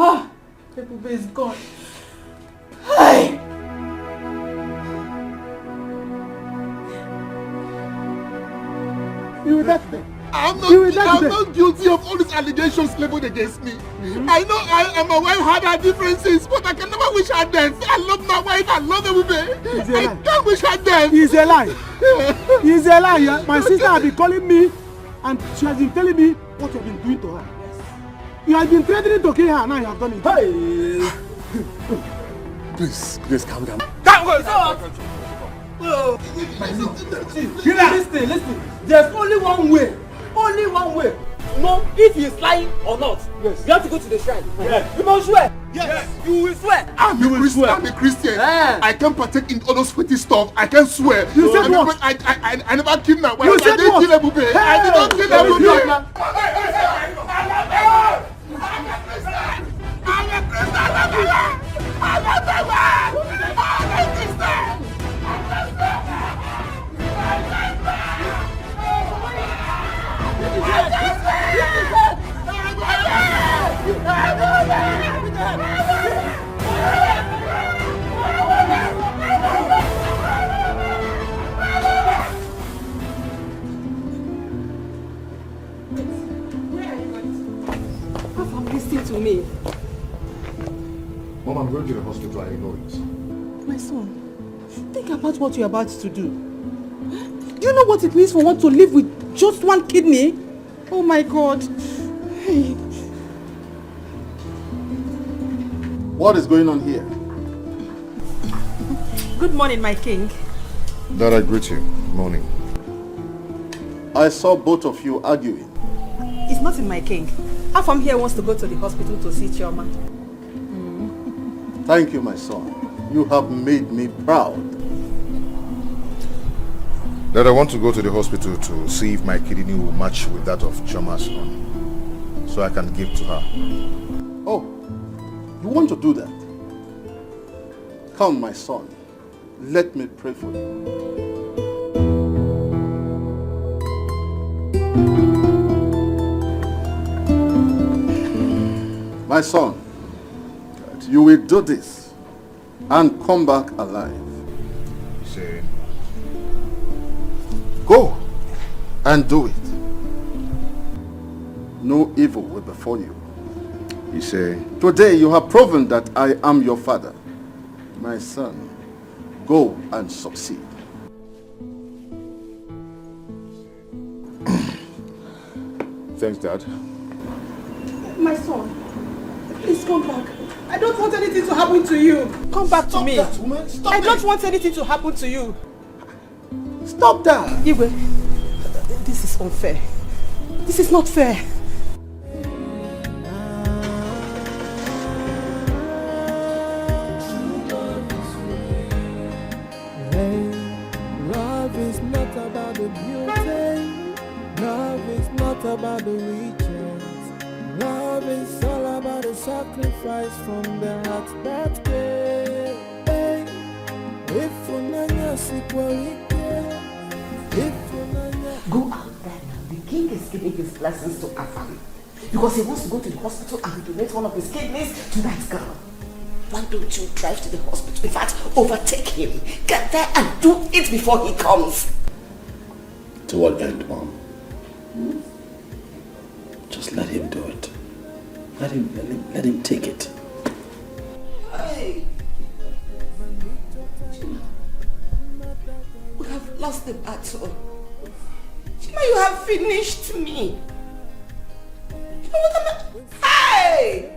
Ebube is gone. Hey! You will that day. I'm not guilty of all these allegations leveled against me. I know I and my wife had our differences, but I can never wish her death. I love my wife, I love Ebube. I can't wish her death. It's a lie. It's a lie. My sister has been calling me and she has been telling me what you have been doing to her. You have been threatening to kill her, now you have done it. Hey! Please, calm down. Listen. There's only one way. Only one way. No, if he is lying or not. Yes. You have to go to the shrine. Yes. You must swear. Yes. You will swear. I'm a Christian. I can't partake in all those sweaty stuff. I can't swear. You said what? I never killed my wife. You said I didn't what? kill Ebube. I did not kill Ebube. Listen to me. Mom, I'm going to the hospital. I know it. My son, think about what you're about to do. Do you know what it means for one to live with just one kidney? Oh my God. Hey. What is going on here? Good morning, my king. Dad, I greet you. Morning. I saw both of you arguing. It's nothing, my king. Afam here wants to go to the hospital to see Chioma. Thank you, my son. You have made me proud. Dad, I want to go to the hospital to see if my kidney will match with that of Chioma's son, so I can give to her. Oh, you want to do that? Come, my son. Let me pray for you. My son, you will do this and come back alive. Say, go and do it. No evil will befall you. You say, today you have proven that I am your father. My son, go and succeed. Thanks, Dad. My son, please come back. I don't want anything to happen to you. Come back to me. Stop that, woman. Stop I it. don't want anything to happen to you. Stop that. Igwe, this is unfair. This is not fair. Love is not about the beauty. Love is not about the riches. Love is all about the sacrifice from the heart that gave. If unanya sikwarike, if unanya. Go out there now. The king is giving his blessings to Afam because he wants to go to the hospital and donate one of his kidneys to that girl. Why don't you drive to the hospital? In fact, overtake him. Get there and do it before he comes. To what end, Mom? Just let him do it. Let him take it. Hey. We have lost the battle. Chima, you have finished me. You know what Hey!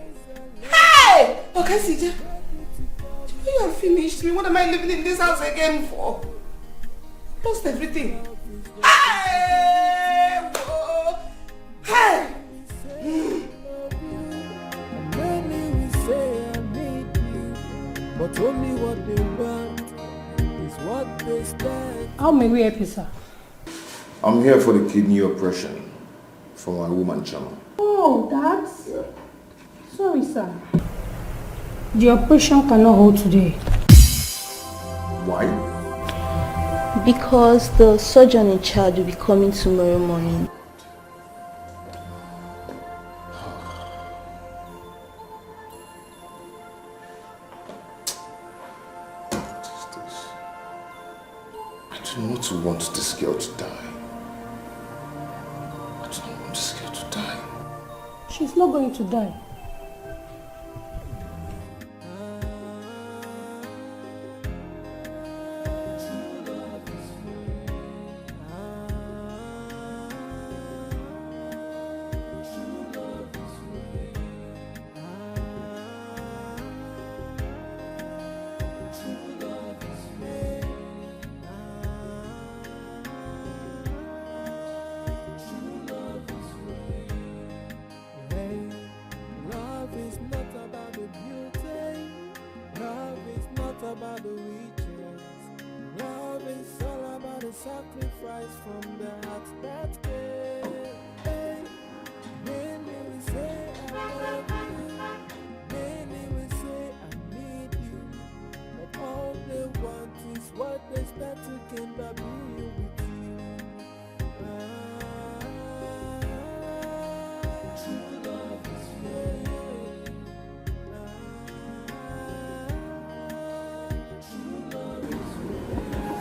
Hey! Okay, CJ. Chima, you have finished me. What am I living in this house again for? Lost everything. Hey! Whoa. Hey! Many will say I need you, but only what they want is what they stand. How may we help you, sir? I'm here for the kidney operation for my woman, Chama. Oh, that's... Yeah. Sorry, sir. The operation cannot hold today. Why? Because the surgeon in charge will be coming tomorrow morning. do not want this girl to die. I do not want this girl to die. She's not going to die.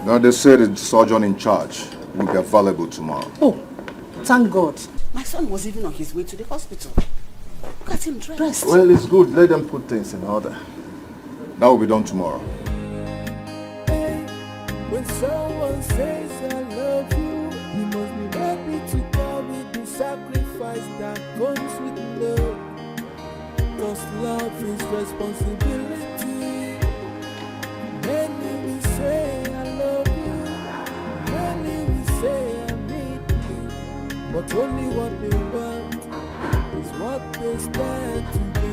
Now they said the surgeon in charge will be available tomorrow. Oh, thank God. My son was even on his way to the hospital. Look at him dressed. Well, it's good. Let them put things in order. That will be done tomorrow. When someone says I love you, you must be ready to carry the sacrifice that comes with love. Cause love is responsibility. Many will say I love you, many will say I need you, but only what they want is what they stand to be.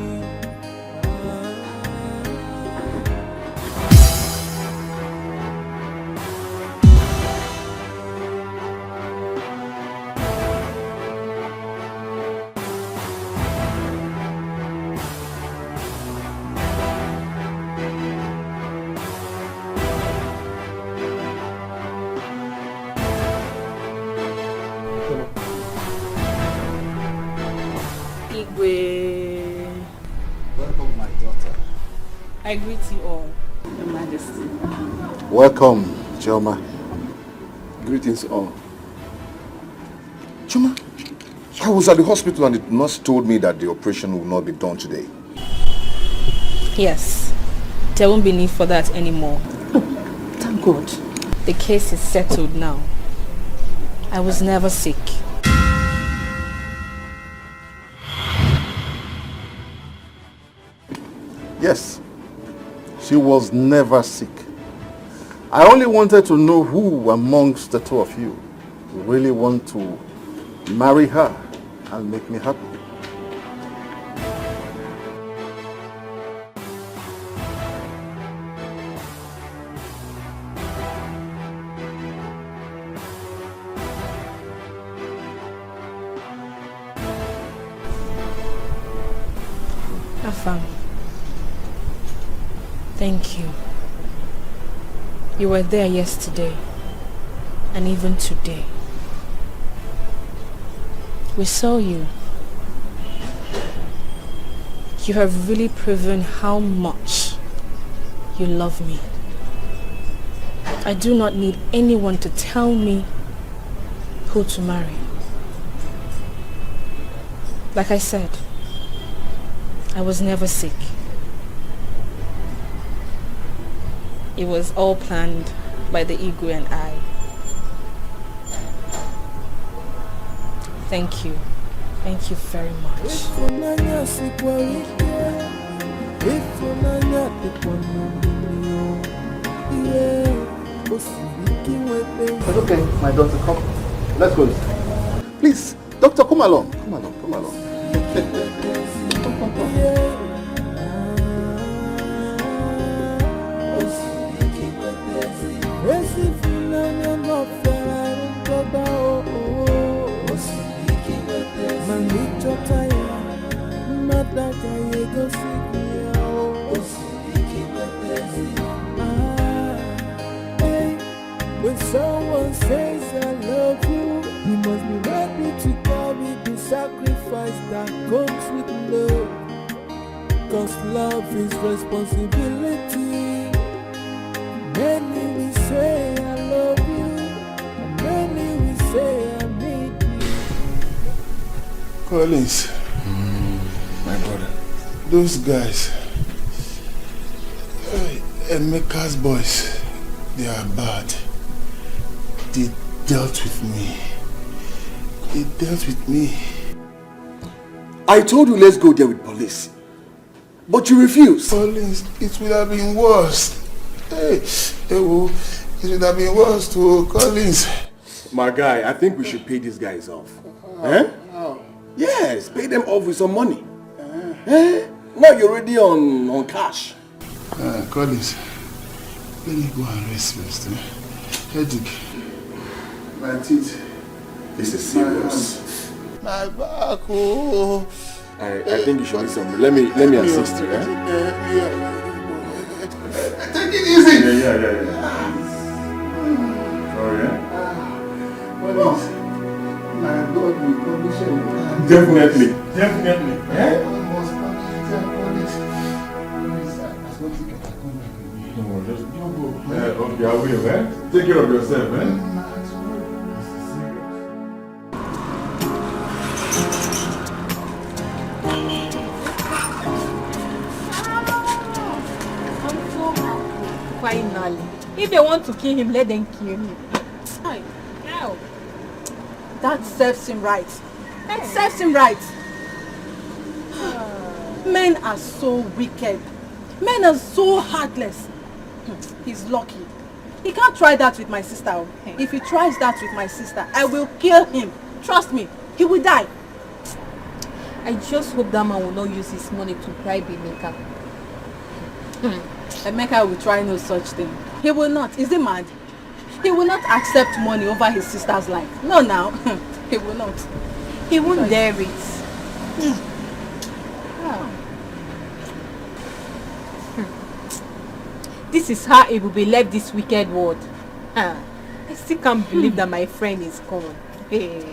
Welcome, my daughter. I greet you all. Your Majesty. Welcome, Choma. Greetings all. Choma, I was at the hospital and the nurse told me that the operation will not be done today. Yes, there won't be need for that anymore. Thank God. The case is settled now. I was never sick. Yes, she was never sick. I only wanted to know who amongst the two of you really want to marry her and make me happy. Afam, thank you. You were there yesterday and even today. We saw you. You have really proven how much you love me. I do not need anyone to tell me who to marry. Like I said, I was never sick. It was all planned by the Igwe and I. Thank you. Thank you very much. It's okay, my daughter, come. Let's go. Please, doctor, come along. Come along, come along. Come, come, come. When someone says I love you, you must be ready to carry the sacrifice that comes with love. Cause love is responsibility. Many will say I love you, Collins, my brother, those guys, Emeka's boys, they are bad. They dealt with me. I told you let's go there with police. But you refused. Collins, it would have been worse. It would have been worse to Collins. My guy, I think we should pay these guys off. Yes, pay them off with some money. Now you're already on cash. Collins, let me go and rest first. Headache. My teeth. This is serious. My back, oh. I think you should need some. Let me assist you. Take it easy. Yeah. Sorry, Collins, my God will punish you. Definitely. I must punish you, Collins. I don't think I can come back with me. No, just go. Okay, I will, Take care of yourself, Finally. If they want to kill him, let them kill him. Now. That serves him right. Men are so wicked. Men are so heartless. He's lucky. He can't try that with my sister. If he tries that with my sister, I will kill him. Trust me, he will die. I just hope that man will not use his money to bribe Emeka. Emeka will try no such thing. He will not. Is he mad? He will not accept money over his sister's life. No, now. He will not. He won't dare it. This is how it will be left this wicked world. I still can't believe that my friend is gone. Hey.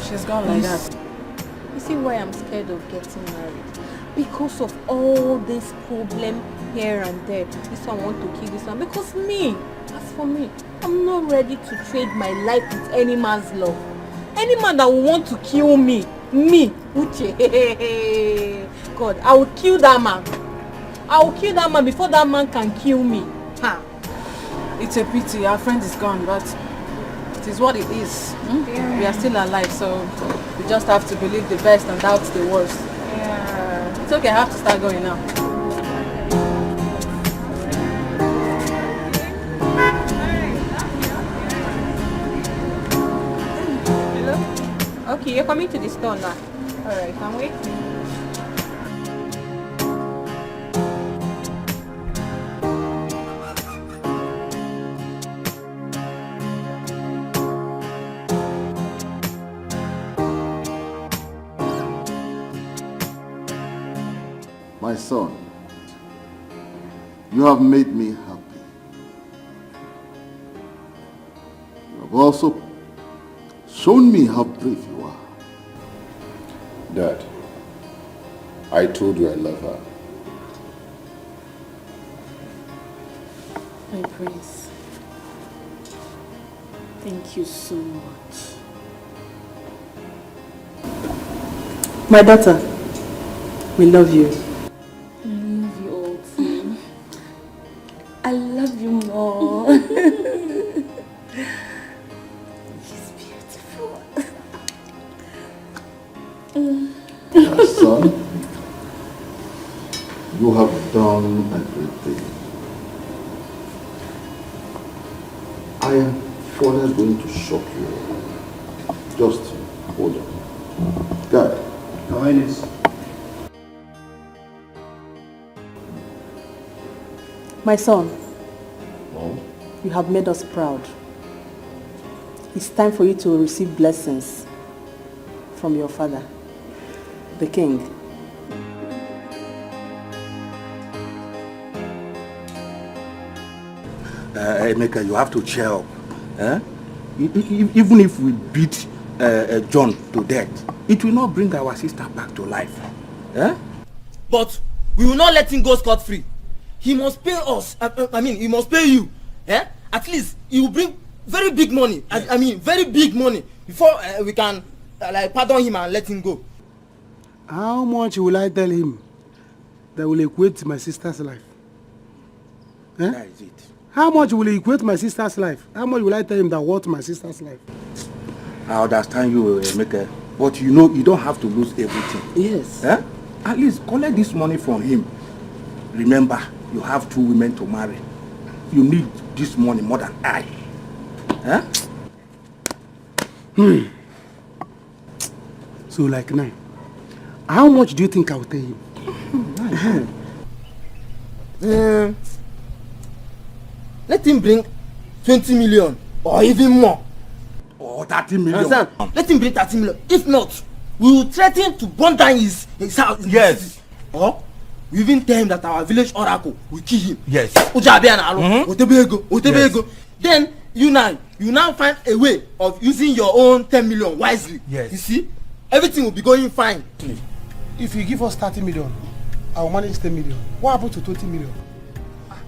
She's gone like that. You see why I'm scared of getting married? Because of all this problem here and there. This one want to kill this one. Because me, as for me, I'm not ready to trade my life with any man's love. Any man that will want to kill me, Uche, God, I will kill that man. I will kill that man before that man can kill me. It's a pity, our friend is gone, but it is what it is. Yeah. We are still alive, so we just have to believe the best and doubt the worst. Yeah. It's okay, I have to start going now. Okay, you're coming to the store now. Alright, can we? My son, you have made me happy. You have also shown me how brave you are. Dad, I told you I love her. My prince, thank you so much. My daughter, we love you. I love you all too. I love you more. She's beautiful. My son, you have done a great thing. I am further going to shock you. Just hold on. God. Your Highness. My son, Mom? you have made us proud. It's time for you to receive blessings from your father, the king. Emeka, you have to cheer up. Even if we beat John to death, it will not bring our sister back to life. But we will not let him go scot-free. He must pay us. He must pay you. At least he will bring very big money. I mean, very big money. before we can like pardon him and let him go. How much will I tell him that will equate to my sister's life? Eh? That is it. How much will he equate my sister's life? How much will I tell him that worth my sister's life? I understand you, Emeka, but you know you don't have to lose everything. Yes. Eh? At least collect this money from him. Remember, you have 2 women to marry. You need this money more than I. Eh? So like now, how much do you think I will tell him? Let him bring 20 million or even more. Or 30 million. Understand? Let him bring 30 million. If not, we will threaten to burn down his house. Yes. Or we even tell him that our village oracle will kill him. Yes. Yes. Then you now find a way of using your own 10 million wisely. Yes. You see, everything will be going fine. If you give us 30 million, I will manage 10 million. What happened to 20 million?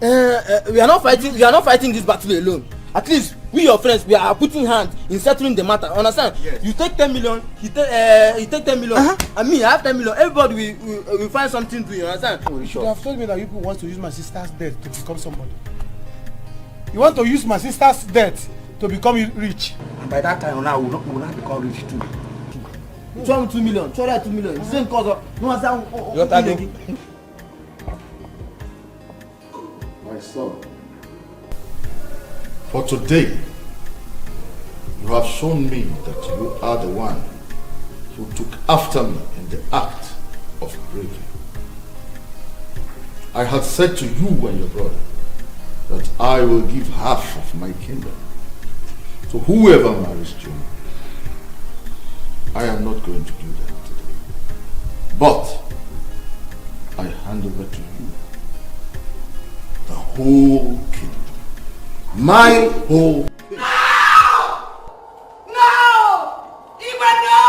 We are not fighting this battle alone. At least we your friends, we are putting hand in settling the matter. Understand? Yes. You take 10 million, he take 10 million, and me I have 10 million. Everybody will find something to do. You understand? You have told me that you people want to use my sister's death to become somebody. You want to use my sister's death to become rich. And by that time now, we will not become rich too. Show him 2 million. Show that 2 million. The same cause of no answer. My son, for today, you have shown me that you are the one who took after me in the act of bravery. I had said to you and your brother that I will give half of my kingdom to whoever marries June. I am not going to do that today. But I hand over to you the whole kingdom. My whole kingdom. No! Even no!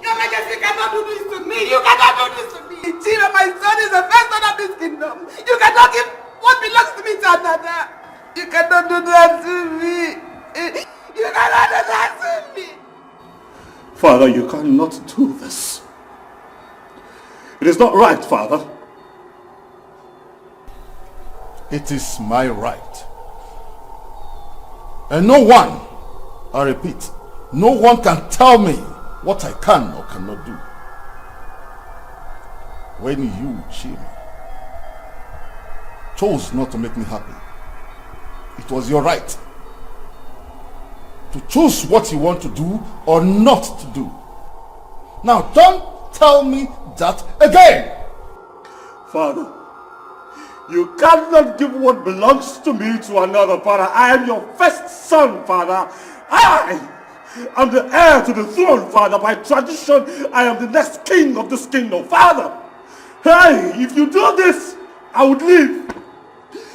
Your Majesty cannot do this to me. You cannot do this to me. Chima, my son is the first son of this kingdom. You cannot give what belongs to me to another. You cannot do that to me. You cannot do that to me. Father, you cannot do this. It is not right, Father. It is my right. And no one, I repeat, no one can tell me what I can or cannot do. When you, Chima, chose not to make me happy, it was your right to choose what you want to do or not to do. Now don't tell me that again. Father, you cannot give what belongs to me to another, Father. I am your first son, Father. I am the heir to the throne, Father. By tradition, I am the next king of this kingdom, Father. Hey, if you do this, I would leave.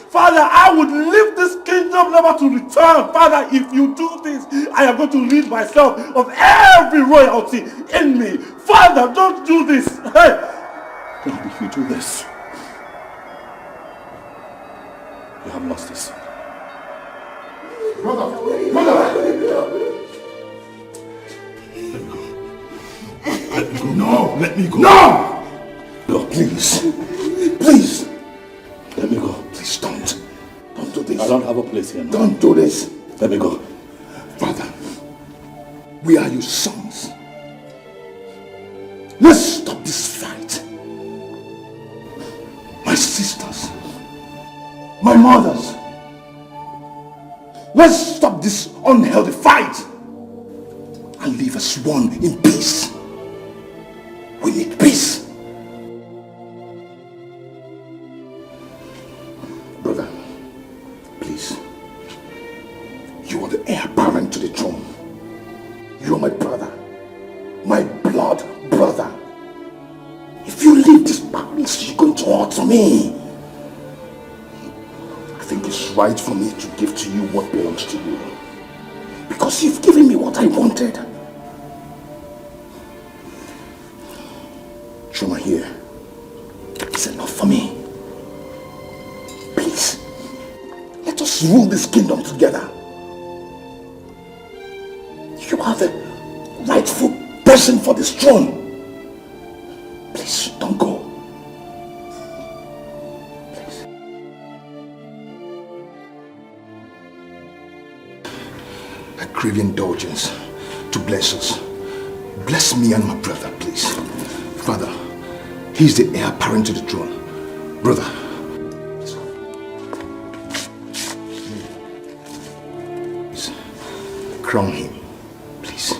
Father, I would leave this kingdom never to return. Father, if you do this, I am going to rid myself of every royalty in me. Father, don't do this. Hey, God, if you do this, you have lost this. Brother! Let me go. No, let me go. No! No, please. Please. Let me go. Please don't. Don't do this. I don't have a place here now. Don't do this. Let me go. Father, we are your sons. Let's stop this fight. My sisters, my mothers, let's stop this unhealthy fight and leave us one in peace. We need peace. Brother, please. You are the heir apparent to the throne. You are my brother. My blood brother. If you leave this palace, you're going to hurt me. I think it's right for me to give to you what belongs to you. Because you've given me what I wanted. Shoma here. It's enough for me. Please, let us rule this kingdom together. You are the person for this throne. Please, don't go. Please. I crave indulgence to bless us. Bless me and my brother, please. Father, he's the heir apparent to the throne. Brother, please, crown him, please.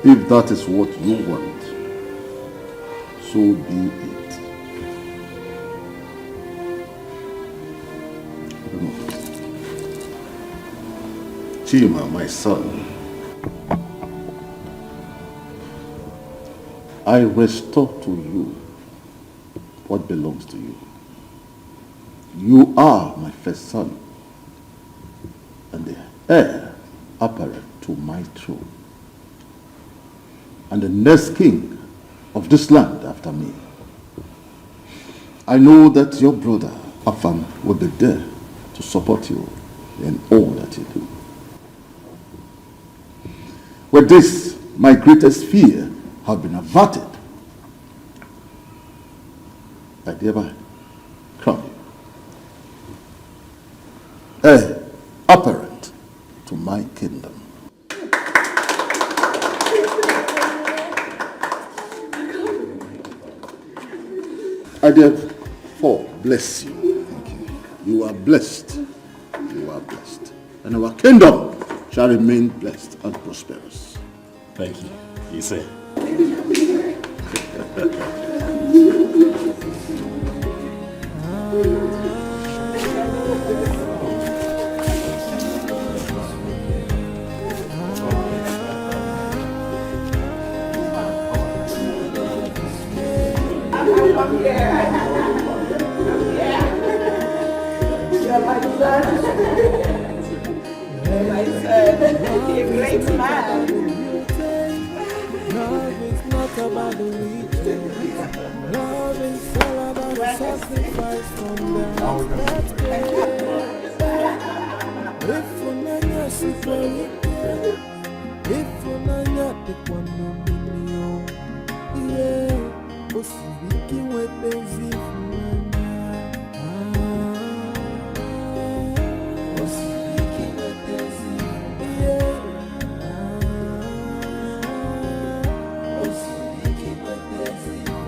If that is what you want, so be it. Chima, my son, I restore to you what belongs to you. You are my first son and the heir apparent to my throne, and the next king of this land after me. I know that your brother Afam will be there to support you in all that you do. With this, my greatest fear have been averted. I thereby crown you heir apparent to my kingdom. I therefore bless you. You are blessed. You are blessed. And our kingdom shall remain blessed and prosperous. Thank you. You say. You're my son. My son. You're a great man. Love is not about the weekend. Love is all about the sacrifice from the heart that cares. If unanya sifarike, if unanya tekwanomilio, yeah, osibiki wepenzi unanya. Osibiki wepenzi, yeah.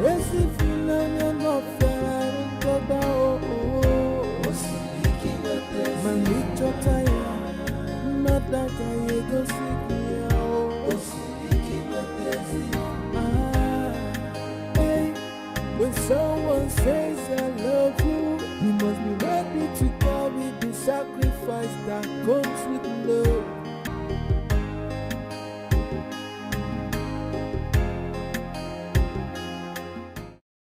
Esse filho não fera um toba o Manicho taya Madaka yego sikia o Hey, when someone says I love you, you must be ready to carry the sacrifice that comes with love.